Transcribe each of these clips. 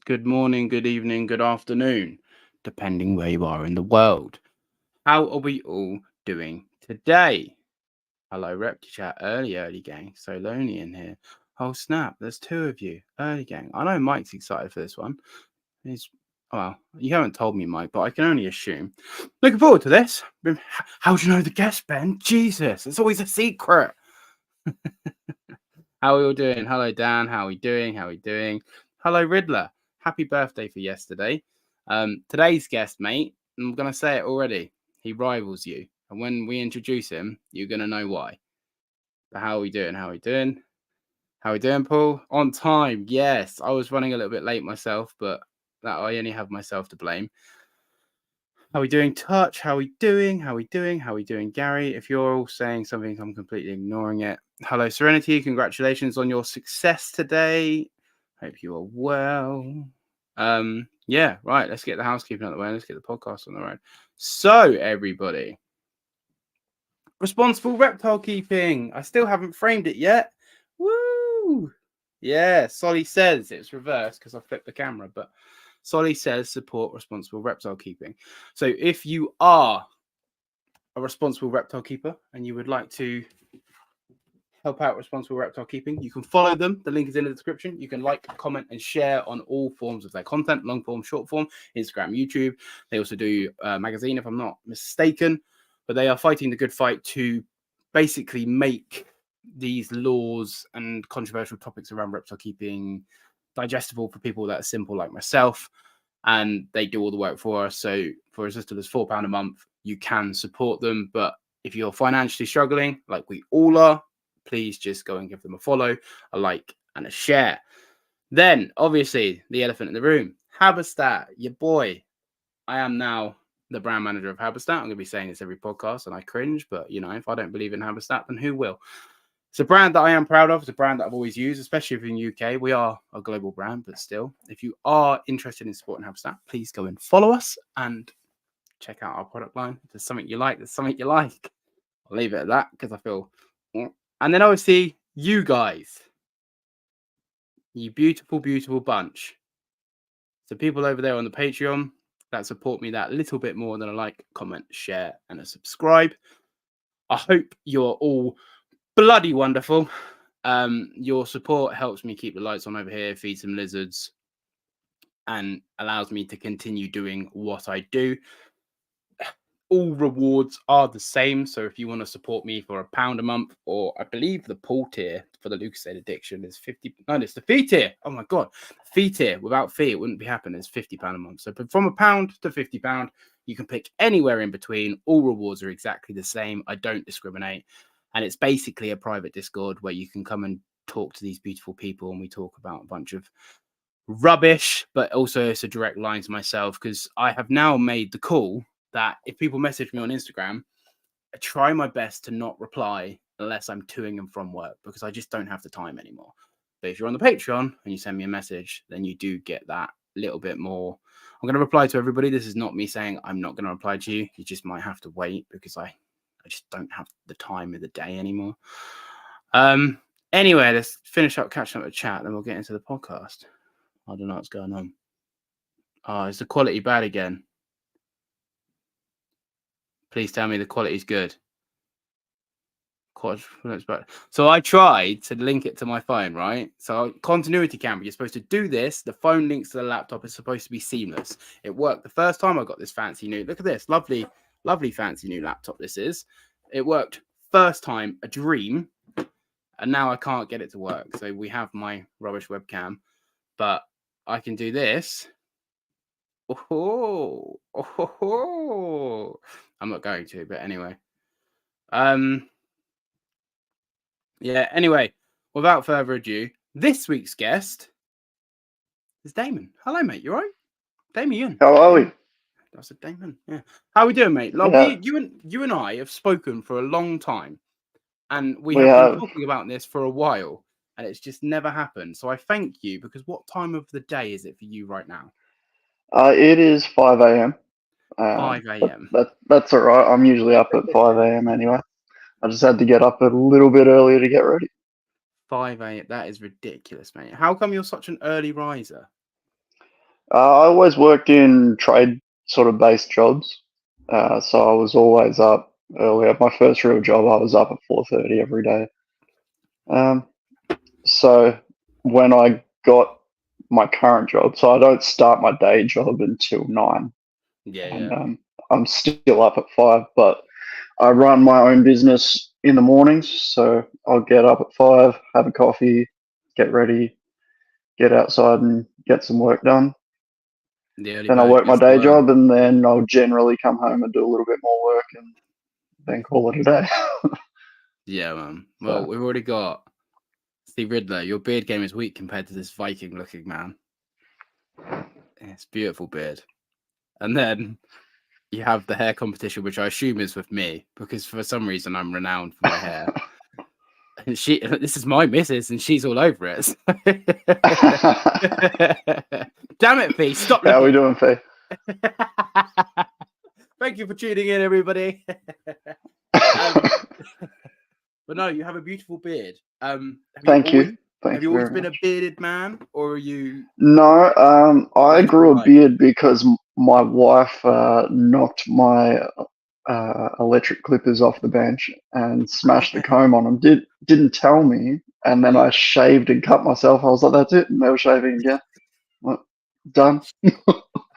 good morning, good evening, good afternoon, depending where you are in the world. How are we all doing today? Hello, ReptiChat, early gang. So lonely in here. Oh, snap, there's two of you. Early gang. I know Mike's excited for this one. Well, you haven't told me, Mike, but I can only assume. Looking forward to this. How do you know the guest, Ben? Jesus, it's always a secret. How are we all doing? Hello, Dan. How are we doing? Hello, Riddler. Happy birthday for yesterday. Today's guest, mate, I'm going to say it already. He rivals you. And when we introduce him, you're going to know why. But how are we doing? How are we doing, Paul? On time. Yes. I was running a little bit late myself, but I only have myself to blame. How are we doing, Touch? How are we doing, Gary? If you're all saying something, I'm completely ignoring it. Hello, Serenity. Congratulations on your success today. Hope you are well. Yeah, right. Let's get the housekeeping out of the way. Let's get the podcast on the road. So, everybody, responsible reptile keeping. I still haven't framed it yet. Woo! Yeah, Solly says it's reversed because I flipped the camera, but Solly says support responsible reptile keeping. So if you are a responsible reptile keeper and you would like to help out responsible reptile keeping, you can follow them. The link is in the description. You can like, comment, and share on all forms of their content, long form, short form, Instagram, YouTube. They also do a magazine, if I'm not mistaken, but they are fighting the good fight to basically make these laws and controversial topics around reptile keeping digestible for people that are simple like myself, and they do all the work for us. So for as little as £4 a month, you can support them. But if you're financially struggling, like we all are, please just go and give them a follow, a like, and a share. Then, obviously, the elephant in the room, HabiStat, your boy. I am now the brand manager of HabiStat. I'm going to be saying this every podcast, and I cringe, but, you know, if I don't believe in HabiStat, then who will? It's a brand that I am proud of. It's a brand that I've always used, especially if in the UK. We are a global brand, but still, if you are interested in supporting HabiStat, please go and follow us and check out our product line. If there's something you like, I'll leave it at that because I feel... And then obviously, you guys, you beautiful, beautiful bunch. So people over there on the Patreon that support me that little bit more than a like, comment, share, and a subscribe. I hope you're all bloody wonderful. Your support helps me keep the lights on over here, feed some lizards, and allows me to continue doing what I do. All rewards are the same. So if you want to support me for £1 a month, or I believe the Paul tier for the Lucasade Addiction is 50. No, it's the fee tier. Oh my God. Fee tier without fee, it wouldn't be happening. It's £50 a month. So from £1 to £50, you can pick anywhere in between. All rewards are exactly the same. I don't discriminate. And it's basically a private Discord where you can come and talk to these beautiful people. And we talk about a bunch of rubbish, but also it's a direct line to myself because I have now made the call that if people message me on Instagram, I try my best to not reply unless I'm toing and from work because I just don't have the time anymore. But if you're on the Patreon and you send me a message, then you do get that little bit more. I'm going to reply to everybody. This is not me saying I'm not going to reply to you. You just might have to wait because I just don't have the time of the day anymore. Anyway, let's finish up catching up with chat, then we'll get into the podcast. I don't know what's going on. Oh, is the quality bad again? Please tell me the quality is good. So I tried to link it to my phone, right? So continuity camera, you're supposed to do this. The phone links to the laptop. It's supposed to be seamless. It worked the first time I got this fancy new, look at this, lovely, lovely fancy new laptop this is. It worked first time, a dream. And now I can't get it to work. So we have my rubbish webcam, but I can do this. Oh, I'm not going to, but anyway. Yeah, anyway, without further ado, this week's guest is Damon. Hello, mate. You all right? Damian. How are we? That's a Damon. Yeah. How are we doing, mate? Like, Yeah. you and I have spoken for a long time, and we have been talking about this for a while, and it's just never happened. So I thank you, because what time of the day is it for you right now? It is 5 a.m. 5 a.m. That's all right. I'm usually up at 5 a.m. anyway. I just had to get up a little bit earlier to get ready. 5 a.m. That is ridiculous, mate. How come you're such an early riser? I always worked in trade sort of based jobs, so I was always up early. At my first real job, I was up at 4:30 every day. So when I got my current job, so I don't start my day job until 9, Yeah, and yeah. I'm still up at 5. But I run my own business in the mornings, so I'll get up at 5, have a coffee, get ready, get outside, and get some work done. The early Then I bird work my gets the day worm. job, and then I'll generally come home and do a little bit more work, and then call it a day. Yeah, man. Well, we've already got Steve Riddler. Your beard game is weak compared to this Viking-looking man. It's beautiful beard. And then you have the hair competition, which I assume is with me, because for some reason I'm renowned for my hair. And this is my missus, and she's all over it. Damn it, Fee! Stop looking. How are we doing, Fee? Thank you for tuning in, everybody. But no, you have a beautiful beard. Thank you. Have you always been a bearded man, or are you? No, I grew a beard because my wife knocked my electric clippers off the bench and smashed the comb on them. Didn't tell me, and then I shaved and cut myself. I was like, that's it. Never shaving again. Well, done.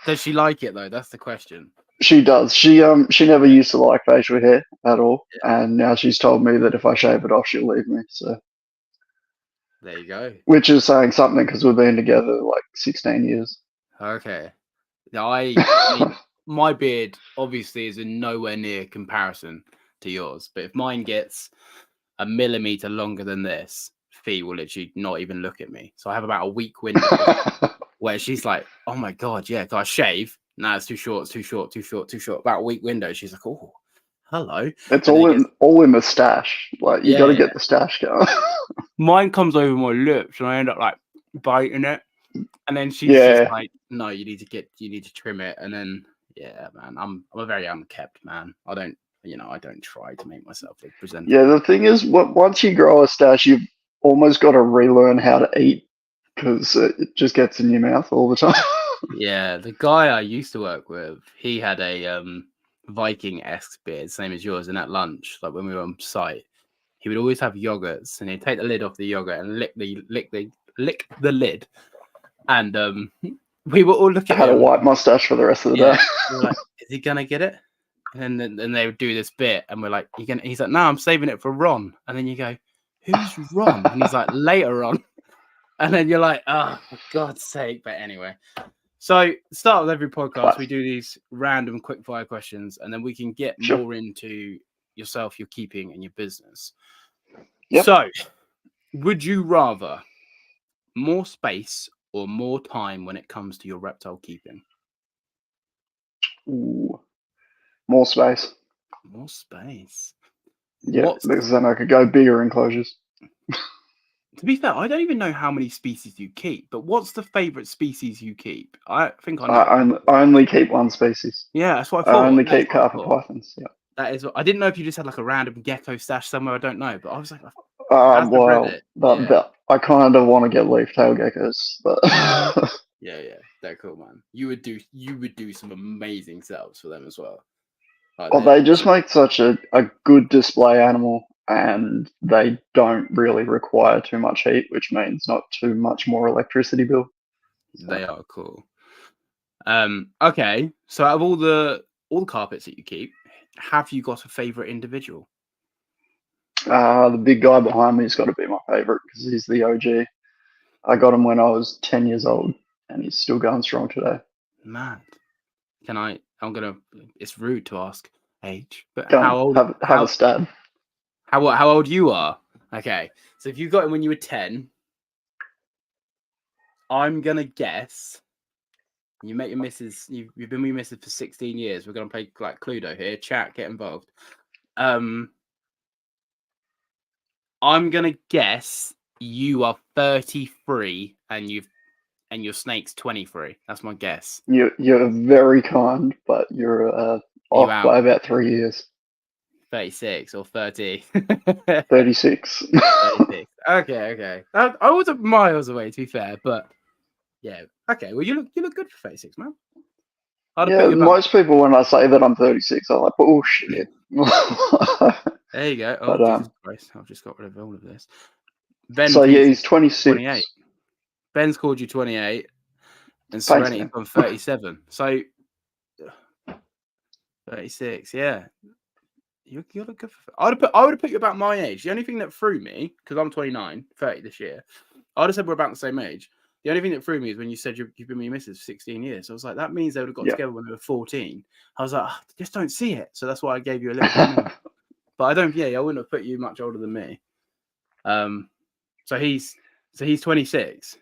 Does she like it though? That's the question. She does. She never used to like facial hair at all, and now she's told me that if I shave it off, she'll leave me. So there you go. Which is saying something because we've been together like 16 years. Okay. Now I mean, my beard obviously is in nowhere near comparison to yours, but if mine gets a millimeter longer than this, Fee will literally not even look at me. So I have about a week window where she's like, "Oh my god, yeah, can I shave? No, it's too short, it's too short, too short, too short." About a week window, she's like, "Oh, hello." It's all in the stash. Like you got to get the stash going. Mine comes over my lips, and I end up like biting it. And then she's just like, "No, you need to trim it." And then, yeah, man, I'm a very unkept man. I don't try to make myself look presentable. Yeah, the thing is, once you grow a stash, you've almost got to relearn how to eat because it just gets in your mouth all the time. Yeah, the guy I used to work with, he had a Viking-esque beard, same as yours. And at lunch, like when we were on site, he would always have yogurts, and he'd take the lid off the yogurt and lick the lid. And we were all looking at him. Had a white like, mustache for the rest of the day. We were like, is he gonna get it? And then they would do this bit, and we're like, he's like, no, I'm saving it for Ron. And then you go, who's Ron? And he's like, later on. And then you're like, oh, for God's sake. But anyway, so start with every podcast, we do these random quick fire questions, and then we can get more into yourself, your keeping, and your business. Yep. So, would you rather more space or more time when it comes to your reptile keeping? Ooh, more space. More space. Yeah, because then I could go bigger enclosures. To be fair, I don't even know how many species you keep, but what's the favorite species you keep? I think I know. I only keep one species. Yeah, that's what I thought. I only keep carpet pythons. Yeah. That is. I didn't know if you just had like a random gecko stash somewhere. I don't know, but I was like, I kind of want to get leaf tail geckos, but yeah, they're cool, man. You would do some amazing setups for them as well. Like they just make such a good display animal, and they don't really require too much heat, which means not too much more electricity bill. So. They are cool. Okay, so out of all the carpets that you keep, have you got a favorite individual? The big guy behind me has got to be my favorite because he's the OG. I got him when I was 10 years old, and he's still going strong today. Mad. It's rude to ask age, but how old? HabiStat. How old you are? Okay, so if you got him when you were 10, I'm gonna guess you met your missus. You've been with your missus for 16 years. We're gonna play like Cluedo here. Chat, get involved. I'm gonna guess you are 33 and your snake's 23. That's my guess. You're very kind, but you're off by about 3 years. 36 or 30. 36. 36. Okay. I wasn't miles away, to be fair, but Yeah. Okay. Well, you look good for 36, man. I'd have Yeah, put you about. most people when I say that I'm 36 are like, bullshit. There you go. Oh, But Jesus Christ! I've just got rid of all of this. Ben so thinks he's 26. 28. Ben's called you 28, and Thanks, Serenity's man. on 37. So 36. Yeah. You look good for. I would have put you about my age. The only thing that threw me, because I'm 29, 30 this year, I'd have said we're about the same age. The only thing that threw me is when you said you've been with your missus for 16 years. So I was like, that means they would have got Yeah. together when they were 14. I was like, I just don't see it. So that's why I gave you a little bit more. But I don't. Yeah, I wouldn't have put you much older than me. So he's 26.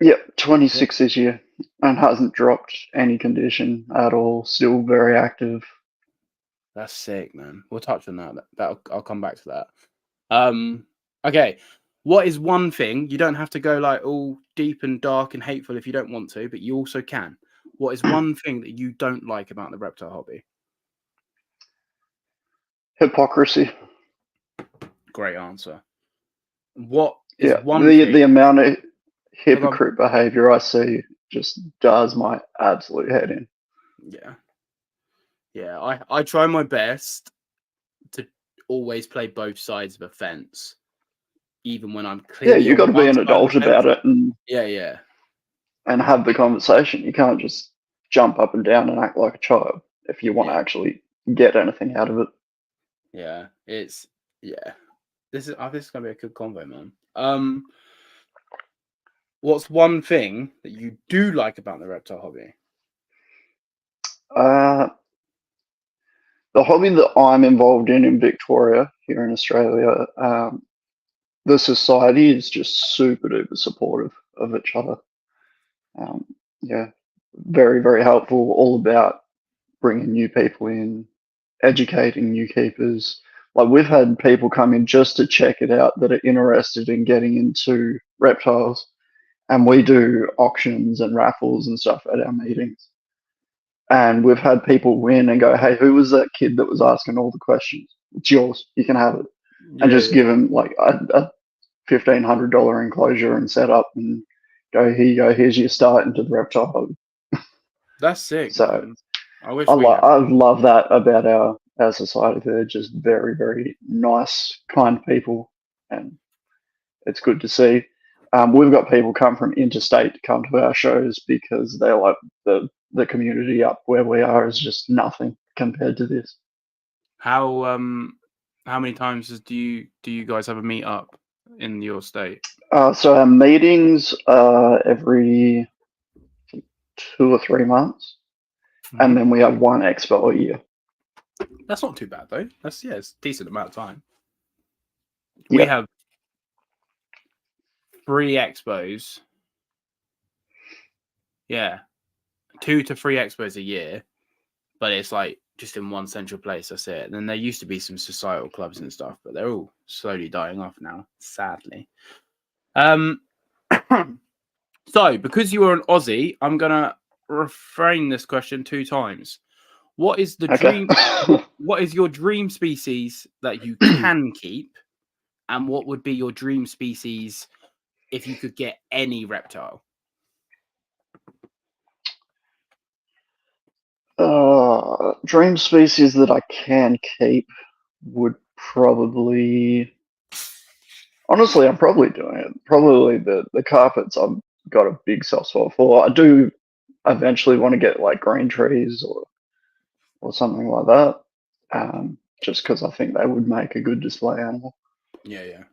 Yeah, 26 this year, and hasn't dropped any condition at all. Still very active. That's sick, man. We'll touch on that. I'll come back to that. Okay. What is one thing, you don't have to go like all deep and dark and hateful if you don't want to, but you also can. What is one thing that you don't like about the reptile hobby? Hypocrisy. Great answer. What is one the thing? amount of hypocrite behavior I see just does my absolute head in. Yeah. I try my best to always play both sides of a fence, even when I'm clearly. Yeah, you got to be an adult about it, and and have the conversation. You can't just jump up and down and act like a child if you want to actually get anything out of it. Yeah, this is gonna be a good convo, man. What's one thing that you do like about the reptile hobby? The hobby that I'm involved in Victoria, here in Australia, the society is just super duper supportive of each other. Very, very helpful, all about bringing new people in, educating new keepers. Like, we've had people come in just to check it out that are interested in getting into reptiles, and we do auctions and raffles and stuff at our meetings. And we've had people win and go, hey, who was that kid that was asking all the questions? It's yours. You can have it. And just give them like a $1,500 enclosure and set up and go, here you go. Here's your start into the reptile hobby. That's sick. So man. I love that about our society. They're just very, very nice, kind people. And it's good to see. We've got people come from interstate to come to our shows because they're like the community up where we are is just nothing compared to this. How many times do you guys have a meet up in your state? So our meetings are every 2 or 3 months, and then we have one expo a year. That's not too bad though. It's a decent amount of time. Yeah. We have 3 expos. Yeah. 2 to 3 expos a year, but it's like just in one central place. That's it. And then there used to be some societal clubs and stuff, but they're all slowly dying off now, sadly. So because you are an Aussie, I'm gonna reframe this question 2 times. What is the dream? What is your dream species that you can keep, and what would be your dream species if you could get any reptile? Dream species that I can keep would probably, honestly, I'm probably doing it. Probably the carpets I've got a big soft spot for. I do eventually want to get like green trees or something like that, just because I think they would make a good display animal. Yeah.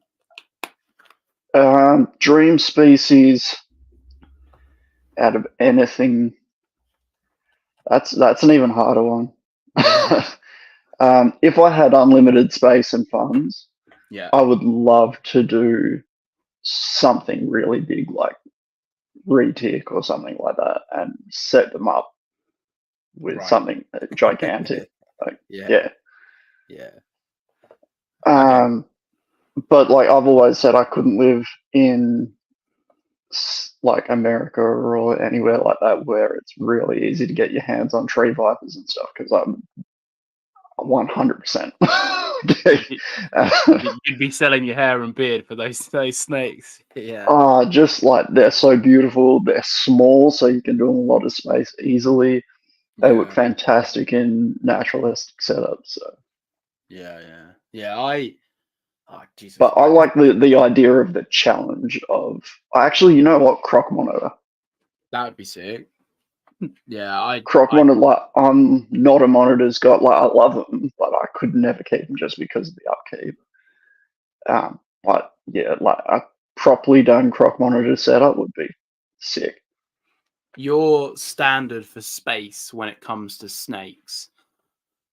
Dream species out of anything. That's an even harder one. If I had unlimited space and funds, I would love to do something really big like retic or something like that and set them up with something gigantic. But like I've always said, I couldn't live in like America or anywhere like that where it's really easy to get your hands on tree vipers and stuff, because I'm 100% You'd be selling your hair and beard for those snakes. Yeah. Just like they're so beautiful. They're small, so you can do a lot of space easily. They look fantastic in naturalistic setups. So. Yeah. Oh, Jesus. But I like the idea of the challenge of. Actually, you know what? Croc monitor. That would be sick. Yeah, Croc monitor. Like, I'm not a monitor's got. Like, I love them, but I could never keep them just because of the upkeep. But yeah, like a properly done croc monitor setup would be sick. Your standard for space when it comes to snakes,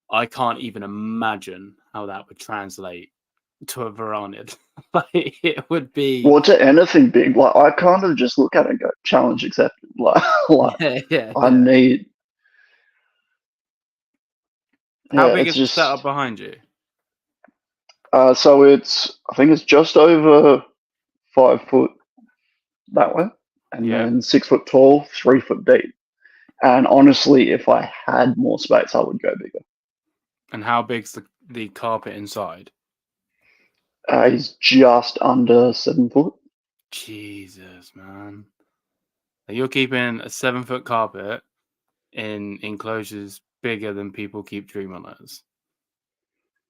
I can't even imagine how that would translate to a varanid. Like, it would be. Well, to anything big, like I kind of just look at it and go, challenge accepted. Like I need. How big is the setup behind you? So I think it's just over 5 foot that way, and then 6 foot tall, 3 foot deep. And honestly, if I had more space, I would go bigger. And how big's the carpet inside? He's just under 7 foot. Jesus, man. You're keeping a 7 foot carpet in enclosures bigger than people keep tree monitors.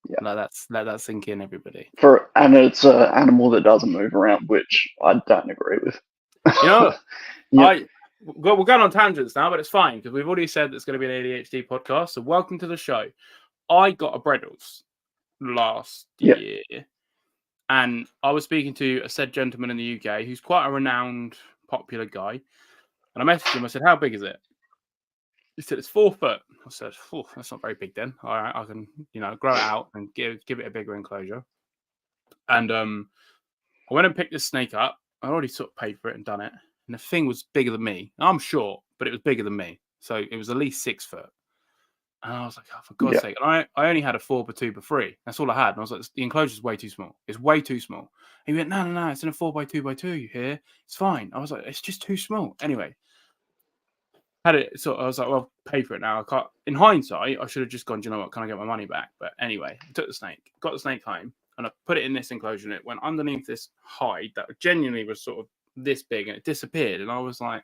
Yeah. Let that sink in, everybody. And it's an animal that doesn't move around, which I don't agree with. You know, we're going on tangents now, but it's fine because we've already said it's going to be an ADHD podcast. So welcome to the show. I got a Breddles last year, and I was speaking to a said gentleman in the UK who's quite a renowned, popular guy. And I messaged him. I said, "How big is it?" He said, "It's 4 foot." I said, "Oh, that's not very big then. All right, I can, grow it out and give it a bigger enclosure." And I went and picked this snake up. I already sort of paid for it and done it. And the thing was bigger than me. I'm short, but it was bigger than me. So it was at least 6 foot. And I was like, oh, for God's sake. And I only had a 4x2x3. That's all I had. And I was like, the enclosure's way too small. It's way too small. And he went, no, it's in a 4x2x2 here. It's fine. I was like, it's just too small. Anyway, had it. So I was like, well, pay for it now. I can't. In hindsight, I should have just gone, do you know what? Can I get my money back? But anyway, I took the snake, got the snake home, and I put it in this enclosure. And it went underneath this hide that genuinely was sort of this big, and it disappeared. And I was like,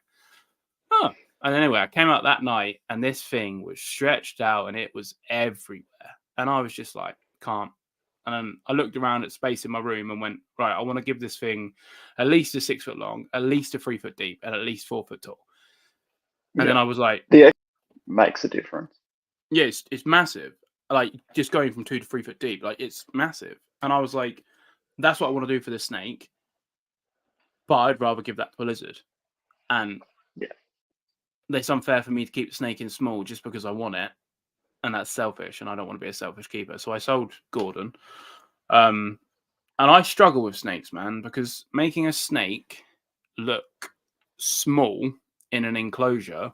oh. And anyway, I came out that night and this thing was stretched out and it was everywhere. And I was just like, can't. And then I looked around at space in my room and went, right, I want to give this thing at least a 6 foot long, at least a 3 foot deep, and at least 4 foot tall. And then I was like, the makes a difference. Yeah, it's massive. Like just going from 2 to 3 foot deep, like it's massive. And I was like, that's what I want to do for this snake. But I'd rather give that to a lizard. And it's unfair for me to keep the snake in small just because I want it, and that's selfish, and I don't want to be a selfish keeper. So I sold Gordon, and I struggle with snakes, man, because making a snake look small in an enclosure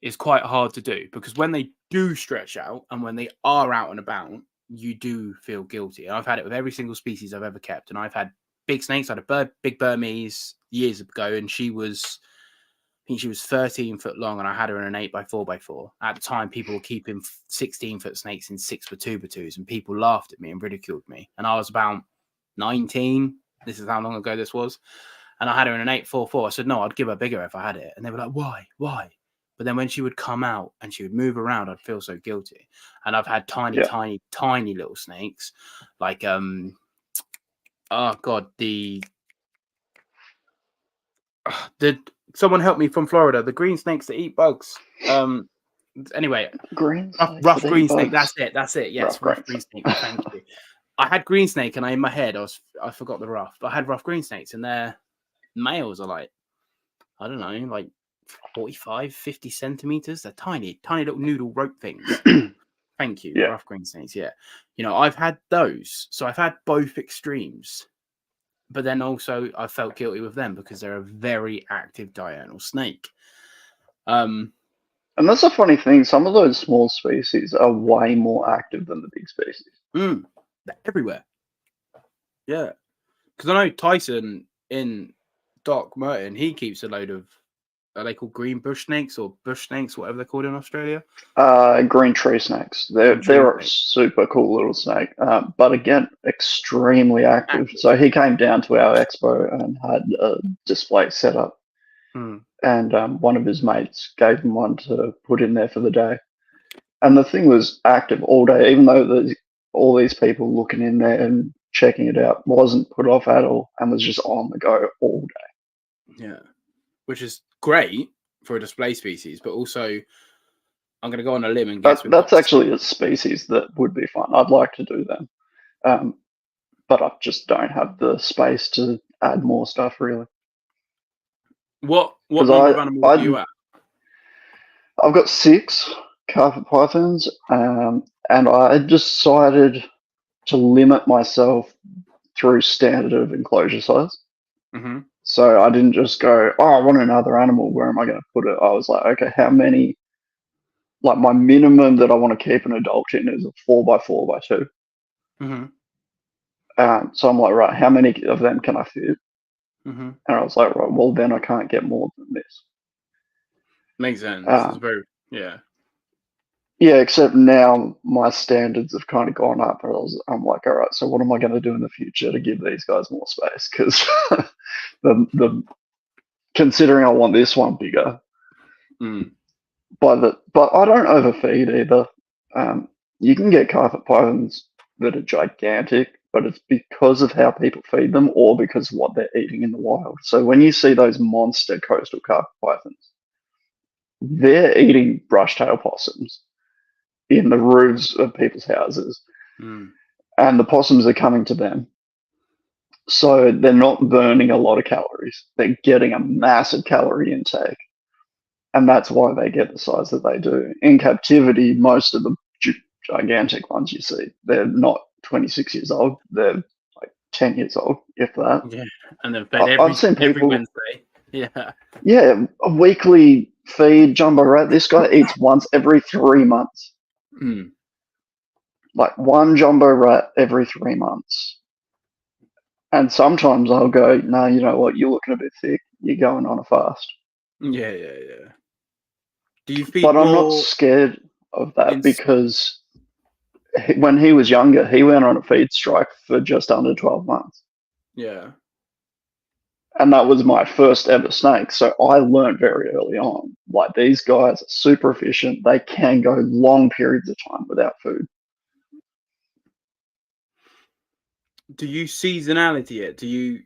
is quite hard to do, because when they do stretch out and when they are out and about, you do feel guilty. And I've had it with every single species I've ever kept, and I've had big snakes. I had a big Burmese years ago, and I think she was 13 foot long, and I had her in an 8x4x4. At the time, people were keeping 16 foot snakes in 6x2x2s, and people laughed at me and ridiculed me. And I was about 19. This is how long ago this was. And I had her in an 8x4x4. I said, no, I'd give her bigger if I had it. And they were like, why? But then when she would come out and she would move around, I'd feel so guilty. And I've had tiny little snakes. Like, someone help me from Florida. The green snakes that eat bugs. Anyway, rough green snake. That's it. Yes, rough green snake. Thank you. I had green snake, and in my head, I forgot the rough. But I had rough green snakes, and their males are like, I don't know, like 45, 50 centimeters. They're tiny little noodle rope things. Thank you, rough green snakes. Yeah, I've had those, so I've had both extremes. But then also I felt guilty with them because they're a very active diurnal snake. And that's a funny thing. Some of those small species are way more active than the big species. They're everywhere. Yeah. Because I know Tyson in Doc Merton, he keeps a load of are they called green bush snakes or bush snakes, whatever they're called in Australia? Green tree snakes. Green tree They're a snakes. super cool little snake, but again, extremely active. So he came down to our expo and had a display set up, and one of his mates gave him one to put in there for the day. And the thing was active all day, even though there's all these people looking in there and checking it out, wasn't put off at all and was just on the go all day. Yeah, which is great for a display species, but also I'm going to go on a limb and guess that's actually a species that would be fun. I'd like to do them, but I just don't have the space to add more stuff really. What number of animals are you at? I've got 6 carpet pythons, and I decided to limit myself through standard of enclosure size. Mm-hmm. So I didn't just go, oh, I want another animal. Where am I going to put it? I was like, okay, how many? Like my minimum that I want to keep an adult in is a 4x4x2. Mm-hmm. So I'm like, right, how many of them can I fit? Mm-hmm. And I was like, right, well then I can't get more than this. Makes sense. It's very Yeah, except now my standards have kind of gone up. I'm like, all right, so what am I going to do in the future to give these guys more space? Because the considering I want this one bigger, but I don't overfeed either. You can get carpet pythons that are gigantic, but it's because of how people feed them or because of what they're eating in the wild. So when you see those monster coastal carpet pythons, they're eating brush-tailed possums in the roofs of people's houses, and the possums are coming to them. So they're not burning a lot of calories. They're getting a massive calorie intake, and that's why they get the size that they do. In captivity, most of the gigantic ones you see, they're not 26 years old. They're like 10 years old, if that. Yeah, and then fed I've seen people, every Wednesday. Yeah, a weekly feed jumbo rat. This guy eats once every 3 months. Like one jumbo rat every 3 months. And sometimes I'll go, no, you know what, you're looking a bit thick. You're going on a fast. Yeah. Do you feed But I'm not scared of that because when he was younger, he went on a feed strike for just under 12 months. Yeah. And that was my first ever snake. So I learned very early on, like these guys are super efficient. They can go long periods of time without food. Do you seasonality it? Do you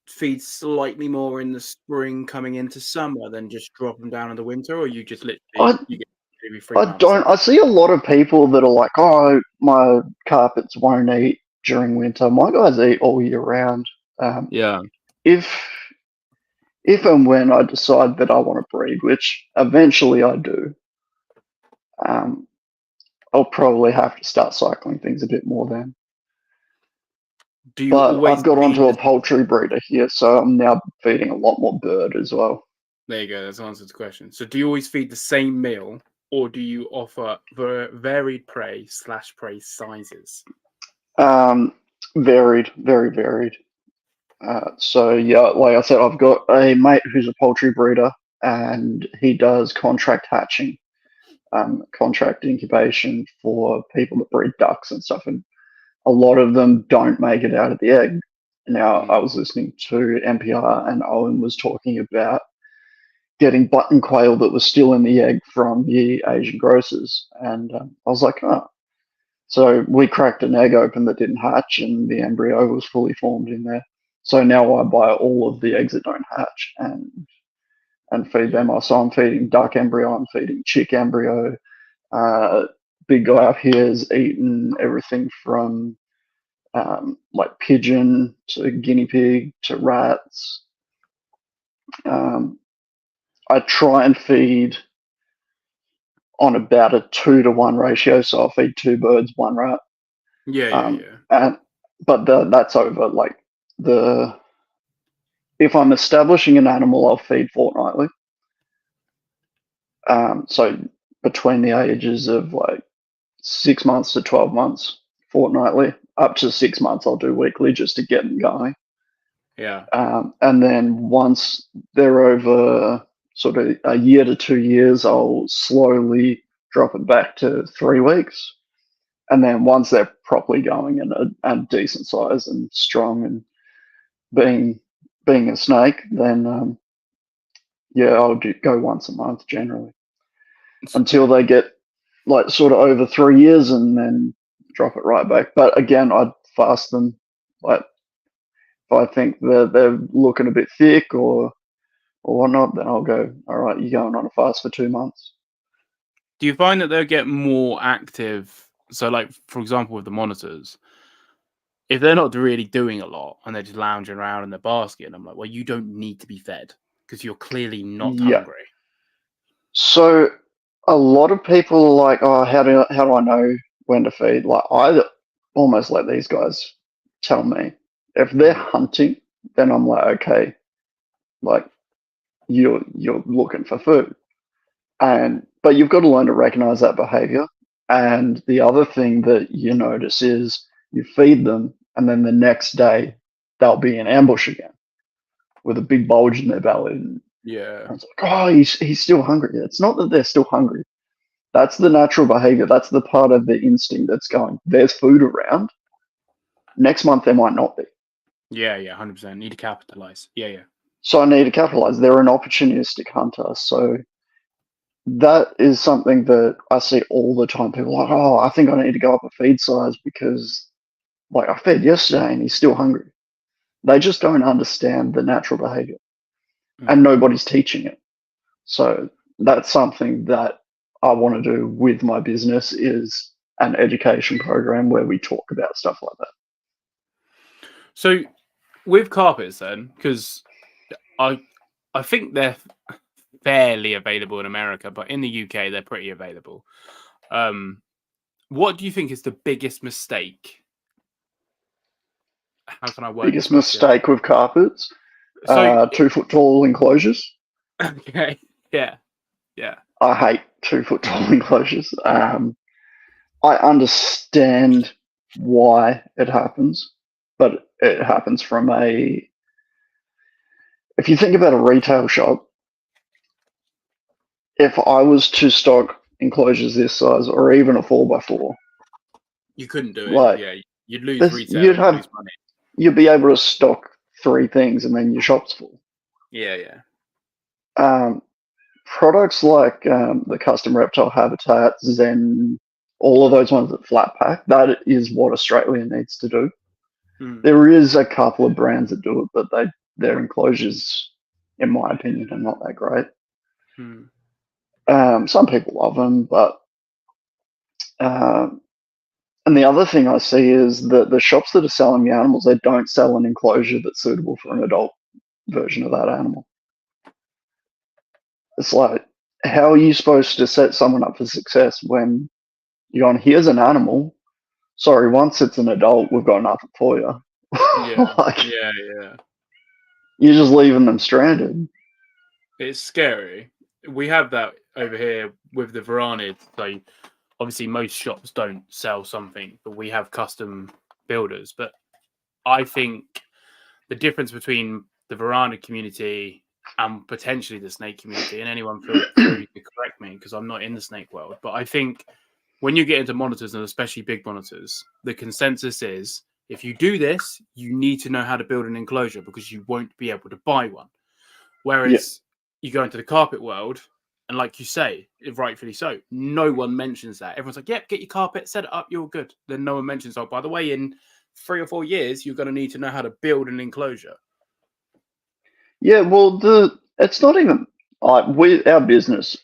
feed slightly more in the spring coming into summer than just drop them down in the winter, or you just literally you get maybe 3 months? I see a lot of people that are like, oh, my carpets won't eat during winter. My guys eat all year round. If and when I decide that I want to breed, which eventually I do, I'll probably have to start cycling things a bit more then. But I've got onto a poultry breeder here, so I'm now feeding a lot more bird as well. There you go. That's answered the question. So do you always feed the same meal, or do you offer varied prey / prey sizes? Varied, very varied. So yeah, like I said, I've got a mate who's a poultry breeder, and he does contract hatching, contract incubation for people that breed ducks and stuff, and a lot of them don't make it out of the egg. Now, I was listening to NPR, and Owen was talking about getting button quail that was still in the egg from the Asian grocers, and I was like, oh. So we cracked an egg open that didn't hatch, and the embryo was fully formed in there. So now I buy all of the eggs that don't hatch and feed them. So I'm feeding duck embryo, I'm feeding chick embryo. Big guy up here has eaten everything from like pigeon to guinea pig to rats. I try and feed on about a 2-to-1 ratio, so I'll feed 2 birds, 1 rat. But that's over like if I'm establishing an animal, I'll feed fortnightly. So between the ages of like 6 months to 12 months, fortnightly. Up to 6 months, I'll do weekly just to get them going. Yeah. And then once they're over sort of a year to 2 years, I'll slowly drop it back to 3 weeks. And then once they're properly going and a decent size and strong and being a snake, then I'll go once a month generally until they get like sort of over 3 years, and then drop it right back. But again, I'd fast them. Like if I think they're looking a bit thick or whatnot, then I'll go, all right, you're going on a fast for 2 months. Do you find that they'll get more active? So, like, for example, with the monitors, if they're not really doing a lot and they're just lounging around in the basket, and I'm like, well, you don't need to be fed because you're clearly not hungry. So a lot of people are like, oh, how do I know when to feed? Like, I almost let these guys tell me. If they're hunting, then I'm like, okay, like you're looking for food. But you've got to learn to recognize that behavior. And the other thing that you notice is you feed them, and then the next day they'll be in ambush again with a big bulge in their belly. And it's like, oh, he's still hungry. It's not that they're still hungry. That's the natural behavior. That's the part of the instinct that's going, there's food around. Next month there might not be. Yeah, 100%. Need to capitalize. Yeah. So I need to capitalize. They're an opportunistic hunter. So that is something that I see all the time. People are like, oh, I think I need to go up a feed size because, like, I fed yesterday and he's still hungry. They just don't understand the natural behavior, and nobody's teaching it. So that's something that I want to do with my business, is an education program where we talk about stuff like that. So with carpets then, because I think they're fairly available in America, but in the UK they're pretty available. What do you think is the biggest mistake? How can I word biggest mistake with carpets? So 2 foot tall enclosures. Okay. Yeah. I hate 2 foot tall enclosures. I understand why it happens, but it happens from if you think about a retail shop, if I was to stock enclosures this size, or even a 4x4, you couldn't do it. You'd lose retail. You'd lose money. You'd be able to stock 3 things, and then your shop's full. Yeah. Products like the custom reptile habitats and all of those ones that flat pack, that is what Australia needs to do. There is a couple of brands that do it, but their enclosures, in my opinion, are not that great. Some people love them, but and the other thing I see is that the shops that are selling the animals, they don't sell an enclosure that's suitable for an adult version of that animal. It's like, how are you supposed to set someone up for success when you're going, here's an animal, sorry, once it's an adult, we've got nothing for you. Yeah. You're just leaving them stranded. It's scary. We have that over here with the Varanid. So obviously most shops don't sell something, but we have custom builders. But I think the difference between the Varanid community and potentially the snake community, and anyone feel free to correct me because I'm not in the snake world, but I think when you get into monitors, and especially big monitors, the consensus is, if you do this, you need to know how to build an enclosure because you won't be able to buy one. Whereas you go into the carpet world, and like you say, rightfully so, no one mentions that. Everyone's like, yep, get your carpet, set it up, you're good. Then no one mentions, oh, by the way, in 3 or 4 years, you're going to need to know how to build an enclosure. Yeah, well, it's not even like our business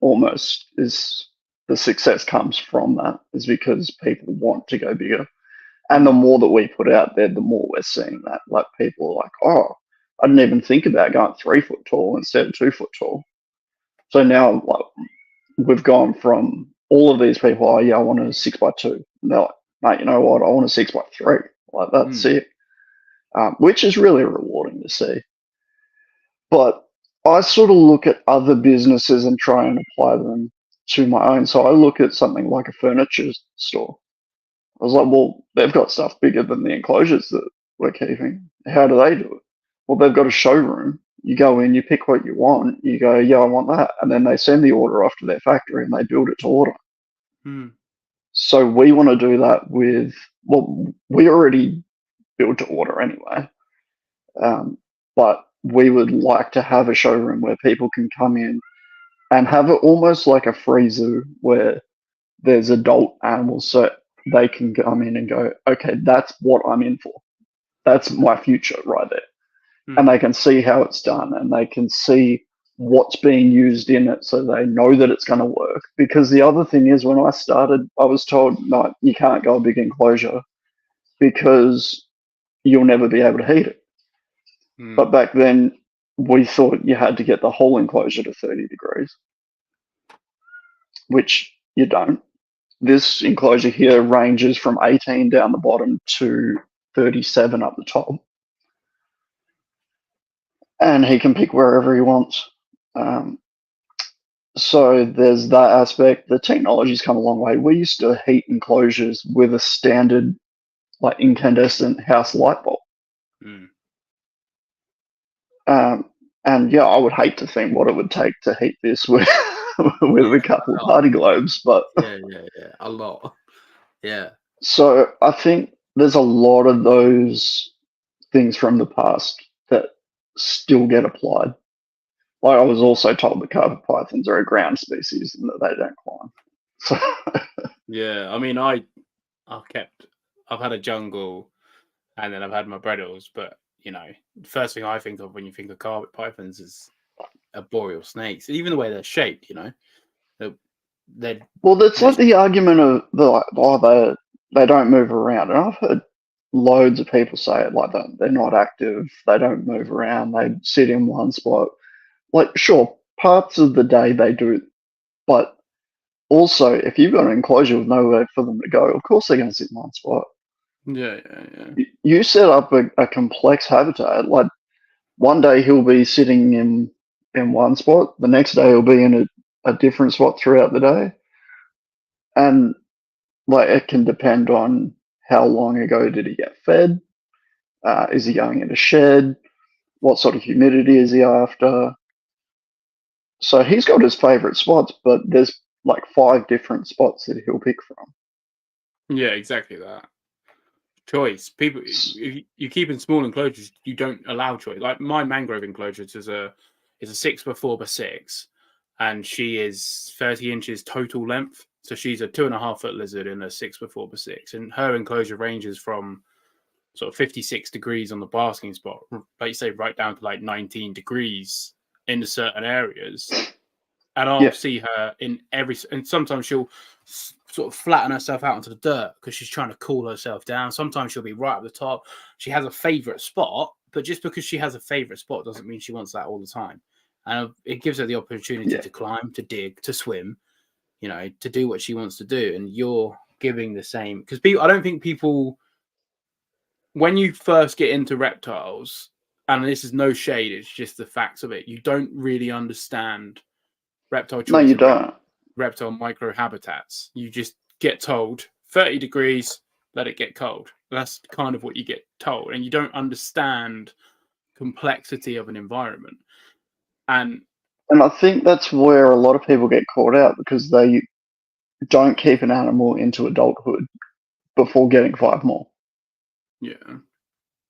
almost is, the success comes from that, is because people want to go bigger. And the more that we put out there, the more we're seeing that. Like, people are like, oh, I didn't even think about going 3 foot tall instead of 2 foot tall. So now, like, we've gone from all of these people, oh yeah, I want a 6x2. And they're like, mate, you know what? I want a 6x3. Like, that's it. Which is really rewarding to see. But I sort of look at other businesses and try and apply them to my own. So I look at something like a furniture store. I was like, well, they've got stuff bigger than the enclosures that we're keeping. How do they do it? Well, they've got a showroom You go in, you pick what you want, you go, yeah, I want that. And then they send the order off to their factory and they build it to order. So we want to do that with, well, we already build to order anyway. But we would like to have a showroom where people can come in and have it almost like a free zoo where there's adult animals so they can come in and go, okay, that's what I'm in for. That's my future right there. And they can see how it's done and they can see what's being used in it so they know that it's going to work. Because the other thing is, when I started, I was told, no, you can't go a big enclosure because you'll never be able to heat it. But back then, we thought you had to get the whole enclosure to 30 degrees, which you don't. This enclosure here ranges from 18 down the bottom to 37 up the top. And he can pick wherever he wants. So there's that aspect. The technology's come a long way. We used to heat enclosures with a standard, like, incandescent house light bulb. And yeah, I would hate to think what it would take to heat this with a couple of party globes, but yeah, a lot. Yeah. So I think there's a lot of those things from the past that still get applied. Like, I was also told that carpet pythons are a ground species and that they don't climb. So yeah, I mean, I've had a jungle, and then I've had my breddles, but you know, the first thing I think of when you think of carpet pythons is arboreal snakes. Even the way they're shaped, you know, they're well, that's like the argument of they don't move around, and I've heard loads of people say it like that. They're not active. They don't move around. They sit in one spot. Like, sure, parts of the day they do, but also, if you've got an enclosure with nowhere for them to go, of course they're going to sit in one spot. Yeah. You set up a complex habitat. Like, one day he'll be sitting in one spot, the next day he'll be in a different spot throughout the day. And, like, it can depend on how long ago did he get fed? Is he going in a shed? What sort of humidity is he after? So he's got his favourite spots, but there's like 5 different spots that he'll pick from. Yeah, exactly that. Choice. People, if you keep in small enclosures, you don't allow choice. Like, my mangrove enclosure is a 6x4x6, and she is 30 inches total length. So she's a 2.5 foot lizard in a 6x4x6, and her enclosure ranges from sort of 56 degrees on the basking spot, like you say, right down to like 19 degrees in certain areas. And I'll see her in and sometimes she'll sort of flatten herself out onto the dirt because she's trying to cool herself down. Sometimes she'll be right at the top. She has a favorite spot, but just because she has a favorite spot doesn't mean she wants that all the time. And it gives her the opportunity to climb, to dig, to swim, you know, to do what she wants to do. And you're giving the same, because I don't think people, when you first get into reptiles, and this is no shade, it's just the facts of it, you don't really understand reptile choice. No, you don't. Reptile micro habitats. You just get told 30 degrees, let it get cold. That's kind of what you get told, and you don't understand complexity of an environment. And I think that's where a lot of people get caught out, because they don't keep an animal into adulthood before getting 5 more. Yeah.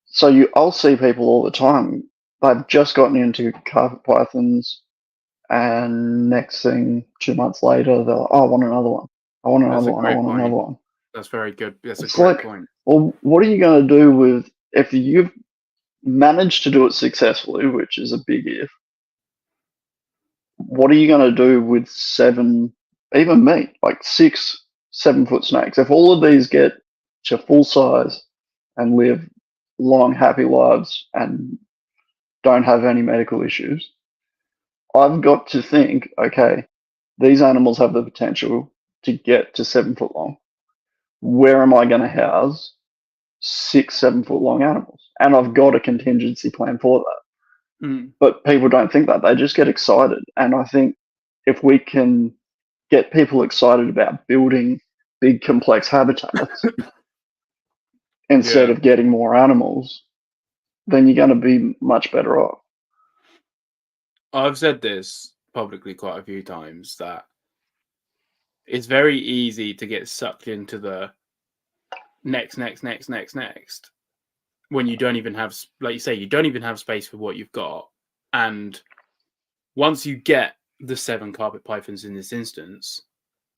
So I'll see people all the time. They've just gotten into carpet pythons, and next thing, 2 months later, they're like, oh, I want another one. I want another one. I want another one. That's very good. That's it's a great point. Well, what are you going to do with, if you've managed to do it successfully, which is a big if, what are you going to do with 7, even me, like 6, 7 foot snakes? If all of these get to full size and live long, happy lives and don't have any medical issues, I've got to think, okay, these animals have the potential to get to 7 foot long. Where am I going to house 6, 7 foot long animals? And I've got a contingency plan for that. But people don't think that. They just get excited. And I think if we can get people excited about building big, complex habitats instead of getting more animals, then you're going to be much better off. I've said this publicly quite a few times that it's very easy to get sucked into the next when you don't even have, like you say, you don't even have space for what you've got. And once you get the 7 carpet pythons in this instance,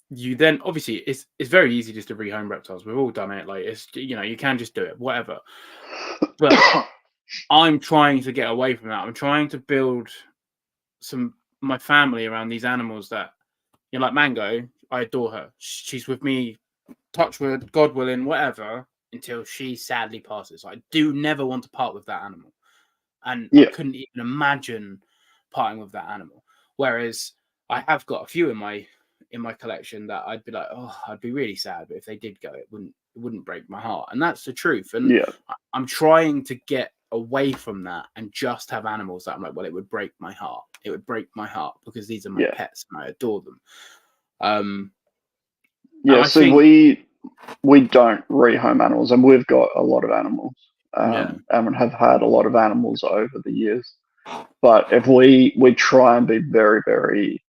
you then obviously it's very easy just to rehome reptiles. We've all done it. Like, it's, you know, you can just do it, whatever. But I'm trying to get away from that. I'm trying to build my family around these animals that, you know, like Mango. I adore her. She's with me, touch wood, God willing, whatever, until she sadly passes. I do never want to part with that animal, and I couldn't even imagine parting with that animal. Whereas I have got a few in my collection that I'd be like, oh, I'd be really sad, but if they did go, it wouldn't break my heart, and that's the truth. And I'm trying to get away from that and just have animals that I'm like, well, it would break my heart. It would break my heart because these are my pets and I adore them. We don't rehome animals, and we've got a lot of animals, and have had a lot of animals over the years. But if we try and be very, very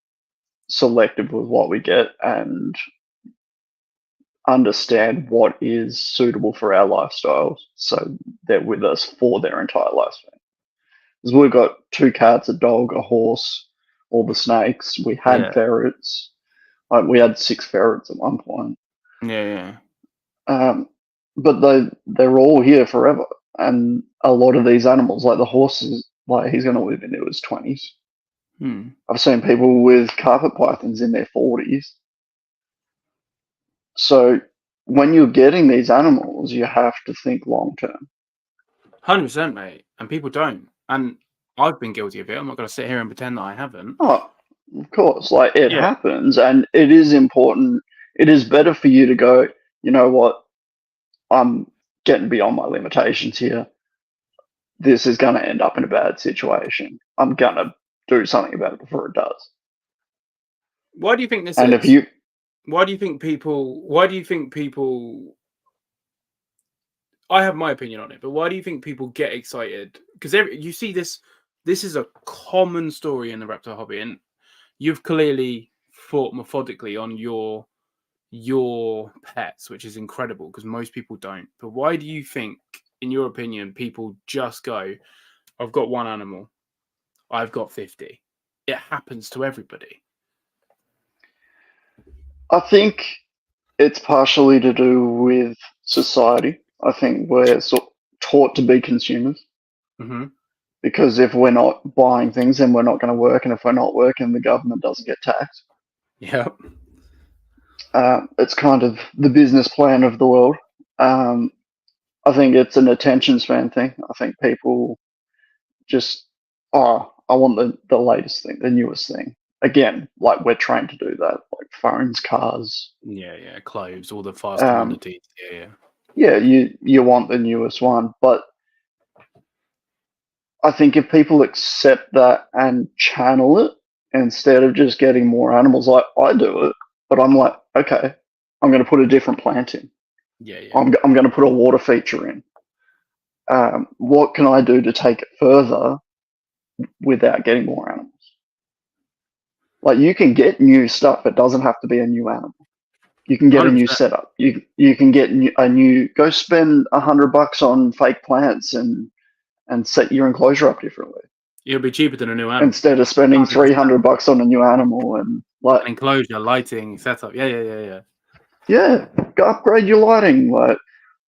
selective with what we get and understand what is suitable for our lifestyles, so they're with us for their entire lifespan. Because we've got 2 cats, a dog, a horse, all the snakes. We had ferrets. We had 6 ferrets at one point. But they're all here forever. And a lot of these animals, like the horses, like he's going to live into his 20s. I've seen people with carpet pythons in their 40s. So when you're getting these animals, you have to think long term. 100%, mate. And people don't. And I've been guilty of it. I'm not going to sit here and pretend that I haven't. Oh, of course. Like, it happens, and it is important. It is better for you to go, you know what, I'm getting beyond my limitations here. This is going to end up in a bad situation. I'm going to do something about it before it does. Why do you think this is? Why do you think people... I have my opinion on it, but why do you think people get excited? Because you see this is a common story in the reptile hobby, and you've clearly thought methodically on your pets, which is incredible because most people don't. But why do you think, in your opinion, people just go, I've got one animal, I've got 50? It happens to everybody. I think it's partially to do with society. I think we're taught to be consumers. Because if we're not buying things, then we're not going to work. And if we're not working, the government doesn't get taxed. Yep. It's kind of the business plan of the world. I think it's an attention span thing. I think people just, I want the latest thing, the newest thing. Again, like we're trained to do that, like phones, cars. Clothes, all the fast commodities. You want the newest one. But I think if people accept that and channel it, instead of just getting more animals, like I do it, but I'm like, okay, I'm going to put a different plant in. I'm going to put a water feature in. What can I do to take it further without getting more animals? Like, you can get new stuff. It doesn't have to be a new animal. You can get 100%. A new setup. You can get go spend $100 on fake plants and set your enclosure up differently. It'll be cheaper than a new animal. Instead of spending $300 on a new animal and like an enclosure, lighting, setup. Yeah. Go upgrade your lighting. Like,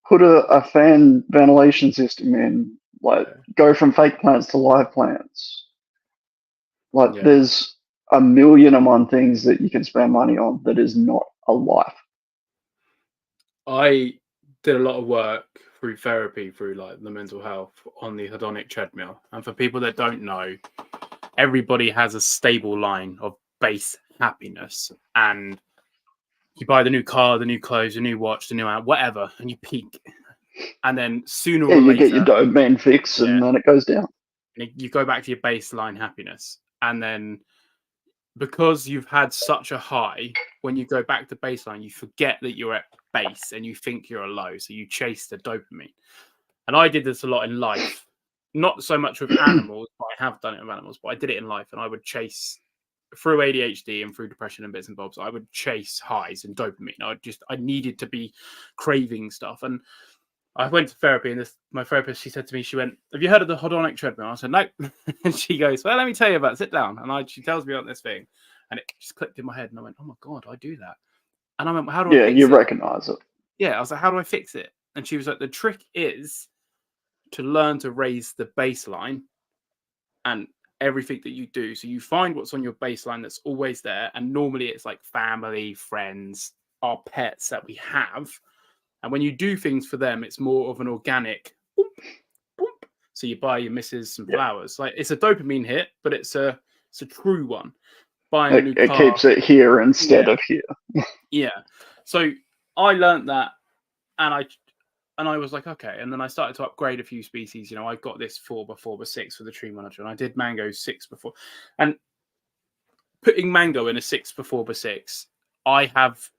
put a fan ventilation system in. Like, go from fake plants to live plants. Like, there's a million and one things that you can spend money on that is not a life. I did a lot of work through therapy, through like the mental health, on the hedonic treadmill. And for people that don't know, everybody has a stable line of base happiness. And you buy the new car, the new clothes, the new watch, the new whatever, and you peak. And then sooner or later, you get your dopamine fix, and then it goes down. And you go back to your baseline happiness. And then because you've had such a high, when you go back to baseline, you forget that you're at base and you think you're a low. So you chase the dopamine. And I did this a lot in life, not so much with animals, but have done it with animals, but I did it in life, and I would chase through ADHD and through depression and bits and bobs. I would chase highs and dopamine. I needed to be craving stuff. And I went to therapy, and my therapist, she said to me, she went, "Have you heard of the hedonic treadmill?" I said, "No." And she goes, "Well, let me tell you about it. Sit down." And she tells me about this thing, and it just clicked in my head, and I went, "Oh my God, I do that." And I went, well, "How do I fix you it?" recognize it. Yeah, I was like, "How do I fix it?" And she was like, "The trick is to learn to raise the baseline and everything that you do. So you find what's on your baseline that's always there. And normally it's like family, friends, our pets that we have. And when you do things for them, it's more of an organic boop, boop. So you buy your missus some flowers. Like, it's a dopamine hit, but it's a true one. Buying a new car. It keeps it here instead of here. Yeah. So I learned that, and I was like, okay. And then I started to upgrade a few species. You know, I got this 4x4x6 for the tree monitor, and I did mango 6x4. And putting mango in a 6x4x6, I have,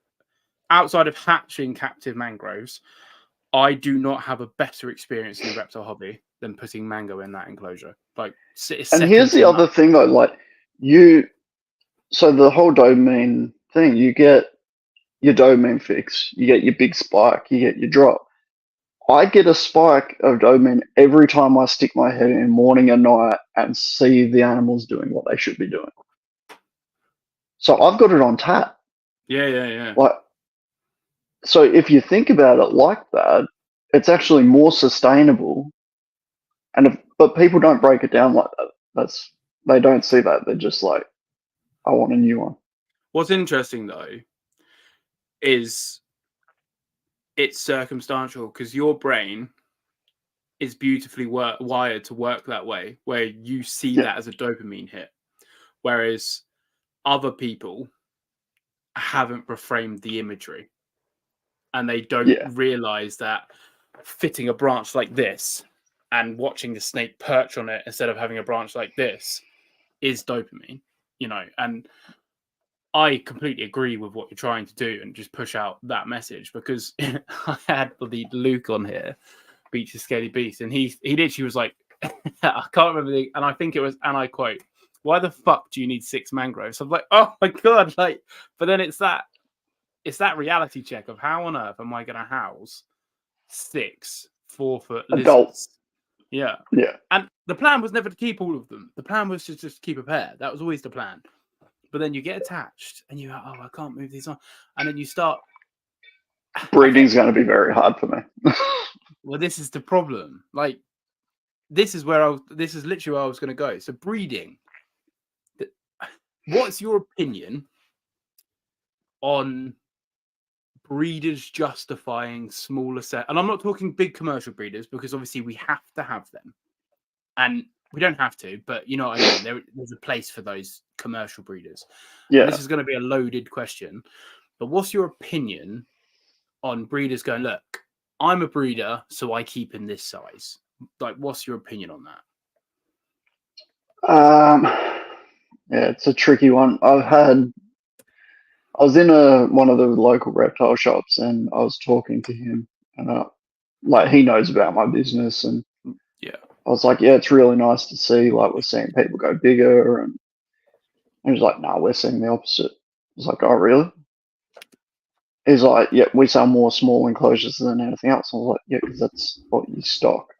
outside of hatching captive mangroves, I do not have a better experience in the reptile hobby than putting mango in that enclosure. Like, and here's the other thing though, like so the whole dopamine thing, you get your dopamine fix, you get your big spike, you get your drop. I get a spike of dopamine every time I stick my head in morning and night and see the animals doing what they should be doing. So I've got it on tap. Yeah. Like, so if you think about it like that, it's actually more sustainable. But people don't break it down like that. They don't see that. They're just like, I want a new one. What's interesting though is it's circumstantial, because your brain is beautifully wired to work that way, where you see that as a dopamine hit, whereas other people haven't reframed the imagery, and they don't realize that fitting a branch like this and watching the snake perch on it instead of having a branch like this is dopamine, you know. And I completely agree with what you're trying to do and just push out that message, because I had Luke on here, Beach the Scaly Beast, and he literally was like, I can't remember and I think it was, and I quote, "Why the fuck do you need 6 mangroves?" I'm like, oh my God, like, but then it's that reality check of how on earth am I going to house 6 4-foot lizards? Yeah. And the plan was never to keep all of them. The plan was to just keep a pair. That was always the plan. But then you get attached and you're like, oh, I can't move these on. And then you start. Breeding's going to be very hard for me. Well, this is the problem. Like, this is literally where I was going to go. So breeding. What's your opinion on breeders justifying smaller set? And I'm not talking big commercial breeders, because obviously we have to have them. And we don't have to, but you know what I mean? There's a place for those commercial breeders. Yeah. And this is going to be a loaded question, but what's your opinion on breeders going, look, I'm a breeder, so I keep in this size? Like, what's your opinion on that? Yeah, it's a tricky one. I was in one of the local reptile shops, and I was talking to him, and like, he knows about my business, and I was like, yeah, it's really nice to see, like, we're seeing people go bigger, and he was like, no, we're seeing the opposite. I was like, oh, really? He's like, yeah, we sell more small enclosures than anything else. I was like, yeah, because that's what you stock.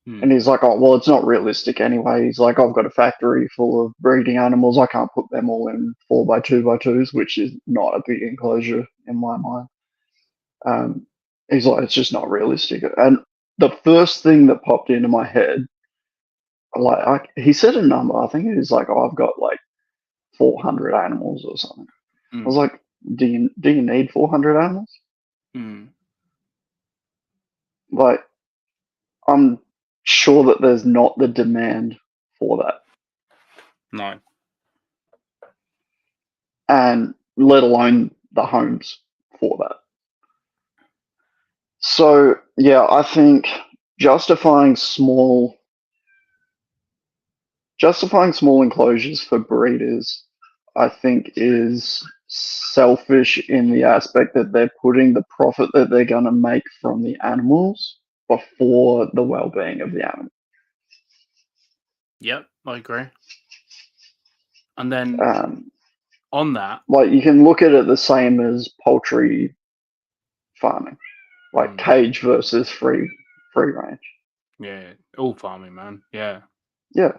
And he's like, oh, well, it's not realistic anyway. He's like, I've got a factory full of breeding animals. I can't put them all in 4x2x2s, which is not a big enclosure in my mind. He's like, it's just not realistic. And the first thing that popped into my head, like, he said a number. I think it was like, oh, I've got like 400 animals or something. I was like, do you need 400 animals? Like, I'm sure that there's not the demand for that. No. And let alone the homes for that. So, yeah, I think justifying small enclosures for breeders, I think, is selfish in the aspect that they're putting the profit that they're going to make from the animals before the well-being of the animal. Yep, I agree. And then on that, like you can look at it the same as poultry farming, like cage versus free range. Yeah, all farming, man. Yeah. Yeah,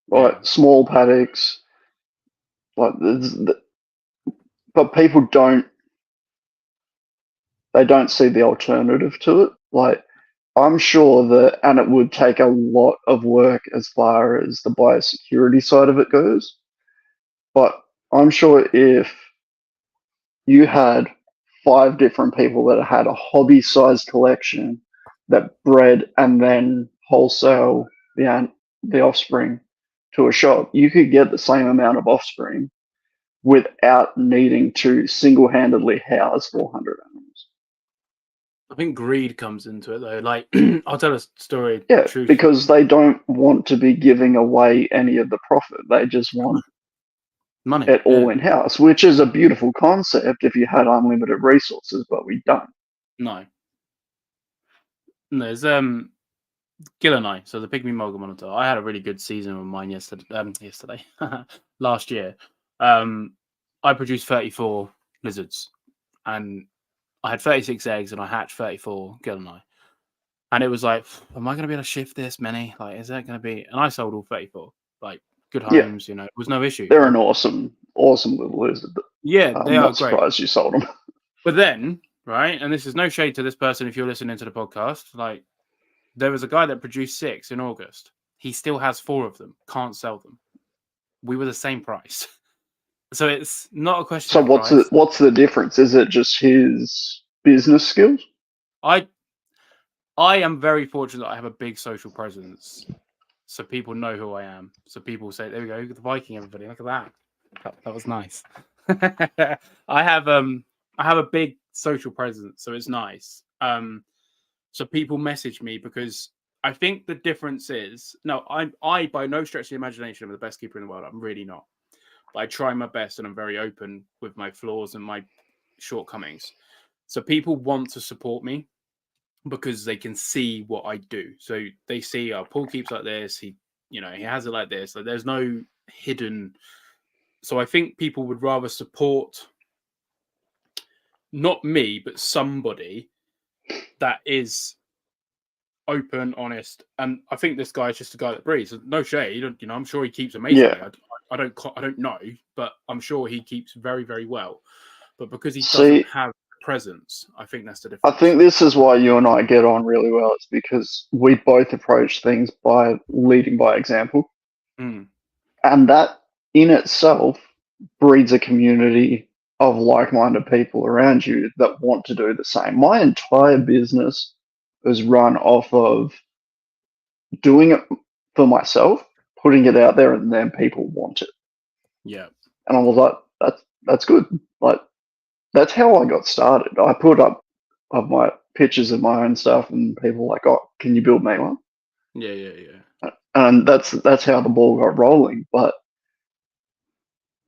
like small paddocks, like but people don't see the alternative to it. Like I'm sure that, and it would take a lot of work as far as the biosecurity side of it goes. But I'm sure if you had 5 different people that had a hobby-sized collection that bred and then wholesale the offspring to a shop, you could get the same amount of offspring without needing to single-handedly house 400 animals. I think greed comes into it though. Like I'll tell a story. Yeah, truthfully. because they don't want to be giving away any of the profit. They just want money it all in-house, which is a beautiful concept if you had unlimited resources, but we don't. No. There's Gil and I, so the Pygmy Mulga monitor. I had a really good season with mine yesterday, last year. I produced 34 lizards, and I had 36 eggs, and I hatched 34. Gil and I, and it was like, am I going to be able to shift this many? Like, is that going to be? And I sold all 34. Like, good homes, you know, it was no issue. They're an awesome little lizard. Yeah, they are great. I'm not surprised you sold them. But then, right, and this is no shade to this person if you're listening to the podcast, like, there was a guy that produced 6 in August. He still has 4 of them. Can't sell them. We were the same price. So it's not a question. So what's the difference? Is it just his business skills? I am very fortunate that I have a big social presence. So people know who I am. So people say, there we go, the Viking, everybody. Look at that. That was nice. I have a big social presence, so it's nice. So people message me because I think the difference is, no, I by no stretch of the imagination am the best keeper in the world. I'm really not. But I try my best and I'm very open with my flaws and my shortcomings. So people want to support me because they can see what I do. So they see, oh, Paul keeps like this. He has it like this. Like there's no hidden. So I think people would rather support not me, but somebody that is open, honest, and I think this guy is just a guy that breathes. No shade, I'm sure he keeps amazingly. Yeah. I don't know, but I'm sure he keeps very, very well. But because he doesn't have presence, I think that's the difference. I think this is why you and I get on really well. It's because we both approach things by leading by example, and that in itself breeds a community of like-minded people around you that want to do the same. My entire business is run off of doing it for myself, putting it out there, and then people want it. Yeah. And I was like, that's good. Like, that's how I got started. I put up of my pictures of my own stuff, and people were like, oh, can you build me one? Yeah. And that's how the ball got rolling. But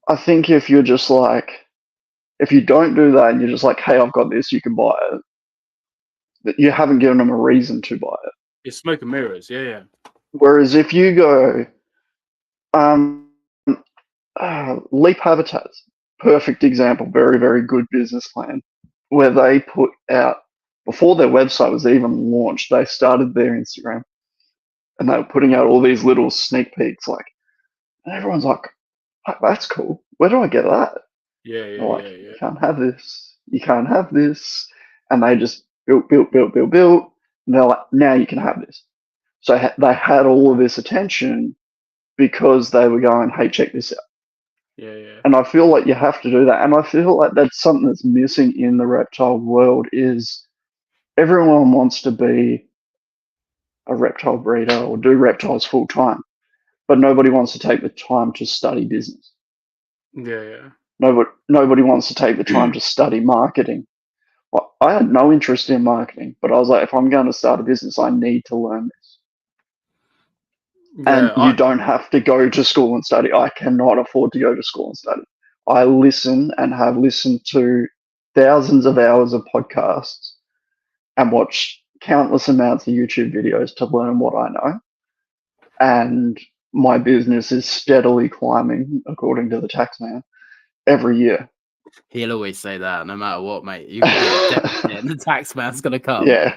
I think if you're just like, if you don't do that and you're just like, hey, I've got this, you can buy it, that you haven't given them a reason to buy it. It's smoke and mirrors, yeah. Whereas if you go, Leap Habitats, perfect example, very, very good business plan, where they put out, before their website was even launched, they started their Instagram and they were putting out all these little sneak peeks, like, and everyone's like, that's cool. Where do I get that? Yeah. You can't have this. You can't have this. And they just built. And they're like, now you can have this. So they had all of this attention because they were going, hey, check this out. Yeah. And I feel like you have to do that. And I feel like that's something that's missing in the reptile world is everyone wants to be a reptile breeder or do reptiles full time, but nobody wants to take the time to study business. Yeah. Nobody wants to take the time to study marketing. Well, I had no interest in marketing, but I was like, if I'm going to start a business, I need to learn this. Yeah, and you don't have to go to school and study. I cannot afford to go to school and study. I listen and have listened to thousands of hours of podcasts and watch countless amounts of YouTube videos to learn what I know. And my business is steadily climbing, according to the tax man, every year. He'll always say that, no matter what, mate. You can be a deficit, and the tax man's gonna come. Yeah.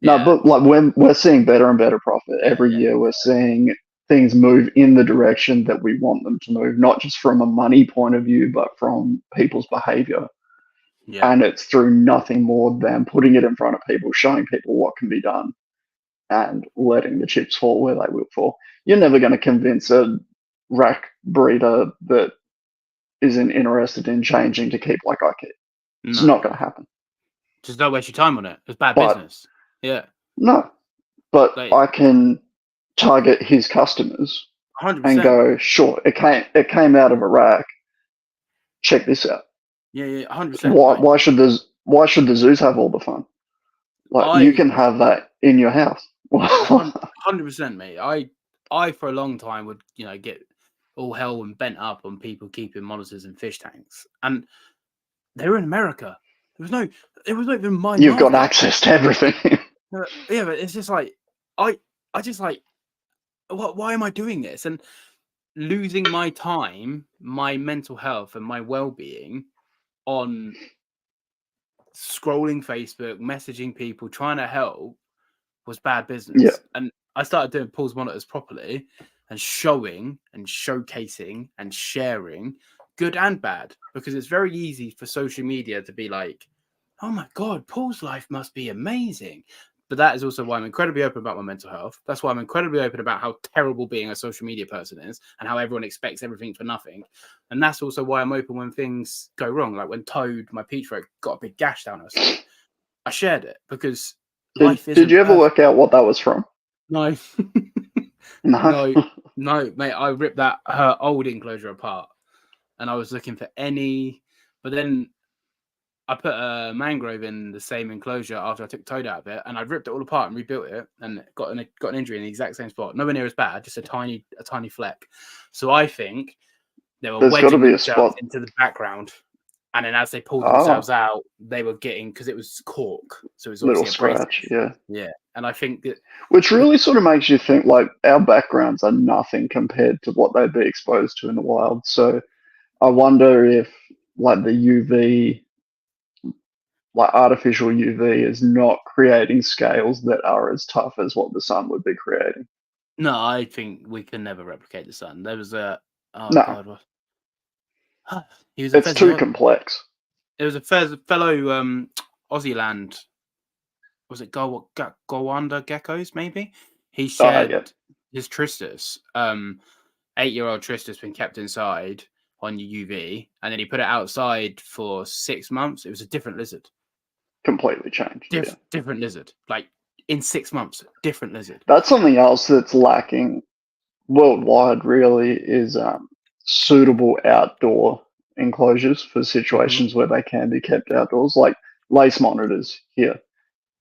No, but like when we're seeing better and better profit every year, we're seeing things move in the direction that we want them to move, not just from a money point of view, but from people's behavior. Yeah. And it's through nothing more than putting it in front of people, showing people what can be done, and letting the chips fall where they will fall. You're never going to convince a rack breeder that isn't interested in changing to keep like I keep. It's not going to happen. Just don't waste your time on it. It's bad business. Yeah. No, but I can target his customers 100%. and go, sure, it came out of a rack. Check this out. Yeah, 100%. Why should the zoos have all the fun? Like you can have that in your house. 100%, mate. I for a long time would, get all hell and bent up on people keeping monitors in fish tanks, and they were in America. It was not even mine. You've got access to everything. Yeah, but it's just like I just like, why am I doing this and losing my time, my mental health, and my well-being on scrolling Facebook, messaging people, trying to help was bad business. Yeah. And I started doing pulse monitors properly and showing and showcasing and sharing good and bad, because it's very easy for social media to be like, oh my God, Paul's life must be amazing. But that is also why I'm incredibly open about my mental health. That's why I'm incredibly open about how terrible being a social media person is and how everyone expects everything for nothing. And that's also why I'm open when things go wrong. Like when Toad, my peach rogue, got a big gash down her side. I shared it because life isn't Did you ever perfect. work out what that was from? No. No, mate. I ripped her old enclosure apart and I was looking for any, but then I put a mangrove in the same enclosure after I took Toad out of it, and I ripped it all apart and rebuilt it, and got an injury in the exact same spot. Nowhere near as bad, just a tiny fleck. So I think they were wedging themselves into the background, and then as they pulled themselves out, they were getting, because it was cork, so it was obviously little scratch. Yeah. And I think that, which really sort of makes you think like our backgrounds are nothing compared to what they'd be exposed to in the wild. So I wonder if like the UV. Like artificial UV is not creating scales that are as tough as what the sun would be creating. No, I think we can never replicate the sun. There was a God, he was it's too complex. It was a fellow Aussie land. Was it Gowanda geckos? Maybe he shared his Tristus. 8-year-old Tristus been kept inside on UV, and then he put it outside for 6 months. It was a different lizard. Completely changed. Different lizard. Like in 6 months, different lizard. That's something else that's lacking worldwide, really, is suitable outdoor enclosures for situations where they can be kept outdoors. Like lace monitors here,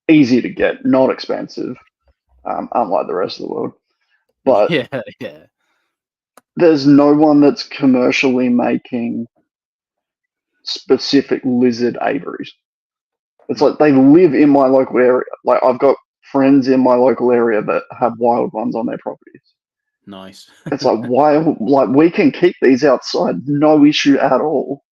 easy to get, not expensive, unlike the rest of the world. But yeah. There's no one that's commercially making specific lizard aviaries. It's like they live in my local area. Like I've got friends in my local area that have wild ones on their properties. Nice. It's like, why? Like we can keep these outside, no issue at all.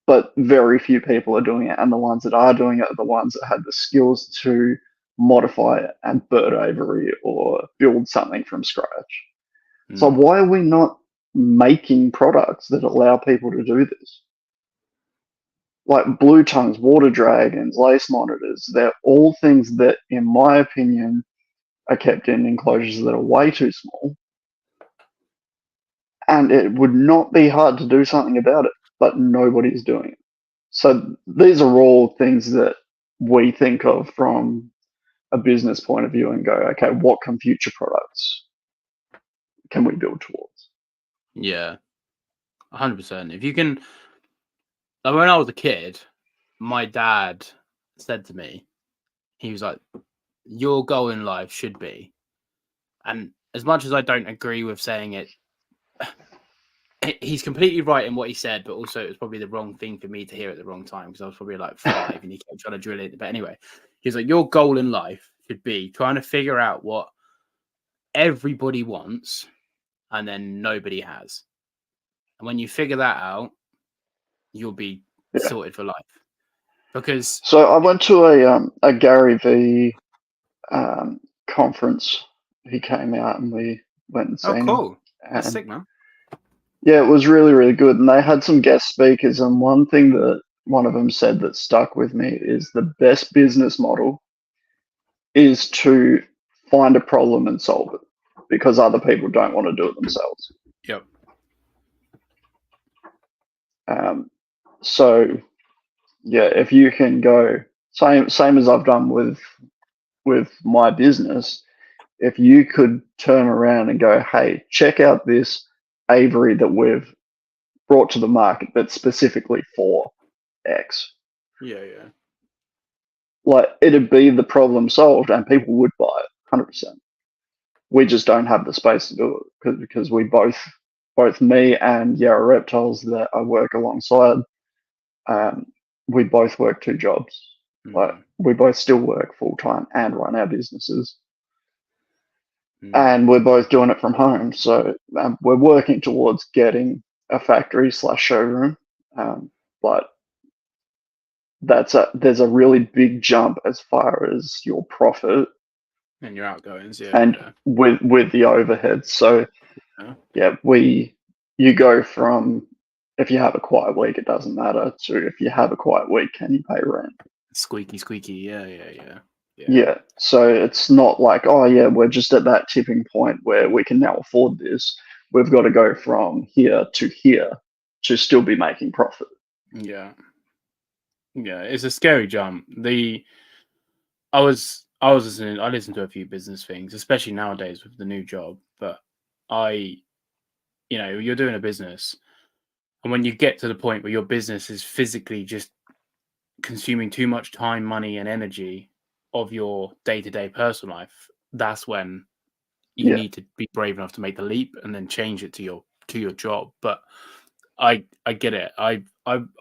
But very few people are doing it, and the ones that are doing it are the ones that have the skills to modify it and bird aviary or build something from scratch. So why are we not making products that allow people to do this? Like blue tongues, water dragons, lace monitors, they're all things that, in my opinion, are kept in enclosures that are way too small. And it would not be hard to do something about it, but nobody's doing it. So these are all things that we think of from a business point of view and go, okay, what can future products can we build towards? Yeah, 100%. If you can, like when I was a kid, my dad said to me, he was like, your goal in life should be, and as much as I don't agree with saying it, he's completely right in what he said, but also it was probably the wrong thing for me to hear at the wrong time, because I was probably like 5 and he kept trying to drill it. But anyway, he's like, your goal in life should be trying to figure out what everybody wants and then nobody has. And when you figure that out, you'll be sorted for life. Because so I went to a Gary V conference. He came out and we went and seen him. That's And sick, man. yeah, it was really, really good. And they had some guest speakers. And one thing that one of them said that stuck with me is the best business model is to find a problem and solve it, because other people don't want to do it themselves. Yep. So yeah, if you can go same as I've done with my business, if you could turn around and go, hey, check out this aviary that we've brought to the market that's specifically for X. Yeah. Like, it'd be the problem solved and people would buy it 100%. We just don't have the space to do it because we both me and Yarra Reptiles that I work alongside, we both work 2 jobs. Like, we both still work full time and run our businesses. And we're both doing it from home. So we're working towards getting a factory/showroom. But there's a really big jump as far as your profit and your outgoings, and with the overhead. So you go from, if you have a quiet week, it doesn't matter, to if you have a quiet week, can you pay rent? Squeaky. Yeah. So it's not like, oh yeah, we're just at that tipping point where we can now afford this. We've got to go from here to still be making profit. Yeah, it's a scary jump. I listened to a few business things, especially nowadays with the new job. But you're doing a business, and when you get to the point where your business is physically just consuming too much time, money, and energy of your day-to-day personal life, that's when you need to be brave enough to make the leap and then change it to your job. But I get it. I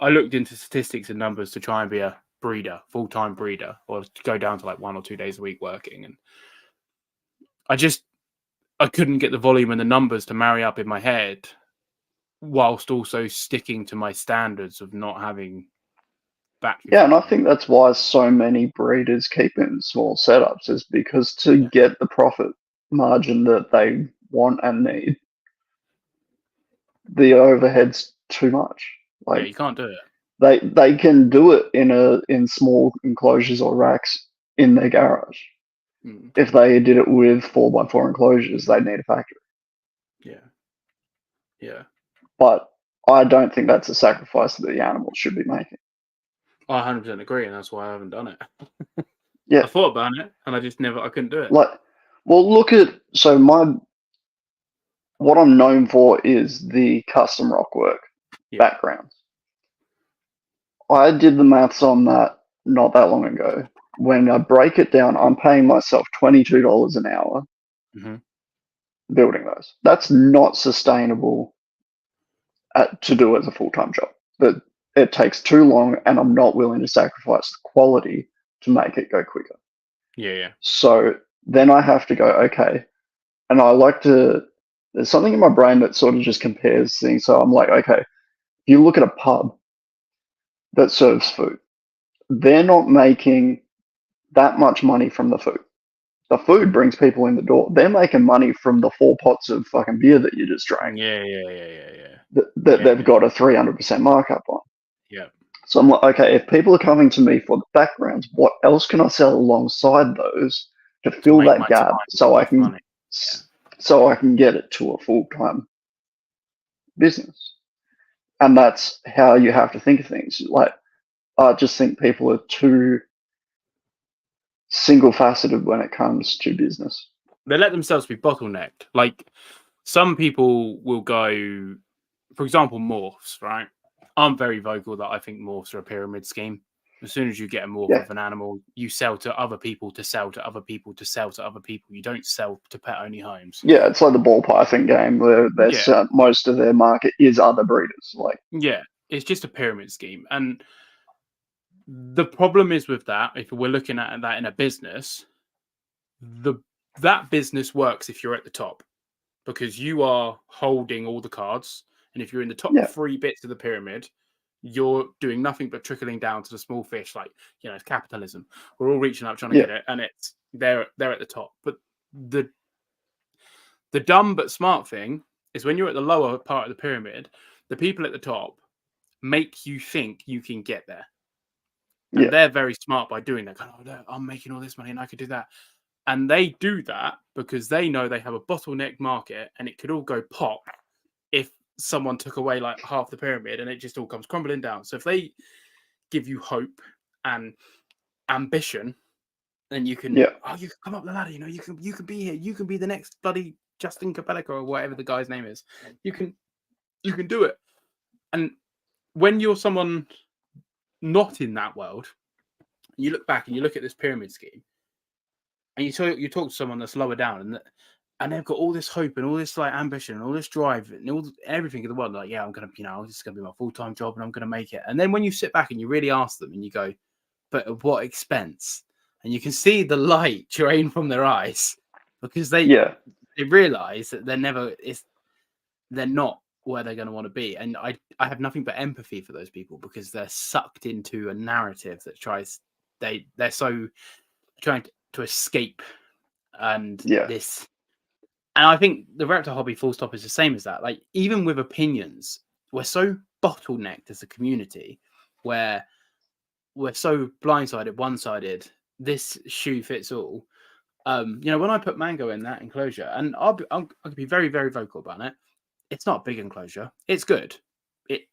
looked into statistics and numbers to try and be a breeder, full-time breeder, or to go down to like 1 or 2 days a week working, and I couldn't get the volume and the numbers to marry up in my head, whilst also sticking to my standards of not having battery. Yeah, and I think that's why so many breeders keep in small setups, is because to get the profit margin that they want and need, the overhead's too much. Like, you can't do it. They can do it in small enclosures or racks in their garage. If they did it with 4x4 enclosures, they'd need a factory. Yeah. But I don't think that's a sacrifice that the animals should be making. I 100% agree, and that's why I haven't done it. Yeah, I thought about it, and I couldn't do it. Like, well, look at what I'm known for is the custom rock work backgrounds. I did the maths on that not that long ago. When I break it down, I'm paying myself $22 an hour building those. That's not sustainable to do as a full-time job. But it takes too long, and I'm not willing to sacrifice the quality to make it go quicker. Yeah. So then I have to go, okay, and there's something in my brain that sort of just compares things. So I'm like, okay, if you look at a pub that serves food, they're not making that much money from the food. The food brings people in the door. They're making money from the 4 pots of fucking beer that you just drank. Yeah. That they've got a 300% markup on. Yeah. So I'm like, okay, if people are coming to me for the backgrounds, what else can I sell alongside those to fill that gap so I can get it to a full-time business? And that's how you have to think of things. Like, I just think people are too single-faceted when it comes to business. They let themselves be bottlenecked. Like, some people will go, for example, morphs, right? I'm very vocal that I think morphs are a pyramid scheme. As soon as you get a morph of an animal, you sell to other people to sell to other people to sell to other people. You don't sell to pet-only homes. Yeah, it's like the ball python game where most of their market is other breeders. Yeah, it's just a pyramid scheme. And the problem is with that, if we're looking at that in a business, that business works if you're at the top. because you are holding all the cards. And if you're in the top 3 bits of the pyramid, you're doing nothing but trickling down to the small fish. Like, it's capitalism. We're all reaching up trying to get it, and they're at the top. But the dumb but smart thing is when you're at the lower part of the pyramid, the people at the top make you think you can get there. And they're very smart by doing that. Oh, I'm making all this money and I could do that. And they do that because they know they have a bottleneck market and it could all go pop if someone took away like half the pyramid and it just all comes crumbling down. So if they give you hope and ambition, then you can you can come up the ladder, you can be here, you can be the next bloody Justin Capelica or whatever the guy's name is. You can do it. And when you're someone not in that world, you look back and you look at this pyramid scheme, and you talk to someone that's lower down, and they've got all this hope and all this like ambition and all this drive and everything in the world. Like, I'm gonna, this is gonna be my full-time job and I'm gonna make it. And then when you sit back and you really ask them and you go, but at what expense? And you can see the light drain from their eyes because they realize that they're not where they're going to want to be. And I have nothing but empathy for those people because they're sucked into a narrative that they're so trying to escape this. And I think the reptile hobby full stop is the same as that. Like, even with opinions, we're so bottlenecked as a community where we're so blindsided, one-sided, this shoe fits all. When I put Mango in that enclosure, and I'll be very, very vocal about it, it's not a big enclosure. It's good.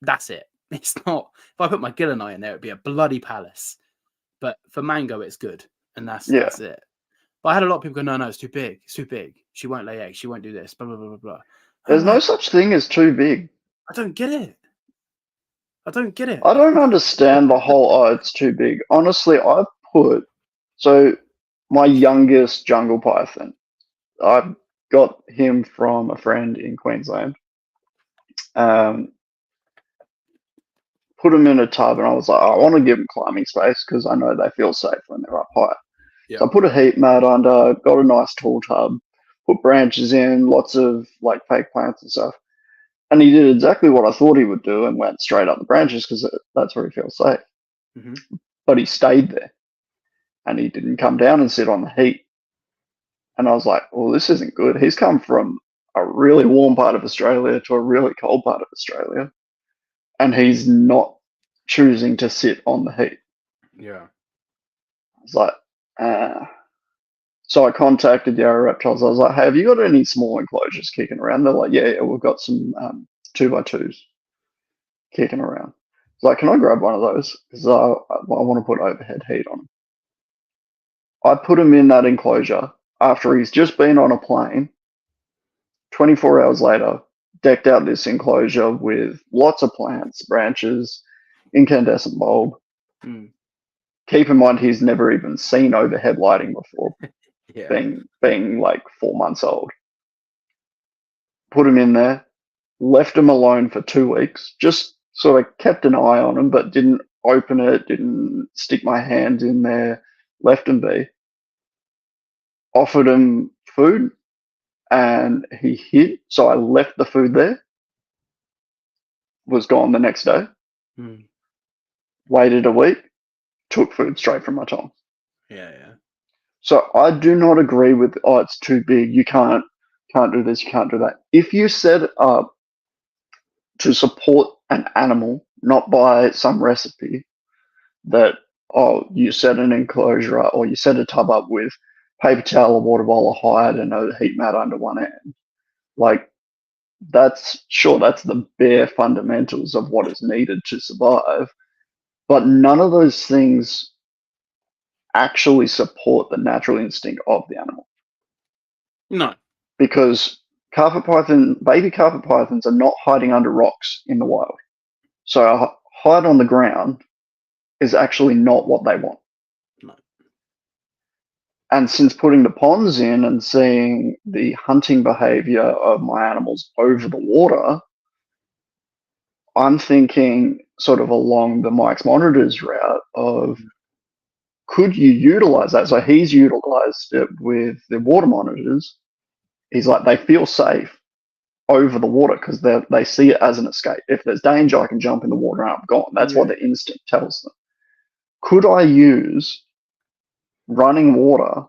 That's it. It's not. If I put my Gilleneye in there, it'd be a bloody palace. But for Mango, it's good, and that's it. But I had a lot of people go, no, it's too big. It's too big. She won't lay eggs. She won't do this. Blah blah blah blah blah. There's no such thing as too big. I don't get it. I don't understand the whole, it's too big. Honestly, my youngest jungle python, I got him from a friend in Queensland. Put him in a tub, and I was like, I want to give him climbing space because I know they feel safe when they're up high. Yeah. So I put a heat mat under, got a nice tall tub, put branches in, lots of like fake plants and stuff. And he did exactly what I thought he would do and went straight up the branches because that's where he feels safe. Mm-hmm. But he stayed there and he didn't come down and sit on the heat. And I was like, well, this isn't good. He's come from a really warm part of Australia to a really cold part of Australia, and he's not choosing to sit on the heat. Yeah. I was like, So I contacted the reptiles. I was like, hey, have you got any small enclosures kicking around? They're like, yeah, we've got some 2x2s kicking around. I was like, can I grab one of those? Because I want to put overhead heat on him. I put him in that enclosure after he's just been on a plane. 24 hours later, decked out this enclosure with lots of plants, branches, incandescent bulb. Mm. Keep in mind, he's never even seen overhead lighting before, being like 4 months old. Put him in there, left him alone for 2 weeks, just sort of kept an eye on him, but didn't open it, didn't stick my hand in there, left him be. Offered him food, and he hid, so I left the food there. Was gone the next day. Mm. Waited a week. Took food straight from my tongs. Yeah. So I do not agree with, it's too big. You can't do this. You can't do that. If you set it up to support an animal, not by some recipe that, you set an enclosure up, or you set a tub up with paper towel, a water bowl, a hide, and a heat mat under one end. Like, that's the bare fundamentals of what is needed to survive. But none of those things actually support the natural instinct of the animal. No. Because baby carpet pythons are not hiding under rocks in the wild. So a hide on the ground is actually not what they want. No. And since putting the ponds in and seeing the hunting behavior of my animals over the water, I'm thinking sort of along the Mike's Monitors route of, could you utilize that? So he's utilized it with the water monitors. He's like, they feel safe. over the water because they see it as an escape. If there's danger, I can jump in the water and I'm gone. That's what the instinct tells them. Could I use running water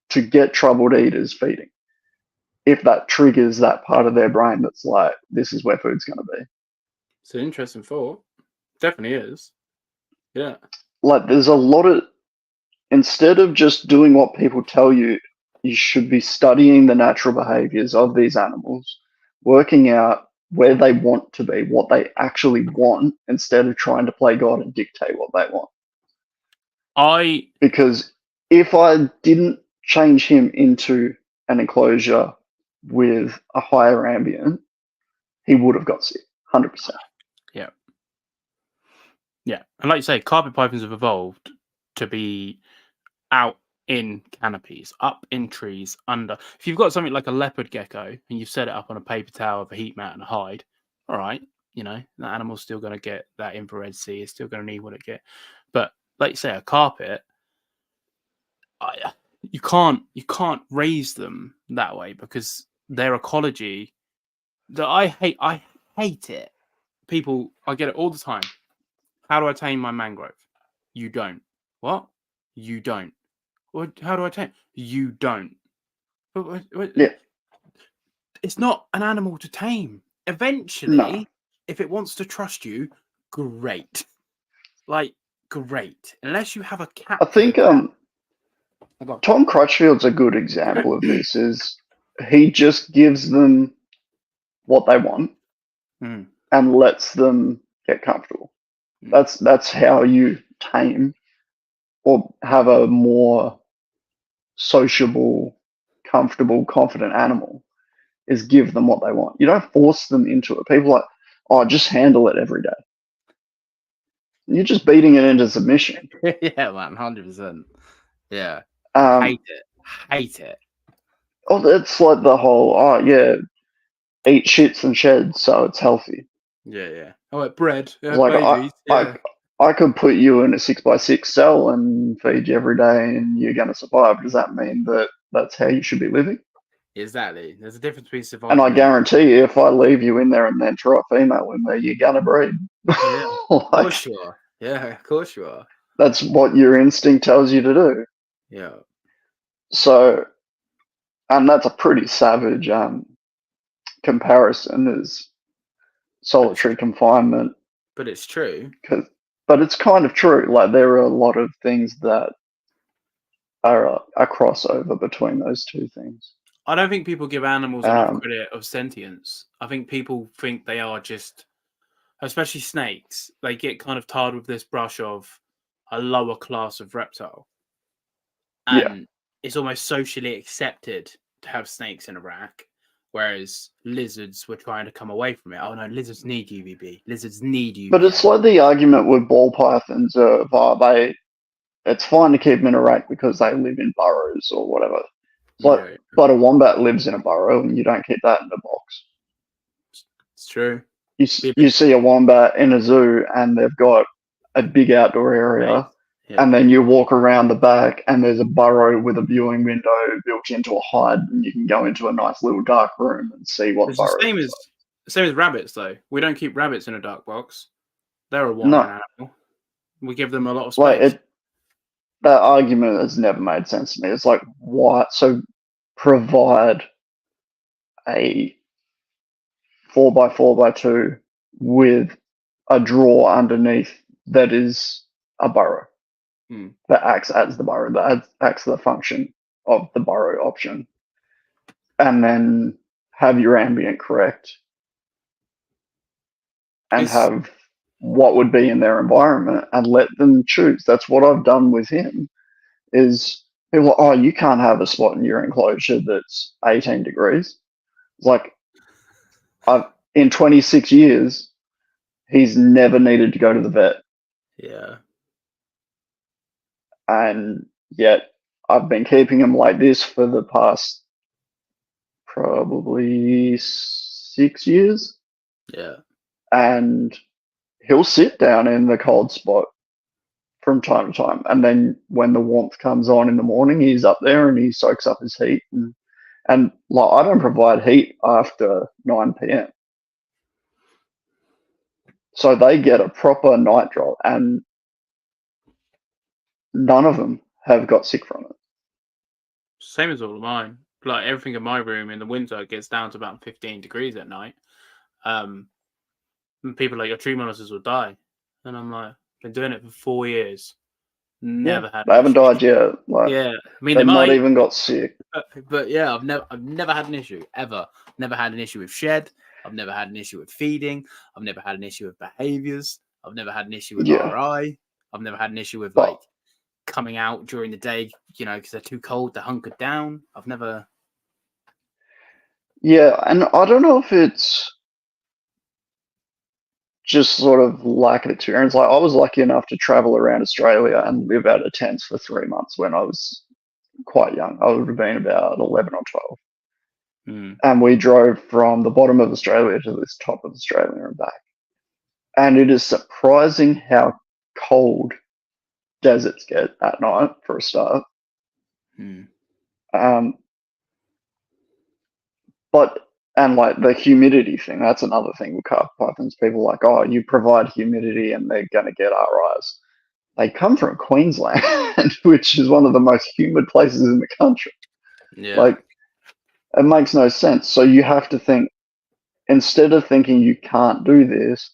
to get troubled eaters feeding? If that triggers that part of their brain that's like, this is where food's going to be. It's an interesting thought. Definitely is. Yeah. Like, there's a lot of, instead of just doing what people tell you, you should be studying the natural behaviors of these animals, working out where they want to be, what they actually want, instead of trying to play God and dictate what they want. Because if I didn't change him into an enclosure with a higher ambient, he would have got sick, 100%. Yeah. Yeah. And like you say, carpet pythons have evolved to be out in canopies, up in trees, under. If you've got something like a leopard gecko and you've set it up on a paper towel with a heat mat and a hide, all right, that animal's still going to get that infrared C, it's still going to need what it get. But like you say, a carpet, you can't raise them that way because their ecology, I hate it. People, I get it all the time. How do I tame my mangrove? You don't. What? You don't. How do I tame? You don't. Yeah. It's not an animal to tame. Eventually, if it wants to trust you, great. Like, great. Unless you have a cat. I think Tom Crutchfield's a good example of this. Is he just gives them what they want and lets them get comfortable. That's how you tame or have a more sociable, comfortable, confident animal, is give them what they want. You don't force them into it. People are like, oh, just handle it every day. You're just beating it into submission. Yeah, man, 100%. Yeah. Hate it. Oh, it's like the whole, eat shits and sheds so it's healthy. Yeah. Oh, like bread. Like, babies. I could put you in a 6x6 cell and feed you every day and you're going to survive. Does that mean that that's how you should be living? Exactly. There's a difference between surviving. And I guarantee you, if I leave you in there and then try a female in there, you're going to breed. Yeah, of course you are. Yeah, of course you are. That's what your instinct tells you to do. Yeah. So, and that's a pretty savage comparison, is solitary confinement. But it's true. But it's kind of true. Like, there are a lot of things that are a crossover between those two things. I don't think people give animals enough credit of sentience. I think people think they are just, especially snakes, they get kind of tarred with this brush of a lower class of reptile. And it's almost socially accepted to have snakes in a rack, whereas lizards were trying to come away from it. Oh no, lizards need UVB. Lizards need UVB. But it's like the argument with ball pythons of, it's fine to keep them in a rack because they live in burrows or whatever. But a wombat lives in a burrow and you don't keep that in a box. It's true. You see a wombat in a zoo and they've got a big outdoor area, and then you walk around the back and there's a burrow with a viewing window built into a hide, and you can go into a nice little dark room and see what it's burrow. The same as rabbits, though. We don't keep rabbits in a dark box. They're a wandering animal. We give them a lot of space. That argument has never made sense to me. It's like, why? So provide a 4x4x2 with a drawer underneath that is a burrow that acts as the burrow, that acts the function of the burrow option, and then have your ambient correct and have what would be in their environment and let them choose. That's what I've done with him. Is people are, you can't have a spot in your enclosure that's 18 degrees. Like, in 26 years, he's never needed to go to the vet. Yeah. And yet I've been keeping him like this for the past probably 6 years. Yeah. And he'll sit down in the cold spot from time to time. And then when the warmth comes on in the morning, he's up there and he soaks up his heat and And like, I don't provide heat after 9 p.m. So they get a proper night drop, and none of them have got sick from it. Same as all of mine. Like everything in my room in the winter gets down to about 15 degrees at night. And people like, your tree monitors will die. And I'm like, been doing it for 4 years. Never had. They haven't died yet. Like, Yeah, I mean, they've they not might, even got sick. but yeah, I've never had an issue ever. Never had an issue with shed. I've never had an issue with feeding. I've never had an issue with behaviors. I've never had an issue with Yeah. RI. I've never had an issue with But- like coming out during the day, because they're too cold to hunker down. I've never. Yeah, and I don't know if it's just sort of lack of experience. Like, I was lucky enough to travel around Australia and live out of tents for 3 months when I was quite young. I would have been about 11 or 12. And we drove from the bottom of Australia to this top of Australia and back. And it is surprising how cold deserts get at night, for a start. And like the humidity thing, that's another thing with carpet pythons. People are like, oh, you provide humidity and they're going to get RIs. They come from Queensland, which is one of the most humid places in the country. Yeah. Like, it makes no sense. So you have to think, instead of thinking you can't do this,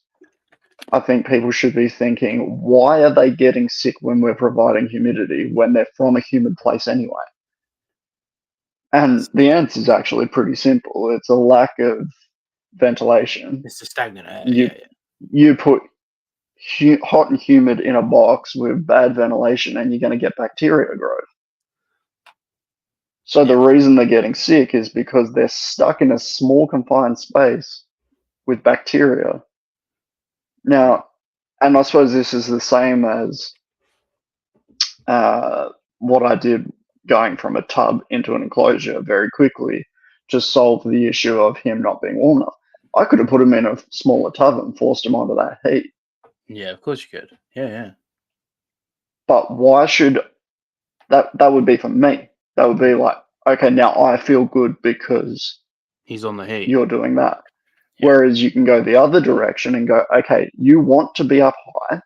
I think people should be thinking, why are they getting sick when we're providing humidity when they're from a humid place anyway? And the answer is actually pretty simple. It's a lack of ventilation. It's a stagnant air. You put hot and humid in a box with bad ventilation and you're going to get bacteria growth. So the reason they're getting sick is because they're stuck in a small confined space with bacteria. Now, and I suppose this is the same as what I did going from a tub into an enclosure very quickly to solve the issue of him not being warm enough. I could have put him in a smaller tub and forced him onto that heat. Yeah, of course you could. Yeah. But why should that would be for me. That would be like, okay, now I feel good because he's on the heat. You're doing that. Yeah. Whereas you can go the other direction and go, okay, you want to be up high.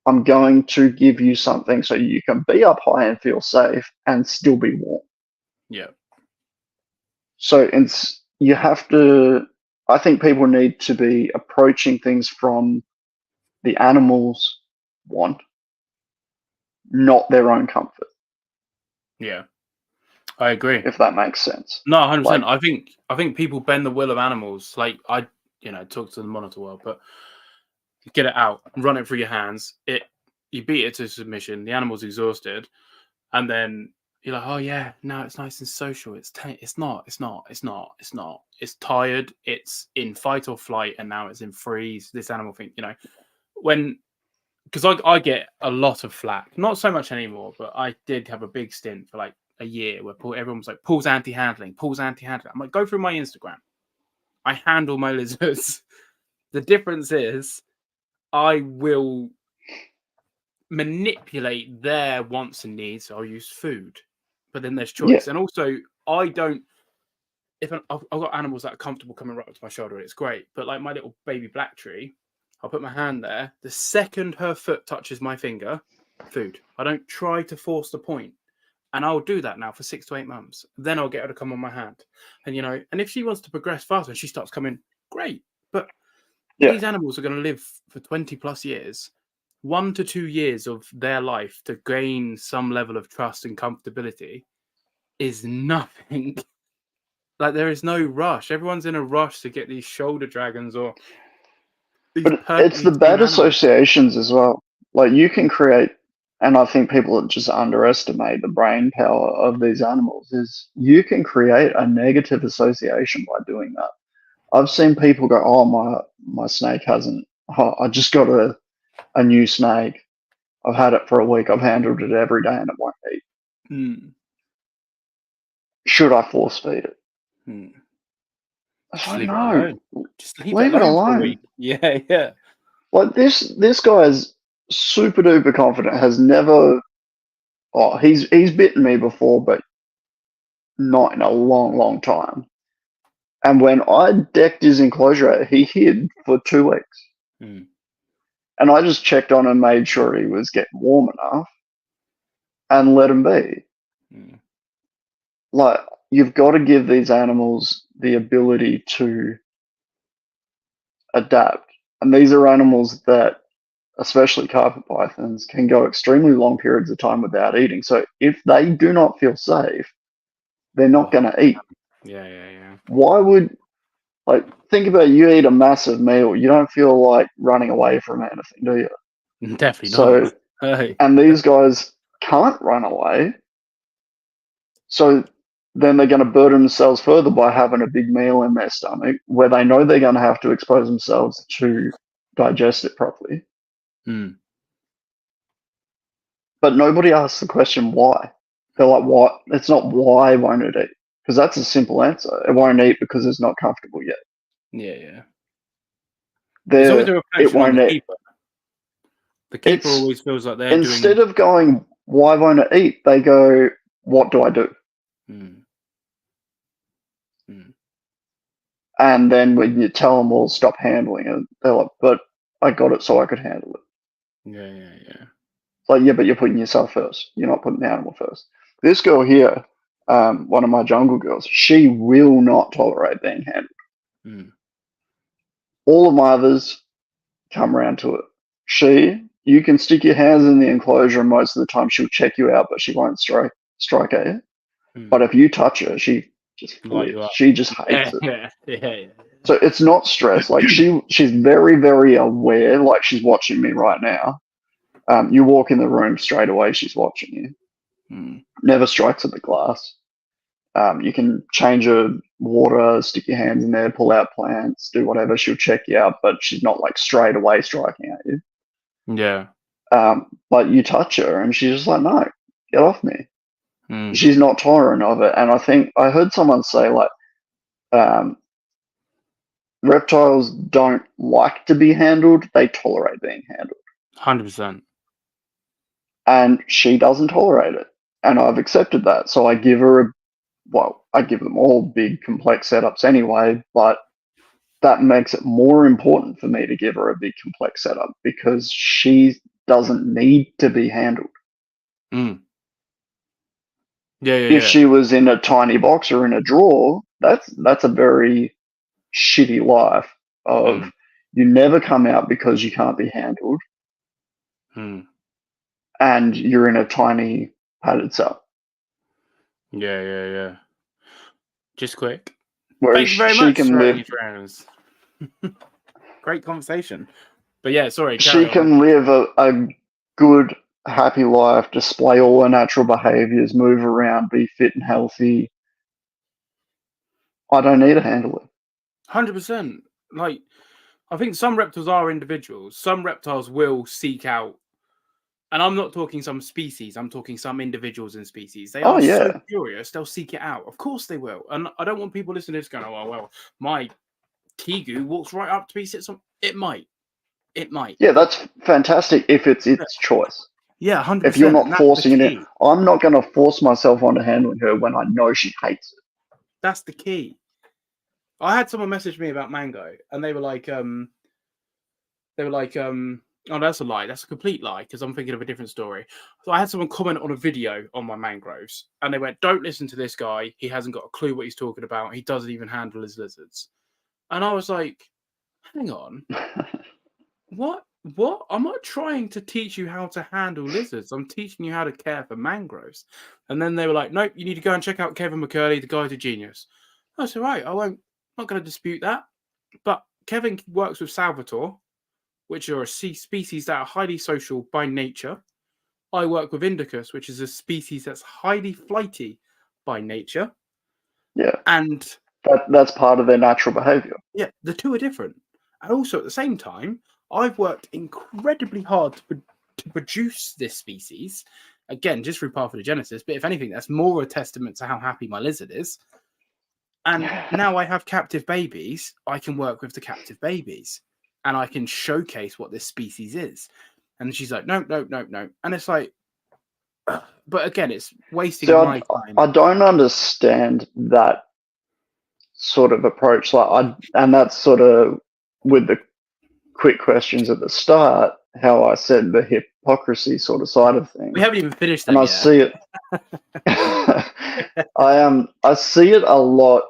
I'm going to give you something so you can be up high and feel safe and still be warm. Yeah. So you have to, I think people need to be approaching things from the animals' want, not their own comfort. Yeah. I agree. If that makes sense. No, 100%. Like, I think people bend the will of animals. Like I talk to the monitor well, but get it out, run it through your hands. You beat it to submission. The animal's exhausted, and then you're like, oh yeah, no, it's nice and social. It's not. It's tired. It's in fight or flight, and now it's in freeze. This animal thing, because I get a lot of flack. Not so much anymore, but I did have a big stint for like a year where everyone was like, Paul's anti-handling. I'm like, go through my Instagram. I handle my lizards. The difference is I will manipulate their wants and needs. So I'll use food, but then there's choice. Yeah. And also I don't, I've got animals that are comfortable coming right up to my shoulder, it's great. But like my little baby black tree, I'll put my hand there. The second her foot touches my finger, food. I don't try to force the point. And I'll do that now for 6 to 8 months. Then I'll get her to come on my hand. And, and if she wants to progress faster and she starts coming, great. But these animals are going to live for 20 plus years, 1 to 2 years of their life to gain some level of trust and comfortability is nothing. Like, there is no rush. Everyone's in a rush to get these shoulder dragons or these. But it's the bad associations as well. Like, you can create. And I think people just underestimate the brain power of these animals, is you can create a negative association by doing that. I've seen people go, oh, my snake hasn't, I just got a new snake. I've had it for a week. I've handled it every day and it won't eat. Should I force feed it? Just leave it alone. Just leave it alone. Yeah. Like this guy's super duper confident, has never, he's bitten me before, but not in a long, long time. And when I decked his enclosure out, he hid for 2 weeks. Mm. And I just checked on and made sure he was getting warm enough and let him be. Mm. Like, you've got to give these animals the ability to adapt. And these are animals that, especially carpet pythons, can go extremely long periods of time without eating. So if they do not feel safe, they're not going to eat. Yeah. Why would, like, think about you eat a massive meal, you don't feel like running away from anything, do you? Definitely So, not. Hey. and these guys can't run away. So then they're going to burden themselves further by having a big meal in their stomach where they know they're going to have to expose themselves to digest it properly. Mm. But nobody asks the question why. They're like, what? It's not why won't it eat? Because that's a simple answer. It won't eat because it's not comfortable yet. Yeah. There's always a It reflection on won't the eat. keeper. The keeper always feels like they're Instead of going, why won't it eat? They go, what do I do? And then when you tell them, well, stop handling it, they're like, but I got it so I could handle it. Yeah. It's like, yeah, but you're putting yourself first. You're not putting the animal first. This girl here, one of my jungle girls, she will not tolerate being handled. All of my others come around to it. You can stick your hands in the enclosure, and most of the time she'll check you out, but she won't strike at you. But if you touch her, she just flips. She just hates it. Yeah. So it's not stress. Like she's very, very aware. Like she's watching me right now. You walk in the room straight away, she's watching you. Never strikes at the glass. You can change her water, stick your hands in there, pull out plants, do whatever. She'll check you out, but she's not like straight away striking at you. Yeah. But you touch her and she's just like, no, get off me. She's not tolerant of it. And I think I heard someone say like, reptiles don't like to be handled, they tolerate being handled. 100%. And she doesn't tolerate it. And I've accepted that. So I give her I give them all big complex setups anyway, but that makes it more important for me to give her a big complex setup because she doesn't need to be handled. If she was in a tiny box or in a drawer, that's a very shitty life of you never come out because you can't be handled and you're in a tiny padded cell. Yeah. Just quick. Whereas Thank you very much, friends. Great conversation. But yeah, sorry. She can live a good, happy life, display all her natural behaviors, move around, be fit and healthy. I don't need to handle it. 100%. Like, I think some reptiles are individuals. Some reptiles will seek out, and I'm not talking some species, I'm talking some individuals in species. They are so curious, they'll seek it out. Of course they will. And I don't want people listening to this going, oh, well, my Kigu walks right up to me, sits on. It might. Yeah, that's fantastic if it's its choice. Yeah, 100%. If you're not forcing it in, I'm not going to force myself onto handling her when I know she hates it. That's the key. I had someone message me about Mango, and they were like, oh, that's a lie. That's a complete lie, because I'm thinking of a different story. So I had someone comment on a video on my mangroves, and they went, don't listen to this guy. He hasn't got a clue what he's talking about. He doesn't even handle his lizards. And I was like, hang on. What? I'm not trying to teach you how to handle lizards. I'm teaching you how to care for mangroves. And then they were like, nope, you need to go and check out Kevin McCurley. The guy's a genius. I said, right, I'm not going to dispute that. But Kevin works with Salvatore, which are a species that are highly social by nature. I work with Indicus, which is a species that's highly flighty by nature. Yeah. And that's part of their natural behavior. Yeah, the two are different. And also at the same time, I've worked incredibly hard to produce this species. Again, just through parthenogenesis, but if anything, that's more a testament to how happy my lizard is. And now I have captive babies, I can work with the captive babies. And I can showcase what this species is. And she's like, no. And it's like, But again, it's wasting So my time. I don't understand that sort of approach. And that's sort of with the quick questions at the start, how I said the hypocrisy sort of side of things. We haven't even finished and them I yet. see it. I see it a lot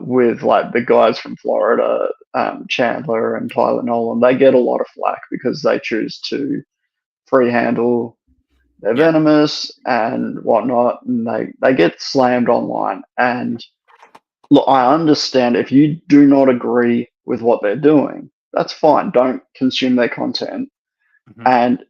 with like the guys from Florida, Chandler and Tyler Nolan. They get a lot of flack because they choose to free handle. They're venomous and whatnot, and they get slammed online. And look, I understand if you do not agree with what they're doing, that's fine. Don't consume their content. Mhm. And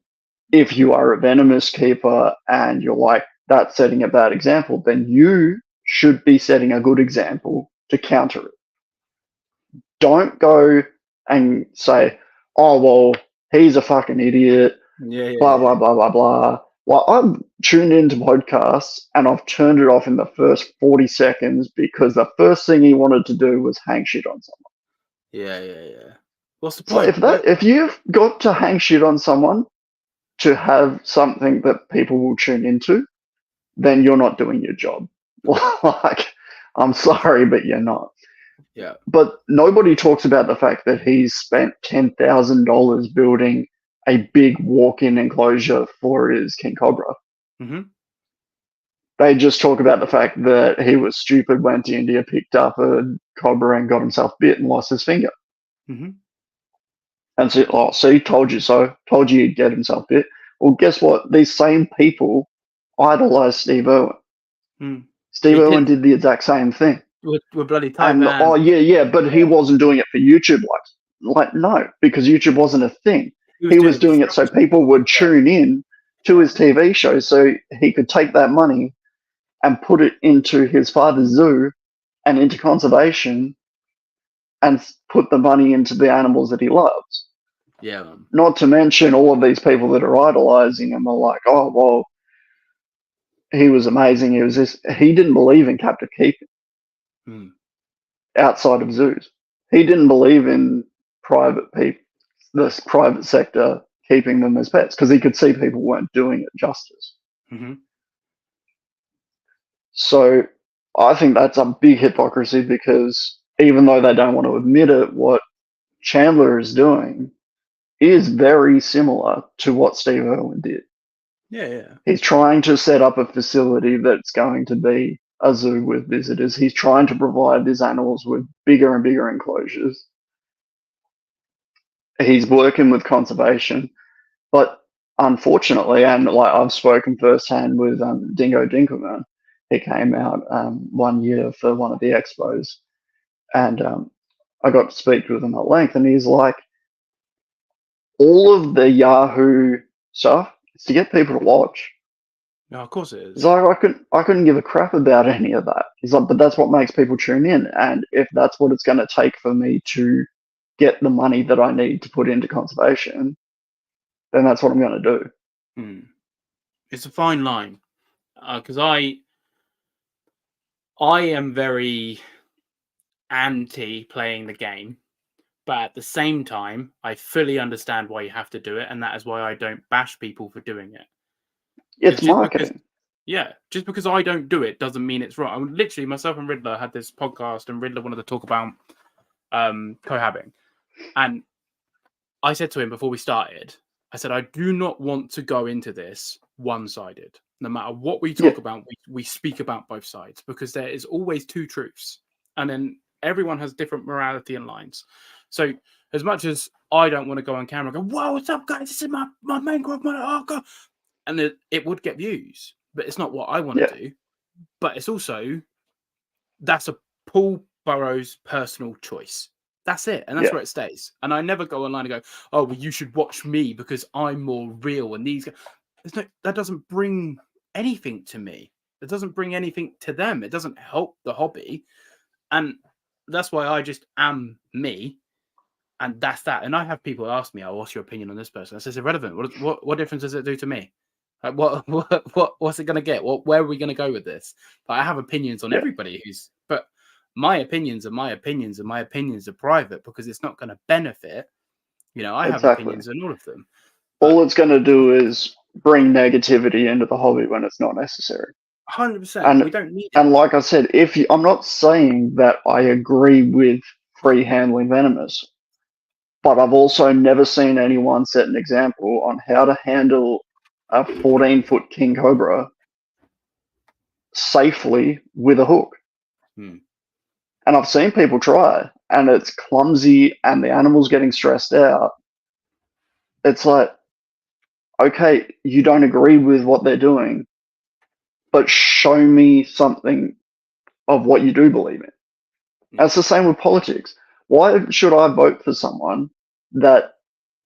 if you are a venomous keeper and you're like, that's setting a bad example, then you should be setting a good example to counter it. Don't go and say, oh, well, he's a fucking idiot, blah, blah, blah, blah, blah. Well, I've tuned into podcasts and I've turned it off in the first 40 seconds because the first thing he wanted to do was hang shit on someone. Yeah. What's the So point? if you've got to hang shit on someone to have something that people will tune into, then you're not doing your job. Like, I'm sorry, but you're not. Yeah. But nobody talks about the fact that he's spent $10,000 building a big walk-in enclosure for his king cobra. Mm-hmm. They just talk about the fact that he was stupid, went to India, picked up a cobra and got himself bit and lost his finger. Mm-hmm. And so, oh, see, told you so. Told you he'd get himself bit. Well, guess what? These same people idolize Steve Irwin. Mm. Steve Irwin did the exact same thing. We're bloody Taiwan. And oh yeah, but he wasn't doing it for YouTube, like no, because YouTube wasn't a thing. He was doing it so people would tune in to his TV show, so he could take that money and put it into his father's zoo and into conservation, and put the money into the animals that he loves. Yeah. Man. Not to mention all of these people that are idolizing him are like, oh well, he was amazing. He was this. He didn't believe in captive keeping. Outside of zoos. He didn't believe in private people, this private sector keeping them as pets because he could see people weren't doing it justice. Mm-hmm. So I think that's a big hypocrisy because even though they don't want to admit it, what Chandler is doing is very similar to what Steve Irwin did. Yeah. He's trying to set up a facility that's going to be a zoo with visitors. He's trying to provide these animals with bigger and bigger enclosures. He's working with conservation, but unfortunately, and like I've spoken firsthand with Dingo Dinkelman, he came out 1 year for one of the expos, and I got to speak with him at length, and he's like, all of the Yahoo stuff is to get people to watch. No, of course it is. He's like, I couldn't give a crap about any of that. He's like, but that's what makes people tune in. And if that's what it's going to take for me to get the money that I need to put into conservation, then that's what I'm going to do. It's a fine line. Because I am very anti playing the game. But at the same time, I fully understand why you have to do it. And that is why I don't bash people for doing it. It's marketing. Just because I don't do it doesn't mean it's wrong. Literally, myself and Riddler had this podcast, and Riddler wanted to talk about cohabbing. And I said to him before we started, I said, I do not want to go into this one-sided. No matter what we talk about, we speak about both sides because there is always two truths. And then everyone has different morality and lines. So as much as I don't want to go on camera and go, whoa, what's up, guys? This is my mangrove. Oh, God. And it would get views, but it's not what I want to do. But it's also, that's a Paul Burrows' personal choice. That's it. And that's where it stays. And I never go online and go, oh, well, you should watch me because I'm more real. And these guys, that doesn't bring anything to me. It doesn't bring anything to them. It doesn't help the hobby. And that's why I just am me. And that's that. And I have people ask me, oh, what's your opinion on this person? I say, it's irrelevant. What difference does it do to me? Like, what's it going to get? Where are we going to go with this? Like, I have opinions on everybody but my opinions are my opinions, and my opinions are private because it's not going to benefit. I have opinions on all of them. All it's going to do is bring negativity into the hobby when it's not necessary. 100%. We don't need it. And like I said, I'm not saying that I agree with free handling venomous, but I've also never seen anyone set an example on how to handle a 14-foot king cobra safely with a hook. And I've seen people try, and it's clumsy, and the animal's getting stressed out. It's like, okay, you don't agree with what they're doing, but show me something of what you do believe in. That's the same with politics. Why should I vote for someone that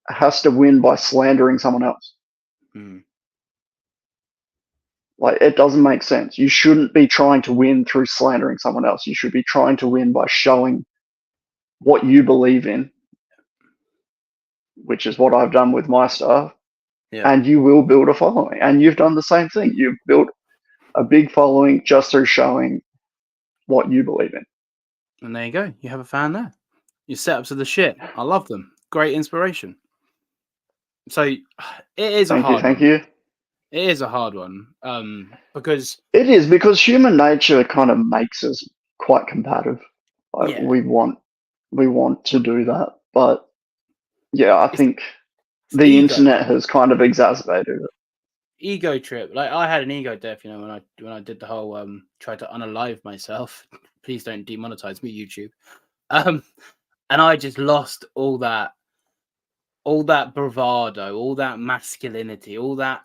has to win by slandering someone else? Like, it doesn't make sense. You shouldn't be trying to win through slandering someone else. You should be trying to win by showing what you believe in, which is what I've done with my stuff. Yeah. And you will build a following. And you've done the same thing. You've built a big following just through showing what you believe in. And there you go. You have a fan there. Your setups are the shit. I love them. Great inspiration. So it is a hard one. Thank you. It is a hard one. Because it is, because human nature kind of makes us quite combative. Like, we want to do that. But yeah, I think the internet has kind of exacerbated it. Ego trip. Like, I had an ego death, when I did the whole try to unalive myself. Please don't demonetize me, YouTube. And I just lost all that bravado, all that masculinity, all that,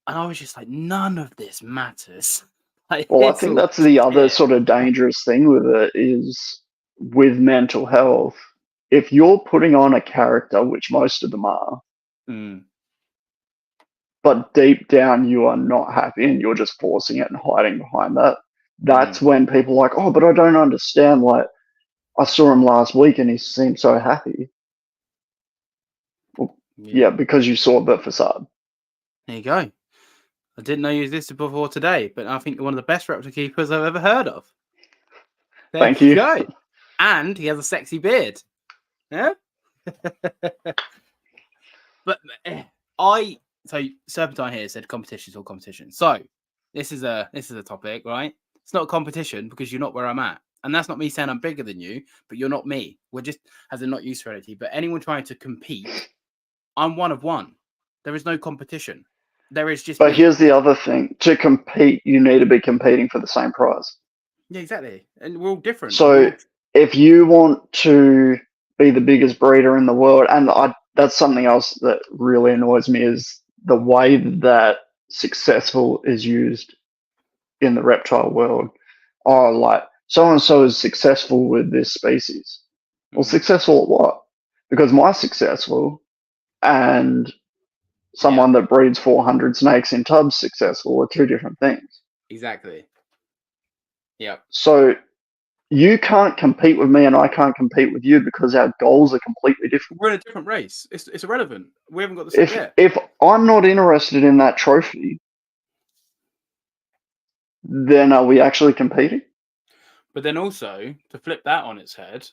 and I was just like, none of this matters. Like, well, I think that's the other sort of dangerous thing with it is with mental health. If you're putting on a character, which most of them are, but deep down you are not happy and you're just forcing it and hiding behind that, that's when people are like, oh, but I don't understand. Like, I saw him last week and he seemed so happy. Well, yeah, because you saw the facade. There you go. I didn't know you existed before today, but I think you're one of the best raptor keepers I've ever heard of. Thank you. Go. And he has a sexy beard. Yeah. But so Serpentine here said competition's all competition. So this is a topic, right? It's not a competition because you're not where I'm at. And that's not me saying I'm bigger than you, but you're not me. We're just, as in not use reality, but anyone trying to compete, I'm one of one. There is no competition. There is just. But here's the other thing: to compete, you need to be competing for the same prize. Yeah, exactly. And we're all different. So if you want to be the biggest breeder in the world, and that's something else that really annoys me, is the way that successful is used in the reptile world. Oh, like, so-and-so is successful with this species. Well, successful at what? Because my successful and someone that breeds 400 snakes in tubs successful are two different things. Exactly. Yeah. So you can't compete with me and I can't compete with you because our goals are completely different. We're in a different race. It's irrelevant. We haven't got the same yet. If I'm not interested in that trophy, then are we actually competing? But then also, to flip that on its head,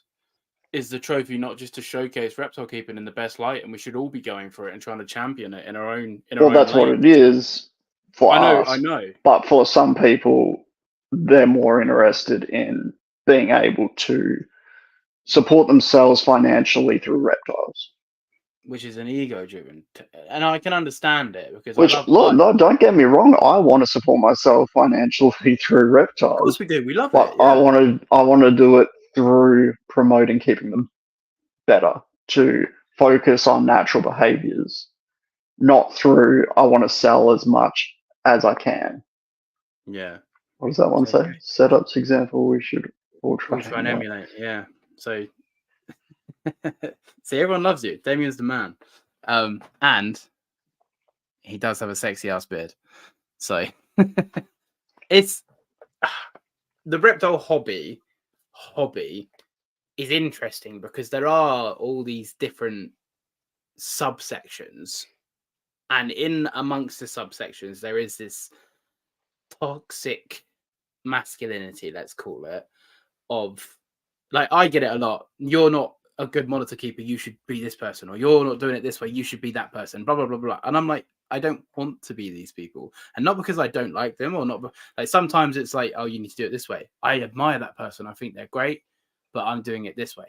is the trophy not just to showcase reptile keeping in the best light, and we should all be going for it and trying to champion it in our own. Well, that's what it is for us. I know. But for some people, they're more interested in being able to support themselves financially through reptiles, which is an ego-driven, and I can understand it because no, don't get me wrong. I want to support myself financially through reptiles. Of course we do. We love it. Yeah. I want to do it through promoting keeping them better, to focus on natural behaviors, not through I want to sell as much as I can. Yeah. What does that one say? Setups example we should all try and emulate. Yeah. So see, everyone loves you. Damian's the man. And he does have a sexy ass beard. So it's the reptile hobby is interesting because there are all these different subsections, and in amongst the subsections there is this toxic masculinity, let's call it, of, like, I get it a lot. You're not a good monitor keeper, you should be this person, or you're not doing it this way, you should be that person, blah blah blah blah. And I'm like, I don't want to be these people, and not because I don't like them or not. Like sometimes it's like, oh, you need to do it this way. I admire that person. I think they're great, but I'm doing it this way.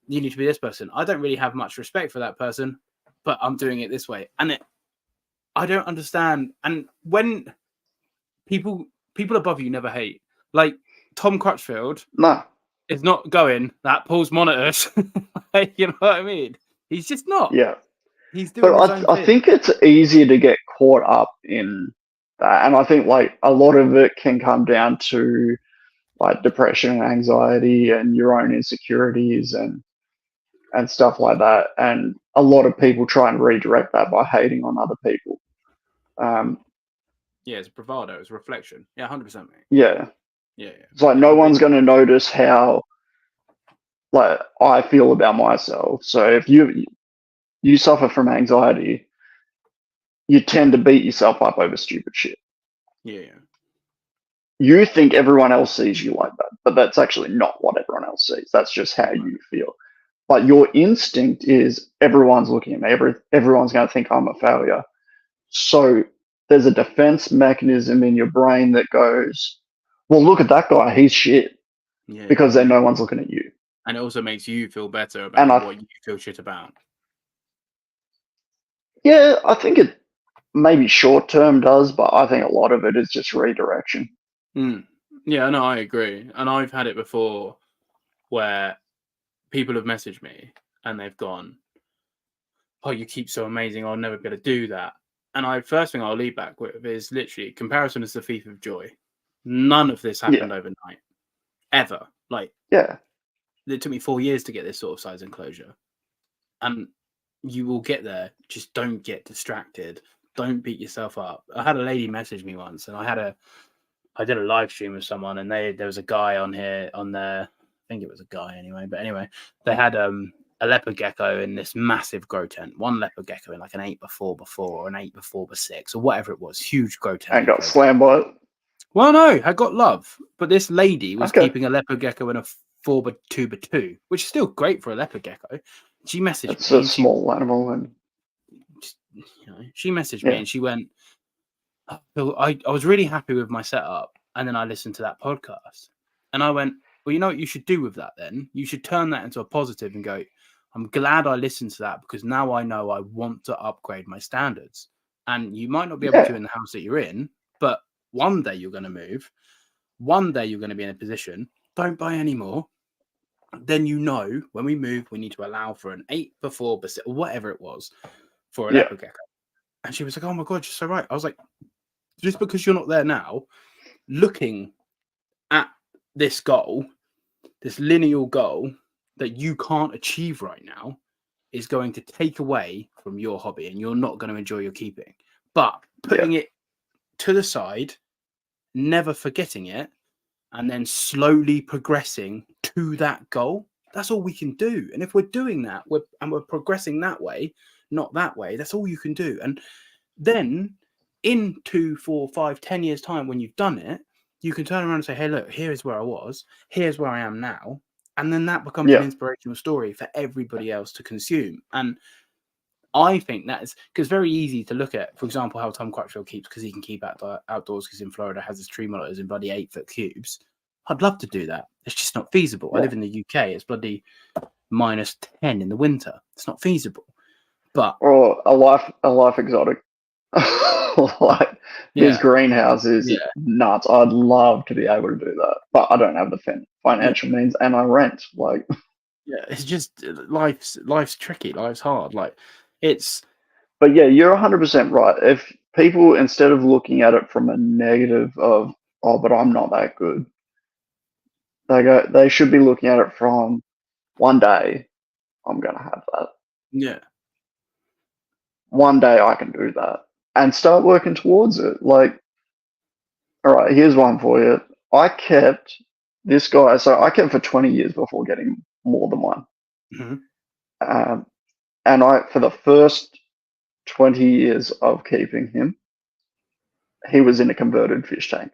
You need to be this person. I don't really have much respect for that person, but I'm doing it this way, and I don't understand. And when people above you never hate, like Tom Crutchfield No. is not going that Paul's monitors. Like, you know what I mean? He's just not. Yeah. He's doing his own But I thing. think it's easier to get caught up in that. And I think like a lot of it can come down to like depression and anxiety and your own insecurities and stuff like that. And a lot of people try and redirect that by hating on other people. Yeah, it's bravado, it's reflection. Yeah, 100%, mate. Yeah. Yeah. It's like no one's going to notice how like I feel about myself. So if you suffer from anxiety, you tend to beat yourself up over stupid shit. Yeah. You think everyone else sees you like that, but that's actually not what everyone else sees. That's just how you feel. But your instinct is everyone's looking at me. Everyone's going to think I'm a failure. So there's a defense mechanism in your brain that goes, well, look at that guy. He's shit. Yeah. Because then no one's looking at you. And it also makes you feel better about what you feel shit about. Yeah, I think it maybe short term does, but I think a lot of it is just redirection. Yeah, no, I agree. And I've had it before where people have messaged me and they've gone, oh, you keep so amazing, I'll never be able to do that. And first thing I'll lead back with is literally comparison is the thief of joy. None of this happened overnight. Ever. Like, yeah. It took me 4 years to get this sort of size enclosure. And you will get there. Just don't get distracted. Don't beat yourself up. I had a lady message me once, and I did a live stream with someone, and there was a guy on there. I think it was a guy anyway. But anyway, they had a leopard gecko in this massive grow tent. One leopard gecko in like an 8x4x4 or an 8x4x6 or whatever it was. Huge grow tent. And got slammed by it. Well, no, I got love. But this lady was keeping a leopard gecko in a 4x2x2, which is still great for a leopard gecko. She messaged me. It's a small animal, and she messaged me and she went, I was really happy with my setup, and then I listened to that podcast, and I went, well, you know what you should do with that then? You should turn that into a positive and go, I'm glad I listened to that because now I know I want to upgrade my standards. And you might not be able to in the house that you're in, but one day you're going to move. One day you're going to be in a position. Don't buy any more. Then you know when we move, we need to allow for an 8x4x6 or whatever it was for a leopard gecko. And she was like, oh my God, you're so right. I was like, just because you're not there now, looking at this goal, this lineal goal that you can't achieve right now is going to take away from your hobby and you're not going to enjoy your keeping. But putting it to the side, never forgetting it, and then slowly progressing to that goal, that's all we can do. And if we're doing that, we're progressing that way, not that way, that's all you can do. And then in 2, 4, 5, 10 years' time, when you've done it, you can turn around and say, hey, look, here's where I was, here's where I am now. And then that becomes an inspirational story for everybody else to consume. And I think that is because it's very easy to look at, for example, how Tom Crutchfield keeps, because he can keep outdoors because in Florida has his tree monitors in bloody 8-foot cubes. I'd love to do that. It's just not feasible. I live in the UK. It's bloody -10 in the winter. It's not feasible. But or a life exotic. Like these greenhouses, nuts. I'd love to be able to do that, but I don't have the financial means, and I rent. Like, it's just life's tricky. Life's hard. Like, it's. But yeah, you're 100% right. If people, instead of looking at it from a negative of, oh, but I'm not that good, they should be looking at it from, one day I'm gonna have that. Yeah. One day I can do that. And start working towards it. Like, all right, here's one for you. I kept this guy, so I kept for 20 years before getting more than one. Mm-hmm. And for the first 20 years of keeping him, he was in a converted fish tank.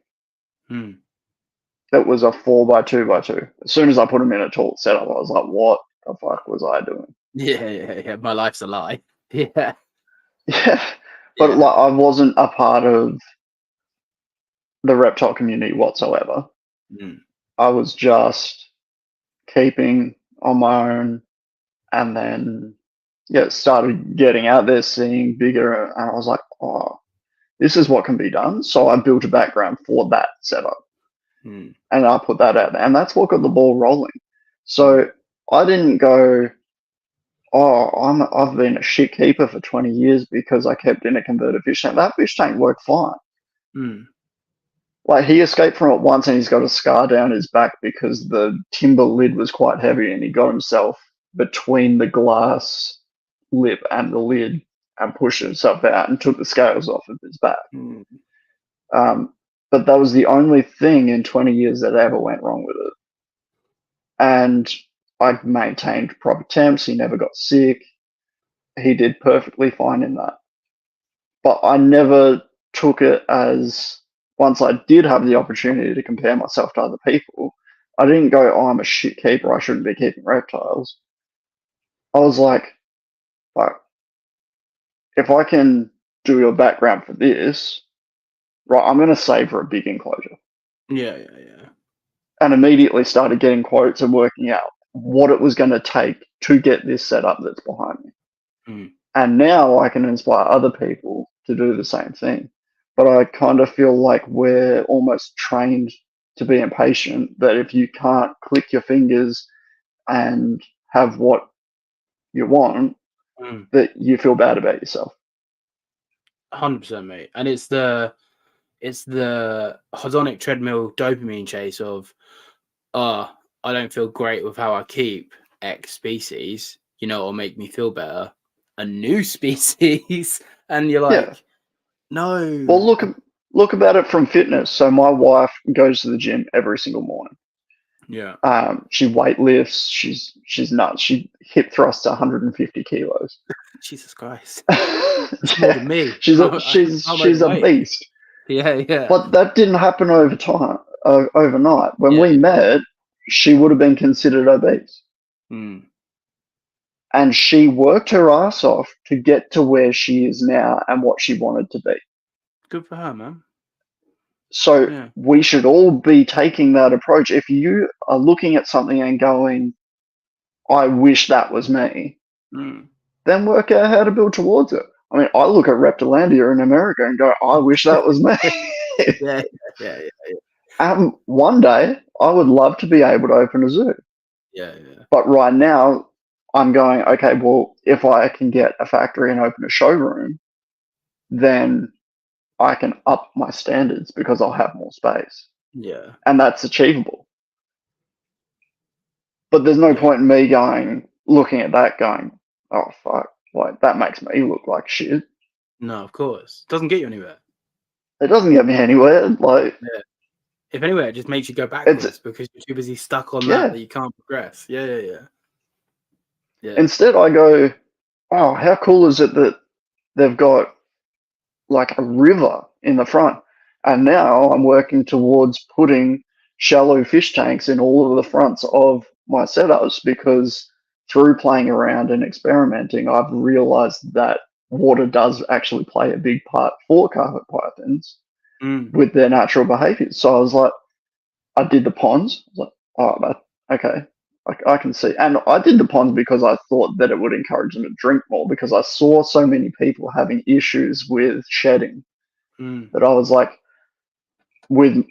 That was a 4x2x2. As soon as I put him in a tall setup, I was like, what the fuck was I doing? Yeah. My life's a lie. Yeah. Yeah. But Yeah. like, I wasn't a part of the reptile community whatsoever. Mm. I was just keeping on my own, and then started getting out there, seeing bigger, and I was like, oh, this is what can be done. So I built a background for that setup, Mm. and I put that out there, and that's what got the ball rolling. So I didn't go, oh, I've been a shit keeper for 20 years because I kept in a converted fish tank. That fish tank worked fine. Mm. Like, he escaped from it once, and he's got a scar down his back because the timber lid was quite heavy, and he got himself between the glass lip and the lid and pushed himself out and took the scales off of his back. Mm. But that was the only thing in 20 years that ever went wrong with it. And I maintained proper temps. He never got sick. He did perfectly fine in that. But I never took it as, once I did have the opportunity to compare myself to other people, I didn't go, oh, I'm a shit keeper, I shouldn't be keeping reptiles. I was like, fuck, if I can do a background for this, right, I'm going to save for a big enclosure. Yeah. And immediately started getting quotes and working out what it was going to take to get this setup that's behind me. Mm. And now I can inspire other people to do the same thing. But I kind of feel like we're almost trained to be impatient, that if you can't click your fingers and have what you want, that you feel bad about yourself. 100%, mate. And it's the hedonic treadmill dopamine chase of, I don't feel great with how I keep X species, it'll make me feel better. A new species. And you're like, no. Well, look about it from fitness. So my wife goes to the gym every single morning. Yeah. She weight lifts. She's nuts. She hip thrusts 150 kilos. Jesus Christ. That's more than me. She's a beast. Yeah. But that didn't happen overnight. When we met, she would have been considered obese. Mm. And she worked her ass off to get to where she is now and what she wanted to be. Good for her, man. So we should all be taking that approach. If you are looking at something and going, I wish that was me, then work out how to build towards it. I mean, I look at Reptilandia in America and go, I wish that was me. Yeah. One day, I would love to be able to open a zoo. Yeah. But right now, I'm going, okay, well, if I can get a factory and open a showroom, then I can up my standards because I'll have more space. Yeah. And that's achievable. But there's no point in me looking at that going, oh, fuck, like, that makes me look like shit. No, of course. It doesn't get you anywhere. It doesn't get me anywhere. Like, if anywhere, it just makes you go backwards because you're too busy stuck on that you can't progress. Yeah. Instead, I go, oh, how cool is it that they've got like a river in the front? And now I'm working towards putting shallow fish tanks in all of the fronts of my setups, because through playing around and experimenting, I've realized that water does actually play a big part for carpet pythons with their natural behaviors. So I was like, I did the ponds. I was like, oh, okay, I can see. And I did the ponds because I thought that it would encourage them to drink more, because I saw so many people having issues with shedding that I was like, with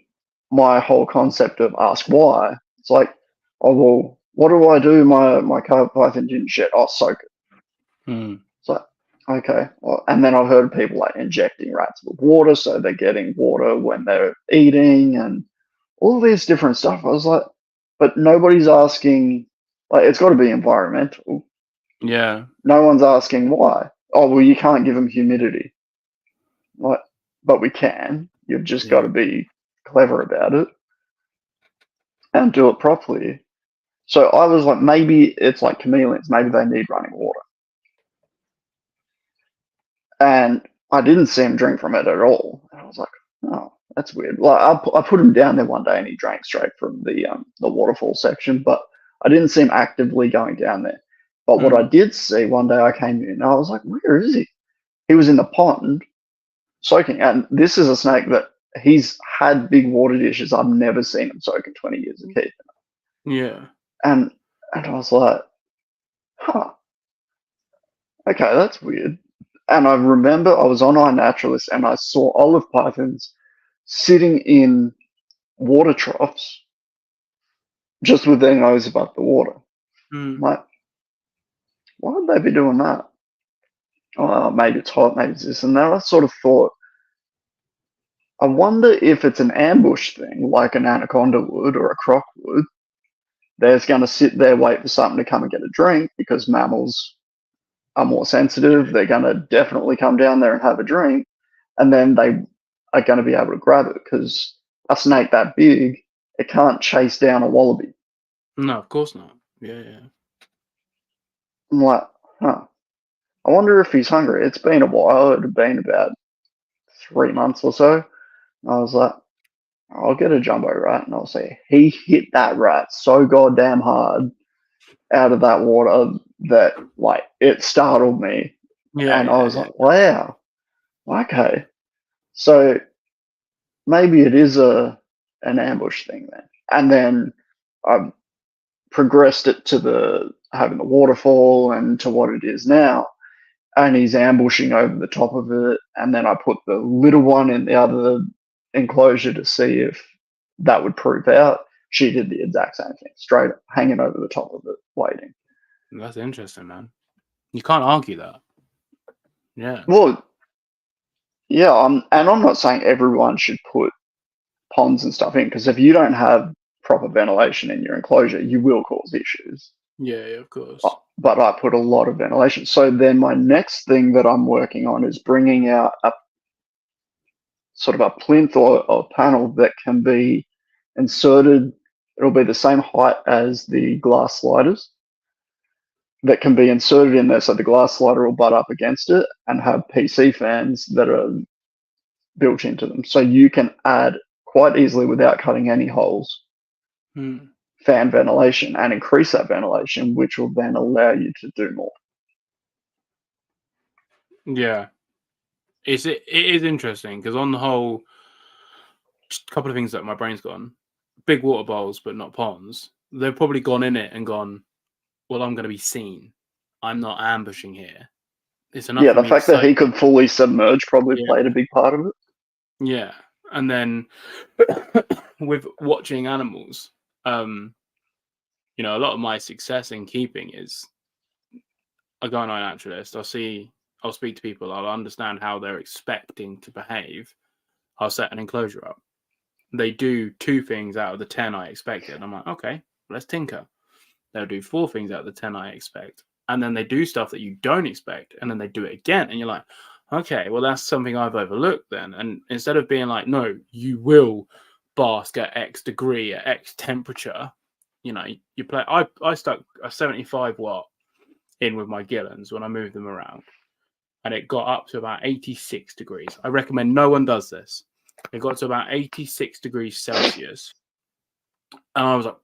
my whole concept of ask why, it's like, oh, well, what do I do? My carpet python didn't shed. I'll soak it. It's like, okay. Well, and then I've heard of people like injecting rats with water, so they're getting water when they're eating and all these different stuff. I was like, but nobody's asking, like, it's got to be environmental. Yeah. No one's asking why. Oh, well, you can't give them humidity. Like, but we can. You've just got to be clever about it and do it properly. So I was like, maybe it's like chameleons. Maybe they need running water. And I didn't see him drink from it at all. And I was like, oh, that's weird. Like, I put him down there one day and he drank straight from the waterfall section, but I didn't see him actively going down there. But what I did see one day, I came in and I was like, where is he? He was in the pond, soaking. And this is a snake that he's had big water dishes. I've never seen him soak in 20 years of keeping. Yeah. And I was like, huh, okay, that's weird. And I remember I was on iNaturalist and I saw olive pythons sitting in water troughs just with their nose above the water. I'm like, why would they be doing that? Oh, maybe it's hot, maybe it's this. And then I sort of thought, I wonder if it's an ambush thing, like an anaconda would or a croc would. They're going to sit there, wait for something to come and get a drink because mammals are more sensitive. They're going to definitely come down there and have a drink. And then they are going to be able to grab it because a snake that big, it can't chase down a wallaby. No, of course not. Yeah. I'm like, huh. I wonder if he's hungry. It's been a while. It had been about 3 months or so. I was like, I'll get a jumbo rat and I'll say, he hit that rat so goddamn hard out of that water that like it startled me. And I was like, wow, okay. So maybe it is an ambush thing then. And then I progressed it to having the waterfall and to what it is now. And he's ambushing over the top of it. And then I put the little one in the other enclosure to see if that would prove out. She did the exact same thing, straight up, hanging over the top of it, waiting. That's interesting, man. You can't argue that. Yeah. Well, yeah, and I'm not saying everyone should put ponds and stuff in, because if you don't have proper ventilation in your enclosure, you will cause issues. Yeah, of course. But I put a lot of ventilation. So then my next thing that I'm working on is bringing out a sort of a plinth or a panel that can be inserted. It'll be the same height as the glass sliders that can be inserted in there. So the glass slider will butt up against it and have PC fans that are built into them. So you can add quite easily without cutting any holes, fan ventilation and increase that ventilation, which will then allow you to do more. Yeah. It is interesting because on the whole, just a couple of things that my brain's gone. Big water bowls, but not ponds. They've probably gone in it and gone, well, I'm going to be seen. I'm not ambushing here. It's enough. Yeah, the fact that he could fully submerge probably played a big part of it. Yeah. And then with watching animals, you know, a lot of my success in keeping is I go on iNaturalist, I'll speak to people, I'll understand how they're expecting to behave. I'll set an enclosure up. They do 2 things out of the 10 I expected. I'm like, okay, let's tinker. They'll do 4 things out of the 10 I expect. And then they do stuff that you don't expect. And then they do it again. And you're like, okay, well, that's something I've overlooked then. And instead of being like, no, you will bask at X degree, at X temperature, you know, you play. I stuck a 75 watt in with my Gillens when I moved them around. And it got up to about 86 degrees. I recommend no one does this. It got to about 86 degrees Celsius. And I was like,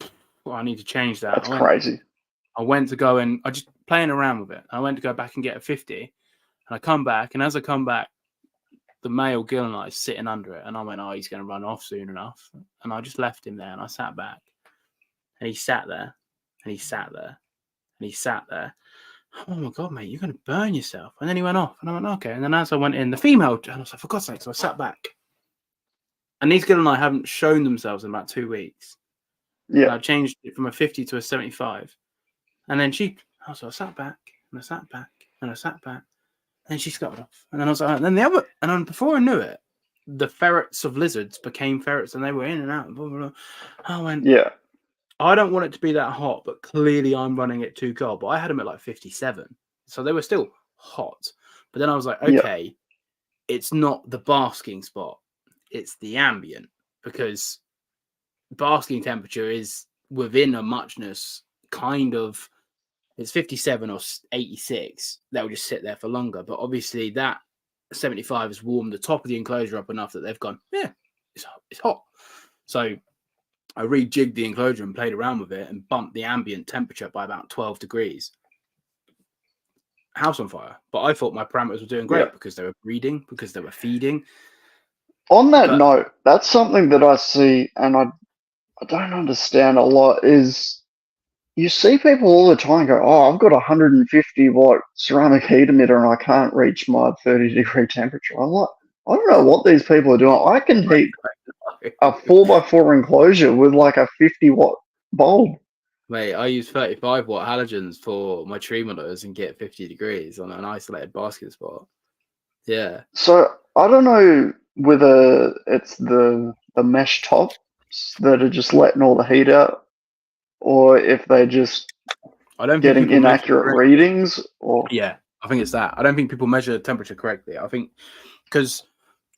well, I need to change that. That's crazy. I went to go and I just playing around with it. I went to go back and get a 50. And I come back. And as I come back, the male Gillen is sitting under it. And I went, oh, he's going to run off soon enough. And I just left him there. And I sat back. And he sat there. And he sat there. And he sat there. Oh my God, mate, you're going to burn yourself. And then he went off. And I went, okay. And then as I went in, the female, and I was like, for God's sake. So I sat back. And these Gillen haven't shown themselves in about 2 weeks. Yeah. And I changed it from a 50 to a 75. And then so I sat back, and I sat back, and I sat back. And she scuttled off. And then I was like, and then the other, and then before I knew it, the ferrets of lizards became ferrets and they were in and out. Blah, blah, blah. I went, yeah. I don't want it to be that hot, but clearly I'm running it too cold. But I had them at like 57. So they were still hot. But then I was like, okay, it's not the basking spot. It's the ambient. Because basking temperature is within a muchness kind of, it's 57 or 86. They'll just sit there for longer. But obviously that 75 has warmed the top of the enclosure up enough that they've gone, yeah, it's hot. So I rejigged the enclosure and played around with it and bumped the ambient temperature by about 12 degrees. house on fire. But I thought my parameters were doing great because they were breeding, because they were feeding. On that But note, that's something that I see, and I don't understand a lot, is you see people all the time go, oh, I've got a 150-watt ceramic heat emitter and I can't reach my 30-degree temperature. I'm like, I don't know what these people are doing. I can heat a 4x4 enclosure with like a 50-watt bulb. Mate, I use 35-watt halogens for my tree monitors and get 50 degrees on an isolated basket spot. Yeah. So I don't know whether it's the mesh tops that are just letting all the heat out, or if they're just getting inaccurate readings, or yeah, I think it's that. I don't think people measure temperature correctly. I think because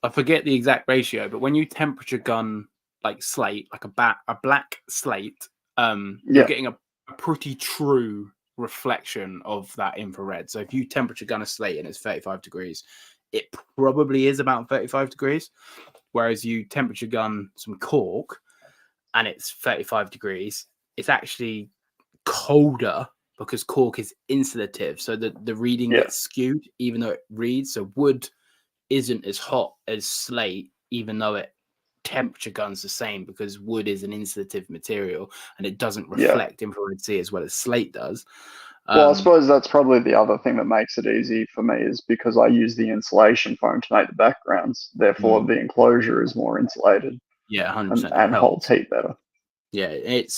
I forget the exact ratio, but when you temperature gun like slate, like a black slate, you're getting a pretty true reflection of that infrared. So if you temperature gun a slate and it's 35 degrees, it probably is about 35 degrees. Whereas you temperature gun some cork and it's 35 degrees, it's actually colder because cork is insulative. So the reading gets skewed, even though it reads. So wood isn't as hot as slate, even though it temperature guns the same, because wood is an insulative material and it doesn't reflect infrared C as well as slate does. Well, I suppose that's probably the other thing that makes it easy for me, is because I use the insulation foam to make the backgrounds. Therefore, the enclosure is more insulated. Yeah, 100%. And holds heat better. Yeah, it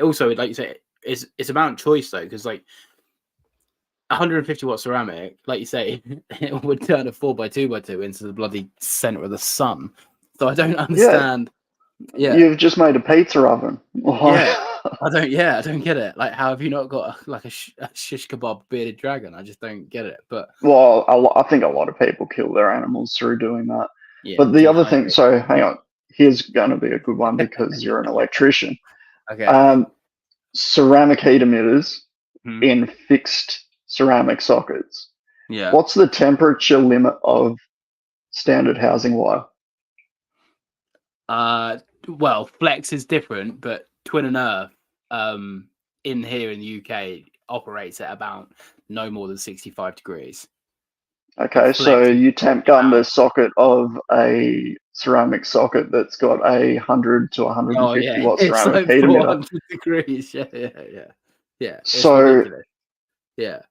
also, like you say, it's about choice though, because like 150-watt ceramic, like you say, it would turn a 4x2x2 into the bloody center of the sun. So I don't understand. Yeah, you've just made a pizza oven. I don't get it. Like, how have you not got a shish kebab bearded dragon? I just don't get it. But I think a lot of people kill their animals through doing that. Yeah, but the other thing, so hang on, here's going to be a good one because you're an electrician. Okay. Ceramic heat emitters in fixed ceramic sockets. Yeah. What's the temperature limit of standard housing wire? Well, flex is different, but Twin and Earth, in here in the UK, operates at about no more than 65 degrees. Okay, so you temp gun the socket of a ceramic socket that's got 100 to 150 watt ceramic heat emitter. 400 degrees. Yeah. So ridiculous. Yeah.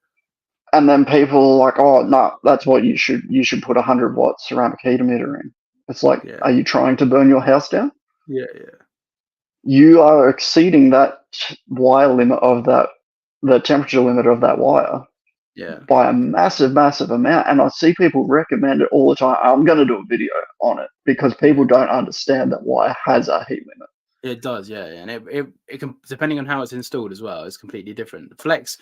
And then people are like, oh no, that's what you should put 100-watt ceramic heat emitter in. It's like, are you trying to burn your house down? Yeah. You are exceeding that wire limit of the temperature limit of that wire. Yeah. By a massive amount. And I see people recommend it all the time. I'm going to do a video on it because people don't understand that wire has a heat limit. It does, yeah. And it can, depending on how it's installed as well, it's completely different. Flex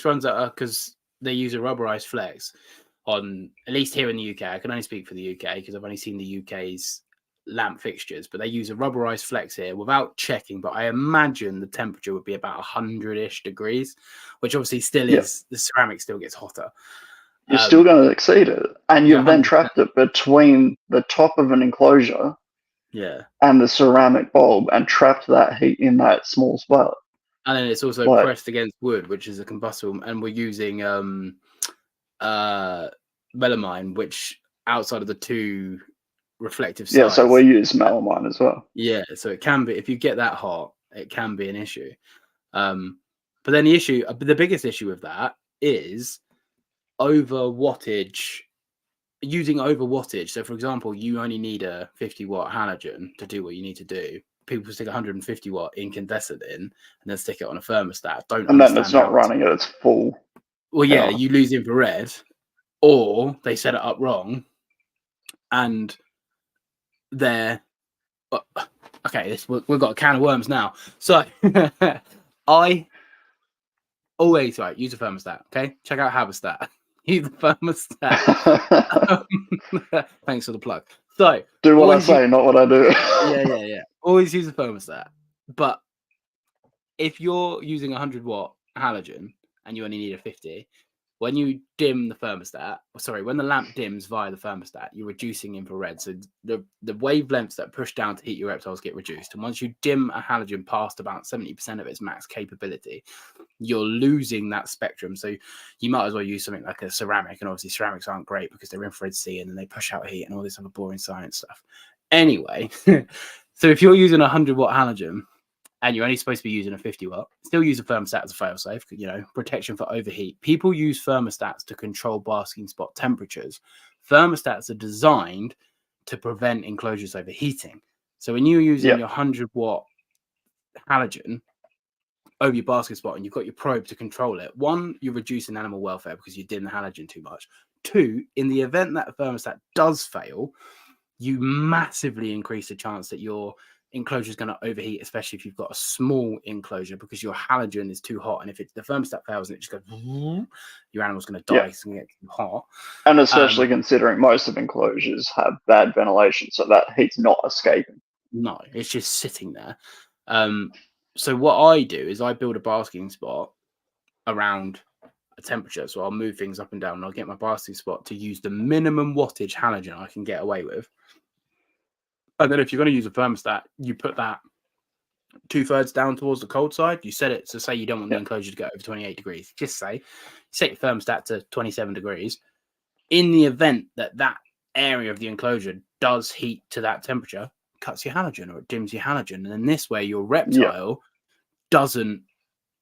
runs at because they use a rubberized flex on, at least here in the UK. I can only speak for the UK because I've only seen the UK's lamp fixtures, but they use a rubberized flex here without checking. But I imagine the temperature would be about 100-ish degrees, which obviously still is, the ceramic still gets hotter. You're still going to exceed it. And you've then trapped it between the top of an enclosure and the ceramic bulb and trapped that heat in that small spot. And then it's also pressed against wood, which is a combustible, and we're using melamine, which outside of the two reflective sides. Yeah, so we use melamine as well. Yeah, so it can be, if you get that hot, it can be an issue. But then the biggest issue with that is over wattage. Using over wattage. So, for example, you only need a 50-watt halogen to do what you need to do. People stick 150-watt incandescent in and then stick it on a thermostat. And then it's not running at its full. Well, yeah, you lose infrared, or they set it up wrong, and they're okay. We've got a can of worms now. So I always use a thermostat. Okay, check out HabiStat. Use the thermostat. Thanks for the plug. So do what I say, not what I do. Yeah. Always use a thermostat. But if you're using 100-watt halogen and you only need a 50, when you dim the thermostat, when the lamp dims via the thermostat, you're reducing infrared. So the wavelengths that push down to heat your reptiles get reduced. And once you dim a halogen past about 70% of its max capability, you're losing that spectrum. So you might as well use something like a ceramic. And obviously ceramics aren't great because they're infrared C and then they push out heat and all this other boring science stuff. Anyway, so if you're using a 100-watt halogen, and you're only supposed to be using a 50-watt, still use a thermostat as a failsafe, protection for overheat. People use thermostats to control basking spot temperatures. Thermostats are designed to prevent enclosures overheating. So when you're using your 100-watt halogen over your basking spot and you've got your probe to control it, one, you're reducing animal welfare because you dim the halogen too much. Two, in the event that a thermostat does fail, you massively increase the chance that your enclosure is going to overheat, especially if you've got a small enclosure, because your halogen is too hot. And if the thermostat fails and it just goes, your animal's going to die because it's going to get too hot. And especially considering most of enclosures have bad ventilation, so that heat's not escaping. No, it's just sitting there. So what I do is I build a basking spot around a temperature. So I'll move things up and down and I'll get my basking spot to use the minimum wattage halogen I can get away with. And then if you're going to use a thermostat, you put that 2/3 down towards the cold side. You set it to say you don't want the enclosure to go over 28 degrees. Just say, set your thermostat to 27 degrees. In the event that that area of the enclosure does heat to that temperature, cuts your halogen or it dims your halogen. And then this way your reptile doesn't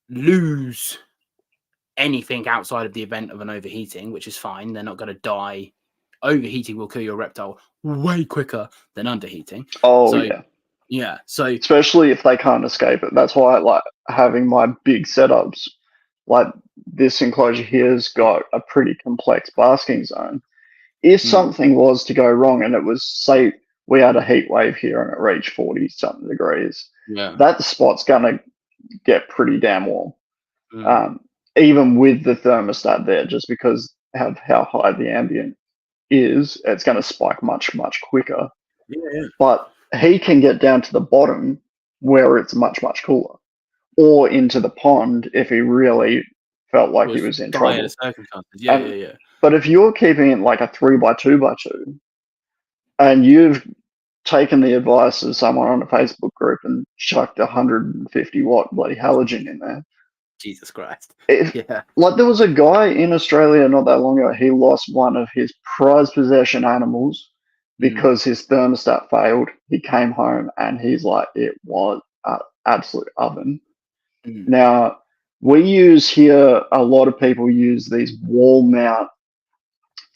lose anything outside of the event of an overheating, which is fine. They're not going to die. Overheating will kill your reptile way quicker than underheating. Yeah. So especially if they can't escape it. That's why I like having my big setups. Like this enclosure here has got a pretty complex basking zone. If something was to go wrong and it was, say, we had a heat wave here and it reached 40 something degrees, that spot's going to get pretty damn warm. Even with the thermostat there, just because of how high the ambient is, it's going to spike much, much quicker. But he can get down to the bottom where it's much, much cooler, or into the pond if he really felt like he was in trouble. But if you're keeping it like a 3x2x2 and you've taken the advice of someone on a Facebook group and chucked 150-watt bloody halogen in there, Jesus Christ. Like there was a guy in Australia not that long ago, he lost one of his prized possession animals because his thermostat failed. He came home and he's like, it was an absolute oven. Now, we use here, a lot of people use these wall mount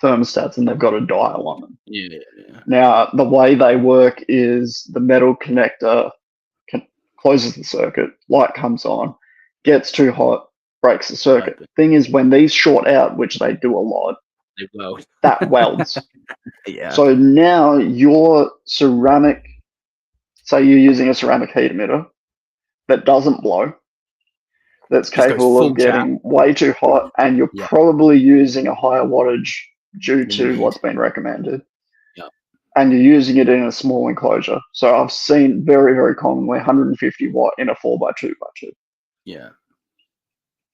thermostats and they've got a dial on them. Now, the way they work is the metal connector closes the circuit, light comes on, gets too hot, breaks the circuit. Thing is, when these short out, which they do a lot, that welds. So now your ceramic, say you're using a ceramic heat emitter that doesn't blow, that's capable of getting way too hot, and you're probably using a higher wattage due to what's been recommended. And you're using it in a small enclosure. So I've seen very, very commonly 150 watt in a 4x2x2.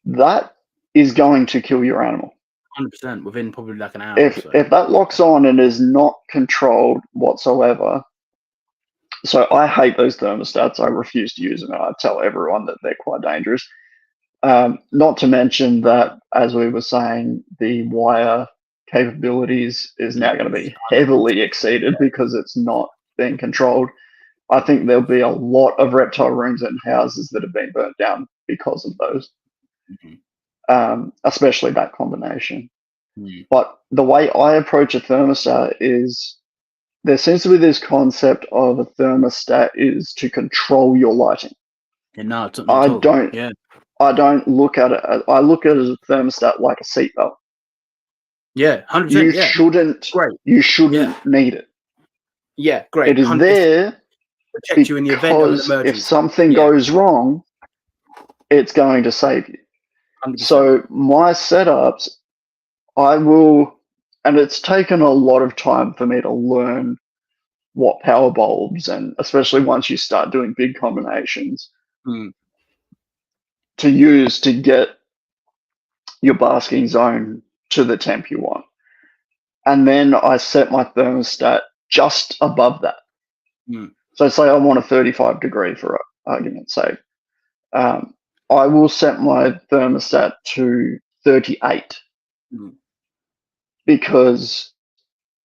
That is going to kill your animal. 100% within probably like an hour. If that locks on and is not controlled whatsoever, so I hate those thermostats. I refuse to use them, and I tell everyone that they're quite dangerous. Not to mention that, as we were saying, the wire capabilities is now going to be heavily exceeded because it's not being controlled. I think there'll be a lot of reptile rooms and houses that have been burnt down because of those. Especially that combination. But the way I approach a thermostat is there seems to be this concept of a thermostat is to control your lighting. I don't look at it. I look at it as a thermostat like a seatbelt. 100%. You shouldn't need it. It is there protect you in the event of an emergency. If something goes wrong, it's going to save you. 100%. So my setups, I will, and it's taken a lot of time for me to learn what power bulbs, and especially once you start doing big combinations, to use to get your basking zone to the temp you want. And then I set my thermostat just above that. So say I want a 35 degree for argument's sake. I will set my thermostat to 38 because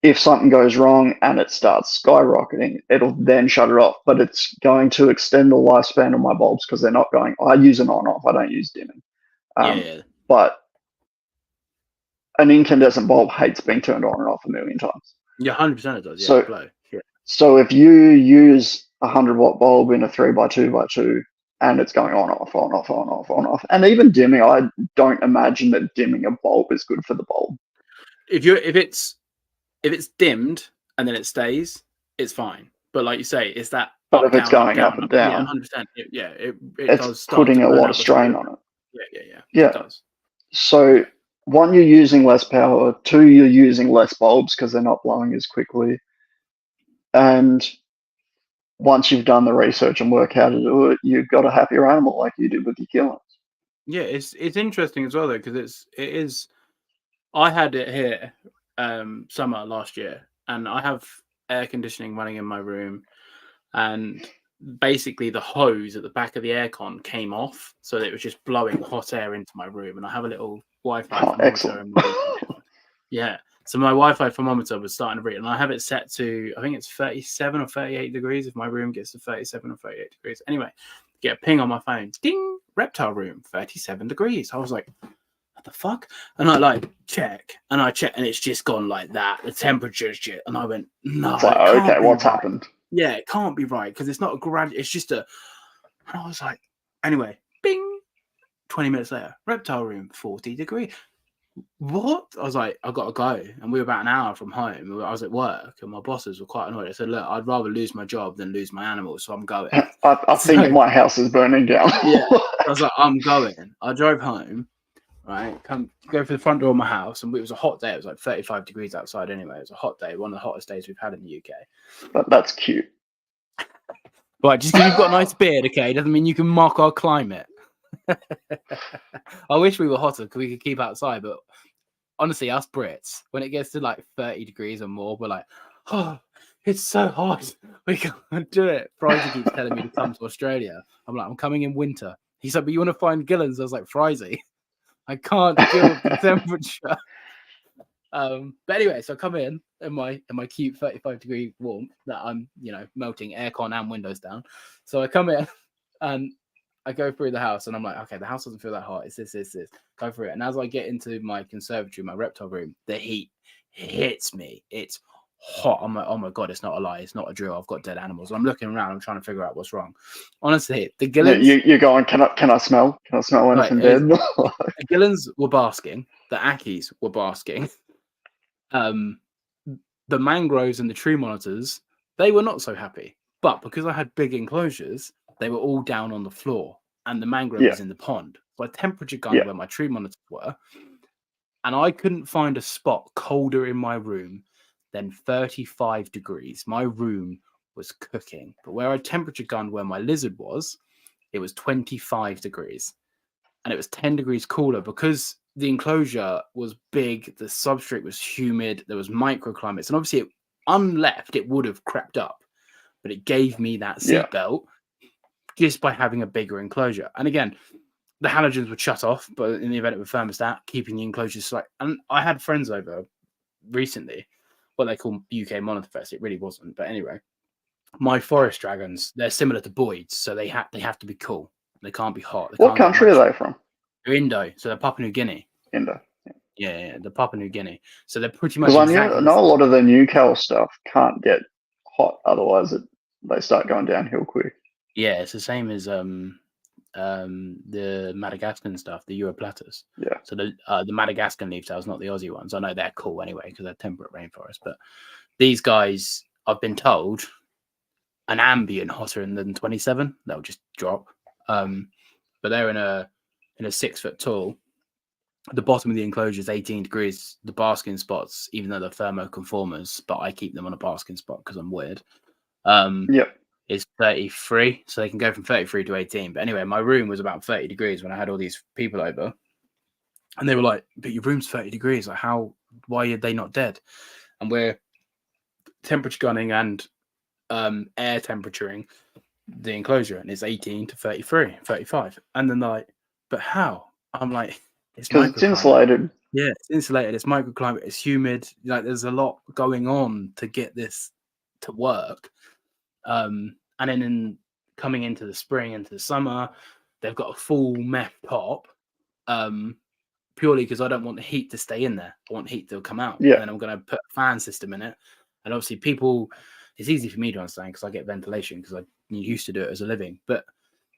if something goes wrong and it starts skyrocketing, it'll then shut it off. But it's going to extend the lifespan of my bulbs because they're not going. I use an on-off. I don't use dimming. But an incandescent bulb hates being turned on and off a million times. Yeah, 100% it does. Yeah, so if you use a 100-watt bulb in a 3x2x2 and it's going on, off, on, off, on, off, on, off, and even dimming, I don't imagine that dimming a bulb is good for the bulb. If it's dimmed and then it stays, it's fine. But like you say, it's that. But if it's going up and down, 100%. It's does putting a lot of strain on it. Yeah. It does. So 1, you're using less power. 2, you're using less bulbs because they're not blowing as quickly. And once you've done the research and work how to do it, you've got a happier animal like you did with your killings. Yeah, it's interesting as well though because it is. I had it here summer last year, and I have air conditioning running in my room, and basically the hose at the back of the aircon came off, so that it was just blowing hot air into my room, and I have a little Wi-Fi thermometer in my room. Yeah. So my Wi-Fi thermometer was starting to read, and I have it set to, I think it's 37 or 38 degrees if my room gets to 37 or 38 degrees. Anyway, get a ping on my phone. Ding! Reptile room, 37 degrees. I was like, what the fuck? And I check, and it's just gone like that. The temperature's just, and I went, no. It's like, okay, what's happened? Yeah, it can't be right, because it's not a graduate, it's just a, and I was like, anyway, bing! 20 minutes later, reptile room, 40 degrees. What? I was like, I got to go. And we were about an hour from home. I was at work and my bosses were quite annoyed. I said, look, I'd rather lose my job than lose my animals, so I'm going. I think my house is burning down. Yeah. I was like, I'm going. I drove home, right? Go for the front door of my house, and it was a hot day. It was like 35 degrees outside anyway. It was a hot day, one of the hottest days we've had in the UK. That's cute. Right, just because you've got a nice beard, okay, doesn't mean you can mock our climate. I wish we were hotter because we could keep outside, but honestly, us Brits, when it gets to like 30 degrees or more, we're like, oh, it's so hot, we can't do it. Frizy keeps telling me to come to Australia. I'm like, I'm coming in winter. He's like, but you want to find Gillens? I was like, Frizy, I can't deal with the temperature. But anyway, so I come in my cute 35 degree warmth that I'm, melting aircon and windows down. So I come in and I go through the house, and I'm like, okay, the house doesn't feel that hot. It's this. Go through it. And as I get into my conservatory, my reptile room, the heat hits me. It's hot. I'm like, oh my God, it's not a lie. It's not a drill. I've got dead animals. I'm looking around. I'm trying to figure out what's wrong. Honestly, the Gillens... You're going, can I smell? Can I smell anything dead? The Gillens were basking. The Ackies were basking. The mangroves and the tree monitors, they were not so happy. But because I had big enclosures, they were all down on the floor, and the mangrove was in the pond. So I temperature gunned where my tree monitors were, and I couldn't find a spot colder in my room than 35 degrees. My room was cooking. But where I temperature gunned where my lizard was, it was 25 degrees. And it was 10 degrees cooler because the enclosure was big, the substrate was humid, there was microclimates, and obviously unleft, it would have crept up. But it gave me that seatbelt just by having a bigger enclosure. And again, the halogens would shut off, but in the event of a thermostat, keeping the enclosures slight. And I had friends over recently, what they call UK Monitor Fest. It really wasn't. But anyway, my forest dragons, they're similar to Boyd's, so they have to be cool. They can't be hot. What country are they from? They're Indo, so they're Papua New Guinea. Indo. Yeah, the Papua New Guinea. So they're pretty much. Because I know a lot of the Newcastle stuff can't get hot, otherwise they start going downhill quick. Yeah, it's the same as the Madagascan stuff, the Europlatus. Yeah. So the Madagascan leaf tails, not the Aussie ones. I know they're cool anyway because they're temperate rainforest. But these guys, I've been told, an ambient hotter than 27, they'll just drop. But they're in a 6 foot tall. The bottom of the enclosure is 18 degrees. The basking spots, even though they're thermoconformers, but I keep them on a basking spot because I'm weird. Is 33, so they can go from 33 to 18. But anyway, my room was about 30 degrees when I had all these people over. And they were like, but your room's 30 degrees. Like, why are they not dead? And we're temperature gunning and air temperaturing the enclosure, and it's 18 to 33, 35. And then they're like, but how? I'm like, it's Because it's microclimate. insulated. Yeah, it's insulated. It's microclimate. It's humid. Like, there's a lot going on to get this to work. And then coming into the spring, into the summer, they've got a full mesh top. Purely because I don't want the heat to stay in there. I want heat to come out. Yeah. And then I'm going to put a fan system in it. And obviously it's easy for me to understand because I get ventilation because I used to do it as a living. But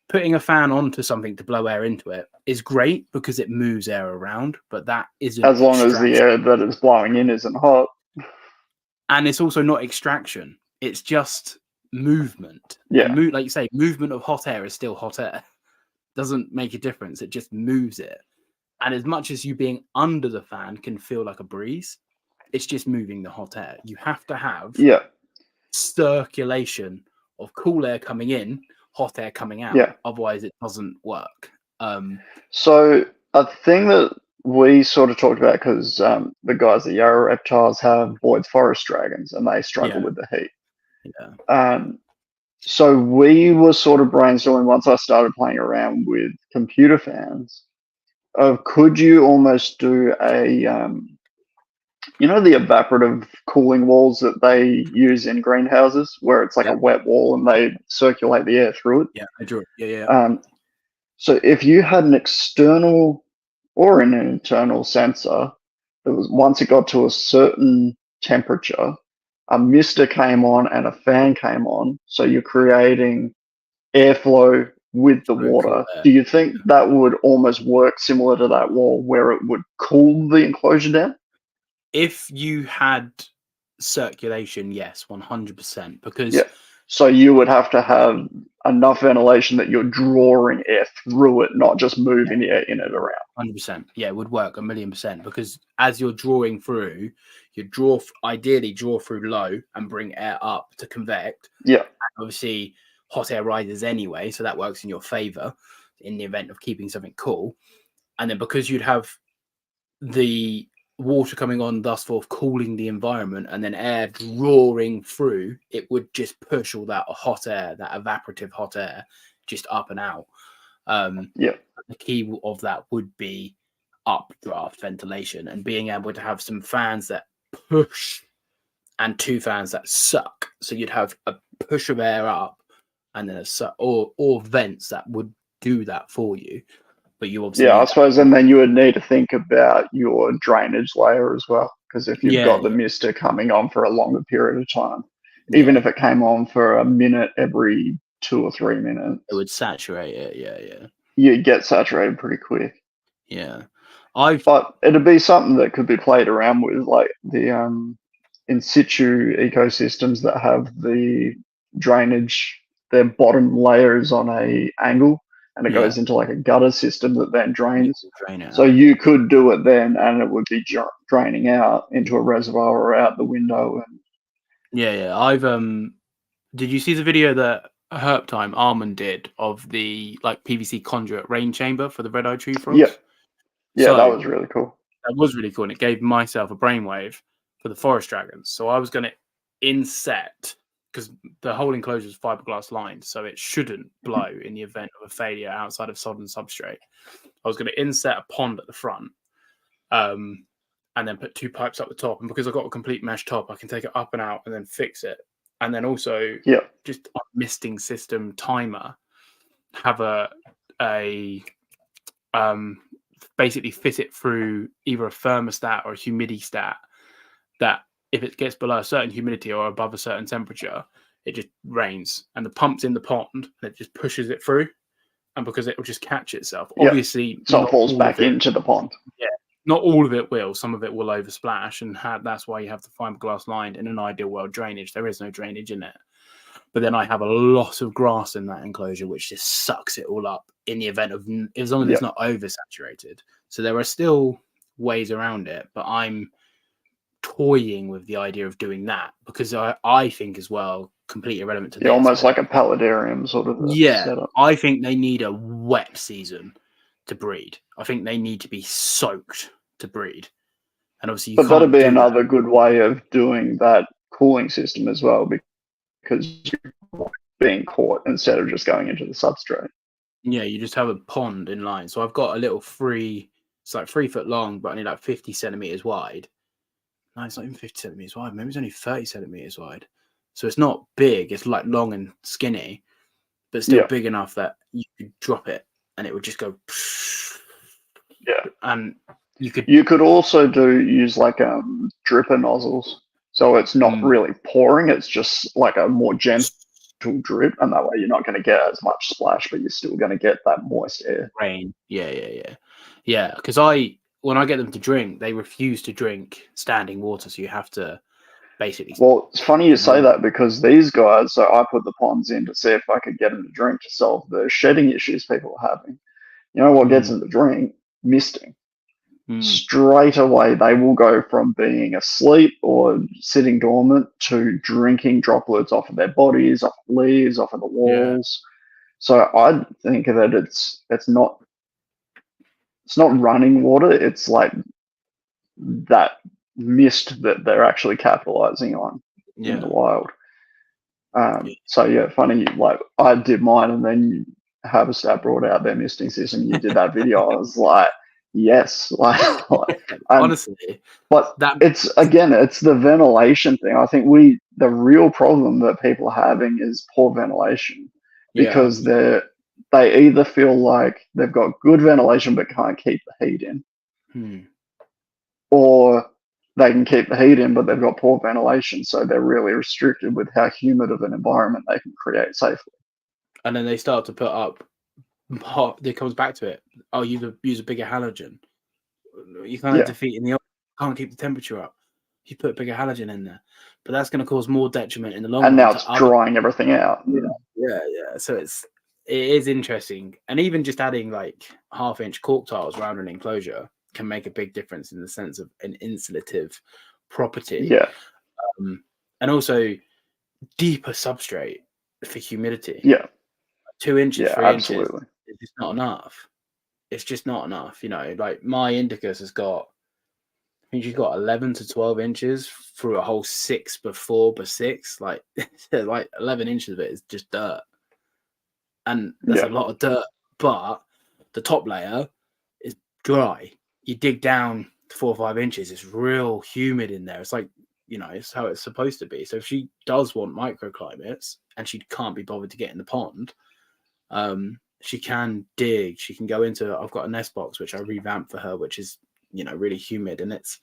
putting a fan onto something to blow air into it is great because it moves air around. But that isn't as long as the air that it's blowing in isn't hot. And it's also not extraction. It's just movement. Yeah. Like you say, movement of hot air is still hot air. Doesn't make a difference. It just moves it. And as much as you being under the fan can feel like a breeze, it's just moving the hot air. You have to have circulation of cool air coming in, hot air coming out. Yeah. Otherwise, it doesn't work. So a thing that we sort of talked about, because the guys at Yarra Reptiles have Boyd's Forest Dragons, and they struggle with the heat. Yeah. So we were sort of brainstorming once I started playing around with computer fans. Could you almost do a, the evaporative cooling walls that they use in greenhouses, where it's like a wet wall and they circulate the air through it? Yeah, I drew it. Yeah. So if you had an external or an internal sensor that was, once it got to a certain temperature, a mister came on and a fan came on, so you're creating airflow with the water. Do you think that would almost work similar to that wall where it would cool the enclosure down? If you had circulation, yes, 100%. Because so you would have to have enough ventilation that you're drawing air through it, not just moving the air in and around. 100%. Yeah, it would work 1,000,000%. Because as you're drawing through, you ideally draw through low and bring air up to convect. Yeah. And obviously, hot air rises anyway, so that works in your favor in the event of keeping something cool. And then because you'd have the water coming on, thus forth cooling the environment, and then air drawing through, it would just push all that hot air, that evaporative hot air, just up and out. The key of that would be updraft ventilation and being able to have some fans that push and two fans that suck. So you'd have a push of air up and then or vents that would do that for you. But you obviously I suppose, and then you would need to think about your drainage layer as well, because if you've got the mister coming on for a longer period of time, even if it came on for a minute every 2 or 3 minutes, it would saturate it. You'd get saturated pretty quick. But it'd be something that could be played around with, like the in situ ecosystems that have the drainage, their bottom layer is on a angle and it goes into like a gutter system that then drains. So you could do it then and it would be draining out into a reservoir or out the window. And I've did you see the video that Herptime Armand did of the like PVC conduit rain chamber for the red-eyed tree frogs? So, that was really cool. That was really cool, and it gave myself a brainwave for the forest dragons. So I was going to inset, because the whole enclosure is fiberglass lined, so it shouldn't blow in the event of a failure outside of sodden substrate. I was going to inset a pond at the front, and then put 2 pipes up the top. And because I've got a complete mesh top, I can take it up and out and then fix it. And then also just a misting system timer, have basically fit it through either a thermostat or a humidistat that if it gets below a certain humidity or above a certain temperature, it just rains, and the pump's in the pond and it just pushes it through. And because it will just catch itself, obviously, so it falls back into the pond. Not all of it will. Some of it will oversplash, and that's why you have the fiberglass lined. In an ideal world, drainage. There is no drainage in it. But then I have a lot of grass in that enclosure, which just sucks it all up in the event of, as long as it's not oversaturated. So there are still ways around it, but I'm toying with the idea of doing that because I think as well, completely irrelevant to this. Almost like a paludarium sort of setup. I think they need a wet season. to breed. I think they need to be soaked to breed. And obviously, you But that'd can't be do another good way of doing that cooling system as well, because you're being caught instead of just going into the substrate. Yeah, you just have a pond in line. So I've got a little it's like 3 foot long, but only like 50 centimeters wide. No, it's not even 50 centimeters wide. Maybe it's only 30 centimeters wide. So it's not big. It's like long and skinny, but still big enough that you could drop it and it would just go. Yeah. And you could also use like dripper nozzles. So it's not really pouring. It's just like a more gentle drip. And that way you're not going to get as much splash, but you're still going to get that moist air. Rain. Yeah. Because when I get them to drink, they refuse to drink standing water. So you have to basically. Well, it's funny you say that, because these guys, so I put the ponds in to see if I could get them to drink to solve the shedding issues people are having. You know what gets them to drink? Misting. Straight away, they will go from being asleep or sitting dormant to drinking droplets off of their bodies, off of leaves, off of the walls. So I think that it's not running water. It's like that mist that they're actually capitalizing on in the wild. So yeah, funny. Like I did mine, and then HabiStat brought out their misting system. You did that video. I was like, yes, honestly. But it's the ventilation thing. I think the real problem that people are having is poor ventilation, because they either feel like they've got good ventilation but can't keep the heat in, or they can keep the heat in but they've got poor ventilation, so they're really restricted with how humid of an environment they can create safely. And then they start to put up hot. It comes back to it. Oh, you use a bigger halogen. You can't have defeat in the oven. Can't keep the temperature up. You put a bigger halogen in there, but that's going to cause more detriment in the long run. And now it's drying everything out. Yeah. So it is interesting, and even just adding like 1/2-inch cork tiles around an enclosure can make a big difference in the sense of an insulative property. Yeah. And also deeper substrate for humidity. Yeah. 2 inches, 3 absolutely. inches. It's just not enough. It's just not enough. You know, like my Indicus has got, I think she's got 11 to 12 inches through a whole 6x4x6. Like 11 inches of it is just dirt. And that's a lot of dirt. But the top layer is dry. You dig down to 4 or 5 inches, it's real humid in there. It's like, you know, it's how it's supposed to be. So if she does want microclimates and she can't be bothered to get in the pond, she can dig. She can go into, I've got a nest box which I revamped for her, which is, you know, really humid, and it's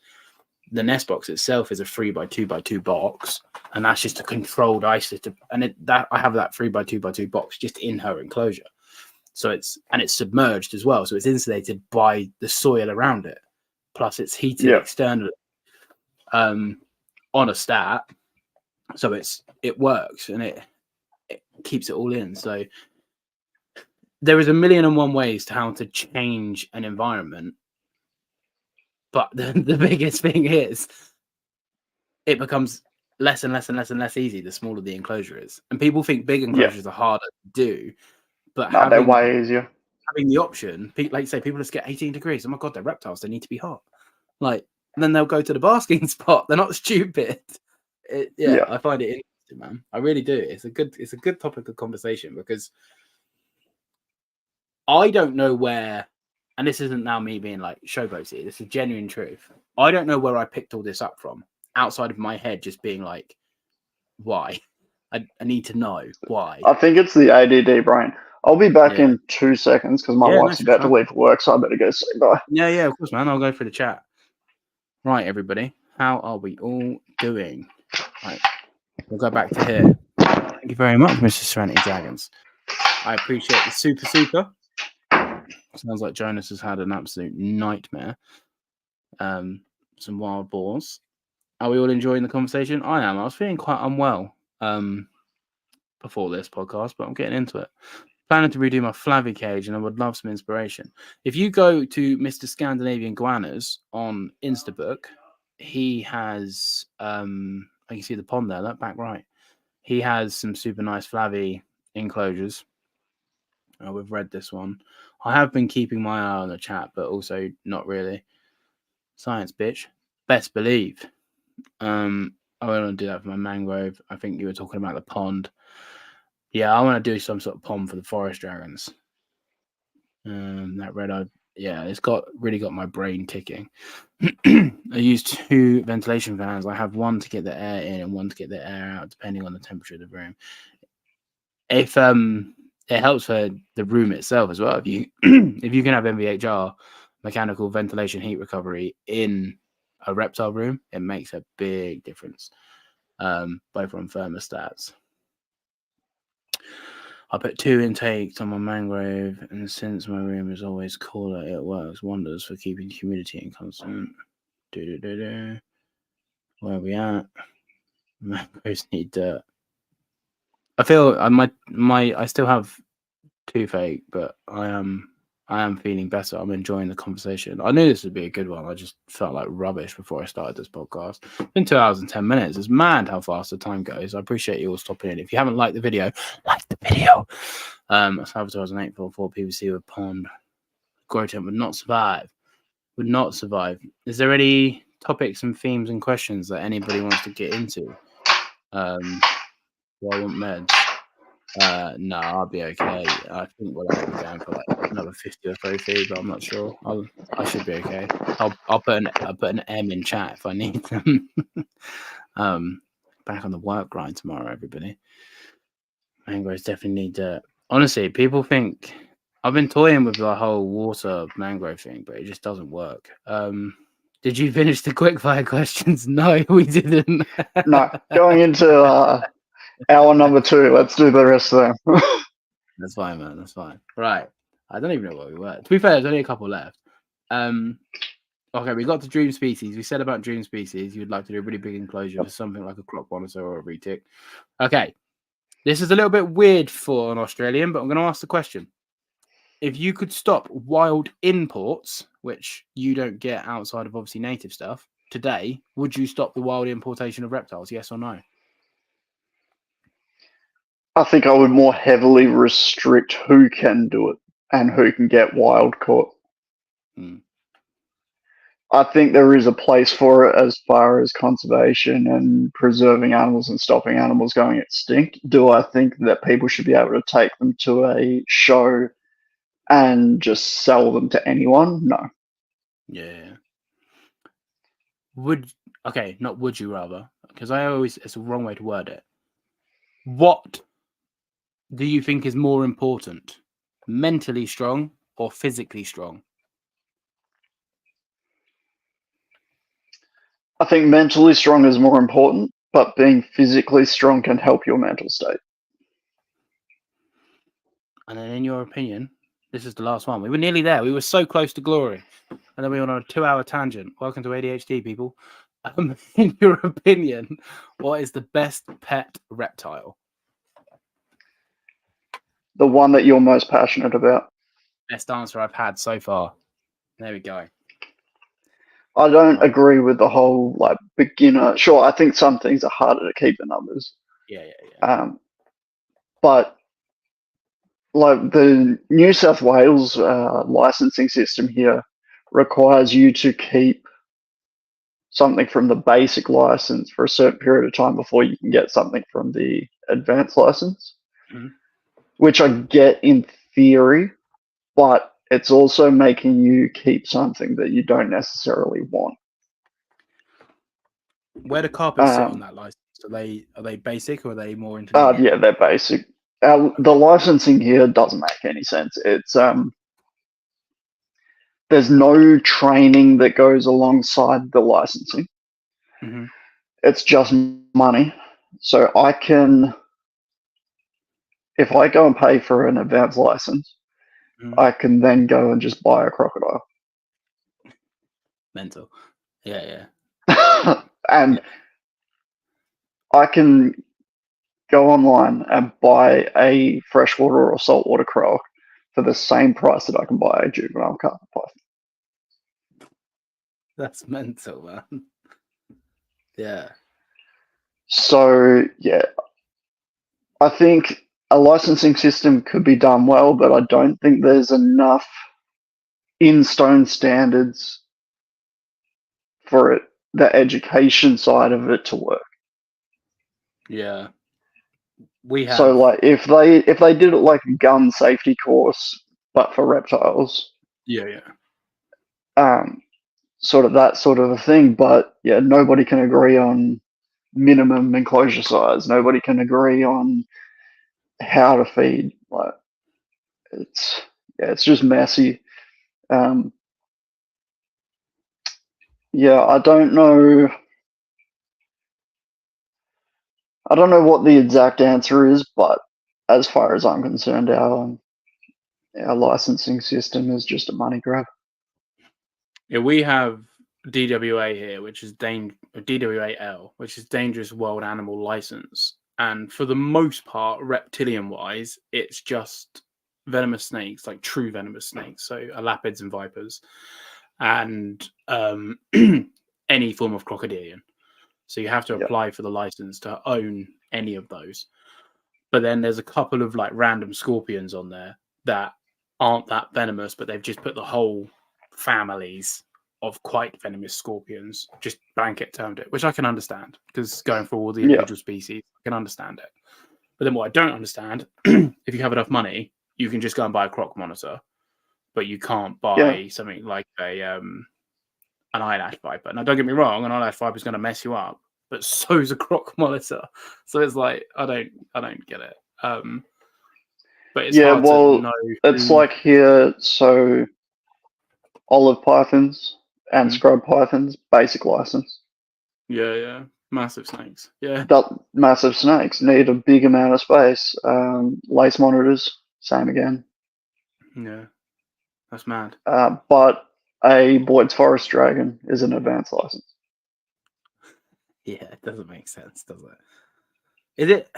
the nest box itself is a 3x2x2 box, and that's just a controlled isolate. And I have that 3x2x2 box just in her enclosure, so it's submerged as well, so it's insulated by the soil around it, plus it's heated externally on a stat, so it works, and it keeps it all in. So there is 1,000,001 ways to how to change an environment. But the biggest thing is it becomes less and less and less and less easy the smaller the enclosure is. And people think big enclosures are harder to do, but they're way easier. Having the option, like you say, people just get 18 degrees. Oh my God, they're reptiles. They need to be hot. Like, and then they'll go to the basking spot. They're not stupid. I find it interesting, man. I really do. It's a good topic of conversation, because I don't know where. And this isn't now me being like showboaty. This is genuine truth. I don't know where I picked all this up from, outside of my head just being like, why? I need to know why. I think it's the ADD brain. I'll be back in 2 seconds because my wife's about to leave for work, so I better go say bye. Yeah, of course, man. I'll go through the chat. Right, everybody. How are we all doing? Right. We'll go back to here. Thank you very much, Mr. Serenity Dragons. I appreciate the super. Sounds like Jonas has had an absolute nightmare. Some wild boars. Are we all enjoying the conversation? I am. I was feeling quite unwell before this podcast, but I'm getting into it. Planning to redo my Flavy cage, and I would love some inspiration. If you go to Mr. Scandinavian Guanas on Instabook, he has, I can see the pond there, that back right. He has some super nice Flavy enclosures. We've read this one. I have been keeping my eye on the chat, but also not really. Science, bitch. Best believe. I want to do that for my mangrove. I think you were talking about the pond. Yeah, I want to do some sort of pond for the forest dragons. That red-eye, yeah, it's really got my brain ticking. I use 2 ventilation fans. I have one to get the air in and one to get the air out, depending on the temperature of the room. If it helps for the room itself as well. If you if you can have MVHR, mechanical ventilation heat recovery, in a reptile room, it makes a big difference. Both on thermostats. I put 2 intakes on my mangrove, and since my room is always cooler, it works wonders for keeping humidity in constant. Where are we at? Mangroves need dirt. I feel I still have toothache, but I am feeling better. I'm enjoying the conversation. I knew this would be a good one. I just felt like rubbish before I started this podcast. It's been 2 hours and 10 minutes. It's mad how fast the time goes. I appreciate you all stopping in. If you haven't liked the video, like the video. Salvatore was an 844 PVC with pond. Grotem would not survive. Would not survive. Is there any topics and themes and questions that anybody wants to get into? Do I want meds? No, I'll be okay. I think we'll only be going for like another 50 or so feet, but I'm not sure. I should be okay. I'll put an M in chat if I need them. Back on the work grind tomorrow, everybody. Mangroves definitely need dirt. Honestly, people think I've been toying with the whole water mangrove thing, but it just doesn't work. Did you finish the quickfire questions? No, we didn't. No, going into hour number 2. Let's do the rest of them. That's fine, man. That's fine. Right. I don't even know where we were. To be fair, there's only a couple left. Okay, we got to dream species. We said about dream species, you'd like to do a really big enclosure for something like a clock monitor or a retic. Okay. This is a little bit weird for an Australian, but I'm going to ask the question. If you could stop wild imports, which you don't get outside of obviously native stuff, today, would you stop the wild importation of reptiles? Yes or no? I think I would more heavily restrict who can do it and who can get wild caught. I think there is a place for it as far as conservation and preserving animals and stopping animals going extinct. Do I think that people should be able to take them to a show and just sell them to anyone? No. Yeah. Not would you rather, because it's a wrong way to word it. What do you think is more important? Mentally strong or physically strong? I think mentally strong is more important, but being physically strong can help your mental state. And then in your opinion, this is the last one. We were nearly there. We were so close to glory. And then we went on a 2-hour tangent. Welcome to ADHD, people. In your opinion, what is the best pet reptile? The one that you're most passionate about. Best answer I've had so far. There we go. I don't agree with the whole beginner. Sure, I think some things are harder to keep the numbers. Yeah. But the New South Wales licensing system here requires you to keep something from the basic license for a certain period of time before you can get something from the advanced license, which I get in theory, but it's also making you keep something that you don't necessarily want. Where do carpets sit on that license? Are they basic or are they more intermediate? Yeah, they're basic. The licensing here doesn't make any sense. It's there's no training that goes alongside the licensing. It's just money. So if I go and pay for an advanced license, I can then go and just buy a crocodile. Mental. Yeah. And I can go online and buy a freshwater or saltwater croc for the same price that I can buy a juvenile carpet python. That's mental, man. Yeah. So, yeah, I think a licensing system could be done well, but I don't think there's enough in stone standards for it, the education side of it, to work. Yeah. We have. So like if they did it like a gun safety course, but for reptiles, Yeah. sort of that sort of a thing. But yeah, nobody can agree on minimum enclosure size. Nobody can agree on how to feed. Like it's just messy. Yeah, I don't know. I don't know what the exact answer is, but as far as I'm concerned, our licensing system is just a money grab. Yeah, we have DWA here, which is DWAL, which is Dangerous World Animal License. And for the most part, reptilian-wise, it's just venomous snakes, like true venomous snakes, so elapids and vipers, and any form of crocodilian. So you have to apply for the license to own any of those. But then there's a couple of like random scorpions on there that aren't that venomous, but they've just put the whole families of quite venomous scorpions, just blanket termed it, which I can understand because going for all the individual species, I can understand it. But then what I don't understand, if you have enough money, you can just go and buy a croc monitor, but you can't buy something like an eyelash viper. Now, don't get me wrong, an eyelash viper is going to mess you up, but so's a croc monitor. So it's like I don't get it. But it's hard to know. It's like here, so olive pythons and scrub pythons, basic license. Yeah, massive snakes. Yeah, massive snakes need a big amount of space. Lace monitors, same again. Yeah, that's mad. But a Boyd's Forest Dragon is an advanced license. Yeah, it doesn't make sense, does it? Is it?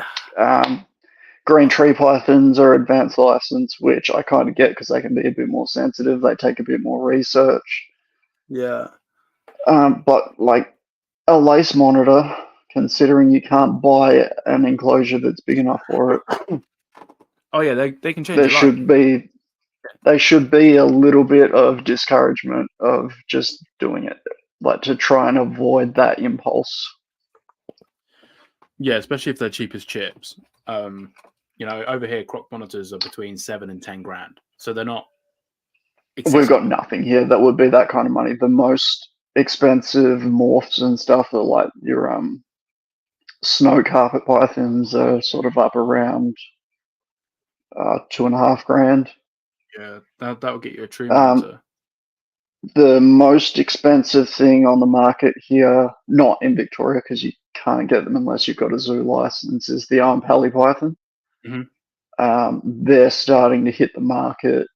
Green tree pythons are advanced license, which I kind of get because they can be a bit more sensitive. They take a bit more research. Yeah. But like a lace monitor, considering you can't buy an enclosure that's big enough for it. Oh yeah, they can change. There should be a little bit of discouragement of just doing it, like to try and avoid that impulse. Yeah, especially if they're cheap as chips. Over here, croc monitors are between 7 and 10 grand, so they're not accessible. We've got nothing here that would be that kind of money. The most expensive morphs and stuff are like your snow carpet pythons are sort of up around $2.5 grand. Yeah, that will get you a true monitor. The most expensive thing on the market here, not in Victoria because you can't get them unless you've got a zoo license, is the Pally python. They're starting to hit the market,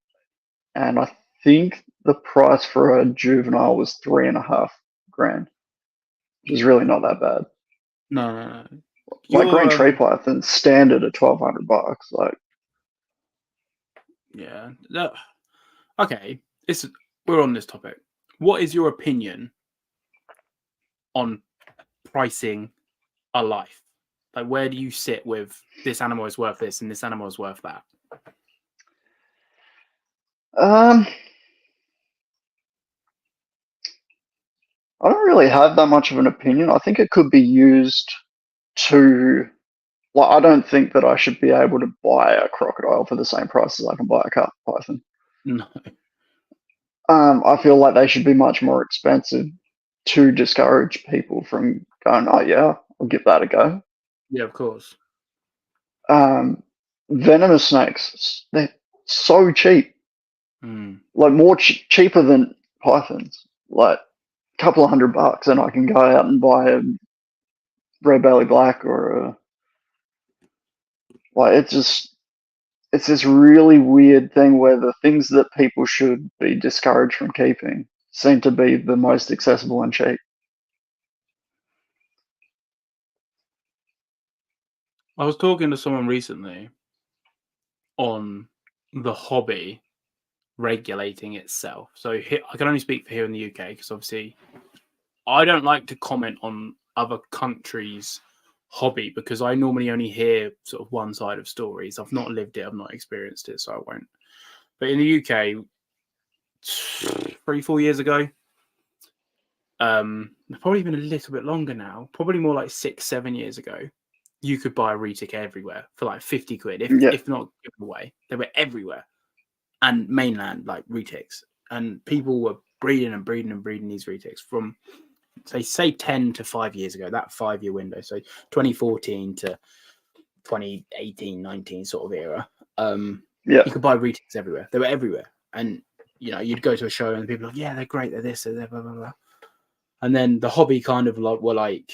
and I think the price for a juvenile was $3.5 grand, which is really not that bad. No. Like green tree python standard at $1,200. Like, yeah. Okay, we're on this topic. What is your opinion on pricing a life? Like, where do you sit with this animal is worth this and this animal is worth that? I don't really have that much of an opinion. I think it could be used to, like, I don't think that I should be able to buy a crocodile for the same price as I can buy a carpet python. No. I feel like they should be much more expensive to discourage people from going, oh yeah, I'll give that a go. Yeah, of course. Venomous snakes, they're so cheap. Like more cheaper than pythons. Like a couple of $100 and I can go out and buy a red belly black or it's this really weird thing where the things that people should be discouraged from keeping seem to be the most accessible and cheap. I was talking to someone recently on the hobby regulating itself. So I can only speak for here in the UK because obviously I don't like to comment on other countries' hobby, because I normally only hear sort of one side of stories. I've not lived it, I've not experienced it, so I won't. But in the UK, 3-4 years ago, probably even a little bit longer now, probably more like 6-7 years ago, you could buy a retic everywhere for like 50 quid, if not given away. They were everywhere. And mainland, like retics. And people were breeding these retics from, say 10 to 5 years ago, that 5-year window. So 2014 to 2018, 19 sort of era. You could buy retics everywhere. They were everywhere. And, you know, you'd go to a show and people were like, yeah, they're great. They're this, they're blah, blah, blah. And then the hobby kind of like were like,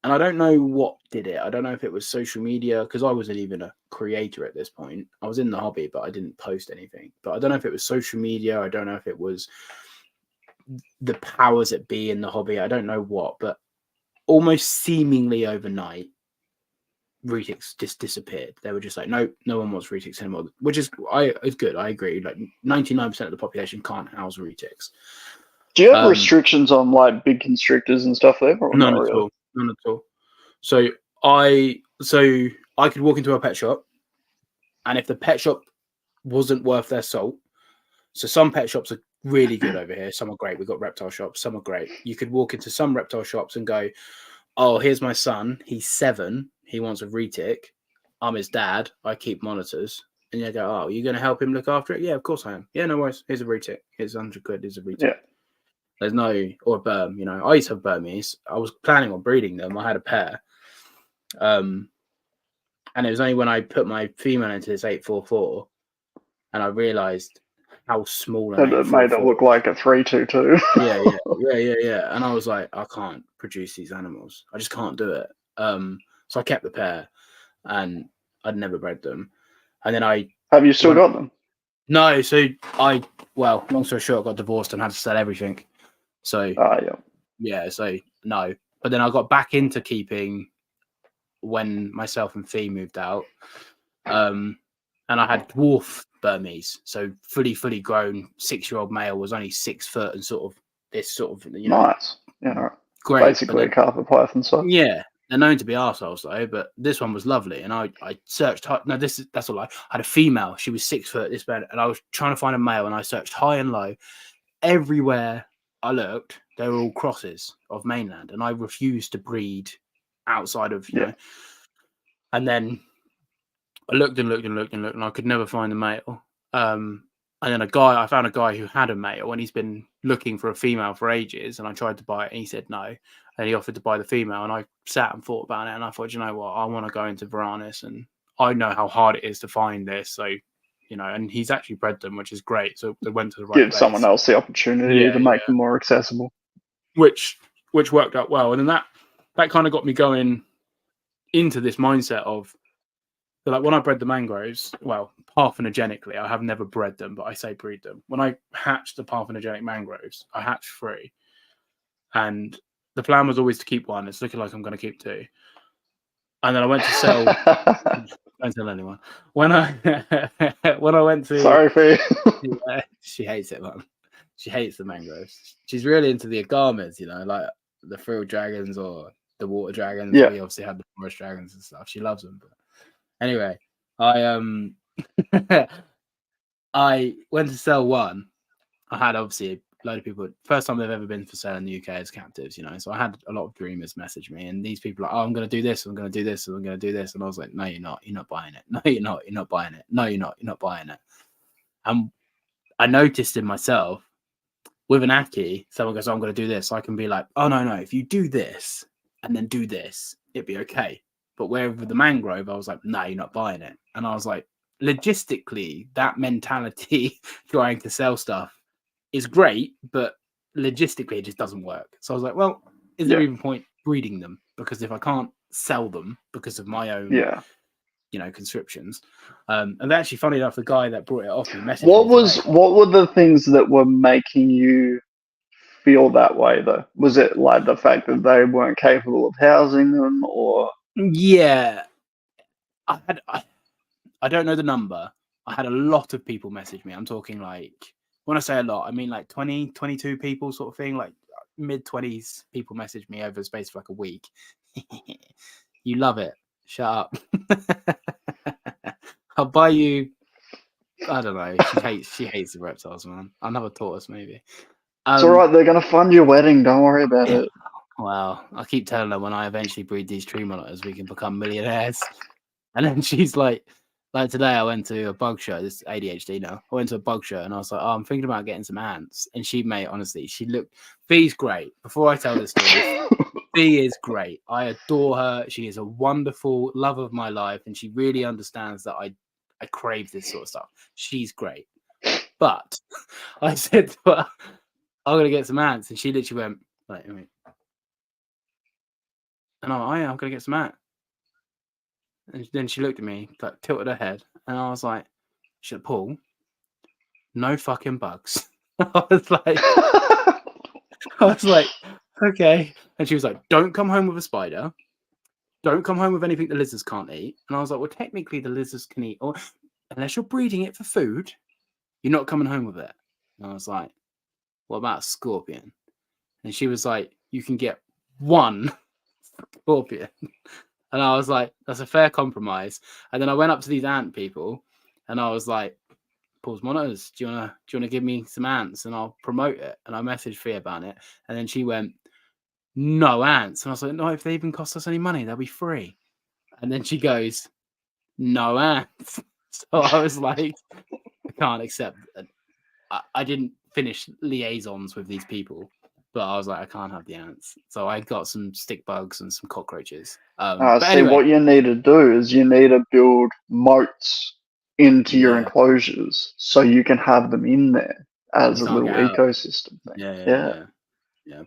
and I don't know what did it. I don't know if it was social media, because I wasn't even a creator at this point. I was in the hobby, but I didn't post anything. But I don't know if it was social media. I don't know if it was the powers that be in the hobby. I don't know what, but almost seemingly overnight, retics just disappeared. They were just like, no one wants retics anymore, which is it's good. I agree. Like 99% of the population can't house retics. Do you have restrictions on like big constrictors and stuff there? Or none at all. None at all. So I could walk into a pet shop, and if the pet shop wasn't worth their salt, so some pet shops are really good over here. Some are great. We've got reptile shops. Some are great. You could walk into some reptile shops and go, oh, here's my son. He's 7. He wants a retic. I'm his dad. I keep monitors. And you go, oh, you're going to help him look after it? Yeah, of course I am. Yeah, no worries. Here's a retic. Here's 100 quid. Here's a retic. Yeah. There's no, or a Burm, you know. I used to have Burmese. I was planning on breeding them. I had a pair. And it was only when I put my female into this 844 and I realised how small an 844 made it look like a 322. Yeah. And I was like, I can't produce these animals. I just can't do it. So I kept the pair, and I'd never bred them. And then have you still got them? No. So long story short, I got divorced and had to sell everything. So so no. But then I got back into keeping when myself and Fee moved out. And I had dwarf Burmese, so fully grown 6-year-old male, was only 6 foot and sort of this sort of, you know, nice, yeah, great, basically a carpet python stuff. Yeah, they're known to be arseholes though, but this one was lovely, and I searched high. No, that's all. I had a female. She was 6 foot this bad, and I was trying to find a male, and I searched high and low. Everywhere I looked, they were all crosses of mainland, and I refused to breed outside of you know. And then I looked, and I could never find a male. And then I found a guy who had a male, and he's been looking for a female for ages. And I tried to buy it, and he said no. And he offered to buy the female, and I sat and thought about it, and I thought, you know what, I want to go into Varanus, and I know how hard it is to find this. So, you know, and he's actually bred them, which is great. So they went to the right place. Give someone else the opportunity to make them more accessible, which worked out well. And then that kind of got me going into this mindset of, like, when I bred the mangroves, well, parthenogenically, I have never bred them, but I say breed them. When I hatched the parthenogenic mangroves, I hatched 3. And the plan was always to keep 1. It's looking like I'm going to keep 2. And then I went to sell. Don't tell anyone. When I went to. Sorry for you. She hates it, man. She hates the mangroves. She's really into the agamas, you know, like the frilled dragons or the water dragons. Yeah. We obviously had the forest dragons and stuff. She loves them. But anyway, I I went to sell 1. I had obviously a load of people. First time they've ever been for sale in the UK as captives, you know. So I had a lot of dreamers message me, and these people are like, "Oh, I'm going to do this. I'm going to do this. And I'm going to do this." And I was like, "No, you're not. You're not buying it. No, you're not. You're not buying it. No, you're not. You're not buying it." And I noticed in myself with an Aki, someone goes, "Oh, I'm going to do this." I can be like, "Oh no, if you do this and then do this, it'd be okay." But where with the mangrove, I was like, "No, you're not buying it." And I was like, logistically, that mentality trying to sell stuff is great, but logistically it just doesn't work. So I was like, well, is there even point breeding them? Because if I can't sell them because of my own you know, conscriptions. And actually, funny enough, the guy that brought it off me messaged me. What were the things that were making you feel that way though? Was it like the fact that they weren't capable of housing them, or? Yeah, I don't know the number. I had a lot of people message me. I'm talking like, when I say a lot, I mean like 20, 22 people sort of thing, like mid-20s people messaged me over the space for like a week. You love it. Shut up. I'll buy you. I don't know. She hates the reptiles, man. Another tortoise, maybe. It's all right. They're gonna fund your wedding. Don't worry about it. Well, I keep telling her when I eventually breed these tree monitors, we can become millionaires. And then she's like today I went to a bug show. This is ADHD now. I went to a bug show and I was like, oh, I'm thinking about getting some ants. And she, mate, honestly, she looked. Fee's great. Before I tell this story, Fee is great. I adore her. She is a wonderful love of my life, and she really understands that I crave this sort of stuff. She's great. But I said to her, I'm gonna get some ants, and she literally went, wait. And I'm like, oh yeah, I'm gonna get some ants. And then she looked at me, like tilted her head, and I was like, Paul, no fucking bugs. I was like, okay. And she was like, don't come home with a spider. Don't come home with anything the lizards can't eat. And I was like, well, technically the lizards can eat, or unless you're breeding it for food, you're not coming home with it. And I was like, what about a scorpion? And she was like, you can get one scorpion. And I was like, that's a fair compromise. And then I went up to these ant people and I was like, Paul's monitors, do you wanna give me some ants and I'll promote it? And I messaged Fee about it. And then she went, no ants. And I was like, no, if they even cost us any money, they'll be free. And then she goes, no ants. So I was like, I can't accept it. I didn't finish liaisons with these people, but I was like, I can't have the ants. So I got some stick bugs and some cockroaches. But See, anyway, what you need to do is you need to build moats into your enclosures so you can have them in there as a little ecosystem thing. Yeah.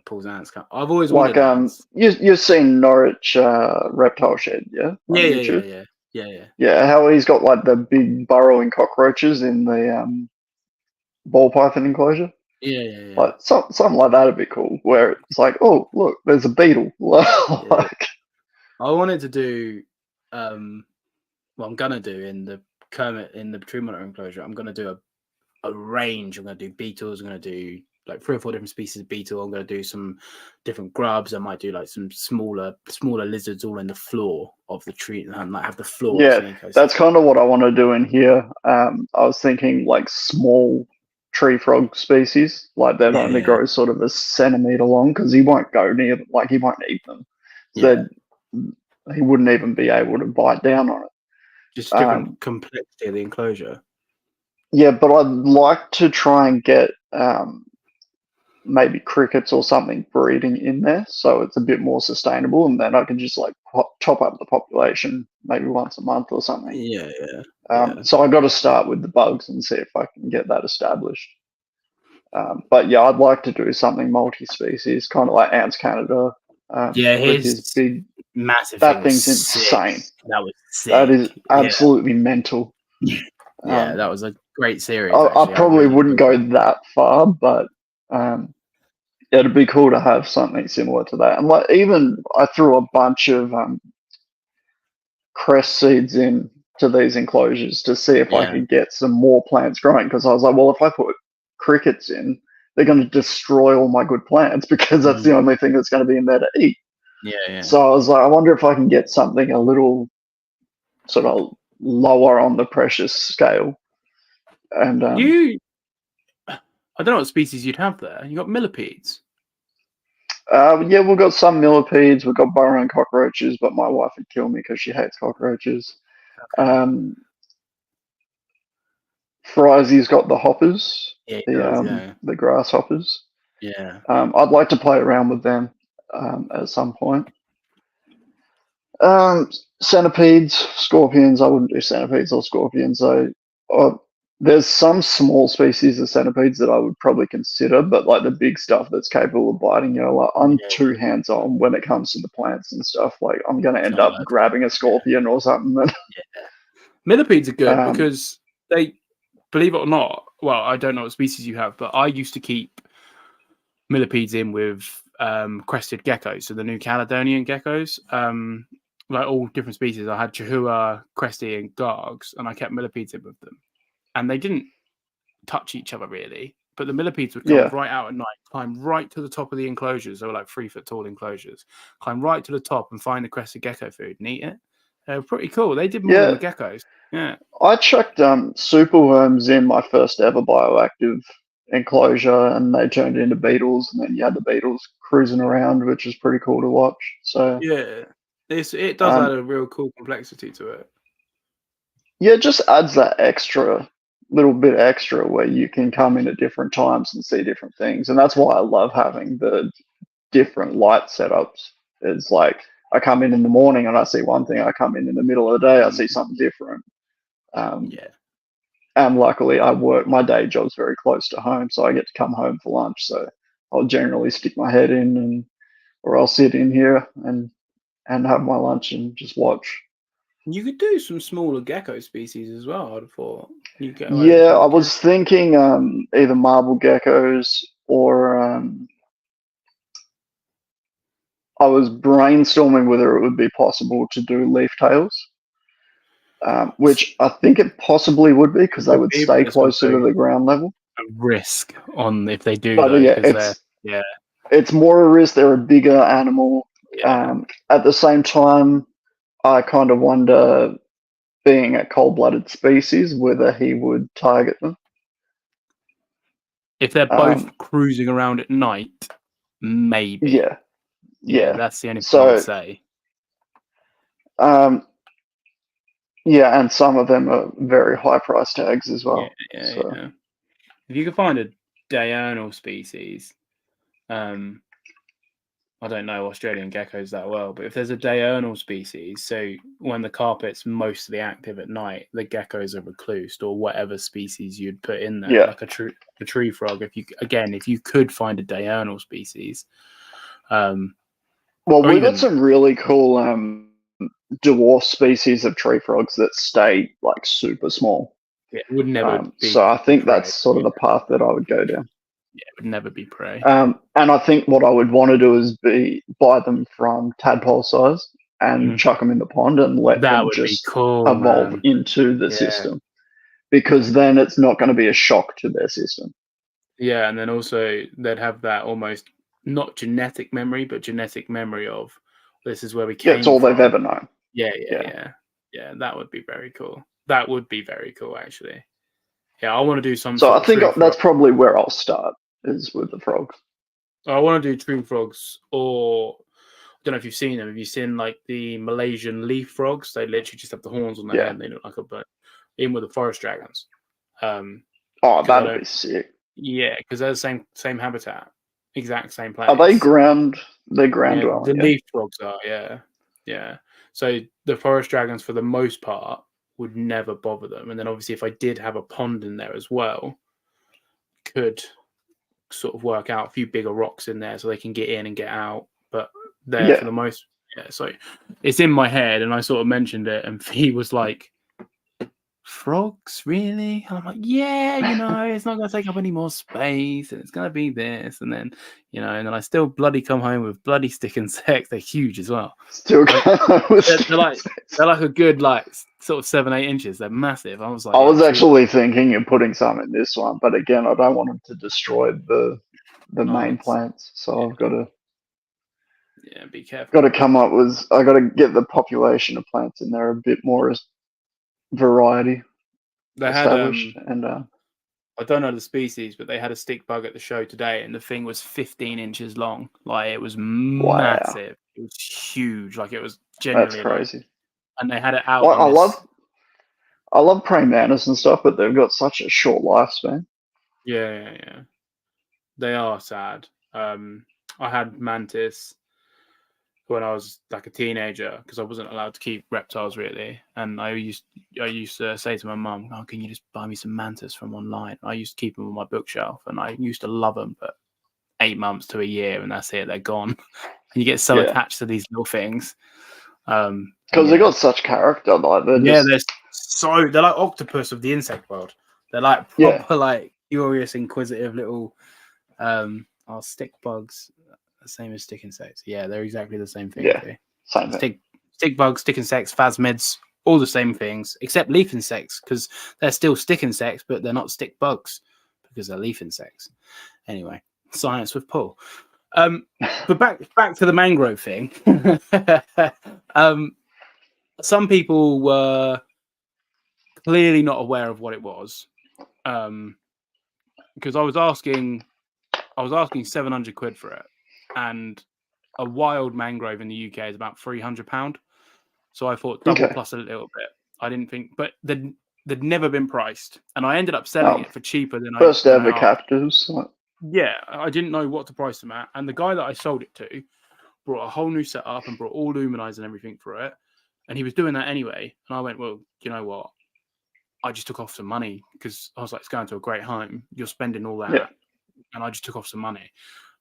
Paul's ants. I've always like wanted ants. You've seen Norwich Reptile Shed, yeah? On YouTube? Yeah, how he's got like the big burrowing cockroaches in the ball python enclosure. Yeah. Like something like that'd be cool. Where it's like, oh look, there's a beetle. Like, I wanted to do, what I'm gonna do in the tree monitor enclosure. I'm gonna do a range. I'm gonna do beetles. I'm gonna do like 3 or 4 different species of beetle. I'm gonna do some different grubs. I might do like some smaller lizards all in the floor of the tree, and like have the floor. Yeah, that's kind of what I want to do in here. I was thinking like small tree frog species, like that only grow sort of a centimeter long, because he won't go near them, like he won't eat them. So he wouldn't even be able to bite down on it. Just different complexity of the enclosure. Yeah, but I'd like to try and get maybe crickets or something breeding in there, so it's a bit more sustainable, and then I can just like top up the population maybe once a month or something. So I got to start with the bugs and see if I can get that established. But yeah, I'd like to do something multi-species, kind of like Ants Canada. His big massive. That thing's insane. That was sick. That is absolutely mental. That was a great series. I probably wouldn't go that far, but it'd be cool to have something similar to that. And like, even I threw a bunch of cress seeds in to these enclosures to see if I could get some more plants growing, because I was like, well, if I put crickets in, they're going to destroy all my good plants, because that's the only thing that's going to be in there to eat. So I was like, I wonder if I can get something a little sort of lower on the precious scale. And I don't know what species you'd have there. You got millipedes. We've got some millipedes. We've got burrowing cockroaches, but my wife would kill me because she hates cockroaches. Frizzy's got the hoppers, the grasshoppers. I'd like to play around with them at some point. Centipedes, scorpions. I wouldn't do centipedes or scorpions. There's some small species of centipedes that I would probably consider, but like the big stuff that's capable of biting, like I'm too hands-on when it comes to the plants and stuff. Like I'm going to end up grabbing a scorpion or something. Millipedes are good because they, believe it or not, well, I don't know what species you have, but I used to keep millipedes in with crested geckos, so the New Caledonian geckos, like all different species. I had Chihuahua, Cresty, and Gargs, and I kept millipedes in with them. And they didn't touch each other really. But the millipedes would come Yeah. right out at night, climb right to the top of the enclosures. They were like 3 foot tall enclosures. Climb right to the top and find the crested gecko food and eat it. They were pretty cool. They did more than the geckos. Yeah. I chucked superworms in my first ever bioactive enclosure, and they turned into beetles, and then you had the beetles cruising around, which is pretty cool to watch. So yeah, it does add a real cool complexity to it. Yeah, it just adds that little bit extra where you can come in at different times and see different things, and that's why I love having the different light setups. It's like I come in the morning and I see one thing. I come in the middle of the day, I see something different. And luckily, my day job's very close to home, so I get to come home for lunch. So I'll generally stick my head in, or I'll sit in here and have my lunch and just watch. You could do some smaller gecko species as well, I'd have thought. I was thinking either marble geckos or I was brainstorming whether it would be possible to do leaf tails, which I think it possibly would be because they would stay closer to the ground level. A risk on if they do, but though, it's more a risk. They're a bigger animal. At the same time, I kind of wonder, being a cold-blooded species, whether he would target them. If they're both cruising around at night, maybe. Yeah, that's the only thing I would say. And some of them are very high price tags as well. Yeah. If you could find a diurnal species, I don't know Australian geckos that well, but if there's a diurnal species, so when the carpet's mostly active at night, the geckos are reclused, or whatever species you'd put in there, like a tree frog. If you could find a diurnal species, we've got some really cool dwarf species of tree frogs that stay like super small. Yeah, it would never be. So I think that's sort of the path that I would go down. Yeah, it would never be prey. And I think what I would want to do is buy them from tadpole size and chuck them in the pond and let them just evolve into the system, because then it's not going to be a shock to their system. Yeah, and then also they'd have that almost not genetic memory, but genetic memory of this is where we came from. Yeah, it's all they've ever known. Yeah, that would be very cool. That would be very cool, actually. Yeah, I want to do some. So I think that's probably where I'll start, is with the frogs. I want to do tree frogs, or I don't know if you've seen them. Have you seen like the Malaysian leaf frogs? They literally just have the horns on their head and they look like a bird. Even with the forest dragons. That'd be sick. Yeah, because they're the same habitat, exact same place. Are they ground? They're ground dwelling. The leaf frogs are, yeah. So the forest dragons, for the most part, would never bother them. And then obviously, if I did have a pond in there as well, could sort of work out a few bigger rocks in there so they can get in and get out. But there for the most, so it's in my head, and I sort of mentioned it, and he was like, "Frogs, really?" And I'm like, "Yeah, it's not going to take up any more space, and it's going to be this." And then, and then I still bloody come home with bloody stick insects. They're huge as well. Still, they're like a good sort of 7-8 inches. They're massive. I was like, I was actually thinking of putting some in this one, but again, I don't want them to destroy the main plants. So I've got to. Yeah, be careful. Got to come up with. I got to get the population of plants in there a bit more variety. They had I don't know the species, but they had a stick bug at the show today, and the thing was 15 inches long. Like, it was massive. It was huge. Like, it was genuinely. That's crazy. And they had it out. I love praying mantis and stuff, but they've got such a short lifespan. Yeah. They are sad. I had mantis when I was like a teenager, because I wasn't allowed to keep reptiles really, and I used to say to my mum, "Oh, can you just buy me some mantis from online?" I used to keep them on my bookshelf, and I used to love them, but 8 months to a year, and that's it, they're gone. And you get so attached to these little things, because they got such character. Like they're like octopus of the insect world. They're like proper like curious, inquisitive little stick bugs. The same as stick insects. Yeah, they're exactly the same thing. Same thing. Stick bugs, stick insects, phasmids, all the same things, except leaf insects, because they're still stick insects, but they're not stick bugs because they're leaf insects. Anyway, science with Paul. But back to the mangrove thing. Some people were clearly not aware of what it was, because I was asking 700 quid for it, and a wild mangrove in the UK is about £300. So I thought double plus a little bit. I didn't think, but they'd never been priced, and I ended up selling it for cheaper than first ever I captives. Yeah, I didn't know what to price them at, and the guy that I sold it to brought a whole new setup and brought all luminize and everything for it, and he was doing that anyway. And I went, well, you know what? I just took off some money because I was like, it's going to a great home. You're spending all that, and I just took off some money.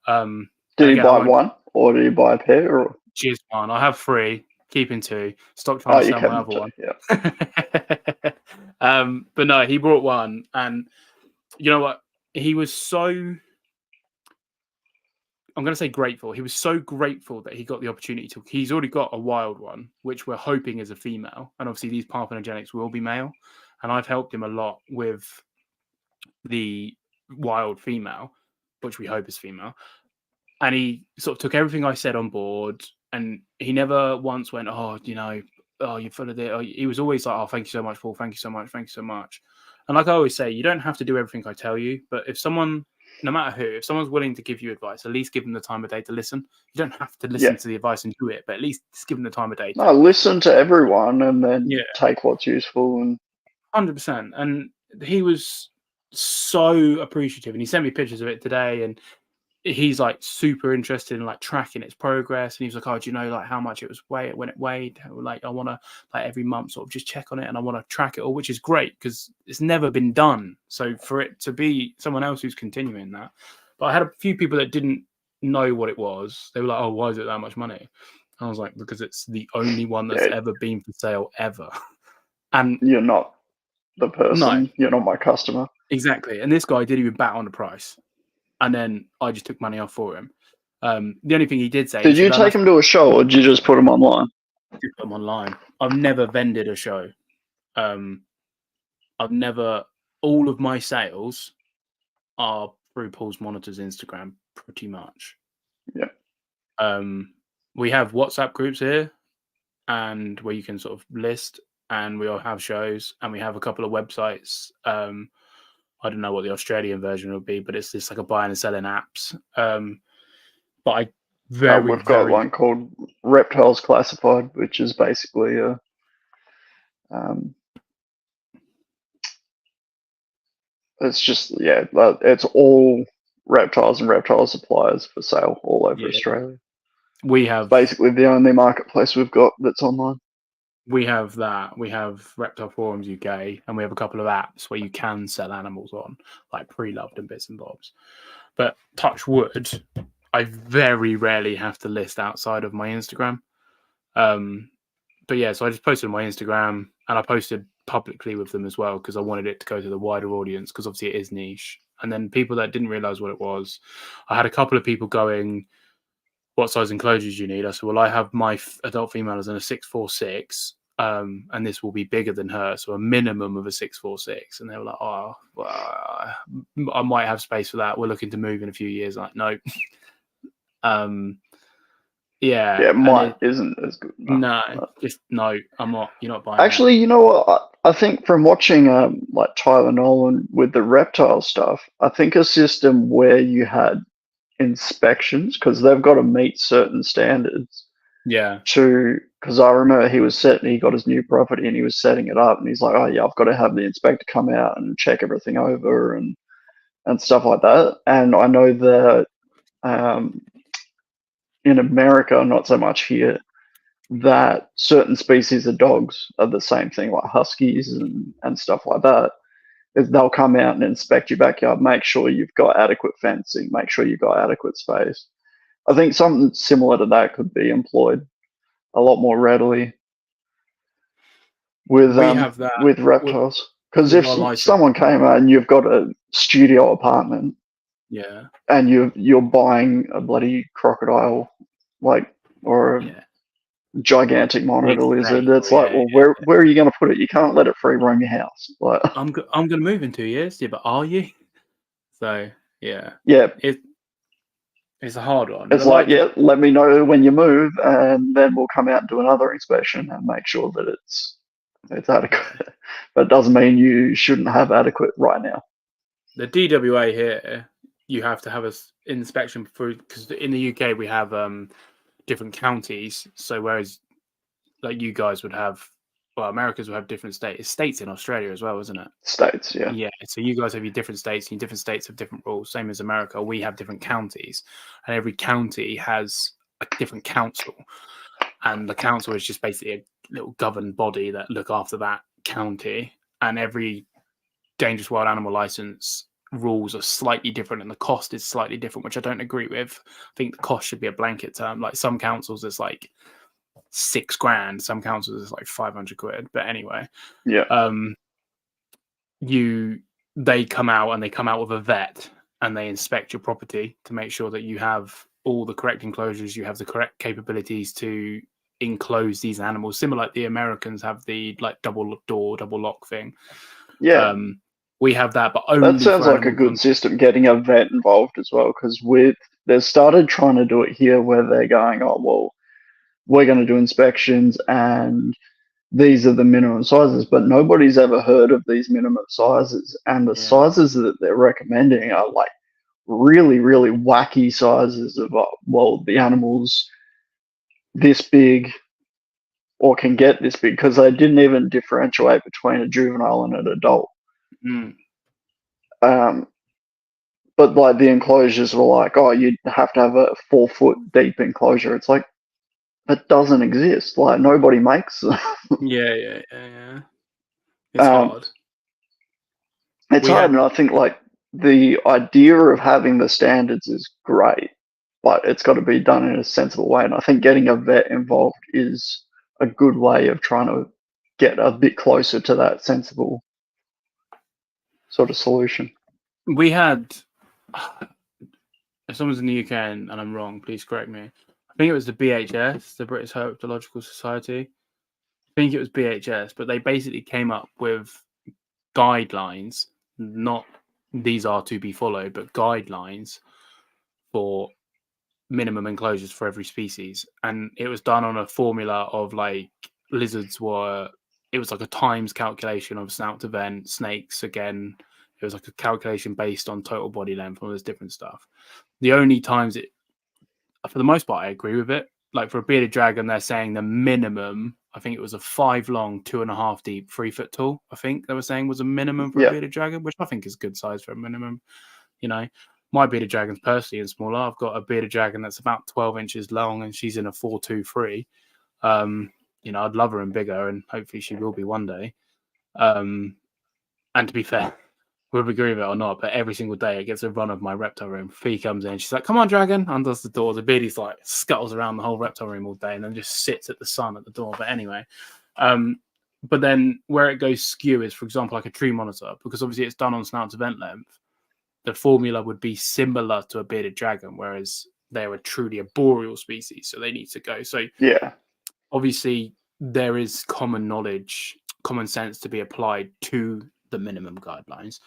Did you buy one, or did you buy a pair? Or just one. I have 3. Keeping 2. Stop trying to sell my other one. Yeah. But no, he brought one, and you know what? He was so, I'm going to say grateful. He was so grateful that he got the opportunity to. He's already got a wild one, which we're hoping is a female, and obviously these parthenogenics will be male. And I've helped him a lot with the wild female, which we hope is female. And he sort of took everything I said on board. And he never once went, oh, you know, oh, you're full of it. He was always like, oh, thank you so much, Paul. Thank you so much. Thank you so much. And like I always say, you don't have to do everything I tell you. But if someone, no matter who, if someone's willing to give you advice, at least give them the time of day to listen. You don't have to listen to the advice and do it, but at least just give them the time of day. No, listen to everyone and then take what's useful. And 100%. And he was so appreciative. And he sent me pictures of it today. And he's like super interested in like tracking its progress, and he was like, oh, do you know like how much it was when it weighed? Like I want to like every month sort of just check on it, and I want to track it all, which is great because it's never been done. So for it to be someone else who's continuing that, but I had a few people that didn't know what it was. They were like, oh, why is it that much money? And I was like, because it's the only one that's ever been for sale ever. And you're not the person. No. You're not my customer. Exactly. And this guy didn't even bat on the price. And then I just took money off for him. The only thing he did say... Did you take him to a show, or did you just put him online? I did put him online. I've never vended a show. I've never... All of my sales are through Paul's Monitor's Instagram, pretty much. Yeah. We have WhatsApp groups here, and where you can sort of list, and we all have shows, and we have a couple of websites. I don't know what the Australian version would be, but it's just like a buying and selling apps. But we've got one called Reptiles Classified, which is basically a it's just it's all reptiles and reptile suppliers for sale all over Australia. We have basically the only marketplace we've got that's online. We have that. We have Reptile Forums UK, and we have a couple of apps where you can sell animals on, like pre-loved and bits and bobs. But touch wood, I very rarely have to list outside of my Instagram. But yeah, so I just posted on my Instagram, and I posted publicly with them as well because I wanted it to go to the wider audience because obviously it is niche. And then people that didn't realize what it was, I had a couple of people going, what size enclosures you need? I said, well, I have my adult female as in a 646, and this will be bigger than her, so a minimum of a 646. And they were like, oh, well, I might have space for that. We're looking to move in a few years. I'm like, no. Mine isn't as good. No, I'm not. You're not buying. Actually, you know what? I think from watching like Tyler Nolan with the reptile stuff, I think a system where you had inspections, because they've got to meet certain standards. Yeah. Because I remember he got his new property and he was setting it up, and he's like, oh yeah, I've got to have the inspector come out and check everything over and stuff like that. And I know that in America, not so much here, that certain species of dogs are the same thing, like huskies and stuff like that. They'll come out and inspect your backyard, make sure you've got adequate fencing, make sure you've got adequate space. I think something similar to that could be employed a lot more readily with reptiles. Because if someone came out and you've got a studio apartment, and you're buying a bloody crocodile, or a gigantic monitor lizard, it's like, where are you going to put it? You can't let it free roam your house. Like, I'm going to move in 2 years. Yeah, but are you? So yeah, Yeah, it's a hard one. it's like, yeah, let me know when you move, and then we'll come out and do another inspection and make sure that it's adequate. But it doesn't mean you shouldn't have adequate right now. The DWA here, you have to have an inspection for, because in the UK we have different counties. So whereas like you guys would have, well, Americans would have different states in Australia as well, isn't it? States, yeah. Yeah. So you guys have your different states, and your different states have different rules. Same as America, we have different counties, and every county has a different council, and the council is just basically a little governed body that look after that county, and every dangerous wild animal license rules are slightly different and the cost is slightly different, which I don't agree with. I think the cost should be a blanket term. Like some councils it's like $6,000, some councils it's like 500 quid. But anyway, yeah, they come out with a vet and they inspect your property to make sure that you have all the correct enclosures, you have the correct capabilities to enclose these animals, similar like the Americans have the like double door, double lock thing. Yeah. We have that, but only that sounds like a good system, getting a vet involved as well, because they've started trying to do it here where they're going, oh, well, we're going to do inspections and these are the minimum sizes, but nobody's ever heard of these minimum sizes. And the sizes that they're recommending are like really, really wacky sizes of, well, the animal's this big or can get this big, because they didn't even differentiate between a juvenile and an adult. But like the enclosures were like, oh, you'd have to have a 4 foot deep enclosure. It's like, that doesn't exist. Like nobody makes them. Yeah. It's hard. It's hard, and I think like the idea of having the standards is great, but it's got to be done in a sensible way. And I think getting a vet involved is a good way of trying to get a bit closer to that sensible sort of solution. We had, if someone's in the UK and I'm wrong, please correct me. I think it was the BHS, the British Herpetological Society. I think it was BHS, but they basically came up with guidelines, not these are to be followed, but guidelines for minimum enclosures for every species. And it was done on a formula of like lizards it was like a times calculation of snout to vent, snakes again. It was like a calculation based on total body length and all this different stuff. The only times for the most part, I agree with it. Like for a bearded dragon, they're saying the minimum, I think it was a 5 long, 2.5 deep, 3 foot tall. I think they were saying was a minimum for a bearded dragon, which I think is good size for a minimum. You know, my bearded dragon's personally and smaller. I've got a bearded dragon that's about 12 inches long and she's in a 4'2'3". You know, I'd love her in bigger and hopefully she will be one day. And to be fair, whether we agree with it or not, but every single day it gets a run of my reptile room. Fee comes in, she's like, come on, dragon, undoes the door. The beardie's like scuttles around the whole reptile room all day and then just sits at the sun at the door. But anyway, but then where it goes skew is, for example, like a tree monitor, because obviously it's done on snout to vent length. The formula would be similar to a bearded dragon, whereas they were truly a boreal species, so they need to go. So obviously there is common knowledge, common sense to be applied to the minimum guidelines.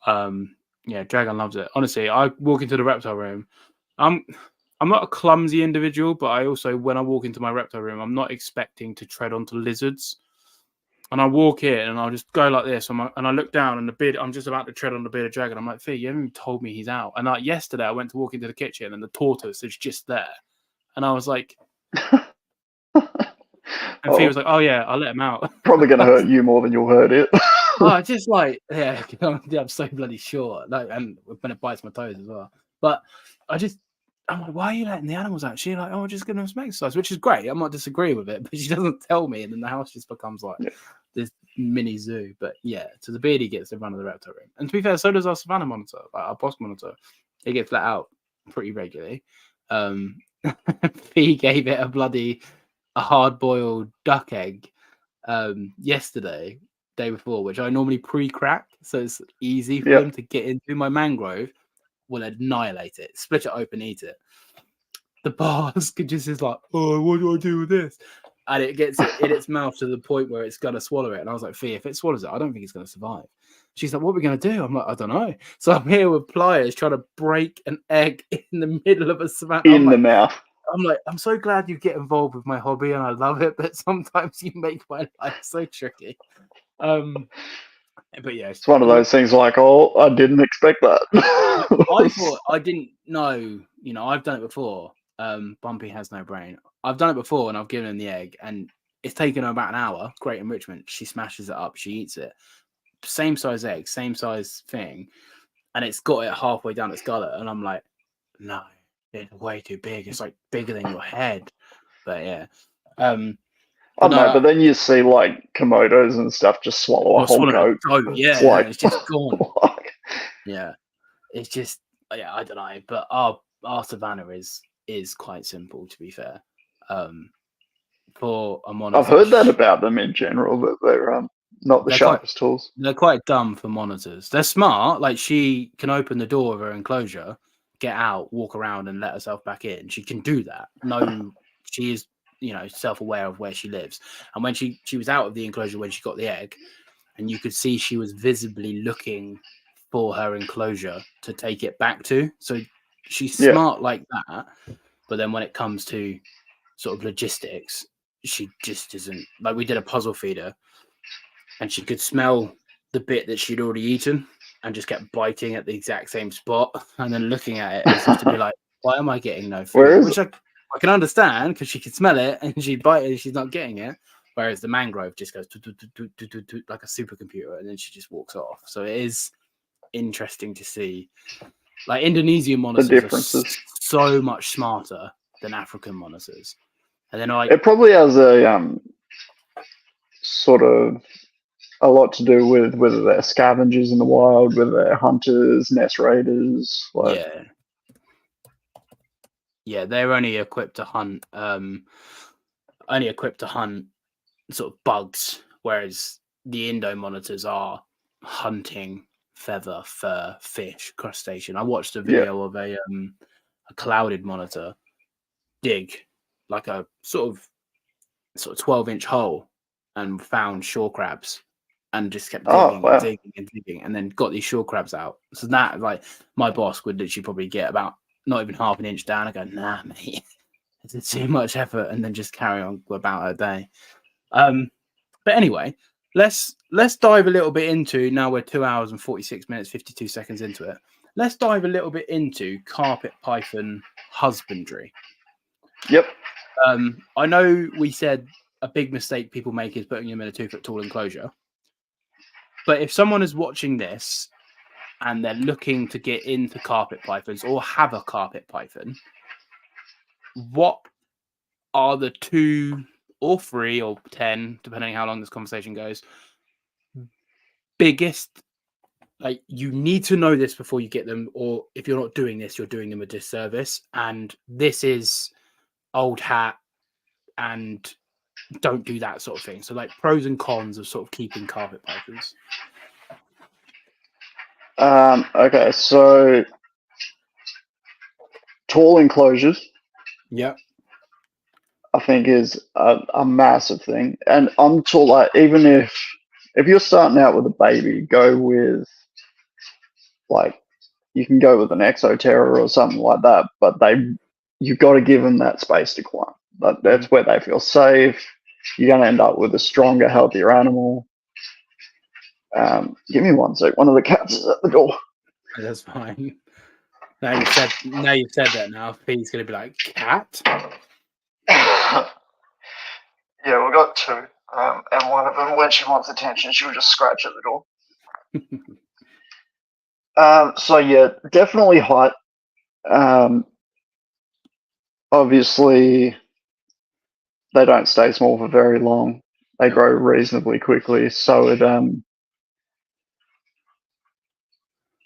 Dragon loves it. Honestly, I walk into the reptile room. I'm not a clumsy individual, but I also, when I walk into my reptile room, I'm not expecting to tread onto lizards. And I walk in and I'll just go like this, and I look down and I'm just about to tread on the bearded dragon. I'm like, Fee, you haven't even told me he's out. And like yesterday, I went to walk into the kitchen and the tortoise is just there, and I was like. And Fee was like, oh, yeah, I'll let him out. Probably going to hurt you more than you'll hurt it. Just like, I'm so bloody short. Like, and when it bites my toes as well. But I'm like, why are you letting the animals out? She's like, oh, we're just going to some exercise, which is great. I'm not disagreeing with it, but she doesn't tell me. And then the house just becomes like this mini zoo. But yeah, so the beardie gets the run of the reptile room. And to be fair, so does our savannah monitor, like our boss monitor. It gets let out pretty regularly. Fee gave it a hard-boiled duck egg yesterday, day before, which I normally pre-crack, so it's easy for him to get into. My mangrove will annihilate it, split it open, eat it. The basket just is like, oh, what do I do with this? And it gets it in its mouth to the point where it's gonna swallow it. And I was like, Fee, if it swallows it, I don't think it's gonna survive. She's like, what are we going to do? I'm like, I don't know. So I'm here with pliers trying to break an egg in the middle of a savannah. In the mouth. I'm like, I'm so glad you get involved with my hobby and I love it, but sometimes you make my life so tricky. But yeah, it's one of those things like, oh, I didn't expect that. I thought I didn't know. You know, I've done it before. Bumpy has no brain. I've done it before, and I've given him the egg, and it's taken her about an hour. Great enrichment. She smashes it up. She eats it. Same size egg, same size thing, and it's got it halfway down its gullet, and I'm like, no, it's way too big. It's like bigger than your head. But yeah. I don't know, but then you see like Komodos and stuff just swallow a whole goat. Yeah, like, it's just gone. Yeah, it's just I don't know. But our savannah is quite simple, to be fair. For a monitor, I've heard that about them in general, that they're not the sharpest tools. They're quite dumb for monitors. They're smart. Like, she can open the door of her enclosure, get out, walk around, and let herself back in. She can do that. No, she is, self-aware of where she lives. And when she was out of the enclosure when she got the egg, and you could see she was visibly looking for her enclosure to take it back to. So she's smart like that. But then when it comes to sort of logistics, she just isn't. Like, we did a puzzle feeder, and she could smell the bit that she'd already eaten and just kept biting at the exact same spot and then looking at it as if to be like, why am I getting no food? Which I can understand, because she can smell it and she'd bite it and she's not getting it. Whereas the mangrove just goes like a supercomputer, and then she just walks off. So it is interesting to see. Like, Indonesian monitors are so much smarter than African monitors. And then it probably has a sort of a lot to do with whether they're scavengers in the wild, whether they're hunters, nest raiders. Like... Yeah, they're only equipped to hunt. Sort of bugs, whereas the Indo monitors are hunting feather, fur, fish, crustacean. I watched a video of a clouded monitor dig like a sort of 12-inch hole and found shore crabs and just kept digging and digging, and then got these shore crabs out. So that, like, my boss would literally probably get about not even half an inch down and go, nah, mate, it's too much effort, and then just carry on about her day. But anyway, let's dive a little bit into, now we're 2 hours and 46 minutes, 52 seconds into it. Let's dive a little bit into carpet python husbandry. Yep. I know we said a big mistake people make is putting them in a 2-foot tall enclosure. But if someone is watching this and they're looking to get into carpet pythons or have a carpet python, what are the 2 or 3 or 10, depending on how long this conversation goes, biggest, like, you need to know this before you get them, or if you're not doing this, you're doing them a disservice. And this is old hat and don't do that sort of thing. So, like, pros and cons of sort of keeping carpet pythons. Okay, so tall enclosures. Yep. I think is a massive thing. And I'm tall, like, even if you're starting out with a baby, go with, like, you can go with an Exoterra or something like that, but you've got to give them that space to climb. That's where they feel safe. You're going to end up with a stronger, healthier animal. Give me one sec. One of the cats is at the door. That's fine. Now you've said that. Now Pete's going to be like, cat? Yeah, we've got 2. And one of them, when she wants attention, she'll just scratch at the door. So yeah, definitely height. Obviously, they don't stay small for very long. They grow reasonably quickly. So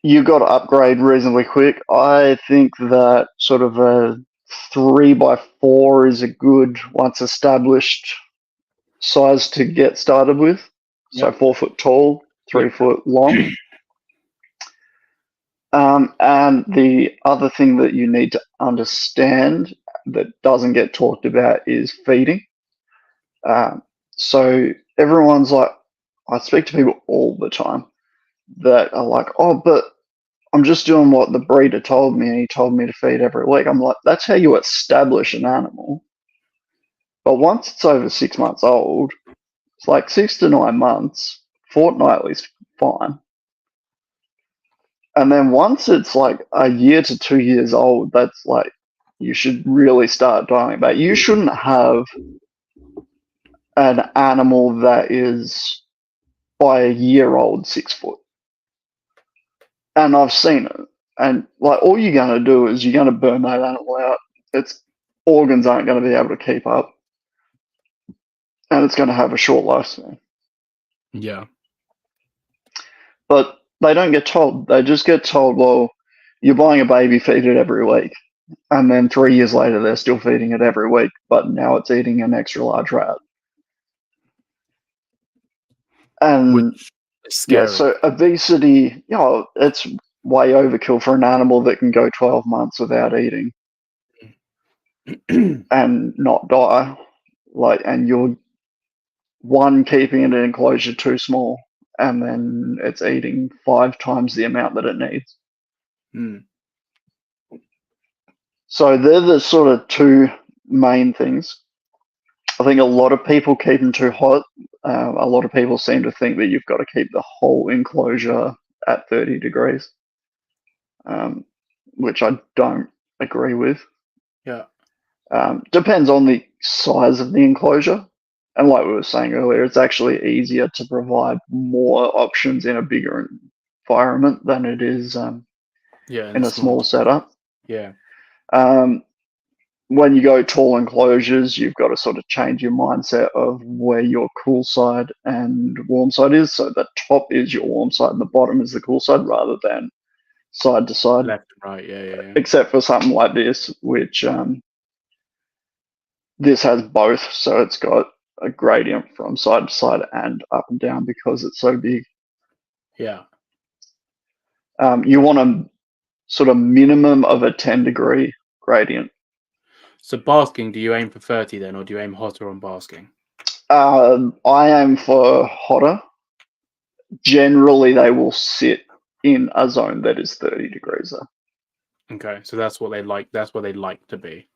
you've got to upgrade reasonably quick. I think that sort of a 3x4 is a good, once established size to get started with. So 4 foot tall, 3 foot long. And the other thing that you need to understand that doesn't get talked about is feeding. So everyone's like, I speak to people all the time. that are like, oh, but I'm just doing what the breeder told me, and he told me to feed every week. I'm like, that's how you establish an animal. But once it's over 6 months old, it's like 6 to 9 months, fortnightly is fine. And then once it's like a year to 2 years old, that's like, you should really start dialing back. You shouldn't have an animal that is by a year old 6 foot. And I've seen it. And like, all you're going to do is you're going to burn that animal out. Its organs aren't going to be able to keep up. And it's going to have a short lifespan. Yeah. But they don't get told. They just get told, well, you're buying a baby, feed it every week. And then 3 years later, they're still feeding it every week, but now it's eating an extra large rat. And Which is scary. yeah, so obesity, it's way overkill for an animal that can go 12 months without eating and not die. Like, and you're keeping it in an enclosure too small, and then it's eating 5 times the amount that it needs. Mm. So they're the sort of two main things. I think a lot of people keep them too hot. A lot of people seem to think that you've got to keep the whole enclosure at 30 degrees, which I don't agree with. Yeah. Depends on the size of the enclosure. And like we were saying earlier, it's actually easier to provide more options in a bigger environment than it is in a small setup. Yeah. When you go tall enclosures, you've got to sort of change your mindset of where your cool side and warm side is. So the top is your warm side and the bottom is the cool side, rather than side to side. Left and right, yeah. Except for something like this, which this has both. So it's got a gradient from side to side and up and down because it's so big. Yeah. You want a sort of minimum of a 10-degree gradient. So basking, do you aim for 30 then, or do you aim hotter on basking? I aim for hotter. Generally, they will sit in a zone that is 30 degrees though. Okay, so that's what they like. That's what they like to be.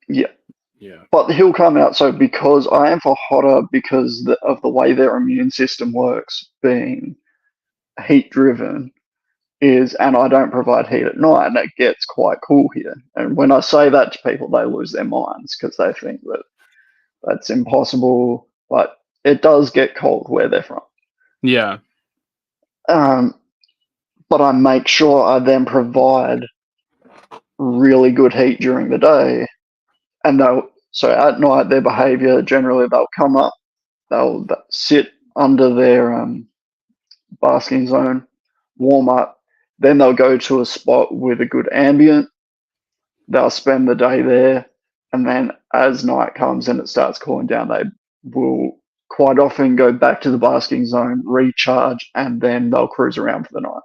Yeah. Yeah. But he'll come out. So because I am for hotter, because of the way their immune system works, being heat driven, and I don't provide heat at night, and it gets quite cool here. And when I say that to people, they lose their minds because they think that that's impossible. But it does get cold where they're from. Yeah. But I make sure I then provide really good heat during the day, and so at night their behaviour, generally they'll come up, they'll sit under their basking zone, warm up, then they'll go to a spot with a good ambient, they'll spend the day there, and then as night comes and it starts cooling down, they will quite often go back to the basking zone, recharge, and then they'll cruise around for the night.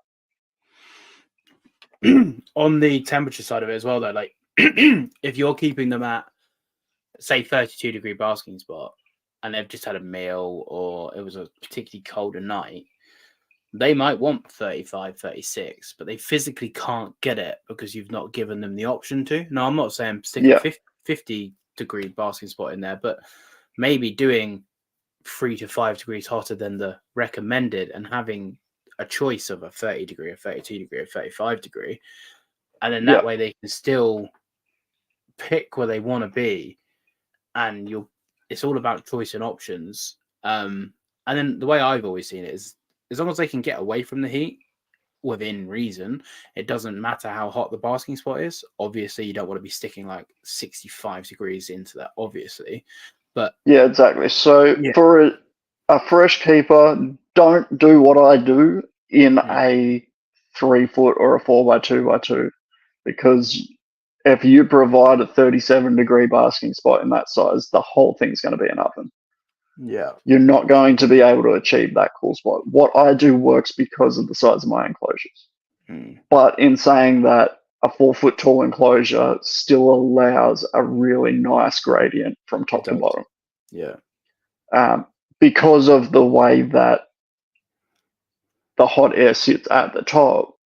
On the temperature side of it as well, though, like if you're keeping them at, say, 32-degree basking spot, and they've just had a meal or it was a particularly colder night, they might want 35, 36, but they physically can't get it because you've not given them the option to. Now, I'm not saying stick a 50-degree basking spot in there, but maybe doing 3 to 5 degrees hotter than the recommended and having a choice of a 30-degree, a 32-degree, a 35-degree, and then that way they can still pick where they want to be, and it's all about choice and options. And then the way I've always seen it is, as long as they can get away from the heat within reason, it doesn't matter how hot the basking spot is. Obviously, you don't want to be sticking like 65 degrees into that, obviously. But yeah, exactly. So for a fresh keeper, don't do what I do in a 3 foot or a 4x2x2, because if you provide a 37-degree basking spot in that size, the whole thing's going to be an oven. Yeah. You're not going to be able to achieve that cool spot. What I do works because of the size of my enclosures. But in saying that, a 4 foot tall enclosure still allows a really nice gradient from top to bottom. Yeah. Because of the way that the hot air sits at the top.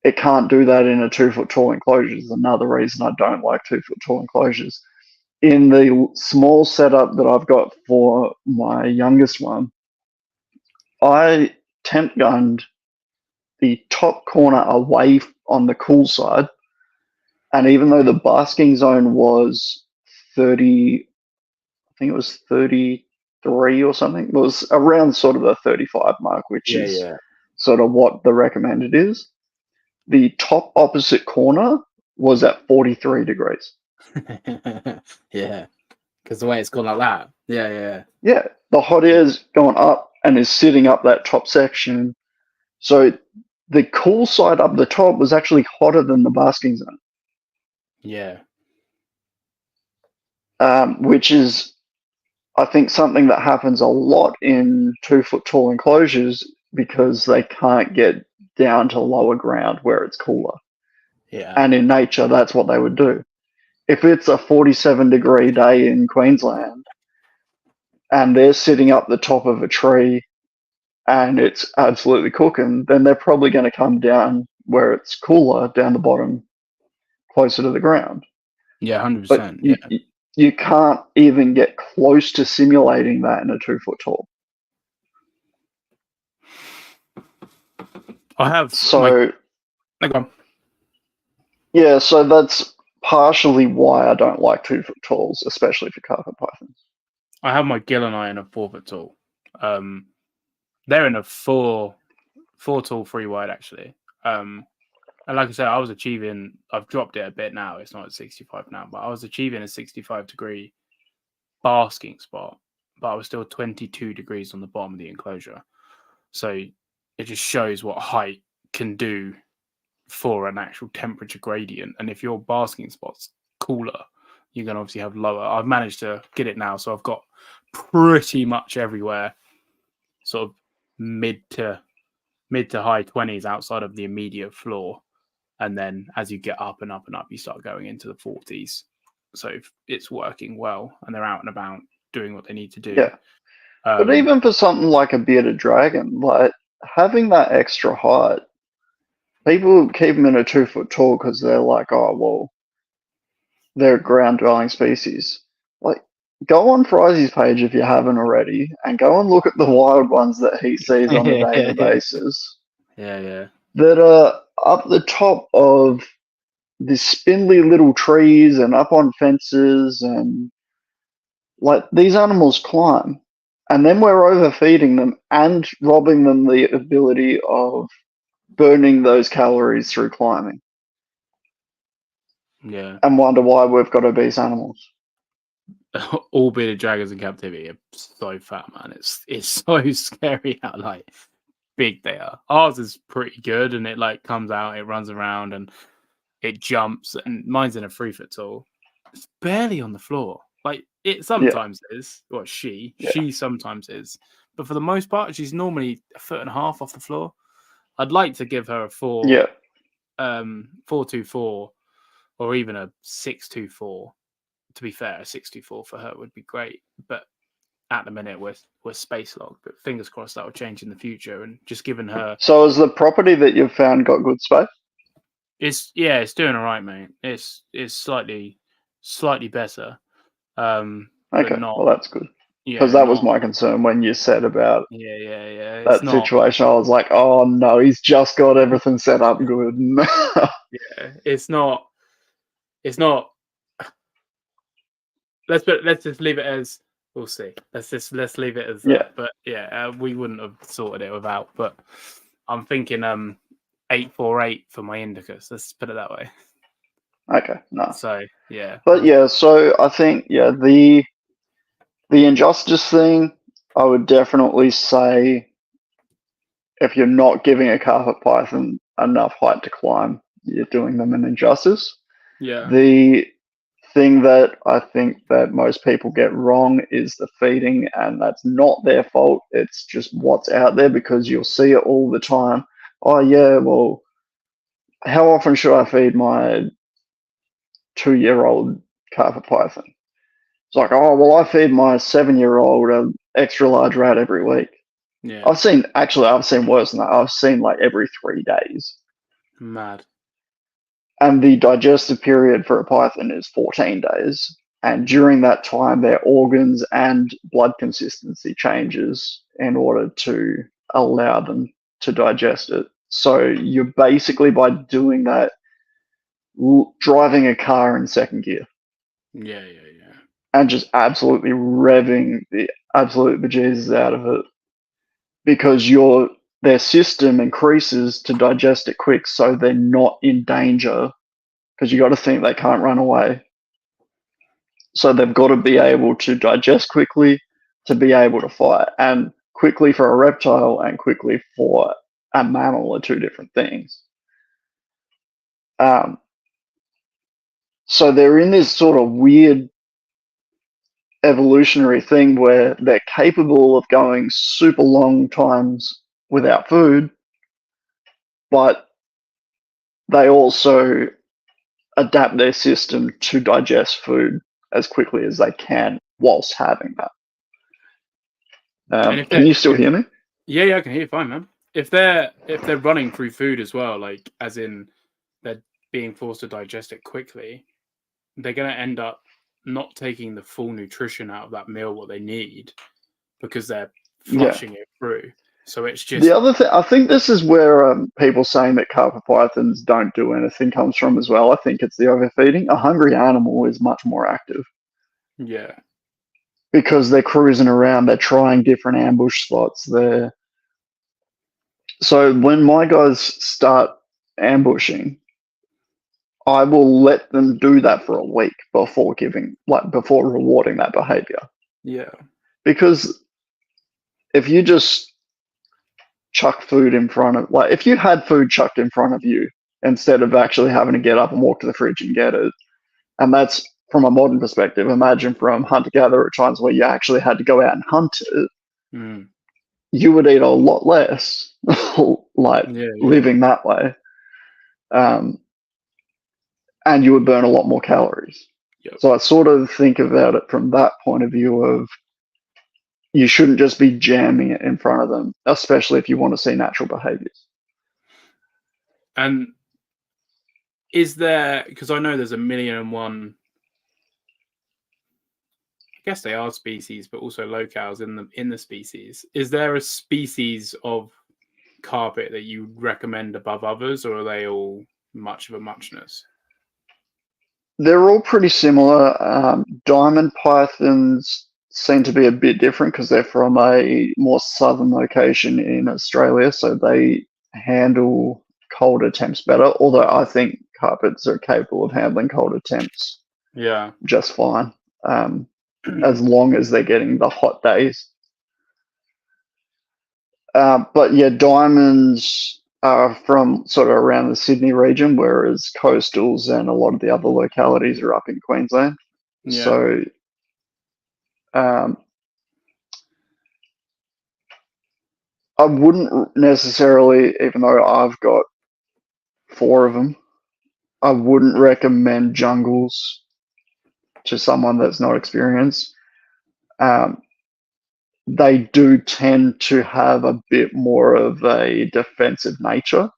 It can't do that in a 2-foot tall enclosure. Is another reason I don't like 2-foot tall enclosures. In the small setup that I've got for my youngest one, I temp gunned the top corner away on the cool side, and even though the basking zone was 30, I think it was 33 or something, it was around sort of the 35 mark, which is sort of what the recommended is. The top opposite corner was at 43 degrees. Yeah, because the way it's gone like that. Yeah, the hot air's gone up and is sitting up that top section. So the cool side up the top was actually hotter than the basking zone. Yeah. Which is, I think, something that happens a lot in 2-foot tall enclosures because they can't get down to lower ground where it's cooler. Yeah. And in nature, that's what they would do. If it's a 47-degree day in Queensland and they're sitting up the top of a tree and it's absolutely cooking, then they're probably going to come down where it's cooler, down the bottom, closer to the ground. Yeah, 100%. But you can't even get close to simulating that in a 2-foot tall. I have. So, yeah, so that's partially why I don't like 2-foot talls, especially for carpet pythons. I have my gill and I in a 4-foot tall. They're in a 4 tall 3 wide actually. And like I said, I've dropped it a bit now. It's not at 65 now, but I was achieving a 65-degree basking spot, but I was still 22 degrees on the bottom of the enclosure. So it just shows what height can do for an actual temperature gradient. And if your basking spot's cooler, you're going to obviously have lower. I've managed to get it now, so I've got pretty much everywhere sort of mid to high 20s outside of the immediate floor. And then as you get up and up and up, you start going into the 40s. So it's working well and they're out and about doing what they need to do. Yeah. But even for something like a bearded dragon, like having that extra height, people keep them in a 2-foot tall because they're like, oh, well, they're a ground dwelling species. Like, go on Frizzy's page if you haven't already and go and look at the wild ones that he sees on a daily basis. Yeah. That are up the top of these spindly little trees and up on fences, and like these animals climb, and then we're overfeeding them and robbing them the ability of burning those calories through climbing. Yeah. And wonder why we've got obese animals. All bearded dragons in captivity are so fat, man. It's so scary how like big they are. Ours is pretty good, and it like comes out, it runs around, and it jumps. And mine's in a 3-foot tall. It's barely on the floor. Like it sometimes is. Well, she sometimes is, but for the most part, she's normally 1.5 feet off the floor. I'd like to give her a 4.24 or even a 6.24. To be fair, a 6.24 for her would be great, but at the minute we're space locked. But fingers crossed that will change in the future. And just giving her. So, has the property that you've found got good space? It's doing all right, mate. It's slightly better. Okay, not, well that's good. Because that was my concern when you said about that situation. I was like, oh no, he's just got everything set up good. It's not. Let's just leave it as we'll see. Let's leave it as that. But we wouldn't have sorted it without. But I'm thinking 848 for my indicus. Let's put it that way. Okay, no. So yeah. But so I think the injustice thing, I would definitely say if you're not giving a carpet python enough height to climb, you're doing them an injustice. Yeah. The thing that I think that most people get wrong is the feeding, and that's not their fault. It's just what's out there because you'll see it all the time. Oh yeah, well, how often should I feed my 2-year-old carpet python? It's like, oh well, I feed my 7-year-old an extra large rat every week. Yeah. I've seen worse than that. I've seen like every 3 days. Mad. And the digestive period for a python is 14 days. And during that time, their organs and blood consistency changes in order to allow them to digest it. So you're basically, by doing that, driving a car in second gear Yeah. and just absolutely revving the absolute bejesus out of it, because their system increases to digest it quick, so they're not in danger, because you got to think they can't run away. So they've got to be able to digest quickly to be able to fight. And quickly for a reptile and quickly for a mammal are two different things. So they're in this sort of weird evolutionary thing where they're capable of going super long times without food, but they also adapt their system to digest food as quickly as they can whilst having that. Can you still hear me? Yeah, I can hear you fine, man. If they're running through food as well, like as in they're being forced to digest it quickly, they're going to end up not taking the full nutrition out of that meal what they need, because they're flushing it through. So it's just the other thing. I think this is where people saying that carpet pythons don't do anything comes from as well. I think it's the overfeeding. A hungry animal is much more active. Yeah. Because they're cruising around, they're trying different ambush spots. So when my guys start ambushing, I will let them do that for a week before rewarding that behavior. Yeah. Because if you just chuck food in front of, like, if you had food chucked in front of you instead of actually having to get up and walk to the fridge and get it, and that's from a modern perspective. Imagine from hunter-gatherer times where you actually had to go out and hunt it. You would eat a lot less, living that way, and you would burn a lot more calories. Yep. So I sort of think about it from that point of view of, you shouldn't just be jamming it in front of them, especially if you want to see natural behaviors. And is there, because I know there's 1,000,001, I guess they are species, but also locales in the species. Is there a species of carpet that you recommend above others, or are they all much of a muchness? They're all pretty similar. Diamond pythons seem to be a bit different because they're from a more southern location in Australia, so they handle colder temps better, although I think carpets are capable of handling colder temps just fine, as long as they're getting the hot days. But yeah, diamonds are from sort of around the Sydney region, whereas coastals and a lot of the other localities are up in Queensland. Yeah. So I wouldn't necessarily, even though I've got 4 of them, I wouldn't recommend jungles to someone that's not experienced. They do tend to have a bit more of a defensive nature.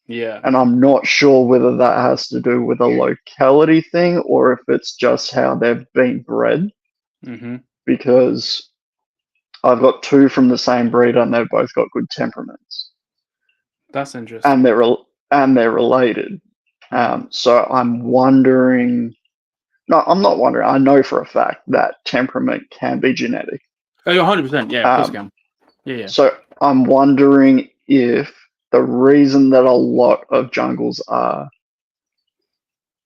Yeah. And I'm not sure whether that has to do with a locality thing or if it's just how they've been bred. Because I've got 2 from the same breeder and they've both got good temperaments. That's interesting. And they're related. So I'm wondering. No, I'm not wondering. I know for a fact that temperament can be genetic. Oh, 100%. Yeah, of course it can. Yeah. So I'm wondering if the reason that a lot of jungles are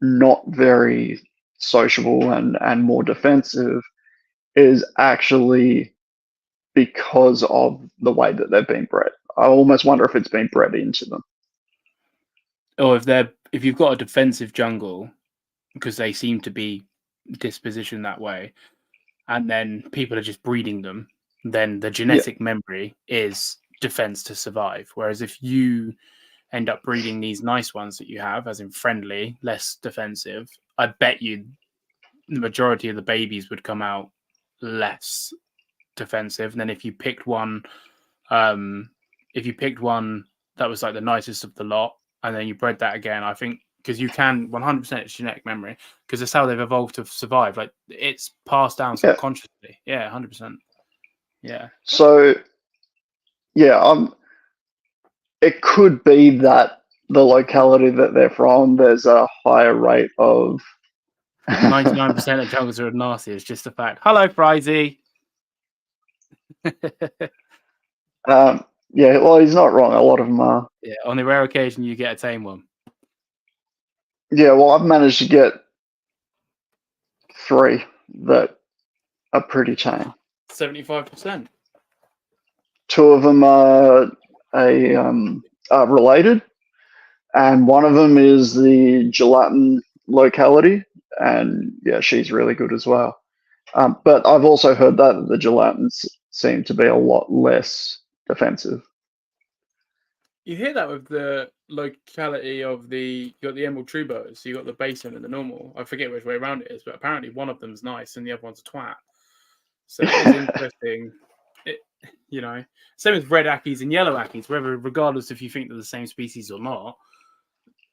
not very sociable and more defensive is actually because of the way that they've been bred. I almost wonder if it's been bred into them. Or if you've got a defensive jungle, because they seem to be dispositioned that way, and then people are just breeding them, then the genetic memory is defense to survive. Whereas if you end up breeding these nice ones that you have, as in friendly, less defensive, I bet you the majority of the babies would come out less defensive than if you picked one If you picked one that was like the nicest of the lot, and then you bred that again, I think because you can 100% it's genetic memory because it's how they've evolved to survive. Like it's passed down subconsciously. Yeah, 100%. Yeah. So, yeah, it could be that the locality that they're from, there's a higher rate of 99% of jungles are nasty. It's just a fact. Hello, Frizy. Yeah, well, he's not wrong. A lot of them are. Yeah, on the rare occasion you get a tame one. Yeah, well, I've managed to get 3 that are pretty tame. 75%. 2 of them are related, and one of them is the gelatin locality, and yeah, she's really good as well. But I've also heard that the gelatins seem to be a lot less defensive. You hear that with the locality of you got the emerald tree boas, so you got the basin and the normal. I forget which way around it is, but apparently one of them's nice and the other one's a twat. So it is interesting. Same with red ackies and yellow ackies, regardless if you think they're the same species or not.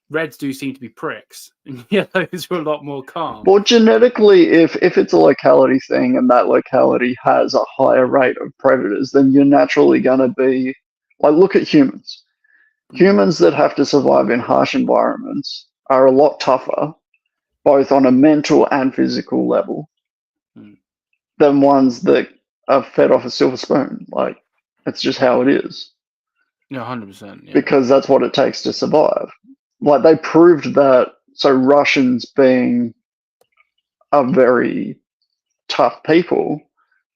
Reds do seem to be pricks, and yellows are a lot more calm. Well, genetically, if it's a locality thing and that locality has a higher rate of predators, then you're naturally going to be like, look at humans. Humans that have to survive in harsh environments are a lot tougher, both on a mental and physical level, than ones that are fed off a silver spoon. Like, it's just how it is. Yeah, 100%. Yeah. Because that's what it takes to survive. Like, they proved that, so Russians being a very tough people,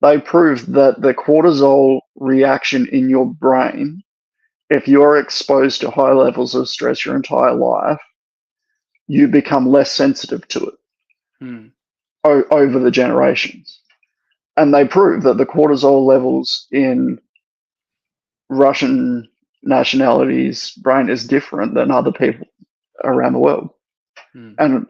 they proved that the cortisol reaction in your brain, if you're exposed to high levels of stress your entire life, you become less sensitive to it over the generations. And they proved that the cortisol levels in Russian nationalities' brain is different than other people around the world. And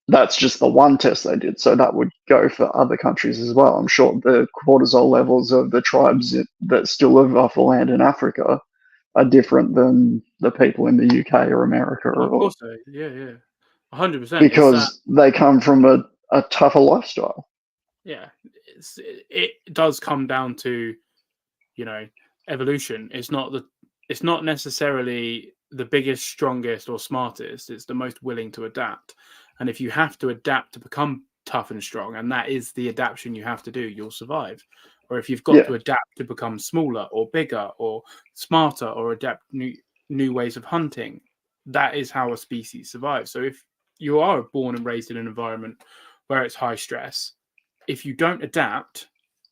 that's just the one test they did. So that would go for other countries as well. I'm sure the cortisol levels of the tribes that still live off the land in Africa are different than the people in the UK or America. Of course so. Yeah. 100%. Because they come from a tougher lifestyle. Yeah. It does come down to, evolution. It's not necessarily the biggest, strongest, or smartest. It's the most willing to adapt. And if you have to adapt to become tough and strong, and that is the adaptation you have to do, you'll survive. Or if you've got to adapt to become smaller or bigger or smarter or adapt new ways of hunting, that is how a species survives. So if you are born and raised in an environment where it's high stress, if you don't adapt,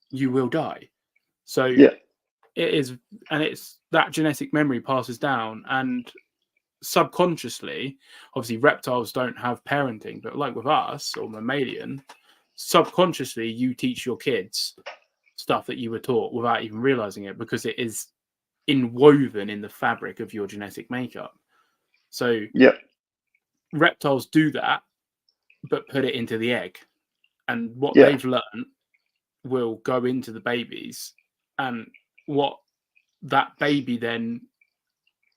you will die. So it is, and it's that genetic memory passes down, and subconsciously, obviously reptiles don't have parenting, but like with us or mammalian, subconsciously you teach your kids stuff that you were taught without even realizing it, because it is inwoven in the fabric of your genetic makeup. So reptiles do that, but put it into the egg, and what they've learned will go into the babies, and what that baby then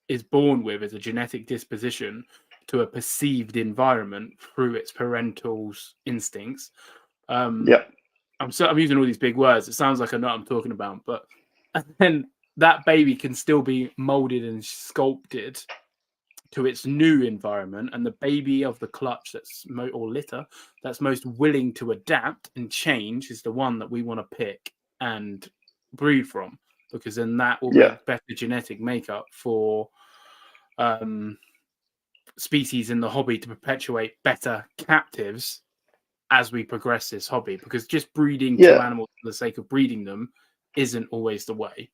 is born with is a genetic disposition to a perceived environment through its parental instincts. I'm using all these big words. It sounds like I know what I'm talking about, but then that baby can still be molded and sculpted to its new environment, and the baby of the clutch or litter that's most willing to adapt and change is the one that we want to pick and breed from, because then that will make better genetic makeup for species in the hobby to perpetuate better captives as we progress this hobby, because just breeding two animals for the sake of breeding them isn't always the way.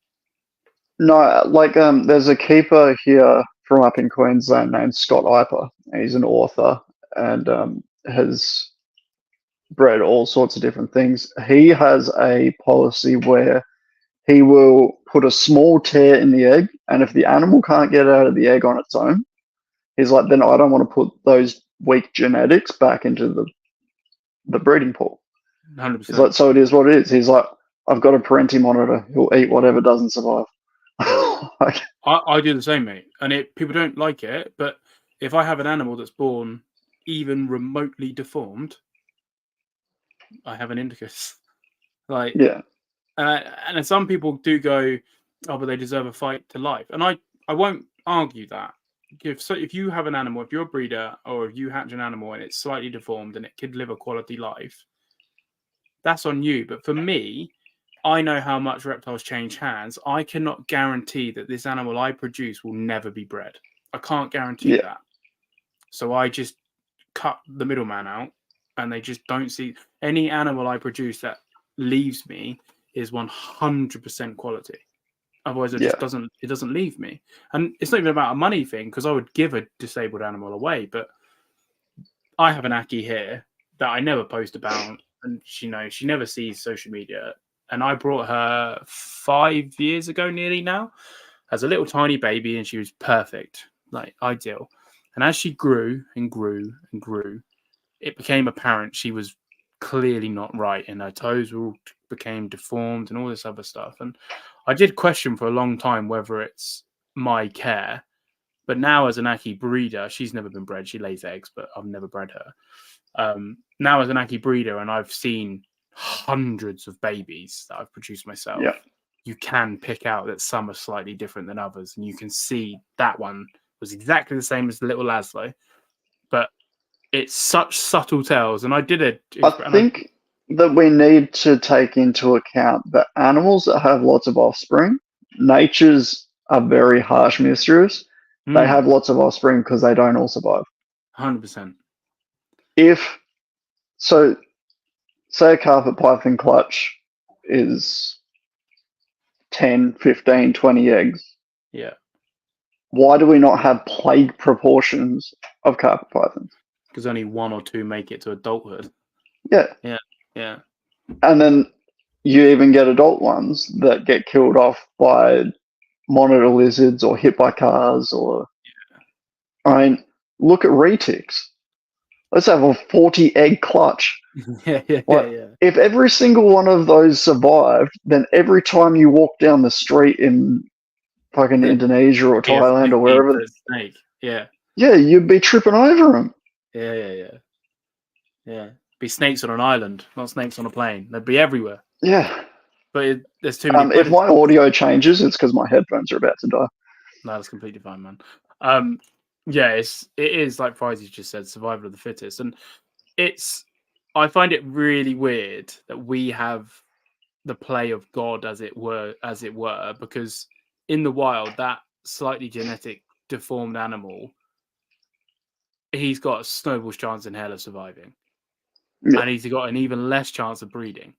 No, like there's a keeper here from up in Queensland named Scott Iper. He's an author and has bred all sorts of different things. He has a policy where he will put a small tear in the egg, and if the animal can't get out of the egg on its own, he's like, then I don't want to put those weak genetics back into the breeding pool. 100%. He's like, so it is what it is. He's like, I've got a parenting monitor. He'll eat whatever doesn't survive. I do the same, mate. And people don't like it, but if I have an animal that's born even remotely deformed, I have an indicus. Like, yeah, and then some people do go, oh, but they deserve a fight to life. And I won't argue that. If you have an animal, if you're a breeder or if you hatch an animal and it's slightly deformed and it could live a quality life, that's on you. But for me, I know how much reptiles change hands. I cannot guarantee that this animal I produce will never be bred. I can't guarantee that. So I just cut the middleman out, and they just don't see any animal I produce that leaves me is 100% quality. Otherwise, it just doesn't leave me. And it's not even about a money thing, because I would give a disabled animal away. But I have an Aki here that I never post about, and she never sees social media. And I brought her 5 years ago, nearly now, as a little tiny baby, and she was perfect, like ideal. And as she grew and grew and grew, it became apparent she was clearly not right, and her toes became deformed and all this other stuff. And I did question for a long time whether it's my care. But now, as an Aki breeder, she's never been bred. She lays eggs, but I've never bred her. Now, as an Aki breeder, and I've seen hundreds of babies that I've produced myself, you can pick out that some are slightly different than others. And you can see that one was exactly the same as the little Laszlo. But it's such subtle tells. And I think that we need to take into account that animals that have lots of offspring, nature's a very harsh mistress. They have lots of offspring because they don't all survive. 100%. Say a carpet python clutch is 10, 15, 20 eggs. Yeah. Why do we not have plague proportions of carpet pythons? Because only 1 or 2 make it to adulthood. Yeah. And then you even get adult ones that get killed off by monitor lizards or hit by cars or... I mean, look at retics. Let's have a 40 egg clutch. Yeah. If every single one of those survived, then every time you walk down the street in fucking Indonesia or Thailand or wherever, snake. Yeah, you'd be tripping over them. Yeah. Be snakes on an island, not snakes on a plane. They'd be everywhere. Yeah. But there's too many. If my audio changes, it's because my headphones are about to die. No, that's completely fine, man. It is like Frizy just said, survival of the fittest, and I find it really weird that we have the play of God, as it were, because in the wild, that slightly genetic deformed animal, he's got a snowball's chance in hell of surviving, and he's got an even less chance of breeding.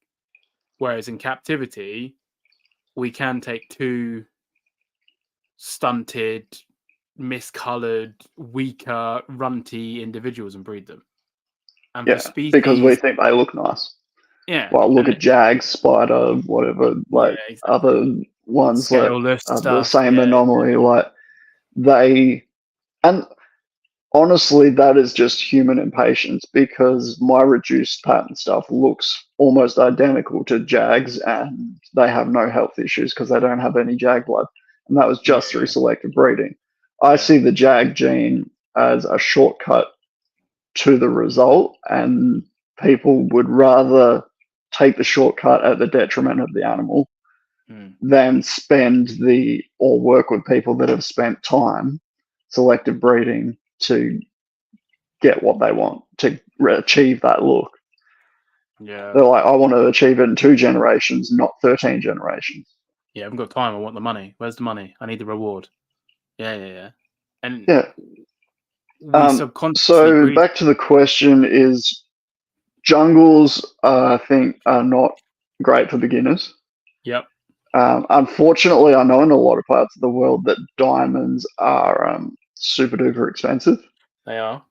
Whereas in captivity, we can take 2 stunted, miscoloured, weaker, runty individuals and breed them. And for species, because we think they look nice. Yeah. Well, look at Jags, Spider, whatever, other ones that are the same anomaly. Like and honestly, that is just human impatience, because my reduced pattern stuff looks almost identical to Jags, and they have no health issues because they don't have any Jag blood. And that was just through selective breeding. I see the Jag gene as a shortcut to the result, and people would rather take the shortcut at the detriment of the animal than work with people that have spent time selective breeding to get what they want, to achieve that look. Yeah. They're like, I want to achieve it in 2 generations, not 13 generations. Yeah, I haven't got time. I want the money. Where's the money? I need the reward. Yeah. And so back to the question is, jungles, I think, are not great for beginners. Yep. Unfortunately, I know in a lot of parts of the world that diamonds are super duper expensive. They are.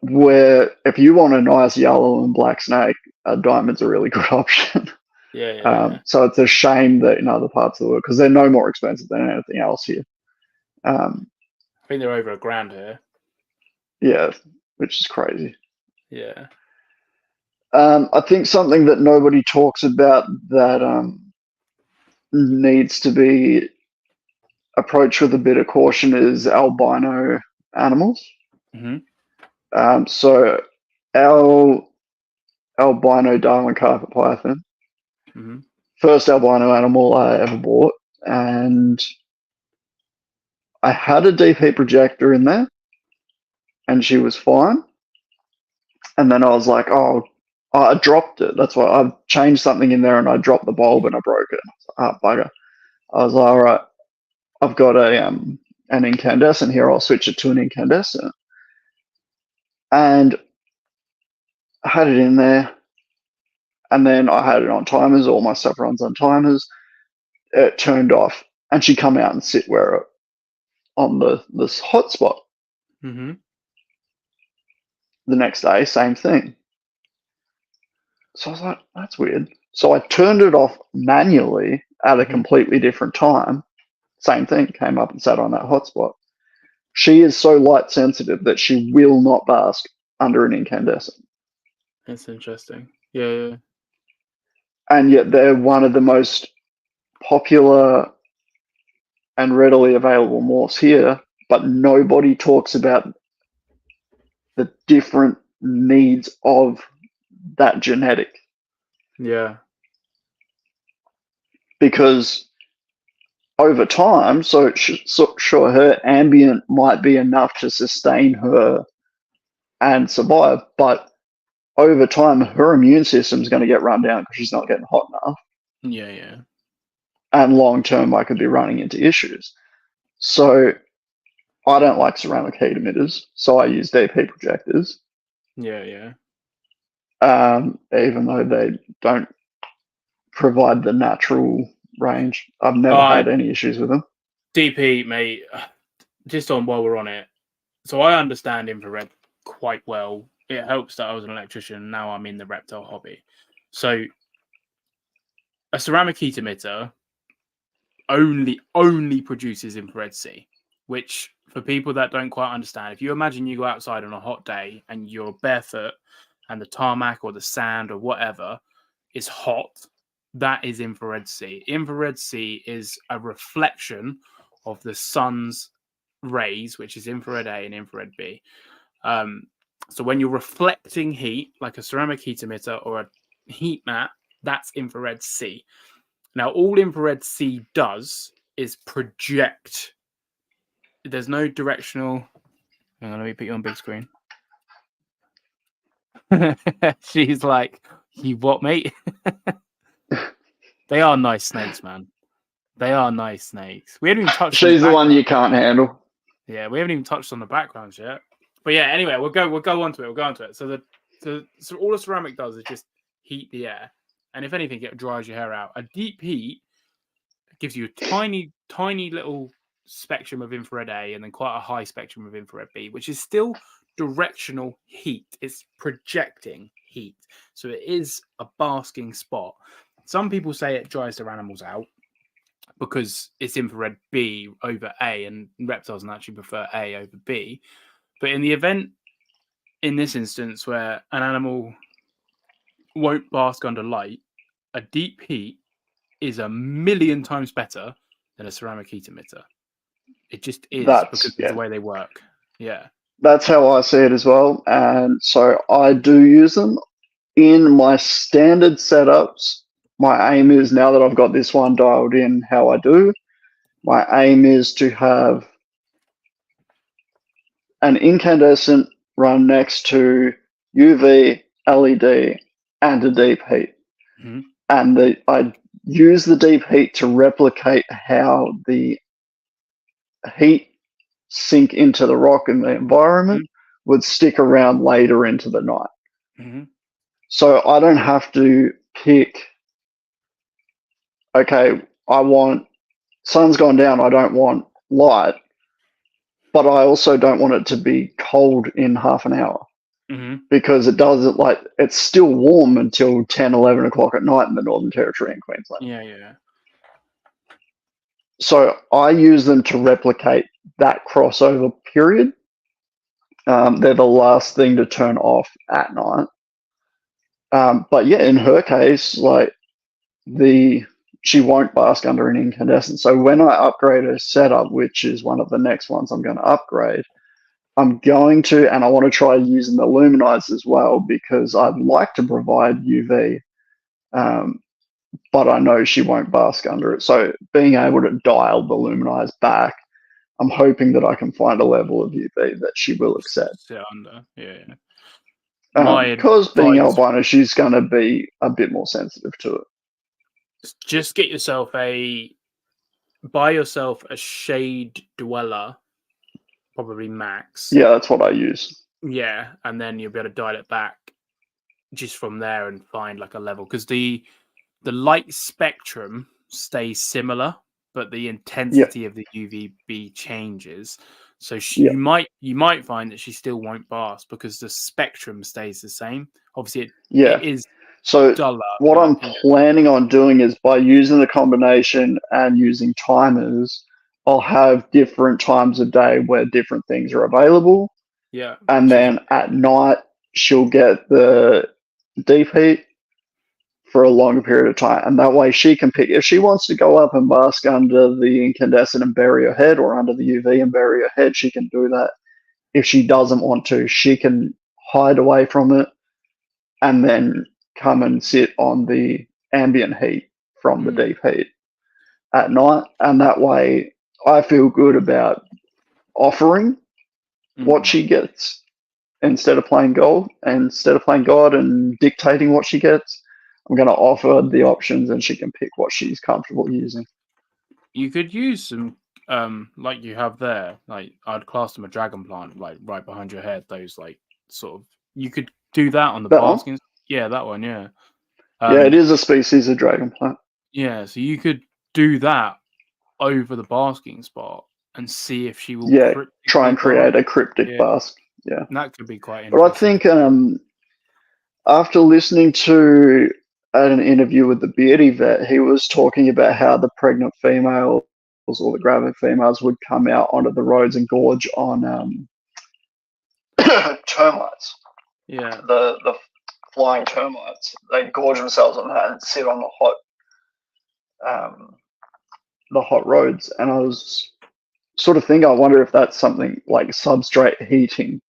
Where if you want a nice yellow and black snake, a diamond's a really good option. Yeah. So it's a shame that in other parts of the world, because they're no more expensive than anything else here. I think they're over $1,000 here. Yeah, which is crazy. Yeah. I think something that nobody talks about that needs to be approached with a bit of caution is albino animals. So our albino Darwin carpet python, first albino animal I ever bought, and I had a deep heat projector in there, and she was fine. And then I was like, oh, I dropped it. That's why I changed something in there, and I dropped the bulb and I broke it. Bugger. I was like, all right, I've got an incandescent here. I'll switch it to an incandescent. And I had it in there, and then I had it on timers. All my stuff runs on timers. It turned off, and she come out and sit where on this hotspot. The next day, same thing. So I was like, that's weird. So I turned it off manually at a completely different time. Same thing, came up and sat on that hotspot. She is so light sensitive that she will not bask under an incandescent. That's interesting. Yeah. And yet they're one of the most popular and readily available morphs here, but nobody talks about the different needs of that genetic. Yeah. Because over time, so sure, her ambient might be enough to sustain her and survive, but over time, her immune system is going to get run down because she's not getting hot enough. Yeah. And long term, I could be running into issues. So I don't like ceramic heat emitters, so I use deep heat projectors. Yeah. Even though they don't provide the natural range, I've never had any issues with them. Deep heat, mate. Just on while we're on it, so I understand infrared quite well. It helps that I was an electrician. Now I'm in the reptile hobby. So a ceramic heat emitter only produces infrared C, which for people that don't quite understand, if you imagine you go outside on a hot day and you're barefoot and the tarmac or the sand or whatever is hot, that is infrared C. Infrared C is a reflection of the sun's rays, which is infrared A and infrared B. So when you're reflecting heat, like a ceramic heat emitter or a heat mat, that's infrared C. Now, all infrared C does is project. There's no directional. Hang on, let me put you on big screen. She's like, you what, mate? They are nice snakes, man. They are nice snakes. We haven't even touched. She's the one you can't handle. Yeah, we haven't even touched on the backgrounds yet. But yeah, anyway, we'll go on to it. So all a ceramic does is just heat the air, and if anything, it dries your hair out. A deep heat gives you a tiny little spectrum of infrared A, and then quite a high spectrum of infrared B, which is still directional heat. It's projecting heat, so it is a basking spot. Some people say it dries their animals out because it's infrared B over A, and reptiles naturally prefer A over B. But in the event, in this instance, where an animal won't bask under light, a deep heat is 1,000,000 times better than a ceramic heat emitter. It just is because of the way they work. Yeah. That's how I see it as well. And so I do use them in my standard setups. My aim is, now that I've got this one dialed in how I do, my aim is to have an incandescent run next to UV, LED, and a deep heat. And I use the deep heat to replicate how the heat sink into the rock and the environment would stick around later into the night. So I don't have to pick, okay, I want, sun's gone down, I don't want light, but I also don't want it to be cold in half an hour. Because it does it like, it's still warm until 10, 11 o'clock at night in the Northern Territory in Queensland. Yeah. So I use them to replicate that crossover period. They're the last thing to turn off at night. But yeah, in her case, like the she won't bask under an incandescent. So when I upgrade her setup, which is one of the next ones I'm going to upgrade, I'm going to, and I want to try using the luminize as well, because I'd like to provide UV, but I know she won't bask under it. So being able to dial the luminize back, I'm hoping that I can find a level of UV that she will accept. Sit under, yeah. Because being albino, she's going to be a bit more sensitive to it. Just get yourself buy yourself a shade dweller, probably max. Yeah, that's what I use. Yeah, and then you'll be able to dial it back just from there and find like a level, because the light spectrum stays similar, but the intensity of the UVB changes. So you might find that she still won't bask because the spectrum stays the same. Obviously, it is. So duller, what I'm planning on doing is, by using the combination and using timers, I'll have different times of day where different things are available. Yeah. And then at night, she'll get the deep heat for a longer period of time. And that way she can pick, if she wants to go up and bask under the incandescent and bury her head, or under the UV and bury her head, she can do that. If she doesn't want to, she can hide away from it and then come and sit on the ambient heat from the deep heat at night. And that way I feel good about offering what she gets instead of playing God and dictating what she gets. I'm going to offer the options and she can pick what she's comfortable using. You could use some, like you have there, like I'd class them a dragon plant, like right behind your head. Those like sort of, you could do that on the basking. Yeah, that one. Yeah. Yeah, it is a species of dragon plant. Yeah, so you could do that over the basking spot and see if she will. Yeah, try and create a cryptic bask. Yeah, and that could be quite interesting. But I think after listening to an interview with the Beardy vet, he was talking about how the pregnant females or the gravid females would come out onto the roads and gorge on termites. Yeah, the flying termites. They gorge themselves on that and sit on the hot roads. And I was sort of thinking, I wonder if that's something like substrate heating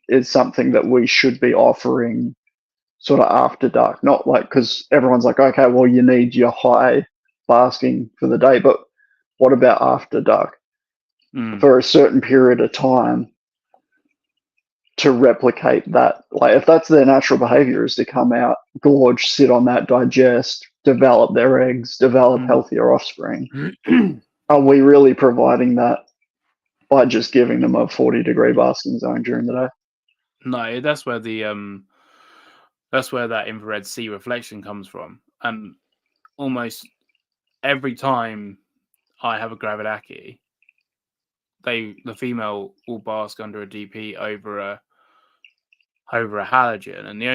is something that we should be offering sort of after dark. Not like, because everyone's like, okay, well, you need your high basking for the day, but what about after dark? For a certain period of time, to replicate that. Like, if that's their natural behavior, is to come out, gorge, sit on that, digest, develop their eggs, develop healthier offspring, are we really providing that by just giving them a 40-degree basking zone during the day? No, that's where that infrared C reflection comes from. And almost every time I have a gravid Aki, the female will bask under a DP over a halogen. And the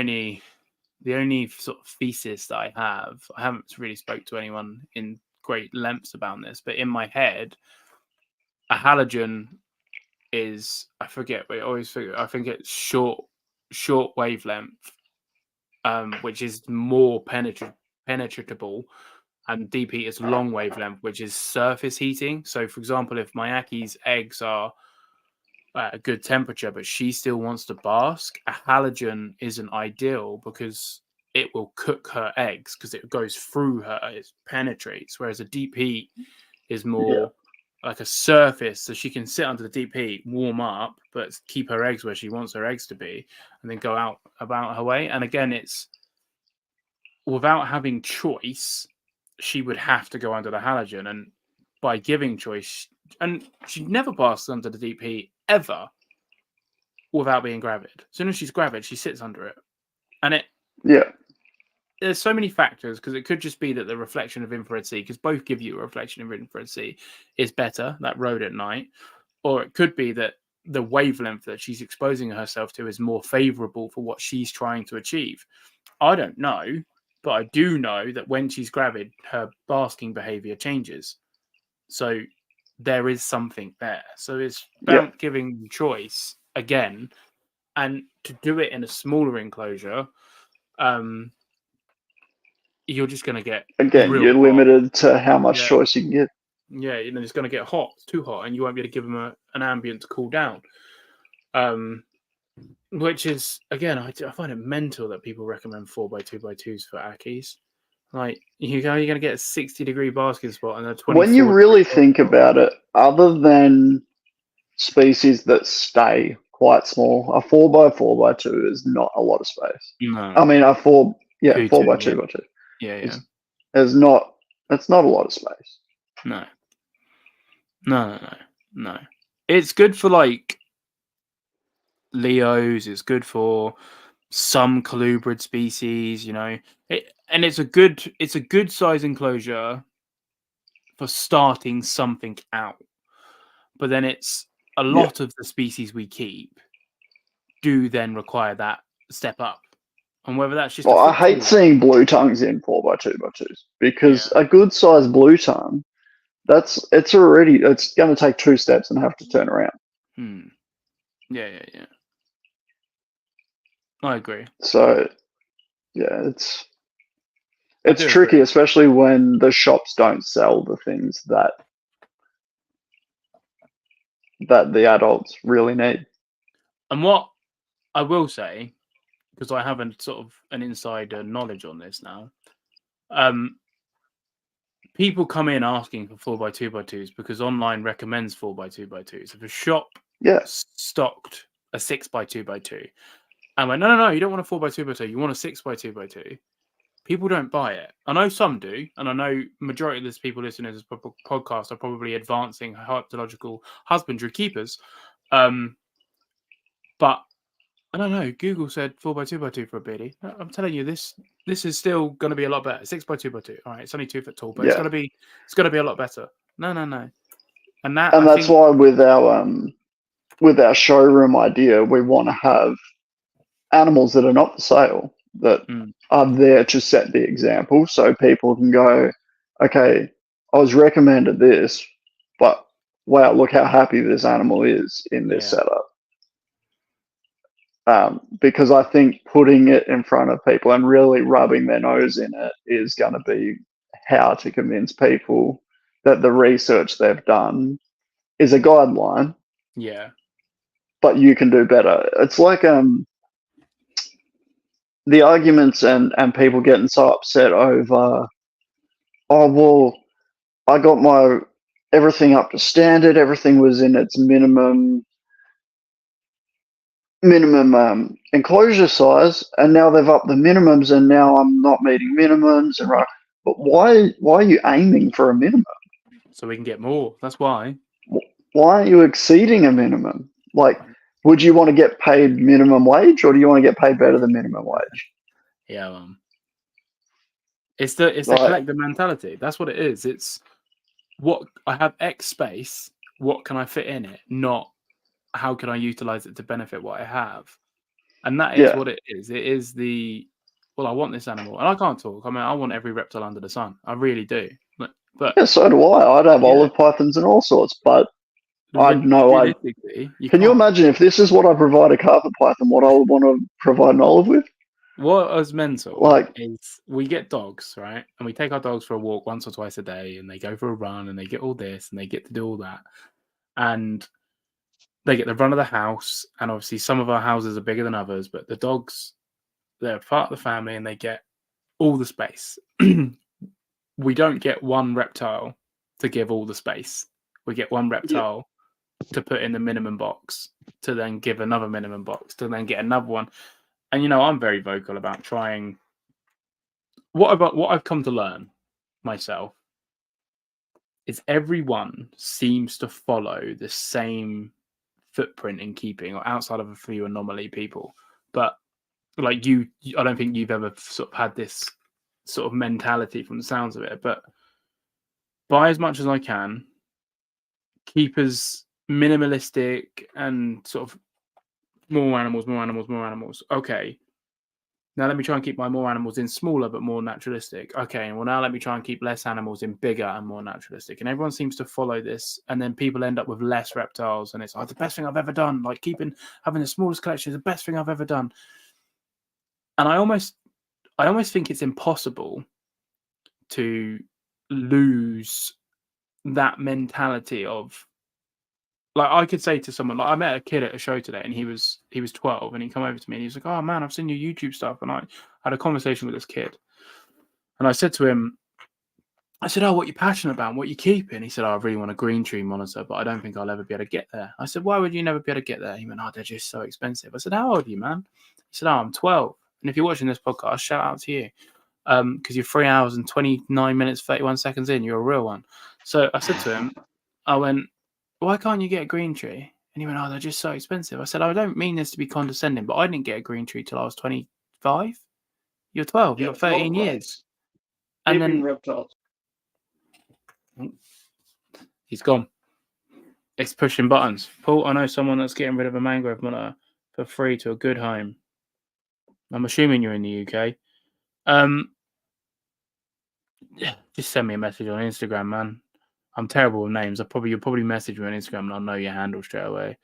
only sort of thesis that I haven't really spoke to anyone in great lengths about this, but in my head, a halogen is, I think it's short wavelength, which is more penetratable, and DP is long wavelength, which is surface heating. So, for example, if my Aki's eggs are at a good temperature, but she still wants to bask, a halogen isn't ideal because it will cook her eggs because it goes through her, it penetrates. Whereas a deep heat is more like a surface, so she can sit under the deep heat, warm up, but keep her eggs where she wants her eggs to be, and then go out about her way. And again, it's without having choice, she would have to go under the halogen, and by giving choice, and she never basks under the deep heat ever without being gravid. As soon as she's gravid, she sits under it. And there's so many factors, because it could just be that the reflection of infrared C, because both give you a reflection of infrared C, is better, that road at night. Or it could be that the wavelength that she's exposing herself to is more favorable for what she's trying to achieve. I don't know, but I do know that when she's gravid, her basking behavior changes. So there is something there. So it's about giving choice again, and to do it in a smaller enclosure, you're just going to get Again, real you're hot. limited to how much Yeah. choice you can get. Yeah, it's going to get hot, too hot, and you won't be able to give them an ambient to cool down. Which is, again, I find it mental that people recommend 4x2x2s for Ackies. Like, you're going to get a 60-degree basking spot and a 24. When you really think about it, other than species that stay quite small, a 4x4x2 is not a lot of space. No. I mean, a 4x2x2. Yeah. It's not a lot of space. No. It's good for like Leos. It's good for some colubrid species, and it's a good size enclosure for starting something out. But then it's a lot of the species we keep do then require that step up. And whether that's just I hate seeing blue tongues in 4x2x2s because a good sized blue tongue, it's going to take 2 steps and have to turn around. Yeah. I agree. So, yeah, it's tricky, especially when the shops don't sell the things that the adults really need. And what I will say, because I have sort of an insider knowledge on this now, people come in asking for 4x2x2s because online recommends 4x2x2s. If a shop stocked a 6x2x2 and went, no, you don't want a 4x2x2, you want a 6x2x2, people don't buy it. I know some do, and I know majority of these people listening to this podcast are probably advancing herpetological husbandry keepers. But I don't know. Google said 4x2x2 for a beardie. I'm telling you, this is still going to be a lot better. 6x2x2. All right, it's only 2 foot tall, but it's going to be a lot better. No. And that's why with our showroom idea, we want to have animals that are not for sale, that are there to set the example, so people can go, okay, I was recommended this, but wow, look how happy this animal is in this setup. Because I think putting it in front of people and really rubbing their nose in it is going to be how to convince people that the research they've done is a guideline. Yeah. But you can do better. It's like the arguments and people getting so upset over, oh, well, I got my everything up to standard. Everything was in its minimum enclosure size, and now they've upped the minimums, and now I'm not meeting minimums. And right, but why are you aiming for a minimum? So we can get more. That's why. Why aren't you exceeding a minimum? Like, would you want to get paid minimum wage, or do you want to get paid better than minimum wage? Yeah, it's the collective mentality. That's what it is. It's what I have X space. What can I fit in it? Not how can I utilize it to benefit what I have. And that is what it is. It is I want this animal, and I can't talk. I mean, I want every reptile under the sun. I really do. But yeah, so do I. I'd have olive pythons and all sorts, but I'd know. Can you imagine if this is what I provide a carpet python, what I would want to provide an olive with? What is mental is we get dogs, right? And we take our dogs for a walk once or twice a day, and they go for a run, and they get all this, and they get to do all that. And they get the run of the house, and obviously some of our houses are bigger than others, but the dogs, they're part of the family, and they get all the space. We don't get one reptile to give all the space. We get one reptile to put in the minimum box, to then give another minimum box, to then get another one. And, I'm very vocal about trying. What I've come to learn myself is everyone seems to follow the same footprint in keeping, or outside of a few anomaly people. But like I don't think you've ever sort of had this sort of mentality from the sounds of it. But buy as much as I can, keep as minimalistic and sort of more animals. Okay. Now let me try and keep my more animals in smaller but more naturalistic. Okay, well now let me try and keep less animals in bigger and more naturalistic. And everyone seems to follow this, and then people end up with less reptiles, and it's the best thing I've ever done. Like having the smallest collection is the best thing I've ever done. And I almost think it's impossible to lose that mentality of, like, I could say to someone, like, I met a kid at a show today, and he was 12, and he come over to me, and he was like, "Oh man, I've seen your YouTube stuff," and I had a conversation with this kid, and I said to him, I said, "Oh, what are you passionate about? What are you keeping?" He said, "Oh, I really want a green tree monitor, but I don't think I'll ever be able to get there." I said, "Why would you never be able to get there?" He went, "Oh, they're just so expensive." I said, "How old are you, man?" He said, "Oh, I'm 12. And if you're watching this podcast, shout out to you. Because you're 3 hours and 29 minutes, 31 seconds in, you're a real one." So I said to him, I went, "Why can't you get a green tree?" And he went, "Oh, they're just so expensive." I said, "I don't mean this to be condescending, but I didn't get a green tree till I was 25. You're 12. You've got 13 years. And then reptiles. He's gone. It's pushing buttons. Paul, I know someone that's getting rid of a mangrove monitor for free to a good home. I'm assuming you're in the UK. Just send me a message on Instagram, man. I'm terrible with names. You'll probably message me on Instagram and I'll know your handle straight away.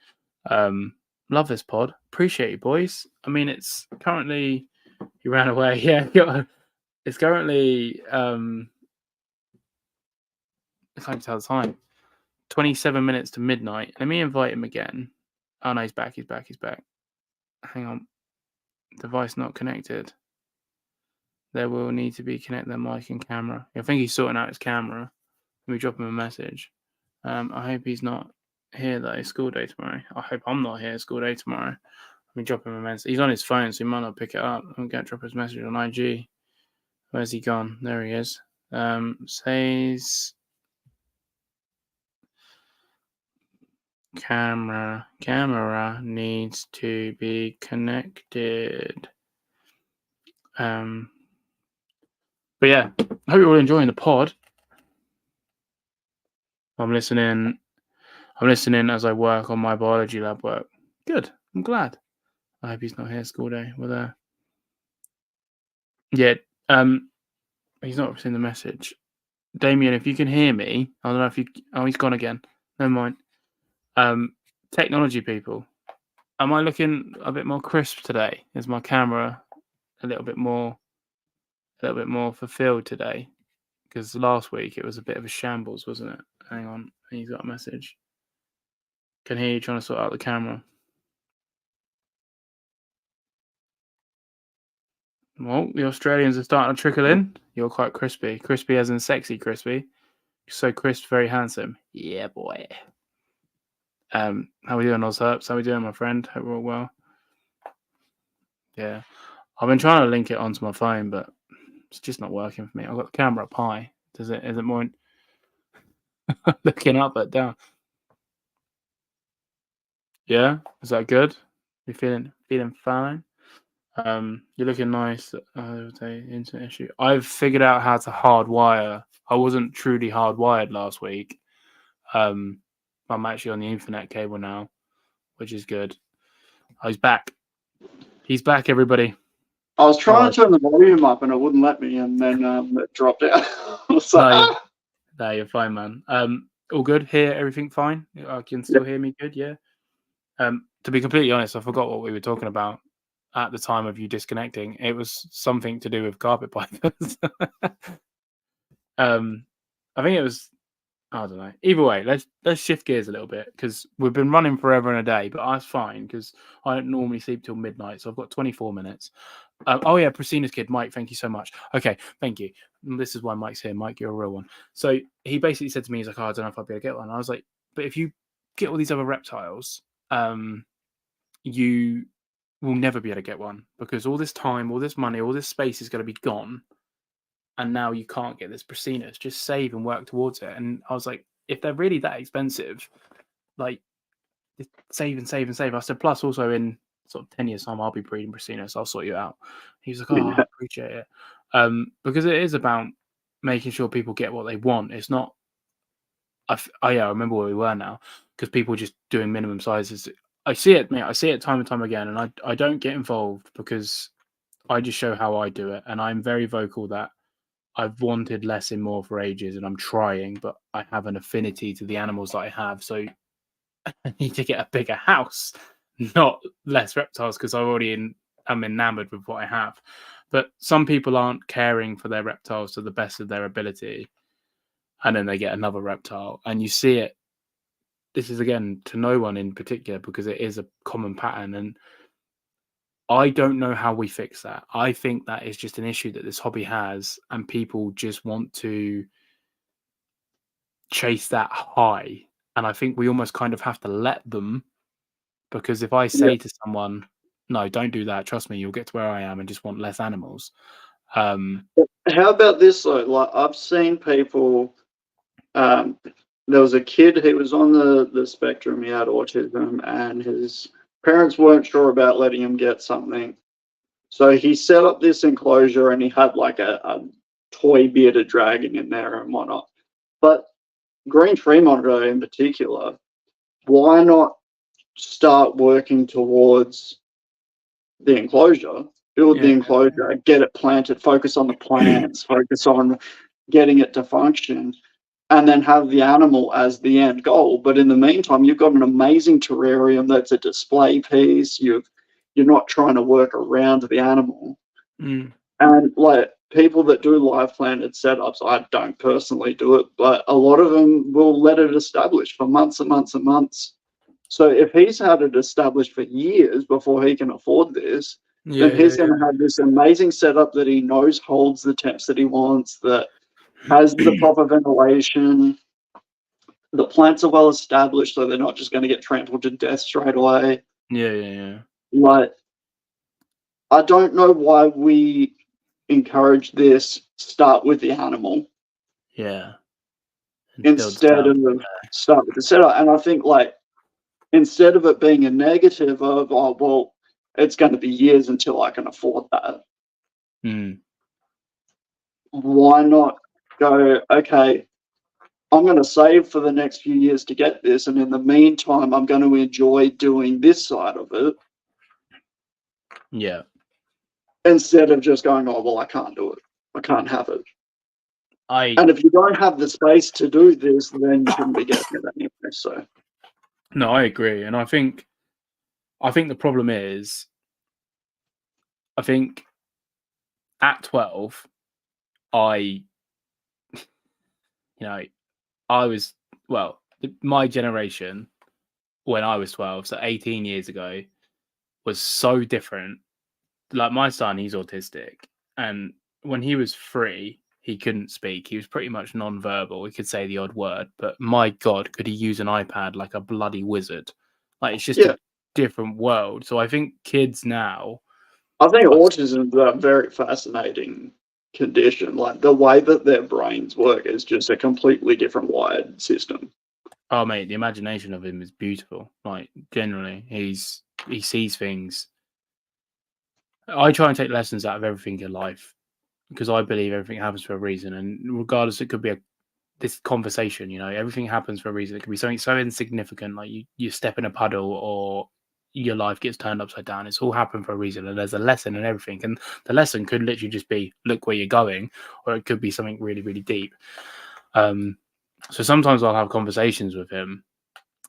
Love this pod. Appreciate you, boys. I mean, it's currently, you ran away. Yeah, it's currently I can't tell the time. 27 minutes to midnight. Let me invite him again. Oh no, he's back. Hang on. Device not connected. There will need to be connect their mic and camera. I think he's sorting out his camera. Let me drop him a message. I hope he's not here though. School day tomorrow. I hope I'm not here. School day tomorrow. Let me drop him a message. He's on his phone, so he might not pick it up. I'm going to drop his message on IG. Where's he gone? There he is. Says camera needs to be connected. But yeah, I hope you're all enjoying the pod. I'm listening as I work on my biology lab work. Good. I'm glad. I hope he's not here school day. Well, yeah. He's not seen the message. Damian, if you can hear me, I don't know if you. Oh, he's gone again. Never mind. Technology people, am I looking a bit more crisp today? Is my camera a little bit more fulfilled today? Because last week it was a bit of a shambles, wasn't it? Hang on, he's got a message. Can hear you trying to sort out the camera. Well, the Australians are starting to trickle in. You're quite crispy. Crispy as in sexy crispy. So crisp, very handsome. Yeah, boy. How we doing, Ozherps? How we doing, my friend? Hope we're all well. Yeah. I've been trying to link it onto my phone, but it's just not working for me. I've got the camera up high. Is it more looking up but down? Yeah? Is that good? You feeling fine? You're looking nice. Internet issue. I've figured out how to hardwire. I wasn't truly hardwired last week. I'm actually on the Ethernet cable now, which is good. Oh, he's back. He's back, everybody. I was trying to turn the volume up and it wouldn't let me, and then it dropped out. No, you're fine, man. All good here. Everything fine. I can still hear me good. Yeah. To be completely honest, I forgot what we were talking about at the time of you disconnecting. It was something to do with carpet pythons. I think it was. I don't know. Either way, let's shift gears a little bit because we've been running forever and a day, but that's fine because I don't normally sleep till midnight, so I've got 24 minutes. Oh yeah, Priscina's kid, Mike. Thank you so much. Okay, thank you. This is why Mike's here. Mike, you're a real one. So he basically said to me, he's like, "Oh, I don't know if I'll be able to get one." I was like, "But if you get all these other reptiles, you will never be able to get one because all this time, all this money, all this space is going to be gone." And now you can't get this Priscina's. Just save and work towards it. And I was like, if they're really that expensive, like save and save and save. I said, plus also in sort of 10 years time, I'll be breeding Priscina's. So I'll sort you out. He was like, "Oh, I appreciate it." Because it is about making sure people get what they want. It's not, I remember where we were now because people just doing minimum sizes. I see it, mate. I see it time and time again. And I don't get involved because I just show how I do it. And I'm very vocal that I've wanted less and more for ages, and I'm trying, but I have an affinity to the animals that I have, so I need to get a bigger house, not less reptiles, because I'm enamored with what I have. But some people aren't caring for their reptiles to the best of their ability, and then they get another reptile, and you see it. This is again to no one in particular because it is a common pattern, and I don't know how we fix that. I think that is just an issue that this hobby has, and people just want to chase that high. And I think we almost kind of have to let them, because if I say to someone, no, don't do that, trust me, you'll get to where I am and just want less animals. How about this though? Like, I've seen people, there was a kid who was on the spectrum, he had autism, and his parents weren't sure about letting him get something. So he set up this enclosure and he had like a toy bearded dragon in there and whatnot. But Green Tree Monitor in particular, why not start working towards the enclosure, build the enclosure, get it planted, focus on the plants, focus on getting it to function, and then have the animal as the end goal. But in the meantime, you've got an amazing terrarium that's a display piece. You're not trying to work around the animal. And like people that do live planted setups, I don't personally do it, but a lot of them will let it establish for months and months and months. So if he's had it established for years before he can afford this, then he's going to have this amazing setup that he knows holds the temps that he wants, that has the proper ventilation. The plants are well established, so they're not just going to get trampled to death straight away. Like, I don't know why we encourage this. Start with the animal. Instead of start with the setup. And I think, like, instead of it being a negative of, oh, well, it's going to be years until I can afford that. Why not go, okay, I'm going to save for the next few years to get this, and in the meantime, I'm going to enjoy doing this side of it. Instead of just going, oh, well, I can't do it. I can't have it. And if you don't have the space to do this, then you shouldn't be getting it anyway. So, no, I agree, and I think the problem is, I think at 12, I was, well, my generation when I was 12, so 18 years ago, was so different. Like my son, he's autistic, and when he was 3, he couldn't speak. He was pretty much non-verbal. He could say the odd word, but my God, could he use an iPad like a bloody wizard? Like, it's just a different world. So I think kids now, I think autism is a very fascinating condition. Like, the way that their brains work is just a completely different wired system. Oh, mate, the imagination of him is beautiful. Like, generally, he sees things. I try and take lessons out of everything in life, because I believe everything happens for a reason. And regardless, it could be this conversation, everything happens for a reason. It could be something so insignificant, like you step in a puddle or your life gets turned upside down. It's all happened for a reason, and there's a lesson in everything. And the lesson could literally just be, look where you're going, or it could be something really, really deep. So sometimes I'll have conversations with him,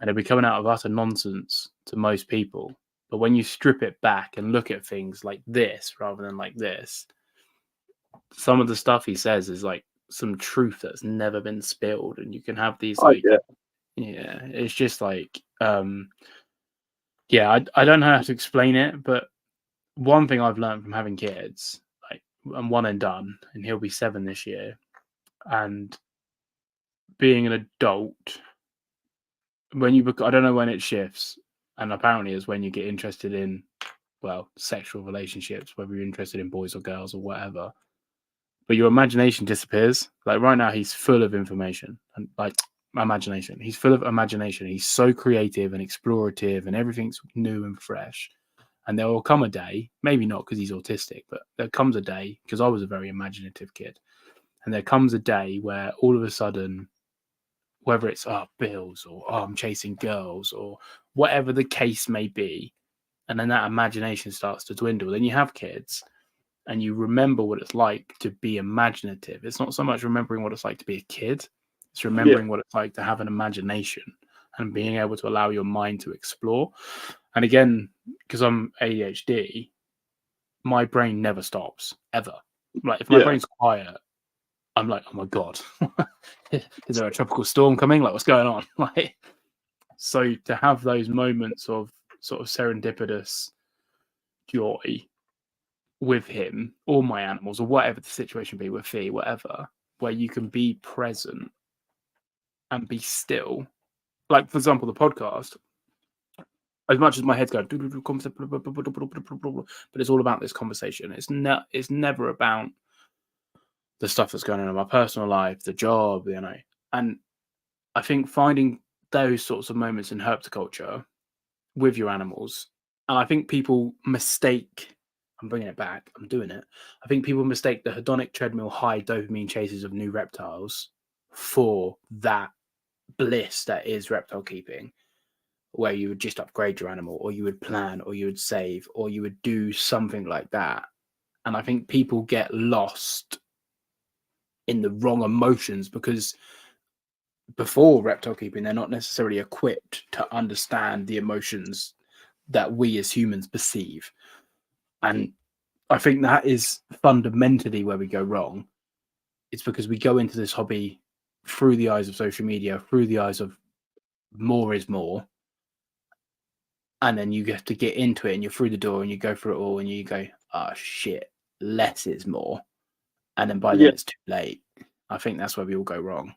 and it'll be coming out of utter nonsense to most people. But when you strip it back and look at things like this rather than like this, some of the stuff he says is like some truth that's never been spilled, and you can have these it's just like I don't know how to explain it, but one thing I've learned from having kids, like, I'm one and done, and he'll be 7 this year, and being an adult, when you I don't know when it shifts, and apparently it's when you get interested in, well, sexual relationships, whether you're interested in boys or girls or whatever. But your imagination disappears. Like right now, he's full of information and like imagination. He's full of imagination. He's so creative and explorative, and everything's new and fresh. And there will come a day, maybe not because he's autistic, but there comes a day, because I was a very imaginative kid, and there comes a day where all of a sudden, whether it's bills or I'm chasing girls or whatever the case may be, and then that imagination starts to dwindle. Then you have kids, and you remember what it's like to be imaginative. It's not so much remembering what it's like to be a kid. It's remembering what it's like to have an imagination and being able to allow your mind to explore. And again, because I'm ADHD, my brain never stops ever. Like if my brain's quiet, I'm like, oh my god, is there a tropical storm coming? Like, what's going on? Like, so to have those moments of sort of serendipitous joy with him or my animals or whatever the situation be with Fee, whatever, where you can be present and be still. Like, for example, the podcast, as much as my head's going, but it's all about this conversation. It's never about the stuff that's going on in my personal life, the job, you know. And I think finding those sorts of moments in herpetoculture with your animals, and I think people mistake, I'm bringing it back, I'm doing it. I think people mistake the hedonic treadmill high dopamine chases of new reptiles for that bliss that is reptile keeping, where you would just upgrade your animal, or you would plan, or you would save, or you would do something like that. And I think people get lost in the wrong emotions because before reptile keeping, they're not necessarily equipped to understand the emotions that we as humans perceive. And I think that is fundamentally where we go wrong. It's because we go into this hobby through the eyes of social media, through the eyes of more is more. And then you have to get into it and you're through the door and you go through it all and you go, oh shit, less is more. And then by then it's too late. I think that's where we all go wrong.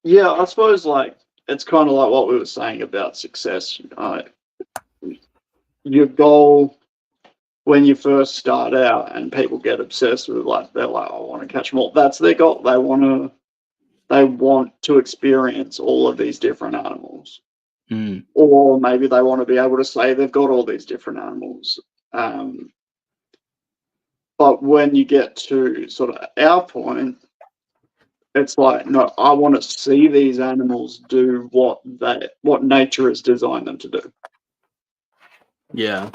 Yeah, I suppose like it's kind of like what we were saying about success. Your goal when you first start out and people get obsessed with like they're like, I want to catch more. That's their goal. They want to experience all of these different animals. Or maybe they want to be able to say they've got all these different animals. But when you get to sort of our point, it's like, no, I want to see these animals do what nature has designed them to do. Yeah.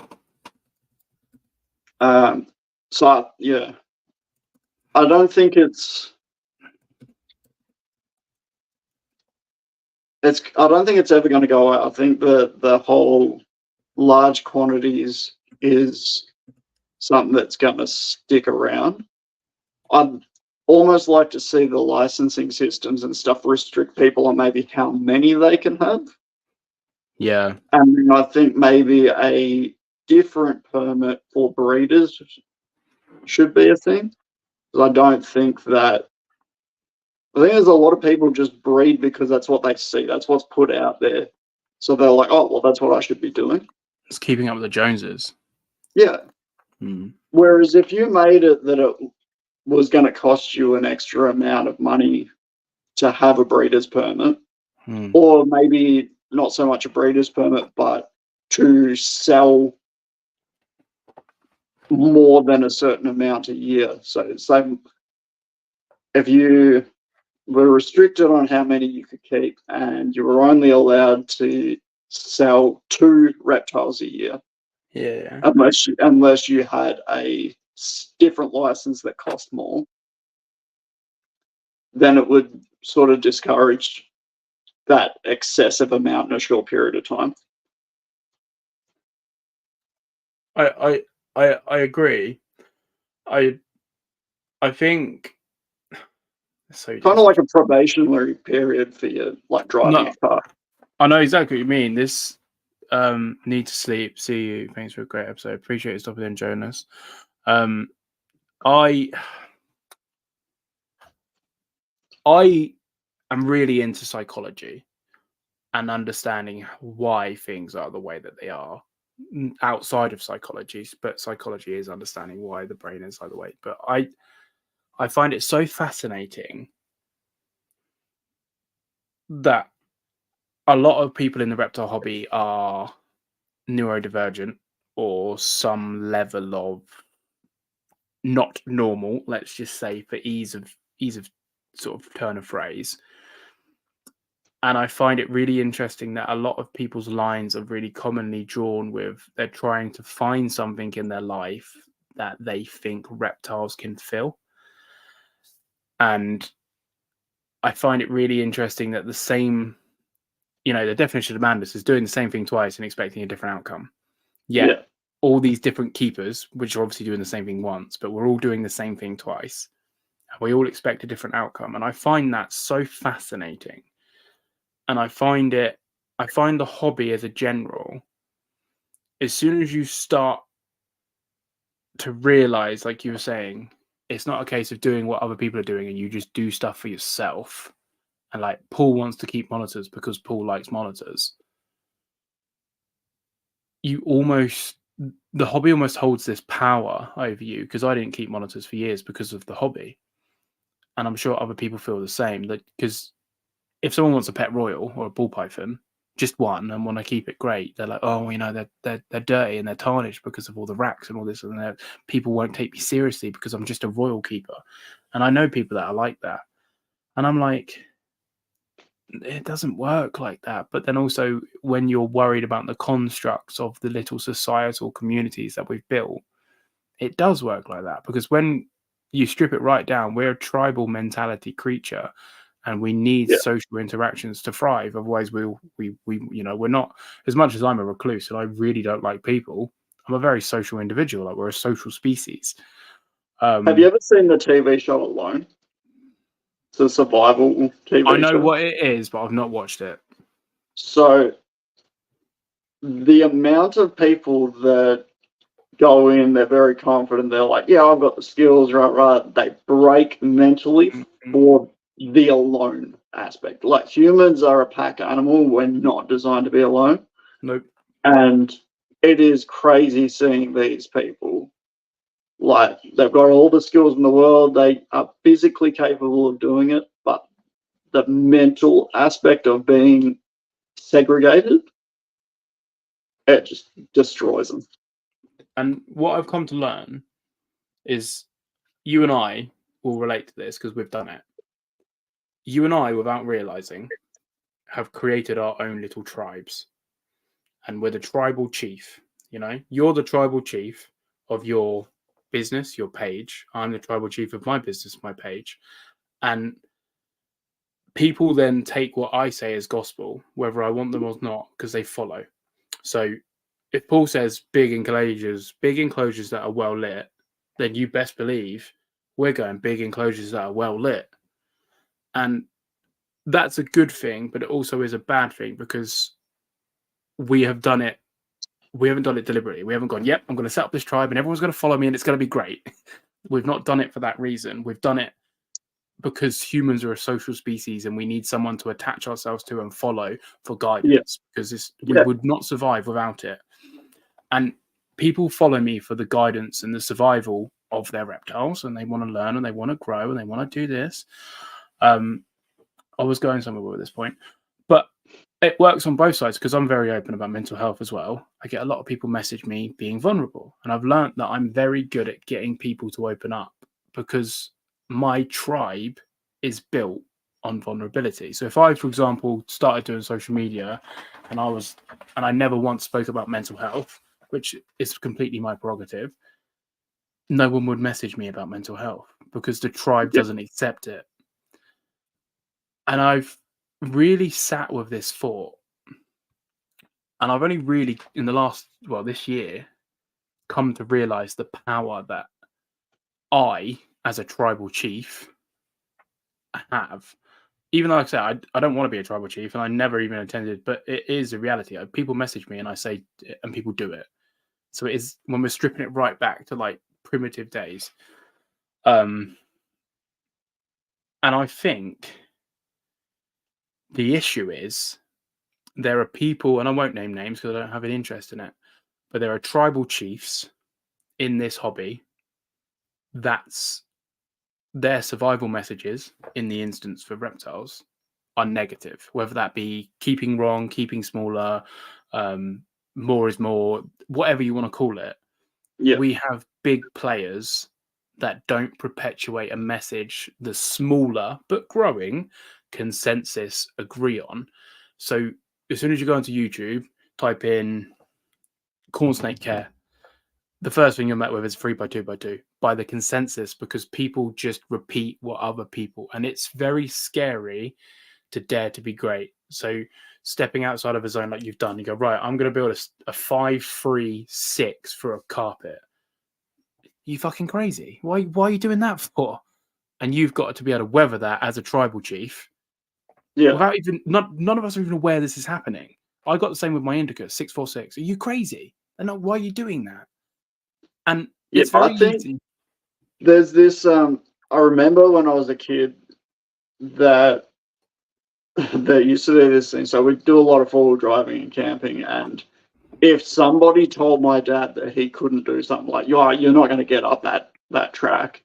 So yeah, I don't think it's ever going to go out. I think the whole large quantities is something that's going to stick around. I'd almost like to see the licensing systems and stuff restrict people on maybe how many they can have. Yeah. And I think maybe a different permit for breeders should be a thing. Because I think there's a lot of people just breed because that's what they see. That's what's put out there. So they're like, oh, well, that's what I should be doing. It's keeping up with the Joneses. Yeah. Whereas if you made it that it was going to cost you an extra amount of money to have a breeder's permit, or maybe not so much a breeder's permit, but to sell more than a certain amount a year. So if you were restricted on how many you could keep and you were only allowed to sell 2 reptiles a year, unless you had a different license that cost more, then it would sort of discourage that excessive amount in a short period of time. I agree. I think so. Kind of like a probationary period for you, like driving a car. I know exactly what you mean. This need to sleep. See you. Thanks for a great episode. Appreciate you stopping in, Jonas. I am really into psychology and understanding why things are the way that they are outside of psychology, but psychology is understanding why the brain is like the way. But I find it so fascinating that a lot of people in the reptile hobby are neurodivergent or some level of not normal, let's just say, for ease of sort of turn of phrase. And I find it really interesting that a lot of people's lines are really commonly drawn with they're trying to find something in their life that they think reptiles can fill. And I find it really interesting that the same, the definition of madness is doing the same thing twice and expecting a different outcome. Yeah. all these different keepers, which are obviously doing the same thing once, but we're all doing the same thing twice. And we all expect a different outcome. And I find that so fascinating. And I find the hobby as a general, as soon as you start to realize, like you were saying, it's not a case of doing what other people are doing and you just do stuff for yourself. And like Paul wants to keep monitors because Paul likes monitors. The hobby almost holds this power over you, because I didn't keep monitors for years because of the hobby. And I'm sure other people feel the same, that because if someone wants a pet royal or a ball python, just one, and want to keep it great, they're like, oh, they're dirty and they're tarnished because of all the racks and all this, and people won't take me seriously because I'm just a royal keeper. And I know people that are like that, and I'm like, it doesn't work like that. But then also, when you're worried about the constructs of the little societal communities that we've built, it does work like that, because when you strip it right down, we're a tribal mentality creature. And we need social interactions to thrive. Otherwise, we're not, as much as I'm a recluse and I really don't like people, I'm a very social individual. Like, we're a social species. Have you ever seen the TV show Alone? It's a survival TV show. I know what it is, but I've not watched it. So the amount of people that go in, they're very confident, they're like, yeah, I've got the skills, right. They break mentally for the alone aspect. Like, humans are a pack animal. We're not designed to be alone. Nope. And it is crazy seeing these people. Like, they've got all the skills in the world. They are physically capable of doing it, but the mental aspect of being segregated, it just destroys them. And what I've come to learn is, you and I will relate to this because we've done it. You and I, without realizing, have created our own little tribes. And we're the tribal chief. You're the tribal chief of your business, your page. I'm the tribal chief of my business, my page. And people then take what I say as gospel, whether I want them or not, because they follow. So if Paul says big enclosures that are well lit, then you best believe we're going big enclosures that are well lit. And that's a good thing, but it also is a bad thing, because we haven't done it deliberately. We haven't gone, yep, I'm going to set up this tribe and everyone's going to follow me and it's going to be great. We've not done it for that reason. We've done it because humans are a social species and we need someone to attach ourselves to and follow for guidance, because we would not survive without it. And people follow me for the guidance and the survival of their reptiles, and they want to learn and they want to grow and they want to do this. I was going somewhere with this point, but it works on both sides, because I'm very open about mental health as well. I get a lot of people message me being vulnerable, and I've learned that I'm very good at getting people to open up, because my tribe is built on vulnerability. So if I, for example, started doing social media and I never once spoke about mental health, which is completely my prerogative, no one would message me about mental health, because the tribe doesn't accept it. And I've really sat with this thought, and I've only really in the last, this year, come to realize the power that I, as a tribal chief, have. Even though, like I say, I don't want to be a tribal chief, and I never even intended, but it is a reality. People message me and I say, and people do it. So it is, when we're stripping it right back to like primitive days. And I think the issue is, there are people, and I won't name names because I don't have an interest in it, but there are tribal chiefs in this hobby that's their survival messages, in the instance for reptiles, are negative, whether that be keeping wrong, keeping smaller, more is more, whatever you want to call it. We have big players that don't perpetuate a message the smaller but growing consensus agree on. So as soon as you go onto YouTube, type in corn snake care, the first thing you're met with is 3x2x2 by the consensus, because people just repeat what other people, and it's very scary to dare to be great. So stepping outside of a zone like you've done. You go, right, I'm going to build a 5-3-6 for a carpet. You fucking crazy. Why are you doing that for? And you've got to be able to weather that as a tribal chief. Yeah. Without even, none of us are even aware this is happening. I got the same with my Indica, 646. Are you crazy? And why are you doing that? And it's very easy. There's this, I remember when I was a kid that used to do this thing. So we do a lot of four-wheel driving and camping, and if somebody told my dad that he couldn't do something like, you're not going to get up that track,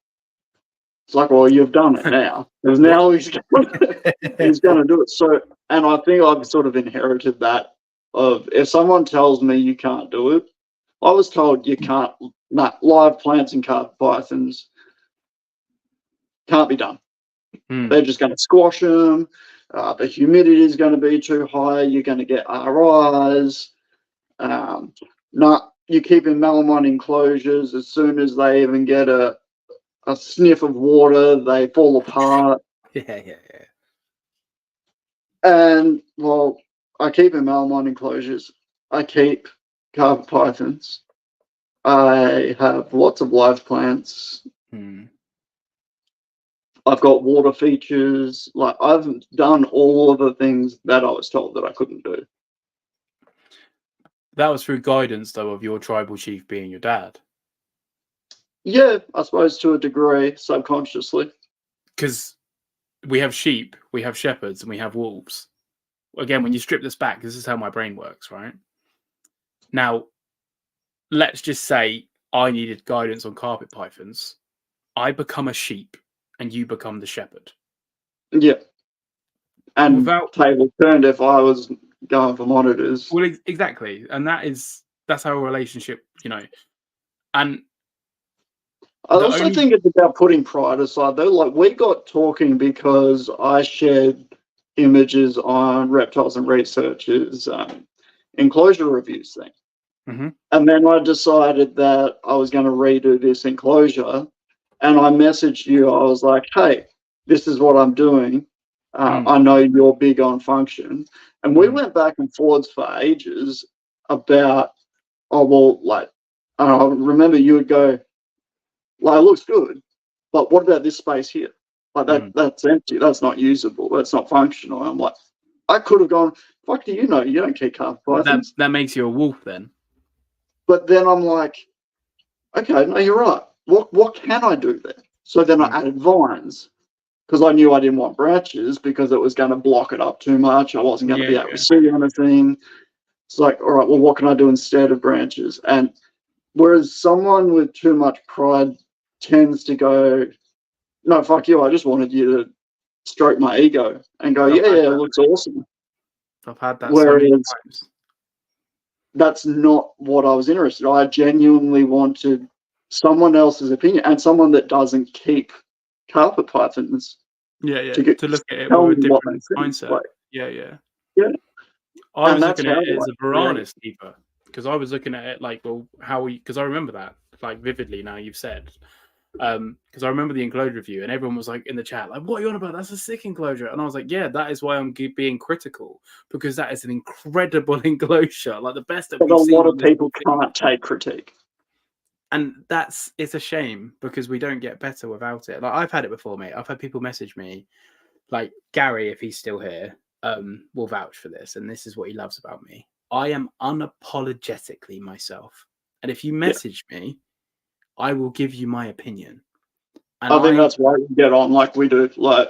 it's like, well, you've done it now. Because now he's going to do it. So, and I think I've sort of inherited that of, if someone tells me you can't do it, I was told you can't, live plants and carpet pythons can't be done. They're just going to squash them. The humidity is going to be too high. You're going to get RIs. You keep in melamine enclosures. As soon as they even get a sniff of water, they fall apart. Yeah. And, well, I keep in melamine enclosures. I keep carpet pythons. I have lots of live plants. I've got water features. Like, I've done all of the things that I was told that I couldn't do. That was through guidance, though, of your tribal chief being your dad. Yeah, I suppose to a degree, subconsciously. Because we have sheep, we have shepherds, and we have wolves. Again, when you strip this back, this is how my brain works, right? Now, let's just say I needed guidance on carpet pythons. I become a sheep, and you become the shepherd. Yeah. And table turned if I was going for monitors. Well, exactly. And that's our relationship, And I also think it's about putting pride aside, though. Like, we got talking because I shared images on Reptiles and Research's enclosure reviews thing. Mm-hmm. And then I decided that I was going to redo this enclosure. And I messaged you. I was like, hey, this is what I'm doing. I know you're big on function. And we went back and forwards for ages about, I remember you would go, like, it looks good, but what about this space here? Like, that's empty. That's not usable. That's not functional. I'm like, I could have gone, fuck do you know? You don't keep carpet pythons. That makes you a wolf then. But then I'm like, okay, no, you're right. What can I do there? So then I added vines because I knew I didn't want branches because it was going to block it up too much. I wasn't going to be able to see anything. It's like, all right, well, what can I do instead of branches? And whereas someone with too much pride tends to go, no, fuck you, I just wanted you to stroke my ego and go, it looks awesome. I've had that so many times. That's not what I was interested in. I genuinely wanted someone else's opinion and someone that doesn't keep carpet pythons. To look at it with a different mindset. Like, yeah. I was looking at it as a Varanus keeper because I was looking at it like, well, because I remember that like vividly now you've said. Because I remember the enclosure review and everyone was like in the chat, like, what are you on about? That's a sick enclosure. And I was like, yeah, that is why I'm being critical because that is an incredible enclosure, like the best that we've seen. But a lot of people can't take critique. And it's a shame because we don't get better without it. Like I've had it before, mate. I've had people message me, like Gary, if he's still here, will vouch for this. And this is what he loves about me. I am unapologetically myself. And if you message me, I will give you my opinion. And I think that's why we get on like we do. Like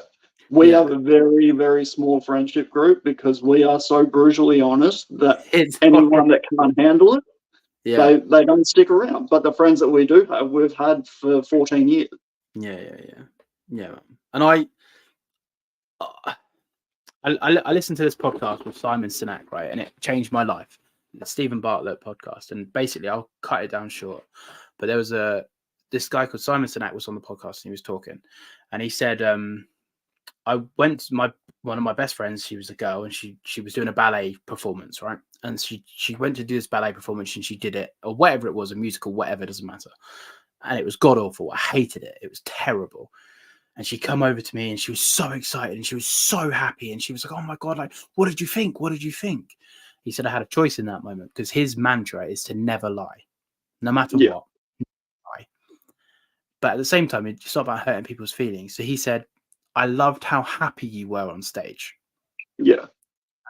we have a very, very small friendship group because we are so brutally honest that anyone that can't handle it, they don't stick around. But the friends that we do have, we've had for 14 years. Yeah. And I listened to this podcast with Simon Sinek, right? And it changed my life. The Stephen Bartlett podcast. And basically, I'll cut it down short. But there was this guy called Simon Sinek was on the podcast and he was talking. And he said, I went to one of my best friends, she was a girl, and she was doing a ballet performance, right? And she went to do this ballet performance and she did it, or whatever it was, a musical, whatever, doesn't matter. And it was god awful. I hated it. It was terrible. And she come over to me and she was so excited and she was so happy. And she was like, oh my God, like, what did you think? What did you think? He said I had a choice in that moment because his mantra is to never lie, no matter what. Lie. But at the same time, it's not about hurting people's feelings. So he said, I loved how happy you were on stage. Yeah.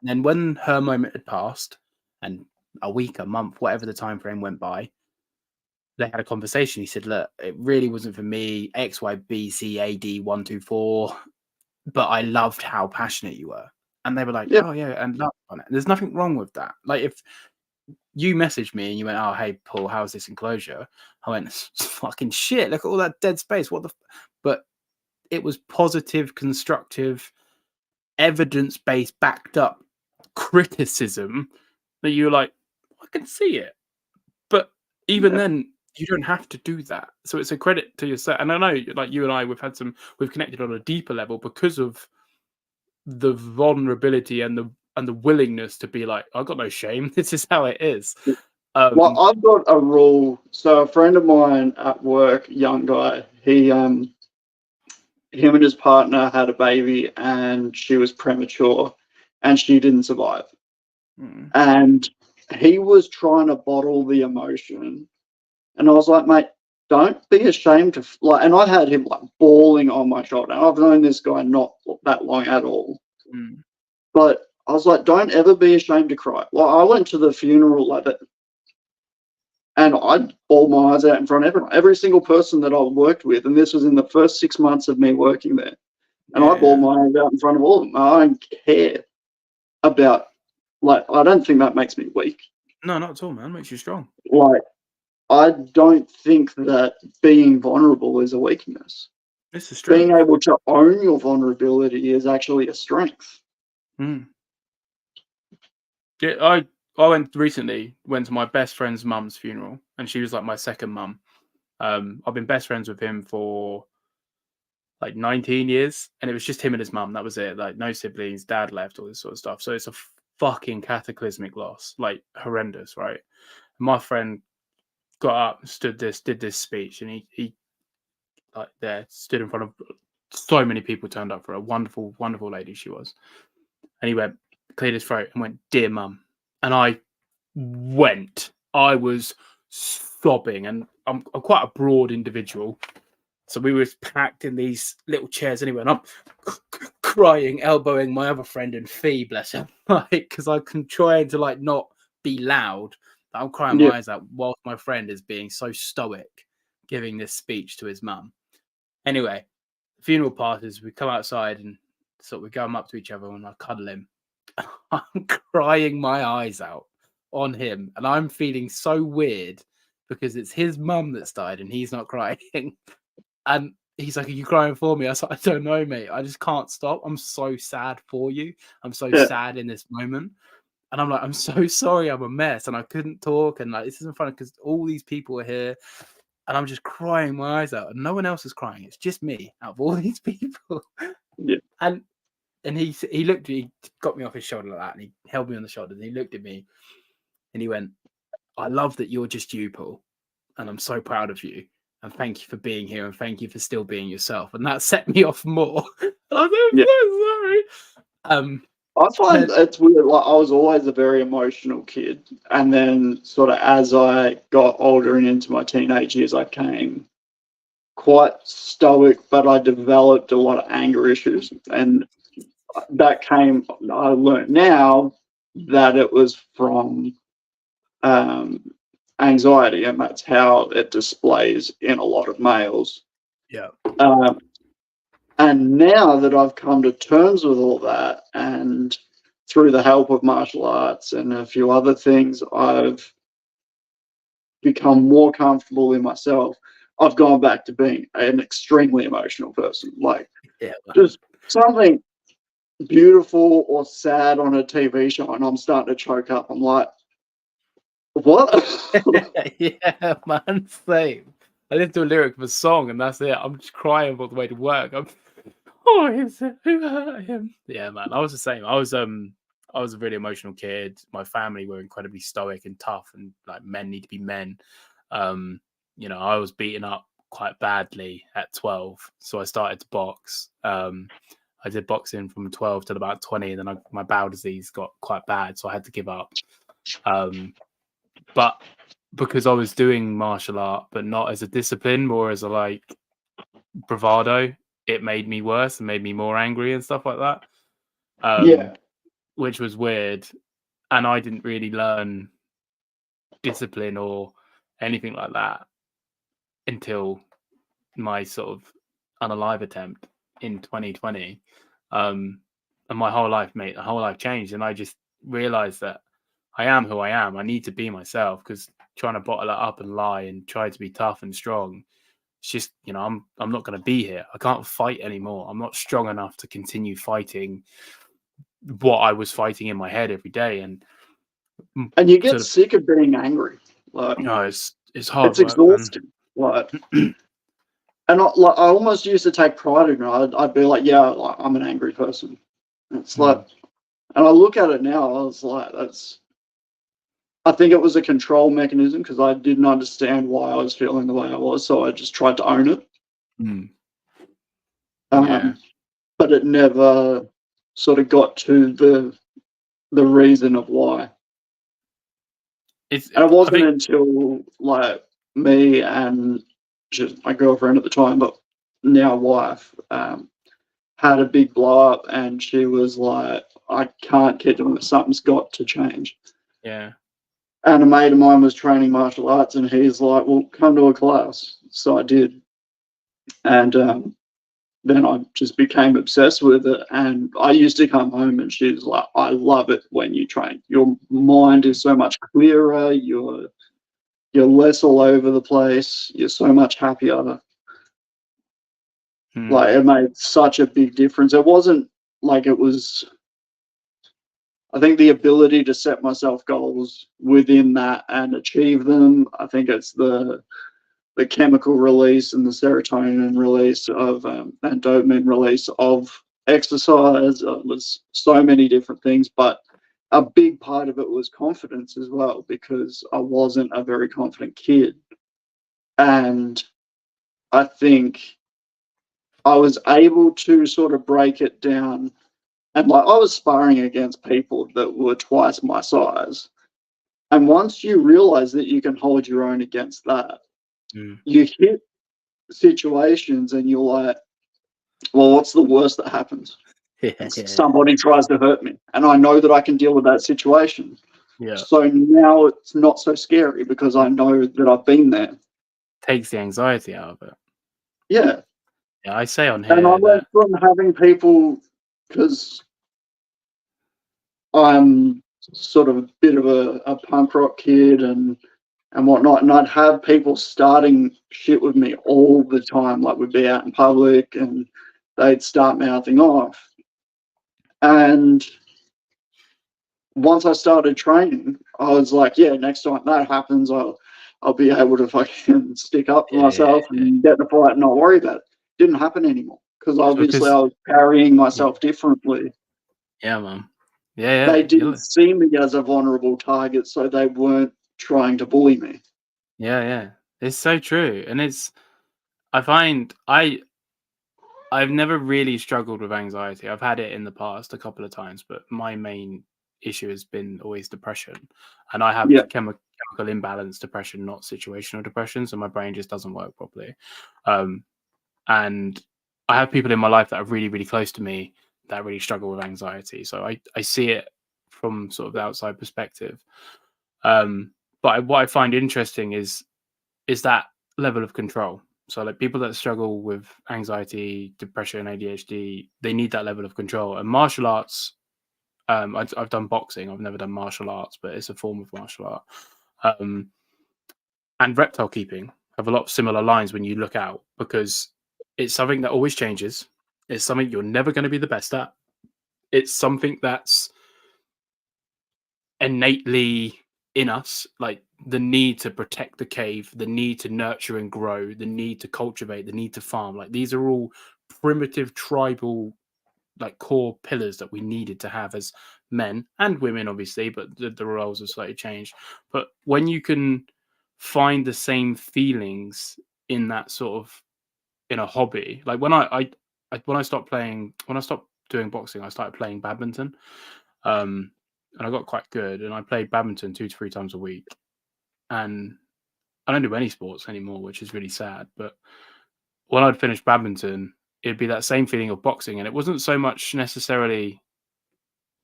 And then when her moment had passed and a week, a month, whatever the time frame went by, they had a conversation. He said, look, it really wasn't for me, X, Y, B, C, A, D, 1, 2, 4, but I loved how passionate you were. And they were like, oh yeah, and love on it. There's nothing wrong with that. Like if you messaged me and you went, oh, hey, Paul, how's this enclosure? I went, it's fucking shit. Look at all that dead space. What the but it was positive, constructive, evidence-based, backed up criticism that you were like, I can see it. But even then, you don't have to do that. So it's a credit to yourself. And I know, like you and I, we've connected on a deeper level because of the vulnerability and the willingness to be like, I've got no shame. This is how it is. Well, I've got a rule. So a friend of mine at work, young guy, him and his partner had a baby and she was premature and she didn't survive. And he was trying to bottle the emotion. And I was like, mate, don't be ashamed to like. And I had him like bawling on my shoulder. I've known this guy not that long at all, but I was like, don't ever be ashamed to cry. Well, I went to the funeral like that, and I bawled my eyes out in front of everyone, every single person that I worked with. And this was in the first 6 months of me working there, and I bawled my eyes out in front of all of them. I don't care about like. I don't think that makes me weak. No, not at all, man. It makes you strong. Like. I don't think that being vulnerable is a weakness. It's a strength. Being able to own your vulnerability is actually a strength. Yeah, I went to my best friend's mum's funeral, and she was like my second mum. I've been best friends with him for like 19 years, and it was just him and his mum. That was it. Like no siblings, dad left, all this sort of stuff. So it's a fucking cataclysmic loss, like horrendous, right? My friend got up, did this speech, and he like there stood in front of so many people, turned up for a wonderful, wonderful lady she was, and he went, cleared his throat and went, dear mum. And I was sobbing, and I'm quite a broad individual, so we were packed in these little chairs anyway, and I'm crying, elbowing my other friend and Fee, bless him, like because I'm trying to like not be loud. I'm crying my eyes out whilst my friend is being so stoic, giving this speech to his mum. Anyway, funeral passes, we come outside and sort of we go up to each other and I cuddle him. I'm crying my eyes out on him, and I'm feeling so weird because it's his mum that's died and he's not crying. And he's like, are you crying for me? I was like, I don't know, mate. I just can't stop. I'm so sad for you. I'm so sad in this moment. And I'm like, I'm so sorry, I'm a mess. And I couldn't talk. And like, this isn't funny because all these people are here. And I'm just crying my eyes out. And no one else is crying. It's just me out of all these people. Yeah. And he looked, he got me off his shoulder like that. And he held me on the shoulder. And he looked at me. And he went, I love that you're just you, Paul. And I'm so proud of you. And thank you for being here. And thank you for still being yourself. And that set me off more. I'm so sorry. I find it's weird. Like I was always a very emotional kid, and then sort of as I got older and into my teenage years, I came quite stoic, but I developed a lot of anger issues, and that came. I learned now that it was from anxiety, and that's how it displays in a lot of males. Yeah. And now that I've come to terms with all that, and through the help of martial arts and a few other things, I've become more comfortable in myself. I've gone back to being an extremely emotional person. Like, just something beautiful or sad on a TV show, and I'm starting to choke up. I'm like, what? Yeah, man, same. I listen to a lyric of a song, and that's it. I'm just crying all the way to work. Who hurt him? Yeah, man. I was the same. I was a really emotional kid. My family were incredibly stoic and tough, and like men need to be men. I was beaten up quite badly at 12, so I started to box. I did boxing from 12 till about 20, and then my bowel disease got quite bad, so I had to give up. But because I was doing martial art, but not as a discipline, more as a like bravado, it made me worse and made me more angry and stuff like that. Which was weird. And I didn't really learn discipline or anything like that until my sort of unalive attempt in 2020. And my whole life changed. And I just realized that I am who I am. I need to be myself, because trying to bottle it up and lie and try to be tough and strong, it's just, I'm not going to be here. I can't fight anymore. I'm not strong enough to continue fighting what I was fighting in my head every day. And you get sick of being angry. Like, no, it's hard. It's exhausting. Like, and I almost used to take pride in it. I'd be like, I'm an angry person. And it's like, and I look at it now, I was like, I think it was a control mechanism, because I didn't understand why I was feeling the way I was, so I just tried to own it. But it never sort of got to the reason of why. And it wasn't until like me and just my girlfriend at the time, but now wife, had a big blow up, and she was like, I can't keep doing this, something's got to change. Yeah. And a mate of mine was training martial arts, and he's like, well, come to a class. So I did. And then I just became obsessed with it. And I used to come home and she's like, I love it when you train. Your mind is so much clearer. You're less all over the place. You're so much happier. Like, it made such a big difference. It wasn't like it was, I think the ability to set myself goals within that and achieve them, I think it's the chemical release and the serotonin release of and dopamine release of exercise. It was so many different things, but a big part of it was confidence as well, because I wasn't a very confident kid. And I think I was able to sort of break it down. And like, I was sparring against people that were twice my size. And once you realize that you can hold your own against that, you hit situations and you're like, well, what's the worst that happens? Somebody tries to hurt me, and I know that I can deal with that situation. So now it's not so scary, because I know that I've been there. Takes the anxiety out of it. Yeah, I say on here. And I went from having people, because I'm sort of a bit of a punk rock kid and whatnot, and I'd have people starting shit with me all the time. Like, we'd be out in public and they'd start mouthing off. And once I started training, I was like, next time that happens, I'll be able to fucking stick up for myself and get in a fight and not worry about it. Didn't happen anymore, because obviously I was carrying myself differently. Yeah, man. Yeah. They didn't see me as a vulnerable target, so they weren't trying to bully me. Yeah. It's so true. And I find I've never really struggled with anxiety. I've had it in the past a couple of times, but my main issue has been always depression. And I have chemical imbalance depression, not situational depression. So my brain just doesn't work properly. And I have people in my life that are really, really close to me that really struggle with anxiety. So I see it from sort of the outside perspective. But what I find interesting is that level of control. So like, people that struggle with anxiety, depression, ADHD, they need that level of control. And martial arts, I've done boxing. I've never done martial arts, but it's a form of martial art. And reptile keeping have a lot of similar lines when you look out, because it's something that always changes. It's something you're never going to be the best at. It's something that's innately in us, like the need to protect the cave, the need to nurture and grow, the need to cultivate, the need to farm. Like, these are all primitive tribal, like, core pillars that we needed to have as men and women, obviously, but the roles have slightly changed. But when you can find the same feelings in that sort of in a hobby. Like when I stopped doing boxing, I started playing badminton, and I got quite good. And I played badminton 2 to 3 times a week, and I don't do any sports anymore, which is really sad. But when I'd finish badminton, it'd be that same feeling of boxing, and it wasn't so much necessarily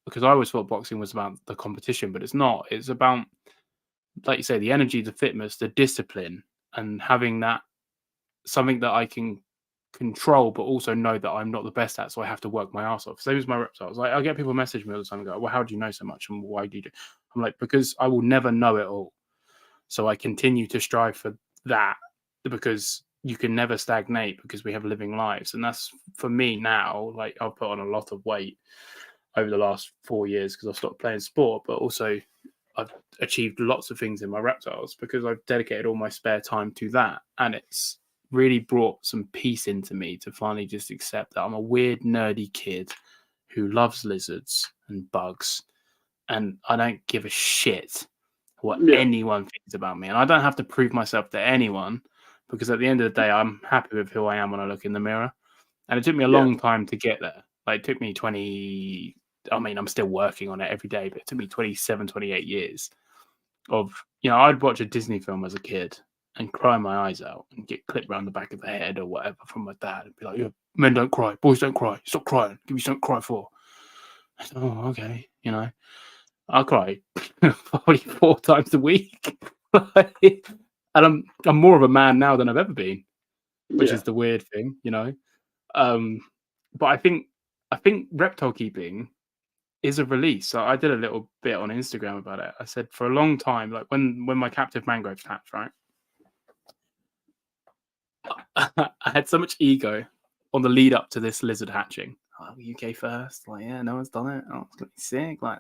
because I always thought boxing was about the competition, but it's not. It's about, like you say, the energy, the fitness, the discipline, and having that something that I can control, but also know that I'm not the best at, so I have to work my ass off. Same as my reptiles. Like I get people message me all the time and go, "Well, how do you know so much, and why do you do?" I'm like, because I will never know it all, so I continue to strive for that, because you can never stagnate, because we have living lives, and that's for me now. Like I've put on a lot of weight over the last 4 years because I've stopped playing sport, but also I've achieved lots of things in my reptiles because I've dedicated all my spare time to that, and it's really brought some peace into me to finally just accept that I'm a weird, nerdy kid who loves lizards and bugs, and I don't give a shit what anyone thinks about me. And I don't have to prove myself to anyone, because at the end of the day, I'm happy with who I am when I look in the mirror. And it took me a long time to get there. Like, it took me I'm still working on it every day, but it took me 27, 28 years of, I'd watch a Disney film as a kid and cry my eyes out and get clipped around the back of the head or whatever from my dad and be like, "Yeah, men don't cry, boys don't cry, stop crying, give me something to cry for." I said, "Oh, okay." I cry probably 4 times a week. And I'm more of a man now than I've ever been, which is the weird thing, but I think reptile keeping is a release. So I did a little bit on Instagram about it. I said for a long time, like when my captive mangroves hatched, right? I had so much ego on the lead up to this lizard hatching. Oh, UK first, like, yeah, no one's done it. Oh, it's gonna be sick. Like,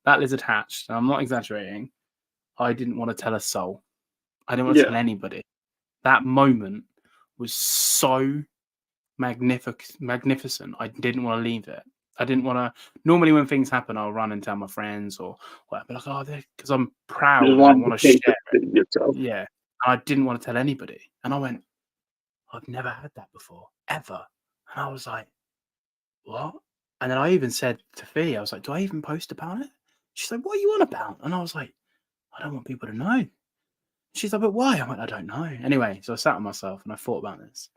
that lizard hatched. And I'm not exaggerating. I didn't want to tell a soul. I didn't want to tell anybody. That moment was so magnificent. I didn't want to leave it. I didn't want to. Normally, when things happen, I'll run and tell my friends or whatever. Like, oh, because I'm proud and I want to share it. Yourself. Yeah. I didn't want to tell anybody. And I went, I've never had that before, ever. And I was like, what? And then I even said to Fee, I was like, do I even post about it? She's like, what are you on about? And I was like, I don't want people to know. She's like, but why? I went, I don't know. Anyway, so I sat with myself and I thought about this.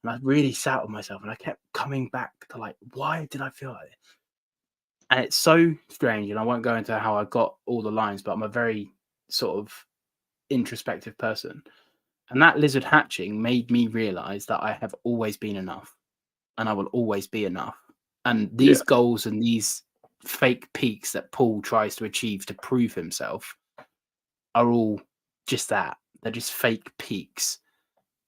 And I really sat with myself and I kept coming back to like, why did I feel like this? And it's so strange. And I won't go into how I got all the lines, but I'm a very sort of introspective person. And that lizard hatching made me realize that I have always been enough and I will always be enough. And these goals and these fake peaks that Paul tries to achieve to prove himself are all just that. They're just fake peaks.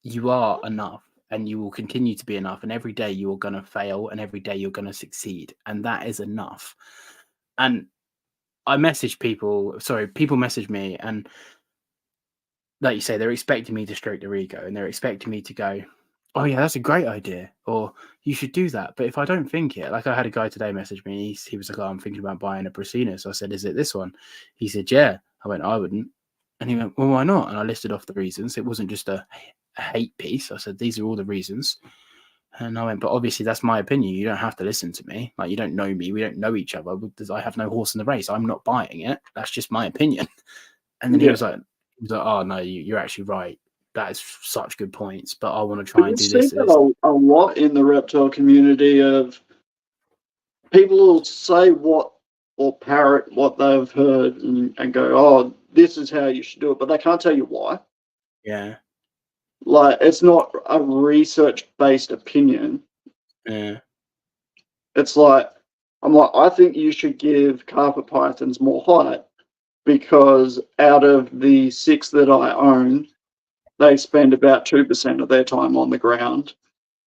You are enough and you will continue to be enough. And every day you are going to fail and every day you're going to succeed. And that is enough. And people message me, and like you say, they're expecting me to stroke their ego and they're expecting me to go, oh yeah, that's a great idea, or you should do that. But if I don't think it, like I had a guy today message me, he was like, oh, I'm thinking about buying a Brasina. So I said, is it this one? He said, yeah. I went, I wouldn't. And he went, well, why not? And I listed off the reasons. It wasn't just a hate piece. I said, these are all the reasons. And I went, but obviously that's my opinion. You don't have to listen to me. Like, you don't know me. We don't know each other. I have no horse in the race. I'm not buying it. That's just my opinion. And then he was like, oh no, you're actually right. That is such good points. But I want to try and do this. A lot in the reptile community of people will say what or parrot what they've heard and go, oh, this is how you should do it, but they can't tell you why. Yeah. Like, it's not a research-based opinion. Yeah. It's like, I think you should give carpet pythons more height because out of the 6 that I own, they spend about 2% of their time on the ground.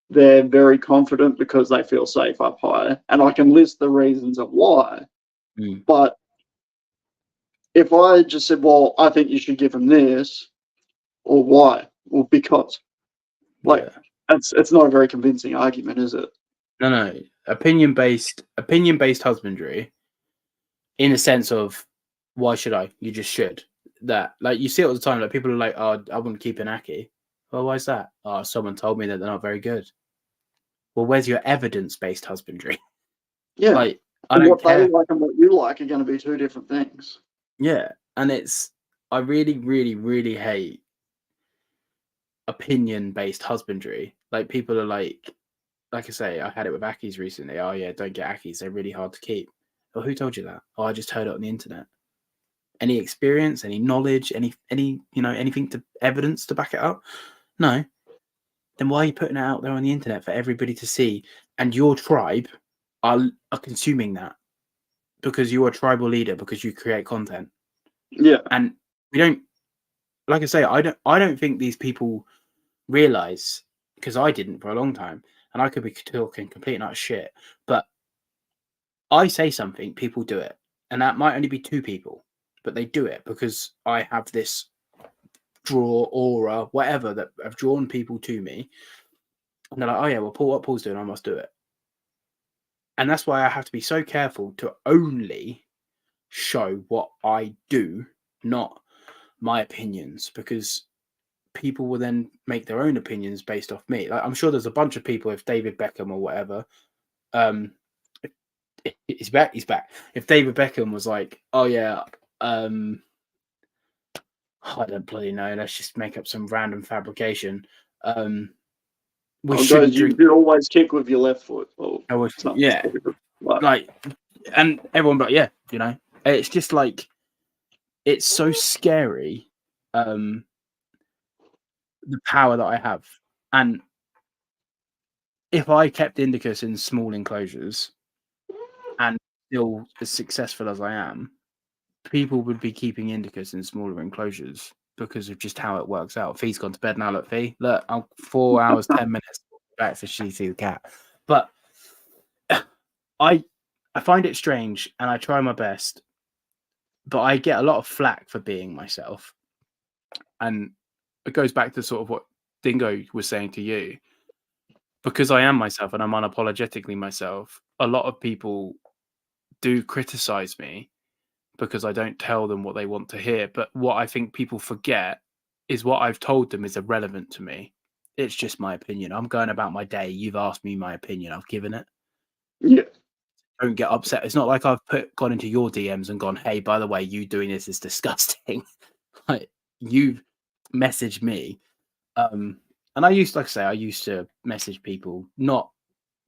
They're very confident because they feel safe up high. And I can list the reasons of why. Mm. But if I just said, well, I think you should give them this, or why? Well, because. It's not a very convincing argument, is it? No. Opinion-based husbandry, in the sense of, why should I? You just should. that. Like you see it all the time. Like people are like, "Oh, I wouldn't keep an Aki." Well, why is that? Oh, someone told me that they're not very good. Well, where's your evidence-based husbandry? Yeah. Like, I And don't what care. they like and what you like are going to be two different things. Yeah, and I really, really, really hate opinion-based husbandry. Like people are like I say, I had it with Akis recently. Oh yeah, don't get Akis; they're really hard to keep. Well, who told you that? Oh, I just heard it on the internet. Any experience, any knowledge, any anything to evidence to back it up? No. Then why are you putting it out there on the internet for everybody to see? And your tribe are consuming that because you're a tribal leader, because you create content. Yeah. And we don't, like I say, I don't think these people realize, because I didn't for a long time, and I could be talking complete and utter shit, but I say something, people do it. And that might only be two people, but they do it because I have this aura, whatever, that have drawn people to me. And they're like, oh yeah, well, Paul, what Paul's doing, I must do it. And that's why I have to be so careful to only show what I do, not my opinions, because people will then make their own opinions based off me. Like, I'm sure there's a bunch of people, if David Beckham or whatever, he's back. If David Beckham was like, oh yeah, I don't bloody know, let's just make up some random fabrication. We shouldn't drink. You always kick with your left foot. Yeah. Like, and everyone, but yeah, it's just like, it's so scary, the power that I have. And if I kept Indicus in small enclosures and still as successful as I am, people would be keeping Indicus in smaller enclosures because of just how it works out. Fee's gone to bed now. Look, Fee, look, I'm 4 hours, 10 minutes back to see the cat. But I find it strange, and I try my best, but I get a lot of flack for being myself. And it goes back to sort of what Dingo was saying to you. Because I am myself and I'm unapologetically myself, a lot of people do criticize me because I don't tell them what they want to hear. But what I think people forget is what I've told them is irrelevant to me. It's just my opinion. I'm going about my day. You've asked me my opinion. I've given it. Yeah. Don't get upset. It's not like I've gone into your DMs and gone, hey, by the way, you doing this is disgusting. Like, you've messaged me. And I used to message people, not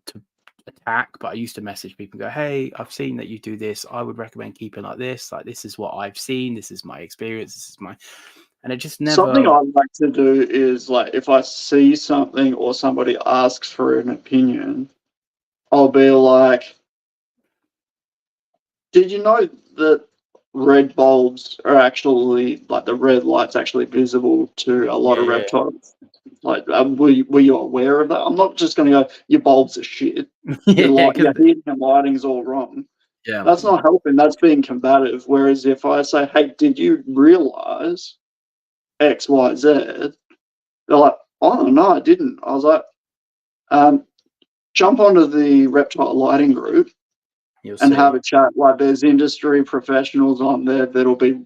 to attack, but I used to message people and go, hey, I've seen that you do this. I would recommend keeping like this. Like, this is what I've seen. This is my experience. And it just never. Something I like to do is, like, if I see something or somebody asks for an opinion, I'll be like, did you know that red bulbs are actually, like, the red light's actually visible to a lot of reptiles? Like, were you aware of that? I'm not just going to go, your bulbs are shit. Your heating and lighting's all wrong. Yeah. That's not helping. That's being combative. Whereas if I say, hey, did you realise X, Y, Z? They're like, oh, no, I didn't. I was like, jump onto the reptile lighting group and have a chat. Like, there's industry professionals on there that'll be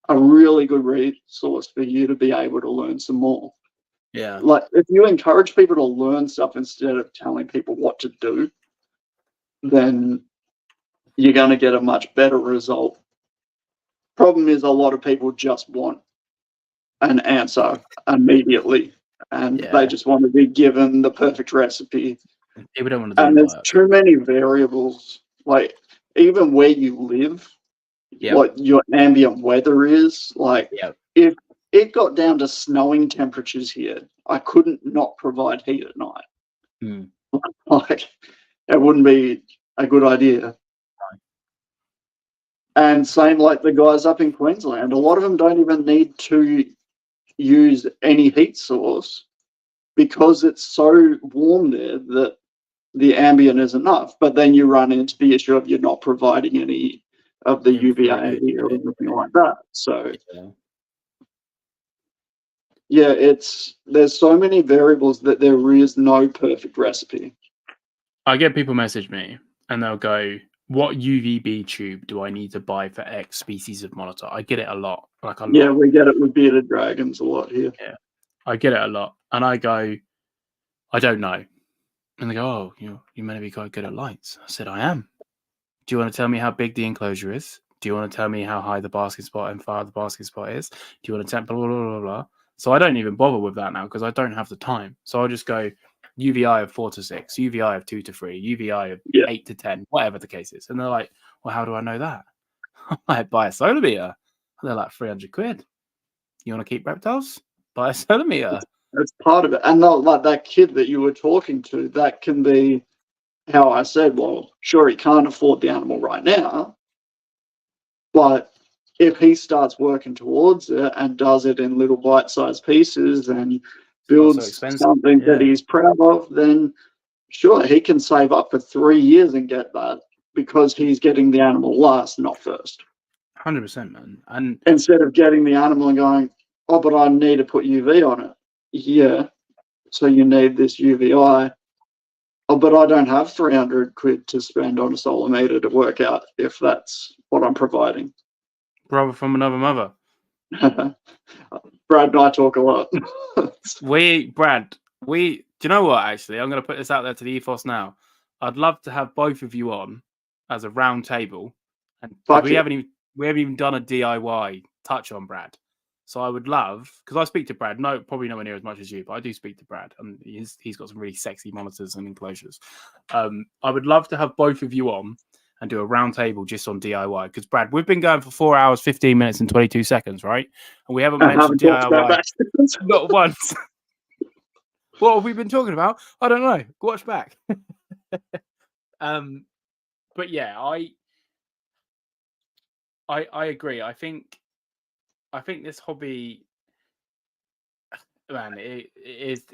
a really good resource for you to be able to learn some more. Yeah. Like, if you encourage people to learn stuff instead of telling people what to do, then you're going to get a much better result. Problem is, a lot of people just want an answer immediately, and they just want to be given the perfect recipe. People don't want to do and there's too many variables. Like, even where you live, what your ambient weather is, like, if it got down to snowing temperatures here, I couldn't not provide heat at night. Like, it wouldn't be a good idea. And same like the guys up in Queensland, a lot of them don't even need to use any heat source because it's so warm there that the ambient is enough. But then you run into the issue of you're not providing any of the UVA or anything like that. So there's so many variables that there is no perfect recipe. I get people message me and they'll go, what UVB tube do I need to buy for X species of monitor? I get it a lot. Like a lot. Yeah, we get it with bearded dragons a lot here. Yeah, I get it a lot. And I go, I don't know. And they go, oh, you meant to be quite good at lights. I said, I am. Do you want to tell me how big the enclosure is? Do you want to tell me how high the basket spot and far the basket spot is? Do you want to tell blah, blah, blah, blah? So I don't even bother with that now because I don't have the time. So I'll just go UVI of 4 to 6, UVI of 2 to 3, UVI of 8 to 10, whatever the case is. And they're like, well, how do I know that? I might buy a solar meter. And they're like £300. You want to keep reptiles? Buy a solar meter. That's part of it. And not like that kid that you were talking to, that can be how I said, well, sure, he can't afford the animal right now, but if he starts working towards it and does it in little bite-sized pieces and builds something that he's proud of, then sure, he can save up for 3 years and get that because he's getting the animal last, not first. 100%, man. And instead of getting the animal and going, oh, but I need to put UV on it. Yeah, so you need this UVI. Oh, but I don't have £300 to spend on a solar meter to work out if that's what I'm providing. Brother from another mother. Brad and I talk a lot. Brad, do you know what, actually? I'm going to put this out there to the ethos now. I'd love to have both of you on as a round table. And we haven't even done a DIY touch on Brad. So I would love, because I speak to Brad, probably nowhere near as much as you, but I do speak to Brad, and he's got some really sexy monitors and enclosures. I would love to have both of you on and do a round table just on DIY, because Brad, we've been going for 4 hours, 15 minutes and 22 seconds, right? And we haven't mentioned DIY not once. What have we been talking about? I don't know. Watch back. But yeah, I agree. I think this hobby, man, it is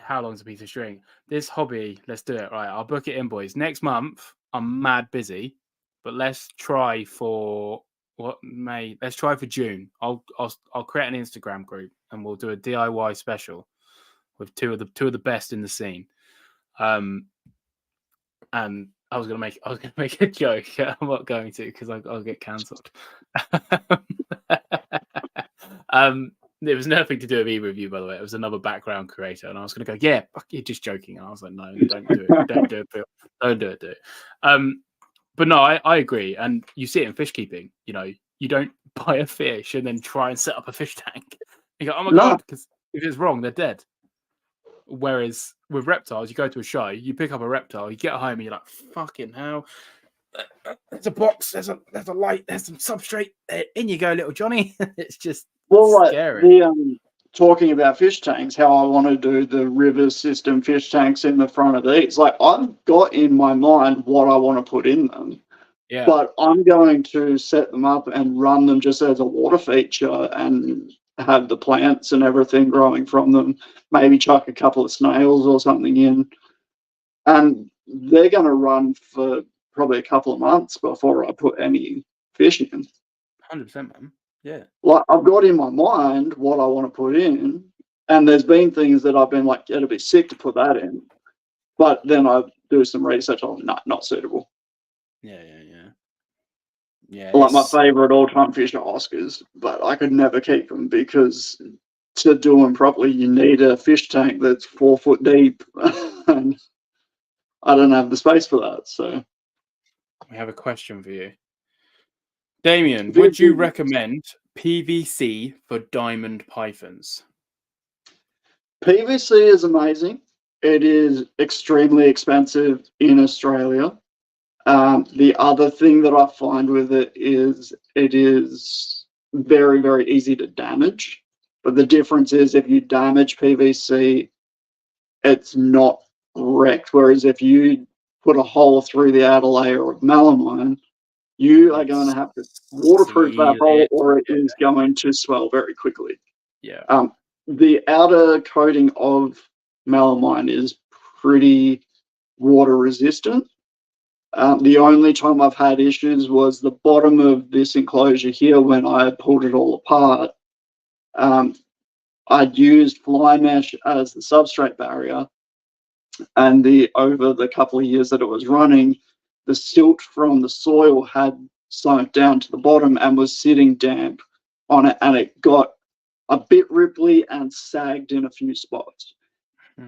how long's a piece of string. This hobby, let's do it. Right, I'll book it in, boys. Next month, I'm mad busy, but let's try for let's try for June. I'll create an Instagram group and we'll do a DIY special with two of the best in the scene. And I was gonna make a joke. I'm not going to because I'll get cancelled. It was nothing to do with either of you, by the way. It was another background creator, and I was going to go, "Yeah, fuck, you're just joking." And I was like, "No, don't do it. Don't do it, Phil. Don't do it." But no, I agree. And you see it in fish keeping. You know, you don't buy a fish and then try and set up a fish tank. You go, "Oh my god," because if it's wrong, they're dead. Whereas with reptiles, you go to a show, you pick up a reptile, you get home, and you're like, "Fucking hell." There's a box, there's a light, there's some substrate. In you go, little Johnny. It's just scary. Talking about fish tanks, how I want to do the river system fish tanks in the front of these. Like, I've got in my mind what I want to put in them. Yeah. But I'm going to set them up and run them just as a water feature and have the plants and everything growing from them. Maybe chuck a couple of snails or something in. And they're going to run for probably a couple of months before I put any fish in. 100%, man. Yeah. Like, I've got in my mind what I want to put in, and there's been things that I've been like, yeah, it'd be sick to put that in. But then I do some research on, not suitable. Yeah. Like, my favorite all-time fish are Oscars, but I could never keep them because to do them properly, you need a fish tank that's 4 foot deep, and I don't have the space for that. So we have a question for you. Damian, would you recommend PVC for diamond pythons? PVC is amazing. It is extremely expensive in Australia. The other thing that I find with it is very, very easy to damage. But the difference is if you damage PVC, it's not wrecked. Whereas if you put a hole through the outer layer of melamine, you are going to have to waterproof that hole, or it is going to swell very quickly. Yeah. The outer coating of melamine is pretty water resistant. The only time I've had issues was the bottom of this enclosure here when I pulled it all apart. I'd used fly mesh as the substrate barrier, and over the couple of years that it was running, the silt from the soil had sunk down to the bottom and was sitting damp on it, and it got a bit ripply and sagged in a few spots.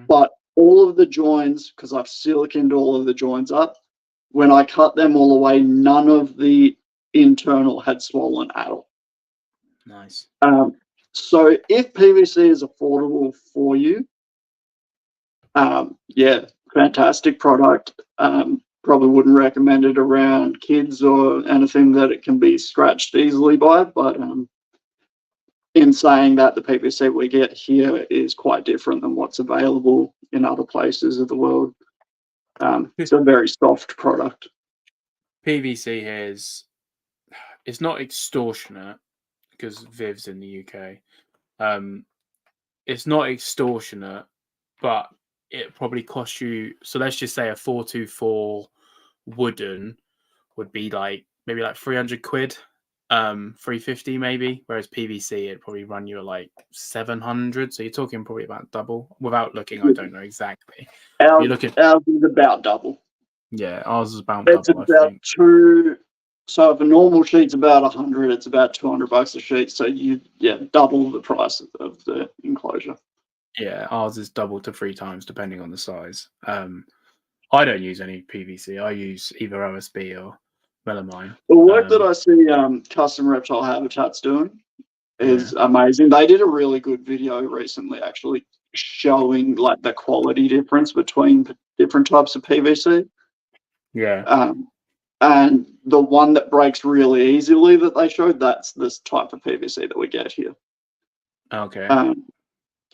But all of the joins, because I've siliconed all of the joins up, when I cut them all away, none of the internal had swollen at all. Nice. So if PVC is affordable for you, yeah, fantastic product. Probably wouldn't recommend it around kids or anything that it can be scratched easily by, but in saying that, the PVC we get here is quite different than what's available in other places of the world. It's a very soft product. PVC here is, it's not extortionate because Viv's in the UK. It's not extortionate, but it probably costs you. So let's just say a 424 wooden would be like maybe like 300 quid, 350 maybe. Whereas PVC, it'd probably run you at like 700. So you're talking probably about double. Without looking, I don't know exactly. Ours is about double. Yeah, ours is about It's double. about I think. So if a normal sheet's about 100, it's about $200 a sheet. So you double the price of the enclosure. Yeah, ours is double to 3 times depending on the size. I don't use any PVC. I use either OSB or melamine. The work that I see Custom Reptile Habitats doing is amazing. They did a really good video recently, actually, showing like the quality difference between different types of PVC. Yeah. And the one that breaks really easily that they showed, that's this type of PVC that we get here. Okay.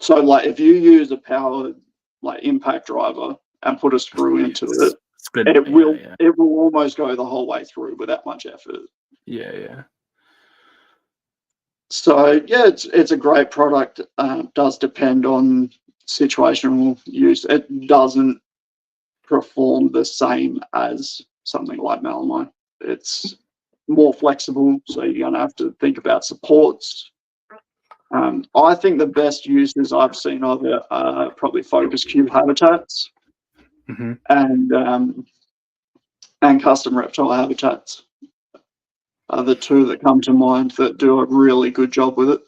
So like if you use a powered like impact driver and put a screw into it, it will almost go the whole way through without much effort. Yeah. So yeah, it's a great product. Does depend on situational use. It doesn't perform the same as something like melamine. It's more flexible, so you're going to have to think about supports. I think the best uses I've seen of it are probably focus cube habitats and custom reptile habitats are the two that come to mind that do a really good job with it.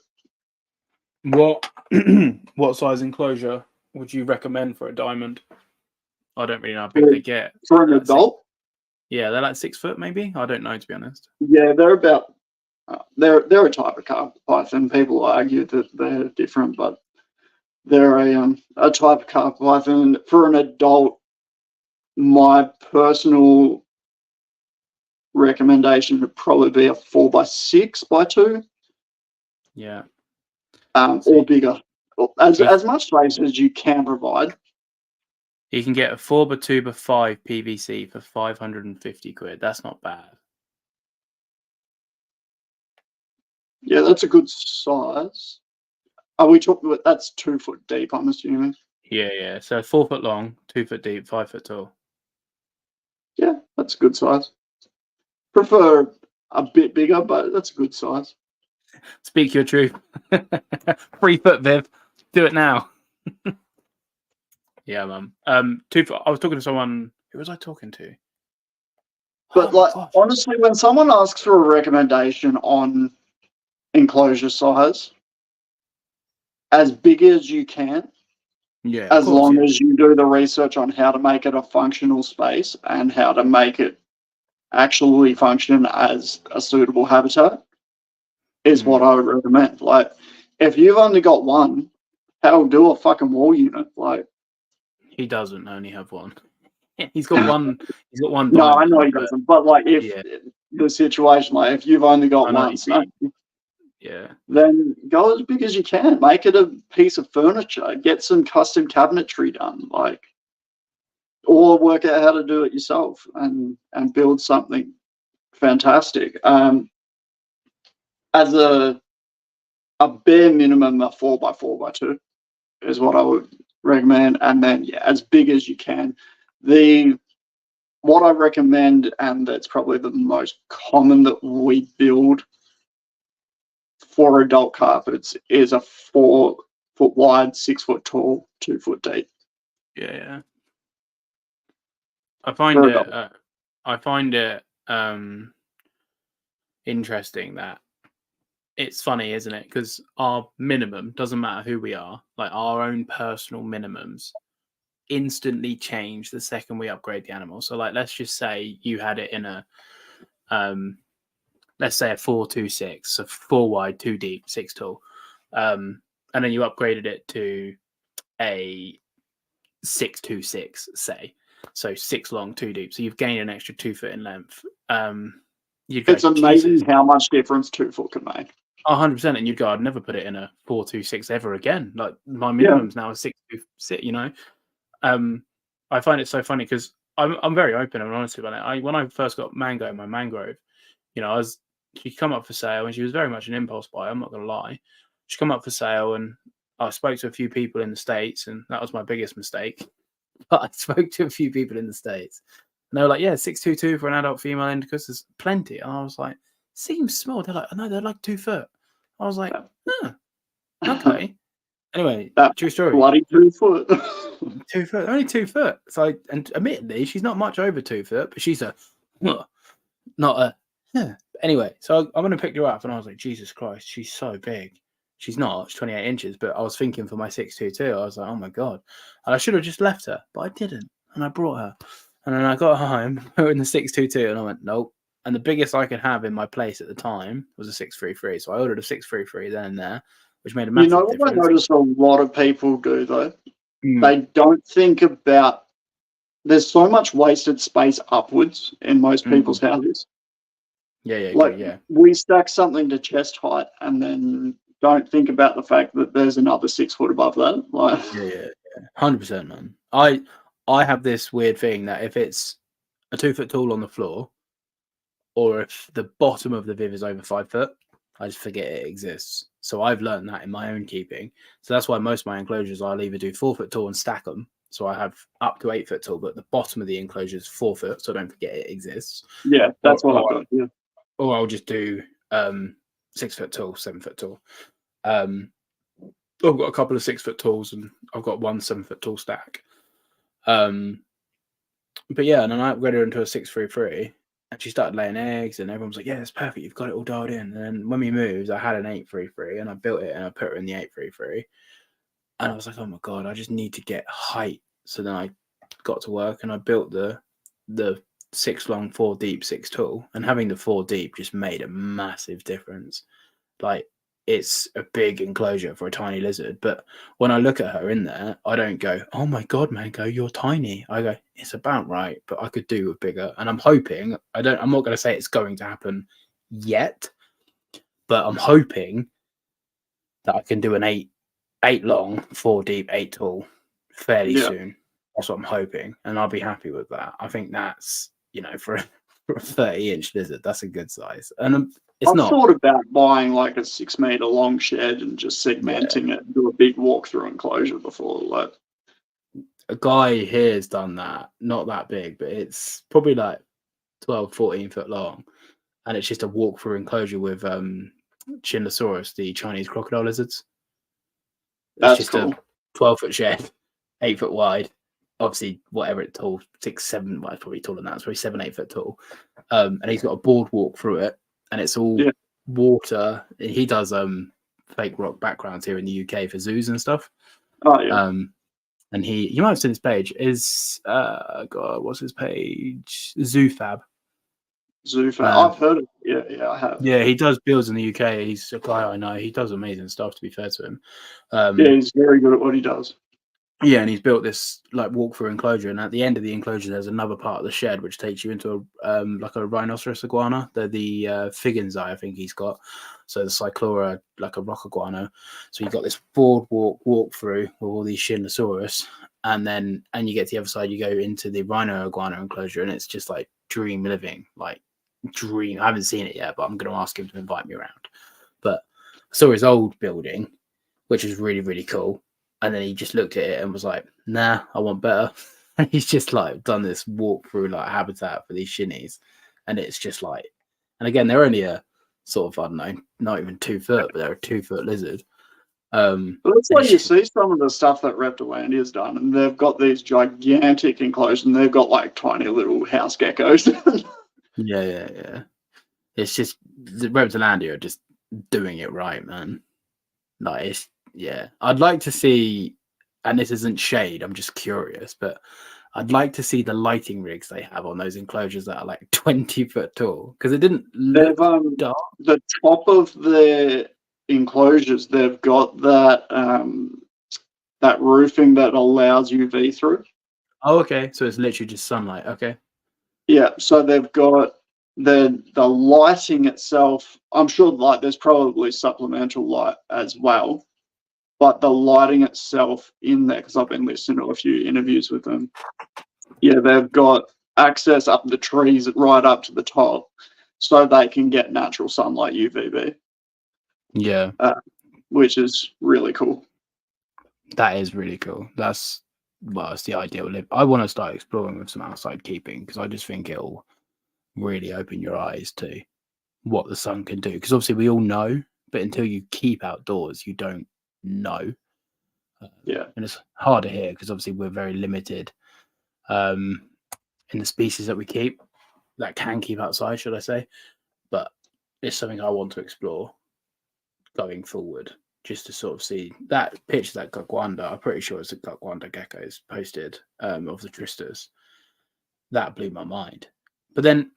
What size enclosure would you recommend for a diamond? I don't really know how big they get. For an adult? Yeah, they're like 6 foot maybe. I don't know, to be honest. Yeah, they're about they're a type of carpet python. People argue that they're different, but they're a type of carpet python. For an adult, my personal recommendation would probably be a 4x6 by 2. Yeah. Or bigger. As much space as you can provide. You can get a 4x2x5 PVC for 550 quid. That's not bad. Yeah, that's a good size. Are we talking about that's 2 foot deep, I'm assuming? Yeah. So 4 foot long, 2 foot deep, 5 foot tall. Yeah, that's a good size. Prefer a bit bigger, but that's a good size. Speak your truth. 3 foot, Viv. Do it now. Yeah, man. I was talking to someone. Who was I talking to? But honestly, when someone asks for a recommendation on enclosure size, as big as you can, as long as you do the research on how to make it a functional space and how to make it actually function as a suitable habitat, is what I would recommend. Like, if you've only got one, hell, do a fucking wall unit. Like, he doesn't only have one. He's got one. He's got one. No, I know he doesn't. But like, if the situation, like, if you've only got one, then go as big as you can. Make it a piece of furniture. Get some custom cabinetry done, like, or work out how to do it yourself and build something fantastic. As a bare minimum, a 4x4x2 is what I would recommend, and then as big as you can. What I recommend, and that's probably the most common that we build for adult carpets, is a 4 foot wide, 6 foot tall, 2 foot deep. Yeah. I find it. I find it interesting that it's funny, isn't it? Because our minimum doesn't matter who we are, like our own personal minimums instantly change the second we upgrade the animal. So like let's just say you had it in a let's say a 4-2-6, so 4 wide, 2 deep, 6 tall. And then you upgraded it to a 6-2-6, say. So 6 long, 2 deep. So you've gained an extra 2 foot in length. You'd go, It's amazing Jesus, how much difference 2 foot can make. 100%. And you'd go, I'd never put it in a 4-2-6 ever again. Like my minimum's now a 6-2-6, you know? I find it so funny because I'm very open and honest about it. When I first got Mango, my mangrove, you know, she'd come up for sale and she was very much an impulse buyer. I'm not going to lie. She'd come up for sale and I spoke to a few people in the States, and that was my biggest mistake. But I spoke to a few people in the States and they were like, yeah, 6'2" for an adult female indicus is plenty. And I was like, seems small. They're like, no, they're like 2 foot. I was like, okay. Anyway, true story. Bloody 2 foot. 2 foot, only 2 foot. So, and admittedly, she's not much over 2 foot, but she's not a. Yeah. Anyway, so I'm going to pick her up, and I was like, Jesus Christ, she's so big. She's not. She's 28 inches, but I was thinking for my 6'2" I was like, oh my God. And I should have just left her, but I didn't. And I brought her. And then I got home, put her in the 6'2", and I went, nope. And the biggest I could have in my place at the time was a 6'3". So I ordered a 6'3" then and there, which made a massive difference. You know what I noticed a lot of people do, though? They don't think about, there's so much wasted space upwards in most people's houses. Yeah. We stack something to chest height and then don't think about the fact that there's another 6 foot above that. Like, yeah. 100%, man. I have this weird thing that if it's a 2 foot tall on the floor, or if the bottom of the viv is over 5 foot, I just forget it exists. So I've learned that in my own keeping. So that's why most of my enclosures, I'll either do 4 foot tall and stack them. So I have up to 8 foot tall, but the bottom of the enclosure is 4 foot. So I don't forget it exists. Yeah, that's what I've done. Yeah. Or I'll just do 6 foot tall, 7 foot tall. I've got a couple of 6 foot talls and I've got 1 7 foot tall stack. But yeah, and then I upgraded her into a 6'3", and she started laying eggs, and everyone was like, yeah, that's perfect, you've got it all dialed in. And then when we moved, I had an 8'3", and I built it and I put her in the 8'3", and I was like, oh my God, I just need to get height. So then I got to work and I built the 6 long, 4 deep, 6 tall, and having the 4 deep just made a massive difference. Like, it's a big enclosure for a tiny lizard, but when I look at her in there, I don't go, oh my God, Mango, you're tiny. I go, it's about right, but I could do with bigger. And I'm hoping, I'm not going to say it's going to happen yet, but I'm hoping that I can do an 8 long, 4 deep, 8 tall fairly soon. That's what I'm hoping, and I'll be happy with that. I think that's, for a 30-inch lizard, that's a good size. And I've thought about buying like a 6 meter long shed and just segmenting it and do a big walk-through enclosure before. Like, a guy here has done that, not that big, but it's probably like 12, 14 foot long, and it's just a walk-through enclosure with Chinlosaurus, the Chinese crocodile lizards. It's just cool. A 12-foot shed, 8 foot wide. Obviously, whatever it's tall, 6, 7, well, it's probably taller than that. It's probably 7, 8 foot tall. And he's got a boardwalk through it, and it's all water. He does fake rock backgrounds here in the UK for zoos and stuff. Oh yeah. And you might have seen his page. Is God, what's his page? Zoofab. I've heard of it. Yeah, I have. Yeah, he does builds in the UK. He's a guy I know. He does amazing stuff, to be fair to him. Yeah, he's very good at what he does. Yeah, and he's built this like walk-through enclosure, and at the end of the enclosure, there's another part of the shed which takes you into a like a rhinoceros iguana. They're the Figgins eye, I think he's got. So the Cyclora, like a rock iguana. So you've got this boardwalk walk-through with all these Chinlosaurus, and you get to the other side, you go into the rhino iguana enclosure, and it's just like dream living, like dream. I haven't seen it yet, but I'm going to ask him to invite me around. But I saw his old building, which is really, really cool. And then he just looked at it and was like, nah, I want better. And he's just like done this walk through like habitat for these shinnies. And it's just like, and again, they're only a sort of, I don't know, not even 2 foot, but they're a 2 foot lizard. But that's why you see some of the stuff that Reptilandia's done, and they've got these gigantic enclosures, and they've got like tiny little house geckos. Yeah. It's just the Reptilandia are just doing it right, man. Like, I'd like to see, and this isn't shade, I'm just curious, but I'd like to see the lighting rigs they have on those enclosures that are like 20 foot tall, because it didn't look dark. The top of the enclosures, they've got that that roofing that allows UV through. Oh, okay. So it's literally just sunlight. Okay. Yeah. So they've got the lighting itself. I'm sure like there's probably supplemental light as well, but the lighting itself in there, because I've been listening to a few interviews with them. Yeah, they've got access up the trees right up to the top, so they can get natural sunlight UVB. Yeah. Which is really cool. That is really cool. It's the ideal live. I want to start exploring with some outside keeping, because I just think it'll really open your eyes to what the sun can do. Because obviously we all know, but until you keep outdoors, you don't know. Yeah. And it's harder here because obviously we're very limited in the species that we keep, that can keep outside, should I say. But it's something I want to explore going forward, just to sort of see that picture that Gugwanda, I'm pretty sure it's a Gugwanda geckos posted of the Tristas. That blew my mind. But then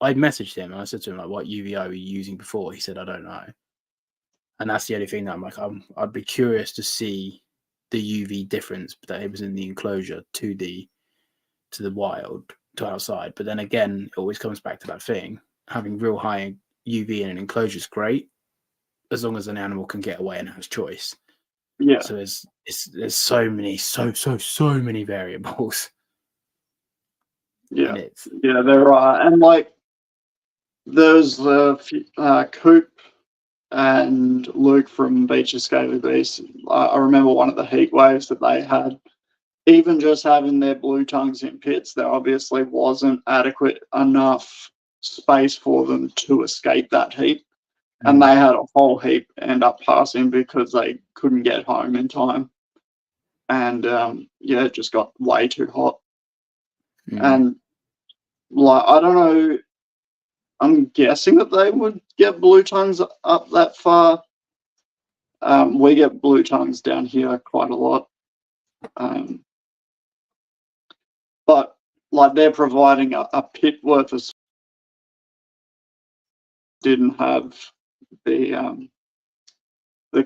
I messaged him and I said to him, like, what UVO were you using before? He said, I don't know. And that's the only thing that I'm like, I'd be curious to see the UV difference that it was in the enclosure to the wild, to outside. But then again, it always comes back to that thing. Having real high UV in an enclosure is great, as long as an animal can get away and has choice. Yeah. So there's so many variables. Yeah. Yeah, there are. And like there's Coop and Luke from Beach of Scaly Beast. I remember one of the heat waves that they had. Even just having their blue tongues in pits, there obviously wasn't adequate enough space for them to escape that heat. And they had a whole heap end up passing because they couldn't get home in time. And it just got way too hot. And like, I don't know, I'm guessing that they would get blue tongues up that far. We get blue tongues down here quite a lot. But like they're providing a pit worth of, didn't have the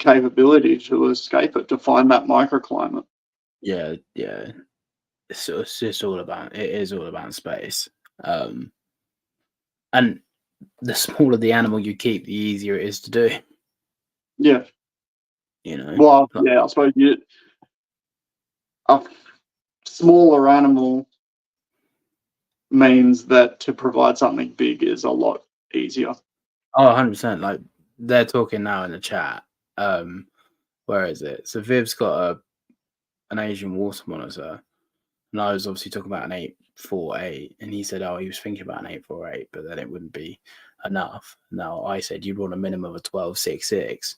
capability to escape it, to find that microclimate. Yeah. It's just all about, it is all about space. And the smaller the animal you keep, the easier it is to do. Yeah. You know? Well, yeah, I suppose a smaller animal means that to provide something big is a lot easier. Oh, 100%. Like, they're talking now in the chat. Where is it? So Viv's got an Asian water monitor, and I was obviously talking about an 848, and he said, he was thinking about an 848, but then it wouldn't be enough. Now I said you'd want a minimum of 12.66.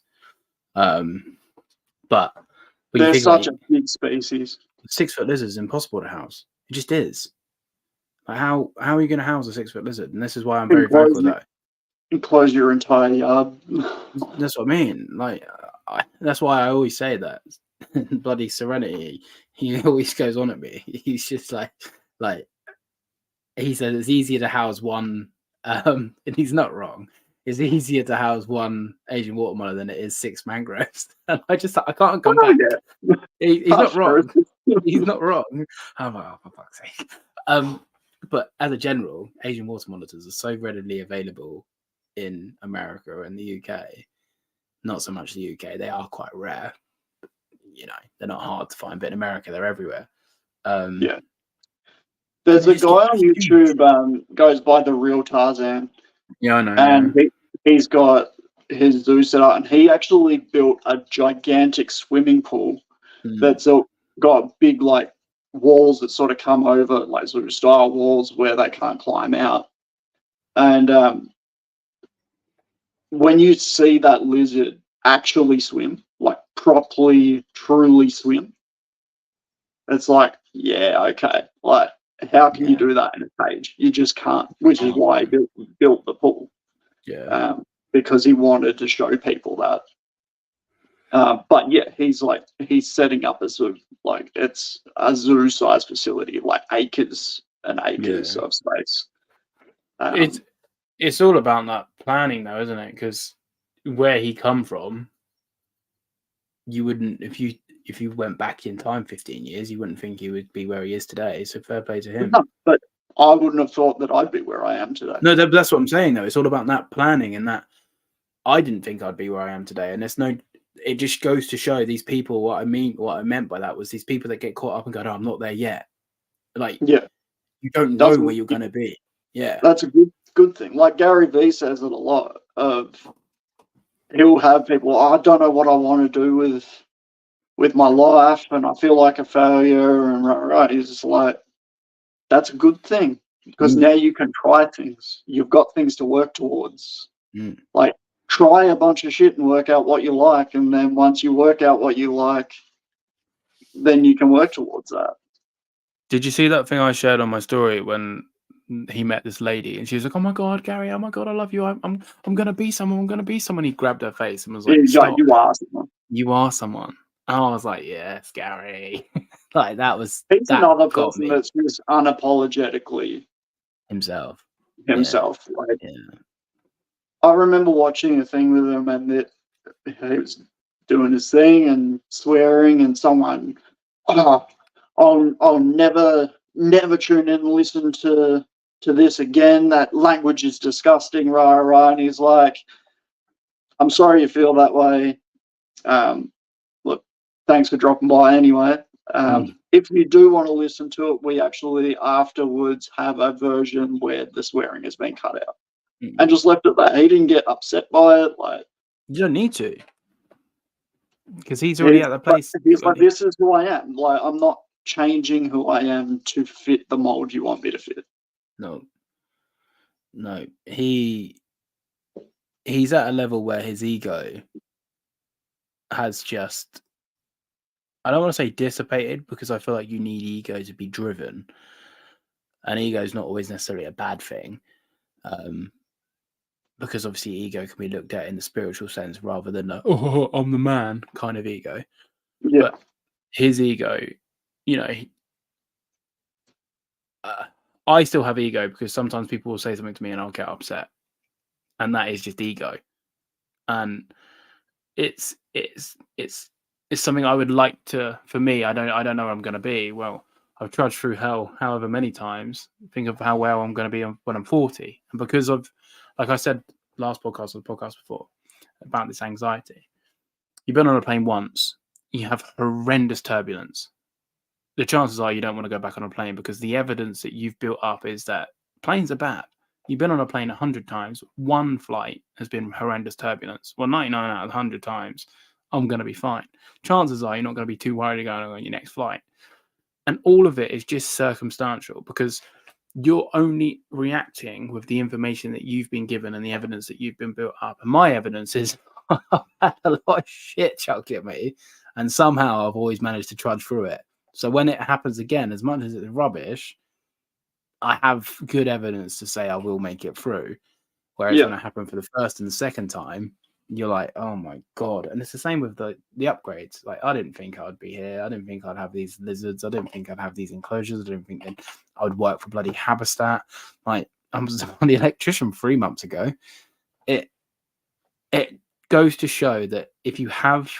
But they're such a big species. 6-foot lizard is impossible to house. It just is. Like, how are you going to house a 6-foot lizard? And this is why I'm very vocal that enclose your entire yard. That's what I mean. Like, that's why I always say that. Bloody Serenity, he always goes on at me. He's just like he said it's easier to house one, and he's not wrong. It's easier to house one Asian water monitor than it is 6 mangroves. And I can't come back. Yeah. He's not wrong. He's not wrong. I'm like, oh, for fuck's sake. But as a general, Asian water monitors are so readily available in America and the UK. Not so much the UK. They are quite rare. You know, they're not hard to find, but in America, they're everywhere. Yeah. There's a guy on YouTube goes by The Real Tarzan. Yeah, I know. And he's got his zoo set up, and he actually built a gigantic swimming pool that's got big, like, walls that sort of come over, like sort of style walls where they can't climb out. And when you see that lizard actually swim, like properly, truly swim. It's like, yeah, okay. Like, how can you do that in a cage? You just can't, which is why he built the pool. Yeah. Because he wanted to show people that. But yeah, he's setting up a sort of like, it's a zoo-sized facility, like acres and acres of space. It's all about that planning, though, isn't it? Because where he come from, you wouldn't, if you went back in time 15 years, you wouldn't think he would be where he is today. So fair play to him. No, but I wouldn't have thought that I'd be where I am today. No, that's what I'm saying, though. It's all about that planning, and that I didn't think I'd be where I am today. And it just goes to show these people what I meant by that was these people that get caught up and go, "Oh, I'm not there yet." Like, yeah, you don't know where you're going to be. Yeah, that's a good thing. Like Gary Vee says it a lot. He'll have people, I don't know what I want to do with my life, and I feel like a failure, and right. He's just like, that's a good thing, because now you can try things. You've got things to work towards. Like, try a bunch of shit and work out what you like, and then once you work out what you like, then you can work towards that. Did you see that thing I shared on my story when he met this lady and she was like, "Oh my God, Gary, oh my God, I love you. I'm gonna be someone. I'm gonna be someone." He grabbed her face and was like, "Stop. You are someone. You are someone." And I was like, "Yes, Gary." Like that was. He's that another got person me. that's just unapologetically himself. Yeah. Like, I remember watching a thing with him, and he was doing his thing and swearing, and someone, I'll never tune in and listen to this again. That language is disgusting, rah. And he's like, I'm sorry you feel that way. Look, thanks for dropping by anyway. If you do want to listen to it, we actually afterwards have a version where the swearing has been cut out. And just left it there. He didn't get upset by it. Like, you don't need to, because he's already at the place. He's like, this is who I am. Like, I'm not changing who I am to fit the mold you want me to fit. No. He's at a level where his ego has just, I don't want to say dissipated, because I feel like you need ego to be driven, and ego is not always necessarily a bad thing, because obviously ego can be looked at in the spiritual sense rather than oh, I'm the man kind of ego. Yeah. But his ego, I still have ego, because sometimes people will say something to me and I'll get upset, and that is just ego. And it's something I would like to. For me, I don't know where I'm going to be. Well, I've trudged through hell however many times. Think of how well I'm going to be when I'm 40, and because of, like I said last podcast or the podcast before about this anxiety. You've been on a plane once, you have horrendous turbulence. The chances are you don't want to go back on a plane, because the evidence that you've built up is that planes are bad. You've been on a plane 100 times. One flight has been horrendous turbulence. Well, 99 out of 100 times, I'm going to be fine. Chances are you're not going to be too worried about on your next flight. And all of it is just circumstantial, because you're only reacting with the information that you've been given and the evidence that you've been built up. And my evidence is I've had a lot of shit chucked at me, and somehow I've always managed to trudge through it. So when it happens again, as much as it's rubbish, I have good evidence to say I will make it through. Whereas when it happened for the first and the second time, you're like, oh my God. And it's the same with the upgrades. Like, I didn't think I'd be here. I didn't think I'd have these lizards. I didn't think I'd have these enclosures. I didn't think that I would work for bloody HabiStat. Like, I was on the electrician 3 months ago. It goes to show that if you have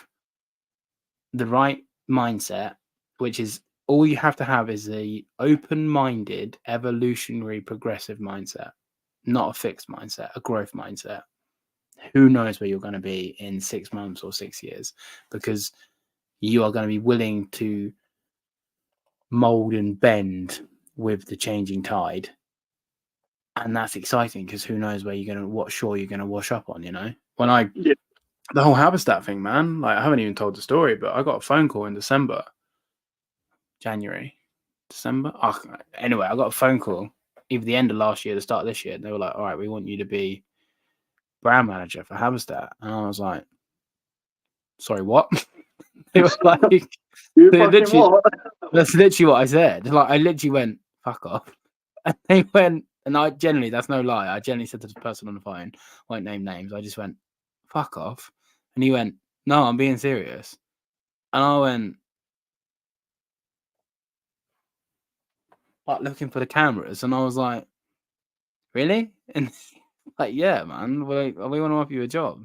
the right mindset, which is all you have to have, is a open-minded, evolutionary, progressive mindset, not a fixed mindset, a growth mindset. Who knows where you're going to be in 6 months or 6 years, because you are going to be willing to mold and bend with the changing tide. And that's exciting, because who knows what shore you're going to wash up on, When the whole HabiStat thing, man, like, I haven't even told the story, but I got a phone call in December. Anyway, I got a phone call either the end of last year, the start of this year, and they were like, all right, we want you to be brand manager for HabiStat. And I was like, sorry, what? They were like, You they fucking literally- what? that's literally what I said. Like, I literally went, fuck off. And they went, and I generally, that's no lie. I generally said to the person on the phone, won't name names. I just went, fuck off. And he went, no, I'm being serious. And I went, like, looking for the cameras. And I was like, really? And like, yeah, man, we want to offer you a job.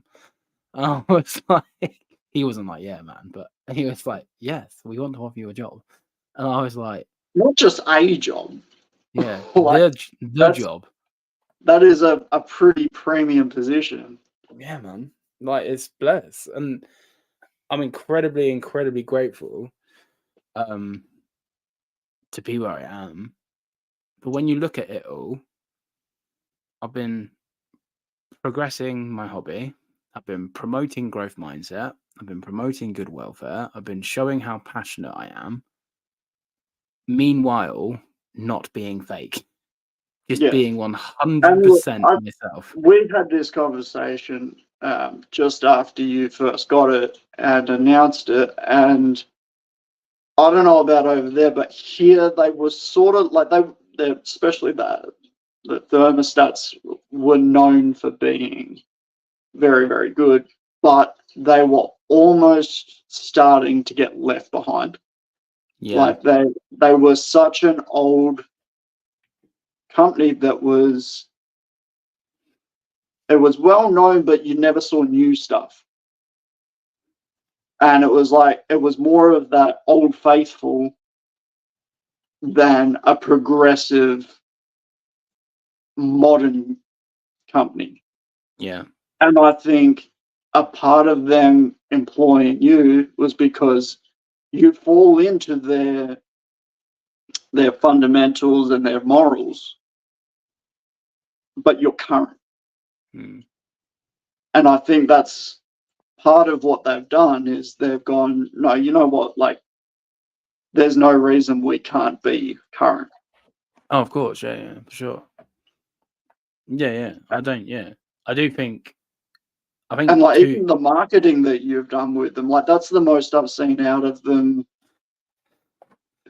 And I was like, he wasn't like, yeah, man, but he was like, yes, we want to offer you a job. And I was like, Not just a job. yeah, Like, the that's- job. That is a pretty premium position. Yeah, man. Like, it's blessed. And I'm incredibly, incredibly grateful to be where I am. But when you look at it all, I've been progressing my hobby. I've been promoting growth mindset. I've been promoting good welfare. I've been showing how passionate I am. Meanwhile, not being fake. Just Yeah. being 100% myself. We had this conversation just after you first got it and announced it, and I don't know about over there, but here they were sort of like they especially the thermostats were known for being very, very good, but they were almost starting to get left behind. Yeah. Like they were such an old company that it was well known, but you never saw new stuff. And it was more of that old faithful than a progressive modern company. Yeah. And I think a part of them employing you was because you fall into their fundamentals and their morals, but you're current. Hmm. And I think that's part of what they've done is they've gone, no, you know what, like, there's no reason we can't be current. Oh, of course. Yeah, for sure. Yeah. I do think. And like even the marketing that you've done with them, like that's the most I've seen out of them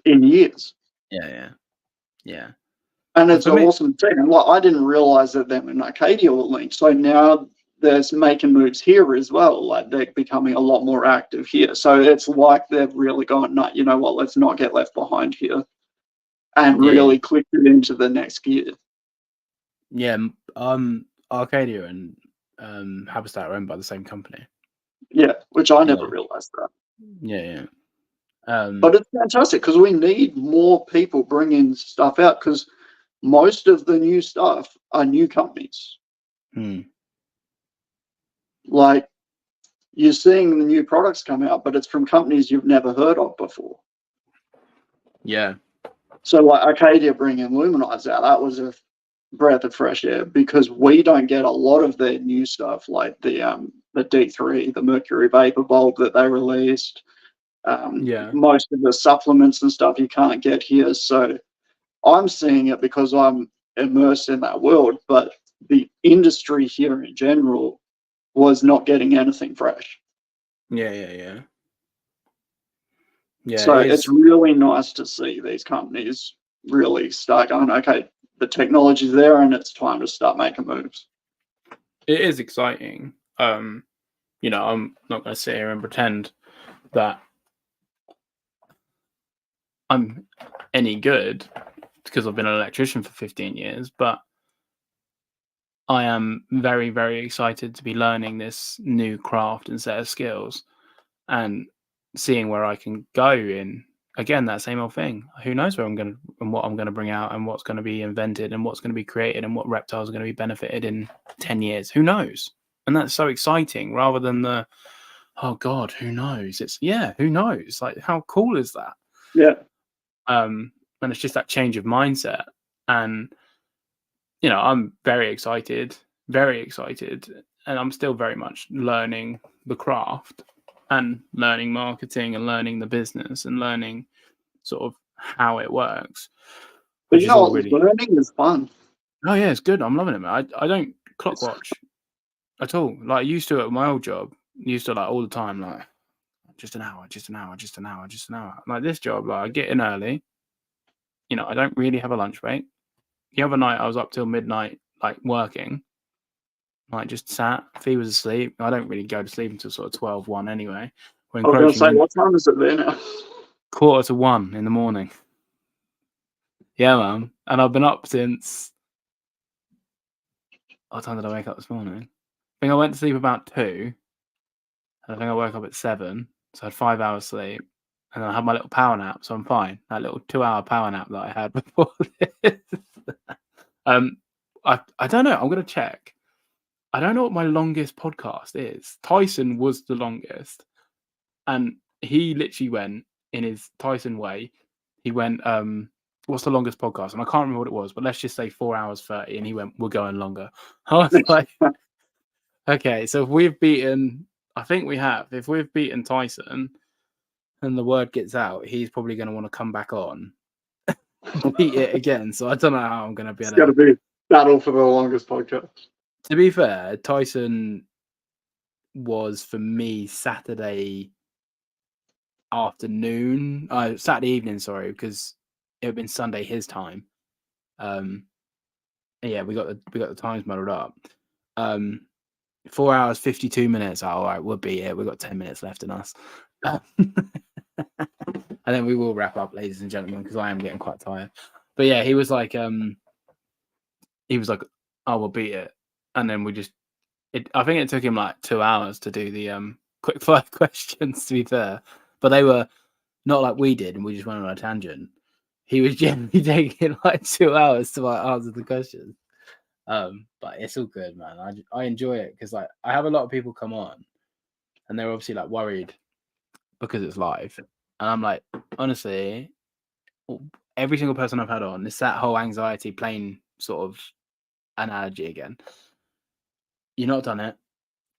in years. Yeah. And it's an awesome thing. Like I didn't realize that them and Arcadia were linked. So now there's making moves here as well. Like they're becoming a lot more active here. So it's like they've really gone, no, you know what, let's not get left behind here. And really clicked it into the next gear. Yeah, Arcadia and HabiStat are owned by the same company. Yeah, which I never realized that. Yeah. But it's fantastic because we need more people bringing stuff out because most of the new stuff are new companies. Like you're seeing the new products come out, but it's from companies you've never heard of before. Yeah. So like Arcadia bringing Luminize out, that was a breath of fresh air because we don't get a lot of their new stuff like the D3, the mercury vapor bulb that they released. Most of the supplements and stuff you can't get here. So I'm seeing it because I'm immersed in that world, but the industry here in general was not getting anything fresh. Yeah. So it's really nice to see these companies really start going, okay, the technology's there and it's time to start making moves. It is exciting. I'm not going to sit here and pretend that I'm any good because I've been an electrician for 15 years, but I am very, very excited to be learning this new craft and set of skills and seeing where I can go in. Again, that same old thing. Who knows where I'm going to and what I'm going to bring out and what's going to be invented and what's going to be created and what reptiles are going to be benefited in 10 years. Who knows? And that's so exciting rather than the, oh God, who knows? It's, who knows? Like, how cool is that? Yeah. And it's just that change of mindset. And, I'm very excited. And I'm still very much learning the craft and learning marketing and learning the business and learning sort of how it works. But learning is fun. Oh yeah, it's good. I'm loving it, man. I don't clock watch at all. Like I used to at my old job. Used to like all the time, like just an hour. Like this job, like I get in early. You know, I don't really have a lunch break. The other night I was up till midnight, like working. Like just sat. Fee was asleep. I don't really go to sleep until sort of 12, 1 anyway. We're I was going to say, encroaching what time is it there now? 1:45 in the morning. Yeah, man. And I've been up since. What time did I wake up this morning? I think I went to sleep about 2. And I think I woke up at 7. So I had 5 hours sleep. And then I had my little power nap, so I'm fine. That little 2-hour power nap that I had before this. I don't know. I'm gonna check. I don't know what my longest podcast is. Tyson was the longest, and he literally went in his Tyson way. He went, "What's the longest podcast?" And I can't remember what it was, but let's just say 4 hours 30. And he went, "We're going longer." I was like, "Okay, so if we've beaten, I think we have. If we've beaten Tyson." And the word gets out, he's probably going to want to come back on, beat it again. So I don't know how I'm going to be able to. It's going to be battle for the longest podcast. To be fair, Tyson was for me Saturday afternoon, Saturday evening, sorry, because it had been Sunday his time. Yeah, we got the times muddled up. 4 hours 52 minutes. All right, we'll be here. We've got 10 minutes left in us. And then we will wrap up, ladies and gentlemen, because I am getting quite tired. But yeah, he was like, "Oh, we'll beat it." And then I think it took him like 2 hours to do the quick 5 questions, to be fair. But they were not like we did, and we just went on a tangent. He was generally taking like 2 hours to like answer the questions. But it's all good, man. I enjoy it because like I have a lot of people come on, and they're obviously like worried because it's live. And I'm like, honestly, every single person I've had on, it's that whole anxiety plane sort of analogy again. You're not done it.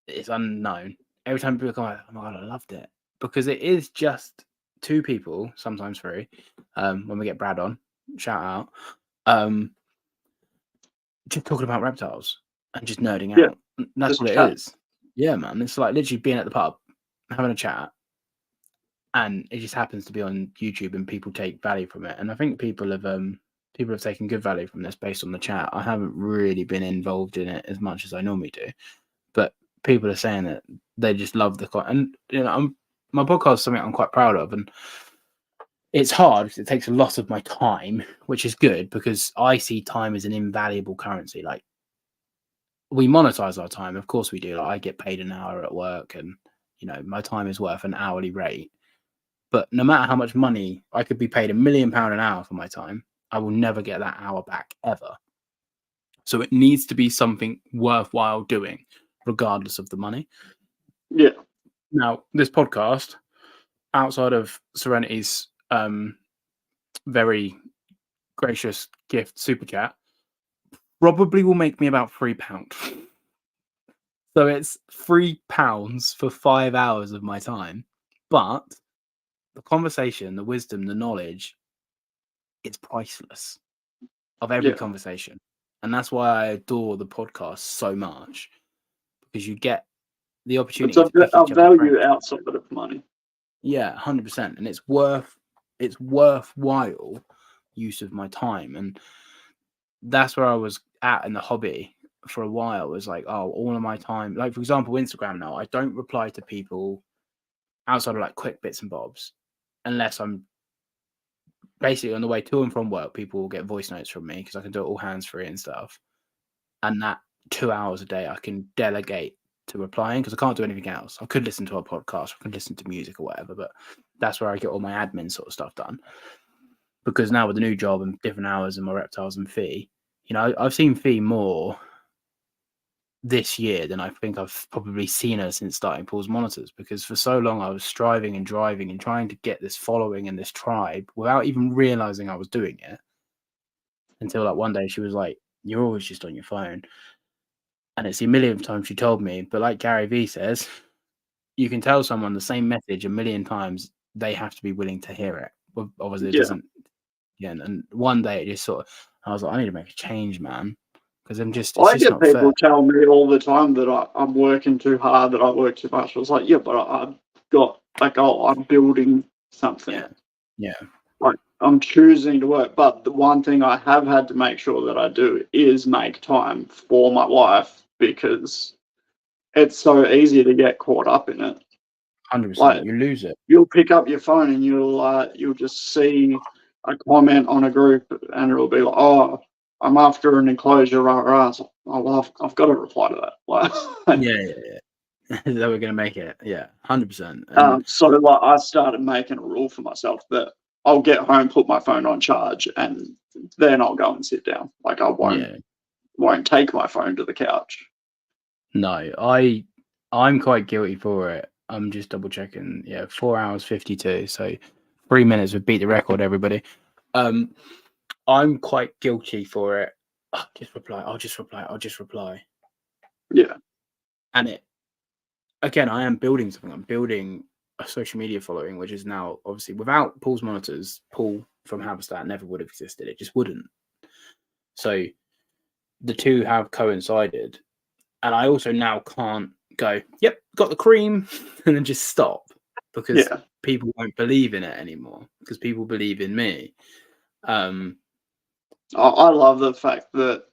It's unknown. Every time people come out, oh my God, I loved it. Because it is just 2 people, sometimes 3, when we get Brad on, shout out, just talking about reptiles and just nerding out. And that's just what chat. it is. Yeah, man. It's like literally being at the pub, having a chat. And it just happens to be on YouTube, and people take value from it. And I think people have taken good value from this based on the chat. I haven't really been involved in it as much as I normally do, but people are saying that they just love the content. And my podcast is something I'm quite proud of, and it's hard because it takes a lot of my time, which is good because I see time as an invaluable currency. Like we monetize our time, of course we do. Like I get paid an hour at work, and my time is worth an hourly rate. But no matter how much money, I could be paid £1 million an hour for my time, I will never get that hour back ever. So it needs to be something worthwhile doing, regardless of the money. Yeah. Now, this podcast, outside of Serenity's very gracious gift super chat, probably will make me about £3. So it's £3 for 5 hours of my time. But the conversation, the wisdom, the knowledge, it's priceless of every conversation. And that's why I adore the podcast so much, because you get the opportunity to pick each other's value brains. outside of money. Yeah, 100%. And it's worthwhile use of my time. And that's where I was at in the hobby for a while. It was like, oh, all of my time, like for example, Instagram now, I don't reply to people outside of like quick bits and bobs, unless I'm basically on the way to and from work. People will get voice notes from me because I can do it all hands free and stuff. And that 2 hours a day I can delegate to replying, because I can't do anything else. I could listen to a podcast, I could listen to music or whatever, but that's where I get all my admin sort of stuff done. Because now with the new job and different hours and my reptiles and Fee, I've seen Fee more this year than I think I've probably seen her since starting Paul's Monitors, because for so long I was striving and driving and trying to get this following and this tribe without even realizing I was doing it, until like one day she was like, "You're always just on your phone." And it's the millionth time she told me. But like Gary Vee says, you can tell someone the same message 1 million times, they have to be willing to hear it. Well, obviously it doesn't. Yeah, and one day it just sort of, I was like, I need to make a change, man. Because I'm just, it's I just get not people fair. tell me all the time that I'm working too hard, that I work too much. I was like, yeah, but I've got like, oh, I'm building something. Yeah. Like, I'm choosing to work. But the one thing I have had to make sure that I do is make time for my wife, because it's so easy to get caught up in it. 100%. Like, you lose it. You'll pick up your phone and you'll just see a comment on a group, and it'll be like, oh, I'm after an enclosure, so, oh, well, I've got to reply to that. Like, Yeah. That we're gonna make it. Yeah, 100%. so like, I started making a rule for myself that I'll get home, put my phone on charge, and then I'll go and sit down. Like, I won't take my phone to the couch. No, I'm quite guilty for it. I'm just double checking. Yeah, 4 hours 52. So 3 minutes would beat the record, everybody. I'm quite guilty for it. I'll just reply. Yeah. And it, again, I am building something. I'm building a social media following, which is now obviously, without Paul's monitors, Paul from HabiStat never would have existed. It just wouldn't. So the two have coincided. And I also now can't go, yep, got the cream, and then just stop, because people won't believe in it anymore, because people believe in me. I love the fact that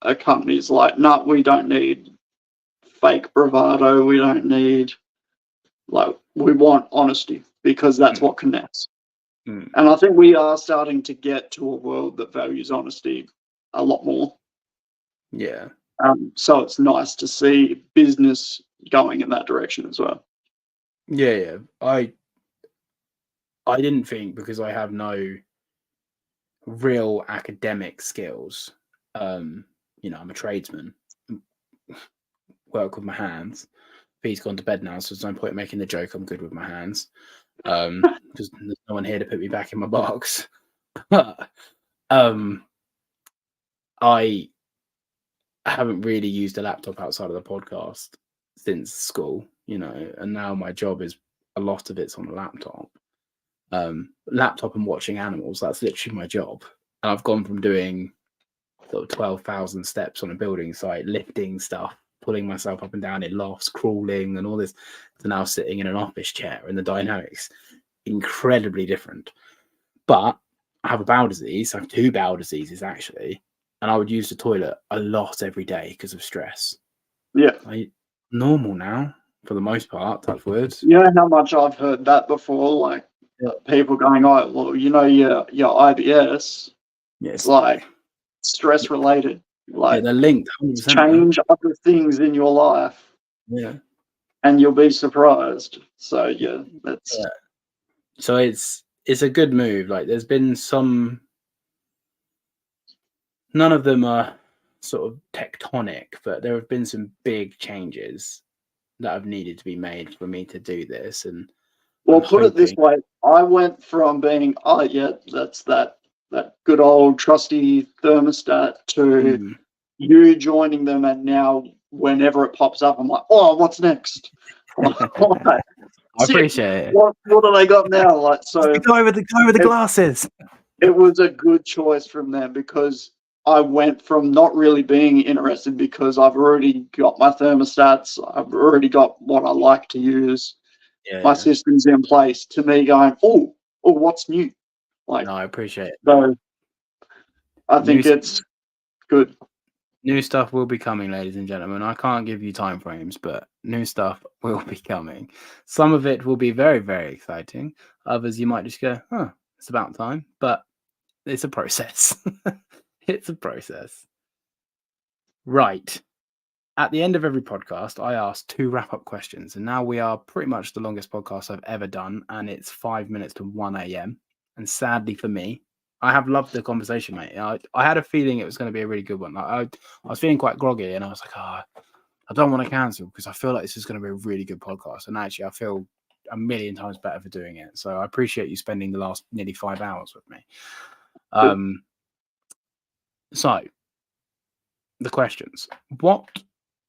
a company's like, no, we don't need fake bravado. We don't need, like, we want honesty, because that's what connects. And I think we are starting to get to a world that values honesty a lot more. Yeah. So it's nice to see business going in that direction as well. Yeah. I didn't think, because I have no real academic skills. I'm a tradesman, work with my hands. He's gone to bed now, so there's no point in making the joke. I'm good with my hands, because there's no one here to put me back in my box. I haven't really used a laptop outside of the podcast since school, and now my job is, a lot of it's on a laptop. Laptop and watching animals, that's literally my job. And I've gone from doing sort of 12,000 steps on a building site, lifting stuff, pulling myself up and down in lofts, crawling and all this, to now sitting in an office chair, and the dynamics incredibly different. But I have a bowel disease. I have 2 bowel diseases, actually, and I would use the toilet a lot every day because of stress. Yeah. Normal now, for the most part, touch wood. You know how much I've heard that before, like, people going, oh, well, your IBS, it's like stress related. Like, they're linked. 100%, change other things in your life. Yeah. And you'll be surprised. So that's. Yeah. So it's a good move. Like, there's been some. None of them are sort of tectonic, but there have been some big changes that have needed to be made for me to do this. And well, put it this way, I went from being, that's that good old trusty thermostat, to you joining them, and now whenever it pops up, I'm like, oh, what's next? I appreciate it. What do they got now? Like, so go over the glasses. It was a good choice from them, because I went from not really being interested, because I've already got my thermostats, I've already got what I like to use, my system's in place, to me going, oh, what's new? Like, no, I appreciate it. So I think it's good. New stuff will be coming, ladies and gentlemen. I can't give you time frames, but new stuff will be coming. Some of it will be very, very exciting. Others you might just go, it's about time. But it's a process. It's a process. Right. At the end of every podcast, I ask 2 wrap-up questions. And now we are pretty much the longest podcast I've ever done. And it's 5 minutes to 1 a.m. And sadly for me, I have loved the conversation, mate. I had a feeling it was going to be a really good one. Like, I was feeling quite groggy, and I was like, I don't want to cancel, because I feel like this is going to be a really good podcast. And actually, I feel a million times better for doing it. So I appreciate you spending the last nearly 5 hours with me. So, the questions. What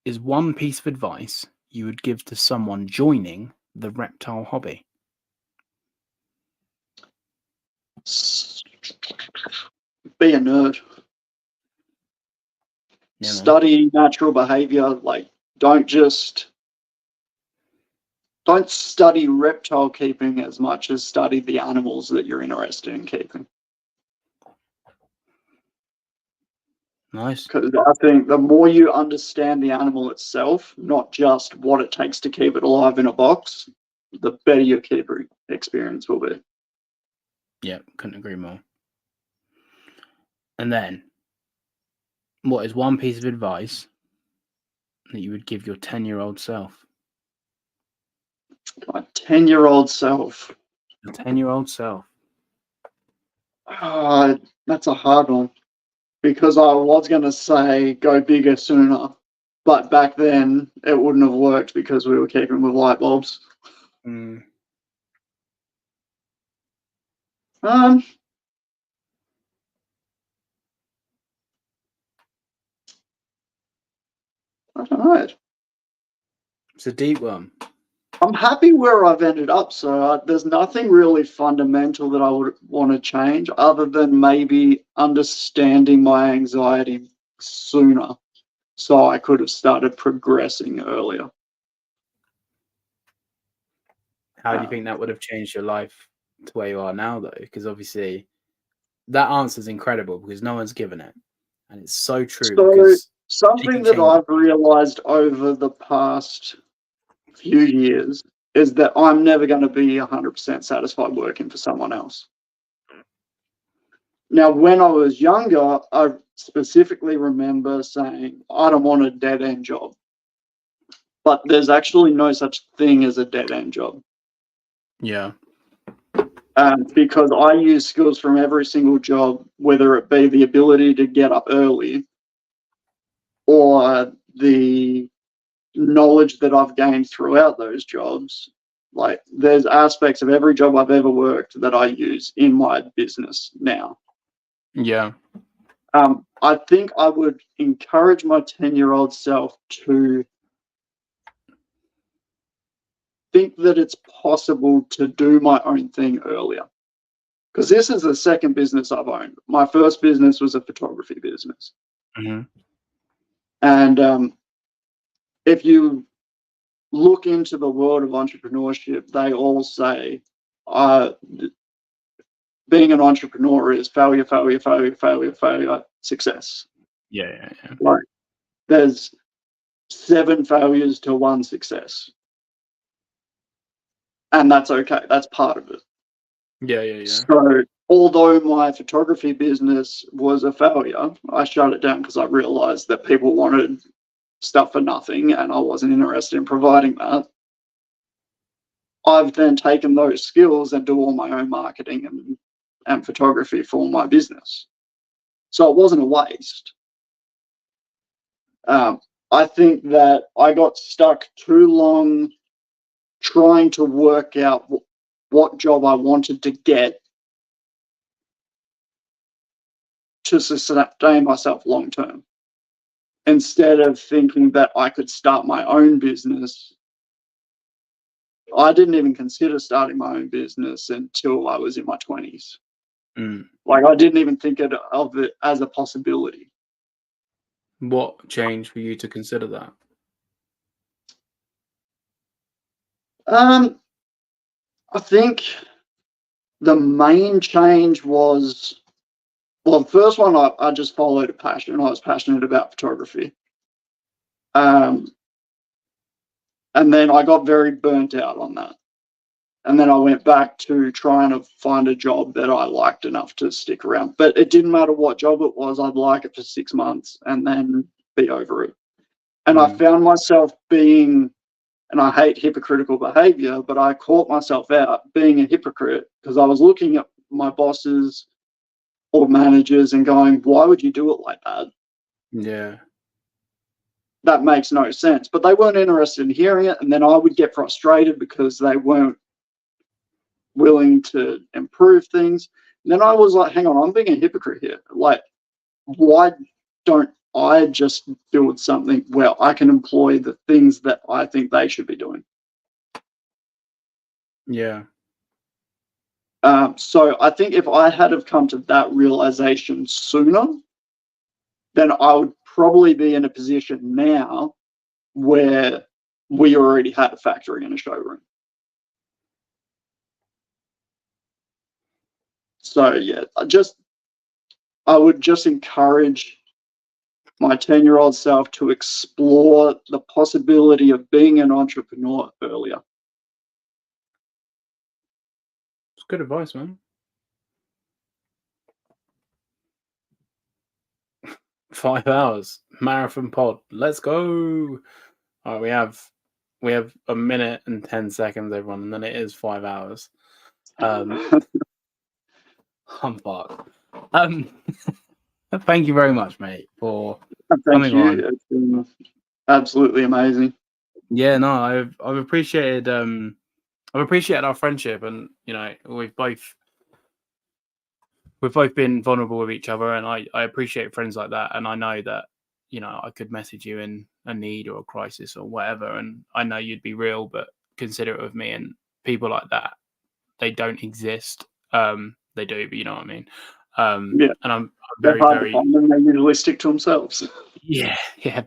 is one piece of advice you would give to someone joining the reptile hobby? Be a nerd. Study natural behavior. Like, don't just don't study reptile keeping as much as study the animals that you're interested in keeping. Nice. Because I think the more you understand the animal itself, not just what it takes to keep it alive in a box, the better your keeper experience will be. Yeah, couldn't agree more. And then, what is one piece of advice that you would give your 10-year-old self? My 10-year-old self. Your 10-year-old self. That's a hard one. Because I was going to say go bigger sooner. But back then, it wouldn't have worked because we were keeping with light bulbs. Mm. I don't know. It's a deep one. I'm happy where I've ended up, so there's nothing really fundamental that I would want to change other than maybe understanding my anxiety sooner so I could have started progressing earlier. How do you think that would have changed your life to where you are now, though? Because obviously that answer is incredible because no one's given it. And it's so true. So because something that I've realized over the past few years is that I'm never going to be 100% satisfied working for someone else. Now, when I was younger, I specifically remember saying, I don't want a dead-end job. But there's actually no such thing as a dead-end job. Yeah. Because I use skills from every single job, whether it be the ability to get up early or the knowledge that I've gained throughout those jobs. Like, there's aspects of every job I've ever worked that I use in my business now. Yeah. I think I would encourage my 10-year-old self to think that it's possible to do my own thing earlier. Because this is the second business I've owned. My first business was a photography business. Mm-hmm. And if you look into the world of entrepreneurship, they all say being an entrepreneur is failure, failure, failure, failure, failure, success. Yeah. Like, there's 7 failures to 1 success. And that's okay. That's part of it. Yeah. So, although my photography business was a failure, I shut it down because I realized that people wanted stuff for nothing and I wasn't interested in providing that. I've then taken those skills and do all my own marketing and photography for my business. So it wasn't a waste. I think that I got stuck too long trying to work out what job I wanted to get to sustain myself long term, instead of thinking that I could start my own business. I didn't even consider starting my own business until I was in my 20s. Like, I didn't even think of it as a possibility. What changed for you to consider that? I think the main change was, well, the first one, I just followed a passion. I was passionate about photography. And then I got very burnt out on that. And then I went back to trying to find a job that I liked enough to stick around. But it didn't matter what job it was. I'd like it for 6 months and then be over it. And I found myself being, and I hate hypocritical behavior, but I caught myself out being a hypocrite because I was looking at my bosses or managers and going, why would you do it like that? Yeah. That makes no sense. But they weren't interested in hearing it. And then I would get frustrated because they weren't willing to improve things. And then I was like, hang on, I'm being a hypocrite here. Like, why don't I just build something where I can employ the things that I think they should be doing? Yeah. So I think if I had have come to that realization sooner, then I would probably be in a position now where we already had a factory and a showroom. So yeah, I would just encourage my 10-year-old self to explore the possibility of being an entrepreneur earlier. It's good advice, man. 5 hours marathon pod. Let's go. All right, we have a minute and 10 seconds, everyone, and then it is 5 hours. I'm fucked. Thank you very much, mate, for Thank you. on. It's been absolutely amazing. Yeah, no, I've appreciated our friendship, and you know, we've both been vulnerable with each other, and I appreciate friends like that, and I know that, you know, I could message you in a need or a crisis or whatever, and I know you'd be real but considerate of me, and people like that, they don't exist. They do, but you know what I mean. Yeah. And I'm They're very, hard to very find, and they usually stick to themselves. yeah,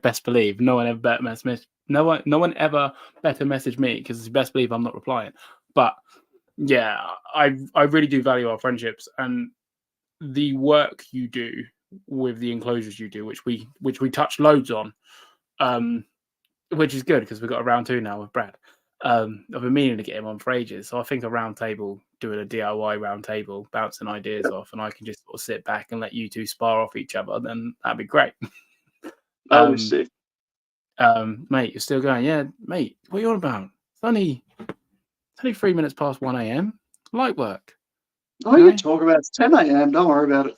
best believe no one ever better message no one ever better message me, because it's best believe I'm not replying. But yeah, I really do value our friendships and the work you do with the enclosures you do, which we touch loads on, which is good because we've got a round 2 now with Brad. I've been meaning to get him on for ages, so I think a round table, doing a DIY round table, bouncing ideas off, and I can just sort of sit back and let you two spar off each other, then that'd be great. That was sick. Mate, you're still going? Yeah, mate, what are you on about? It's only 3 minutes past 1 a.m. Light work. Oh, you talk about it's 10 a.m. Don't worry about it.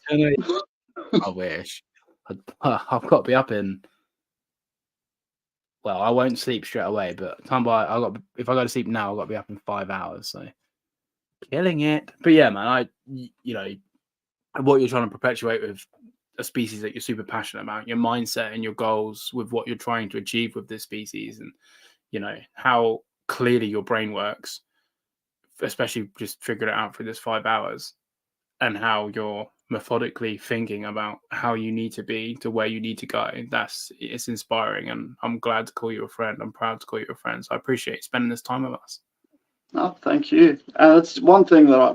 I wish. I've got to be up in. Well, I won't sleep straight away, but if I go to sleep now, I've got to be up in 5 hours. So killing it. But yeah, man, you know, what you're trying to perpetuate with a species that you're super passionate about, your mindset and your goals with what you're trying to achieve with this species, and you know how clearly your brain works, especially just figured it out through this 5 hours, and how you're methodically thinking about how you need to be to where you need to go. It's inspiring, and I'm glad to call you a friend. I'm proud to call you a friend. So I appreciate spending this time with us. Oh, thank you. It's one thing that I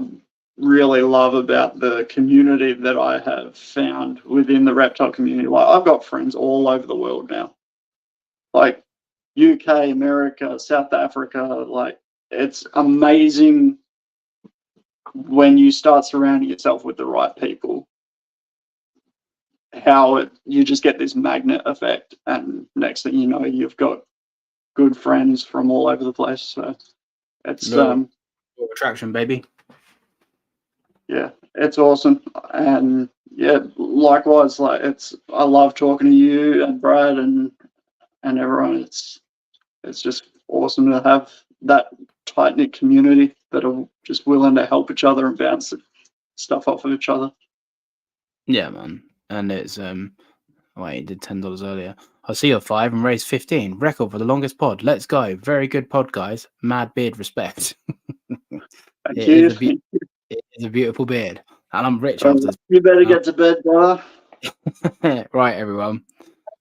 really love about the community that I have found within the reptile community. Like, I've got friends all over the world now, like UK, America, South Africa. Like, it's amazing when you start surrounding yourself with the right people, how you just get this magnet effect, and next thing you know, you've got good friends from all over the place. So it's attraction, baby. Yeah, it's awesome. And yeah, likewise, like I love talking to you and Brad and everyone. It's just awesome to have that tight-knit community that are just willing to help each other and bounce stuff off of each other. Yeah, man. And it's wait, you did $10 earlier. I see your 5 and raised 15. Record for the longest pod. Let's go. Very good pod, guys. Mad beard respect. Thank you. It is a beautiful beard. And I'm rich after this. You better get to bed, brother. Right, everyone.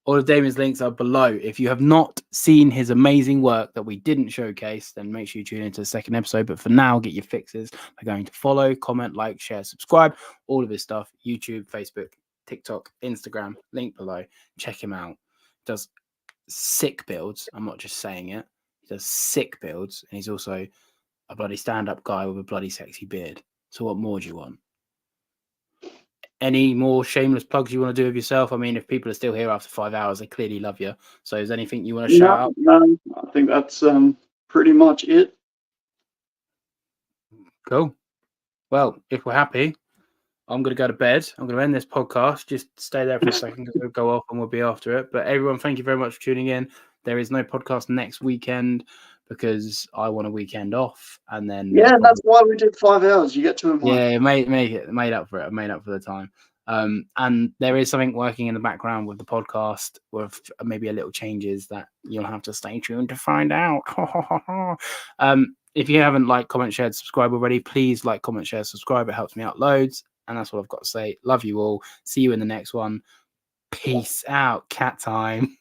All of Damian's links are below. If you have not seen his amazing work that we didn't showcase, then make sure you tune into the second episode. But for now, get your fixes by going to follow, comment, like, share, subscribe, all of his stuff. YouTube, Facebook, TikTok, Instagram, link below. Check him out. He does sick builds. I'm not just saying it. He does sick builds. And he's also a bloody stand-up guy with a bloody sexy beard. So what more do you want? Any more shameless plugs you want to do of yourself? I mean, if people are still here after 5 hours, they clearly love you. So is there anything you want to shout out? No, I think that's pretty much it. Cool. Well, if we're happy, I'm going to go to bed. I'm going to end this podcast. Just stay there for a second because we'll go off and we'll be after it. But everyone, thank you very much for tuning in. There is no podcast next weekend because I want a weekend off. And then that's why we did 5 hours. You get to him. Yeah, made up for it. I made up for the time. And there is something working in the background with the podcast with maybe a little changes that you'll have to stay tuned to find out. If you haven't liked, comment, shared, subscribe already, please like, comment, share, subscribe. It helps me out loads. And that's what I've got to say. Love you all. See you in the next one. Peace out. Cat time.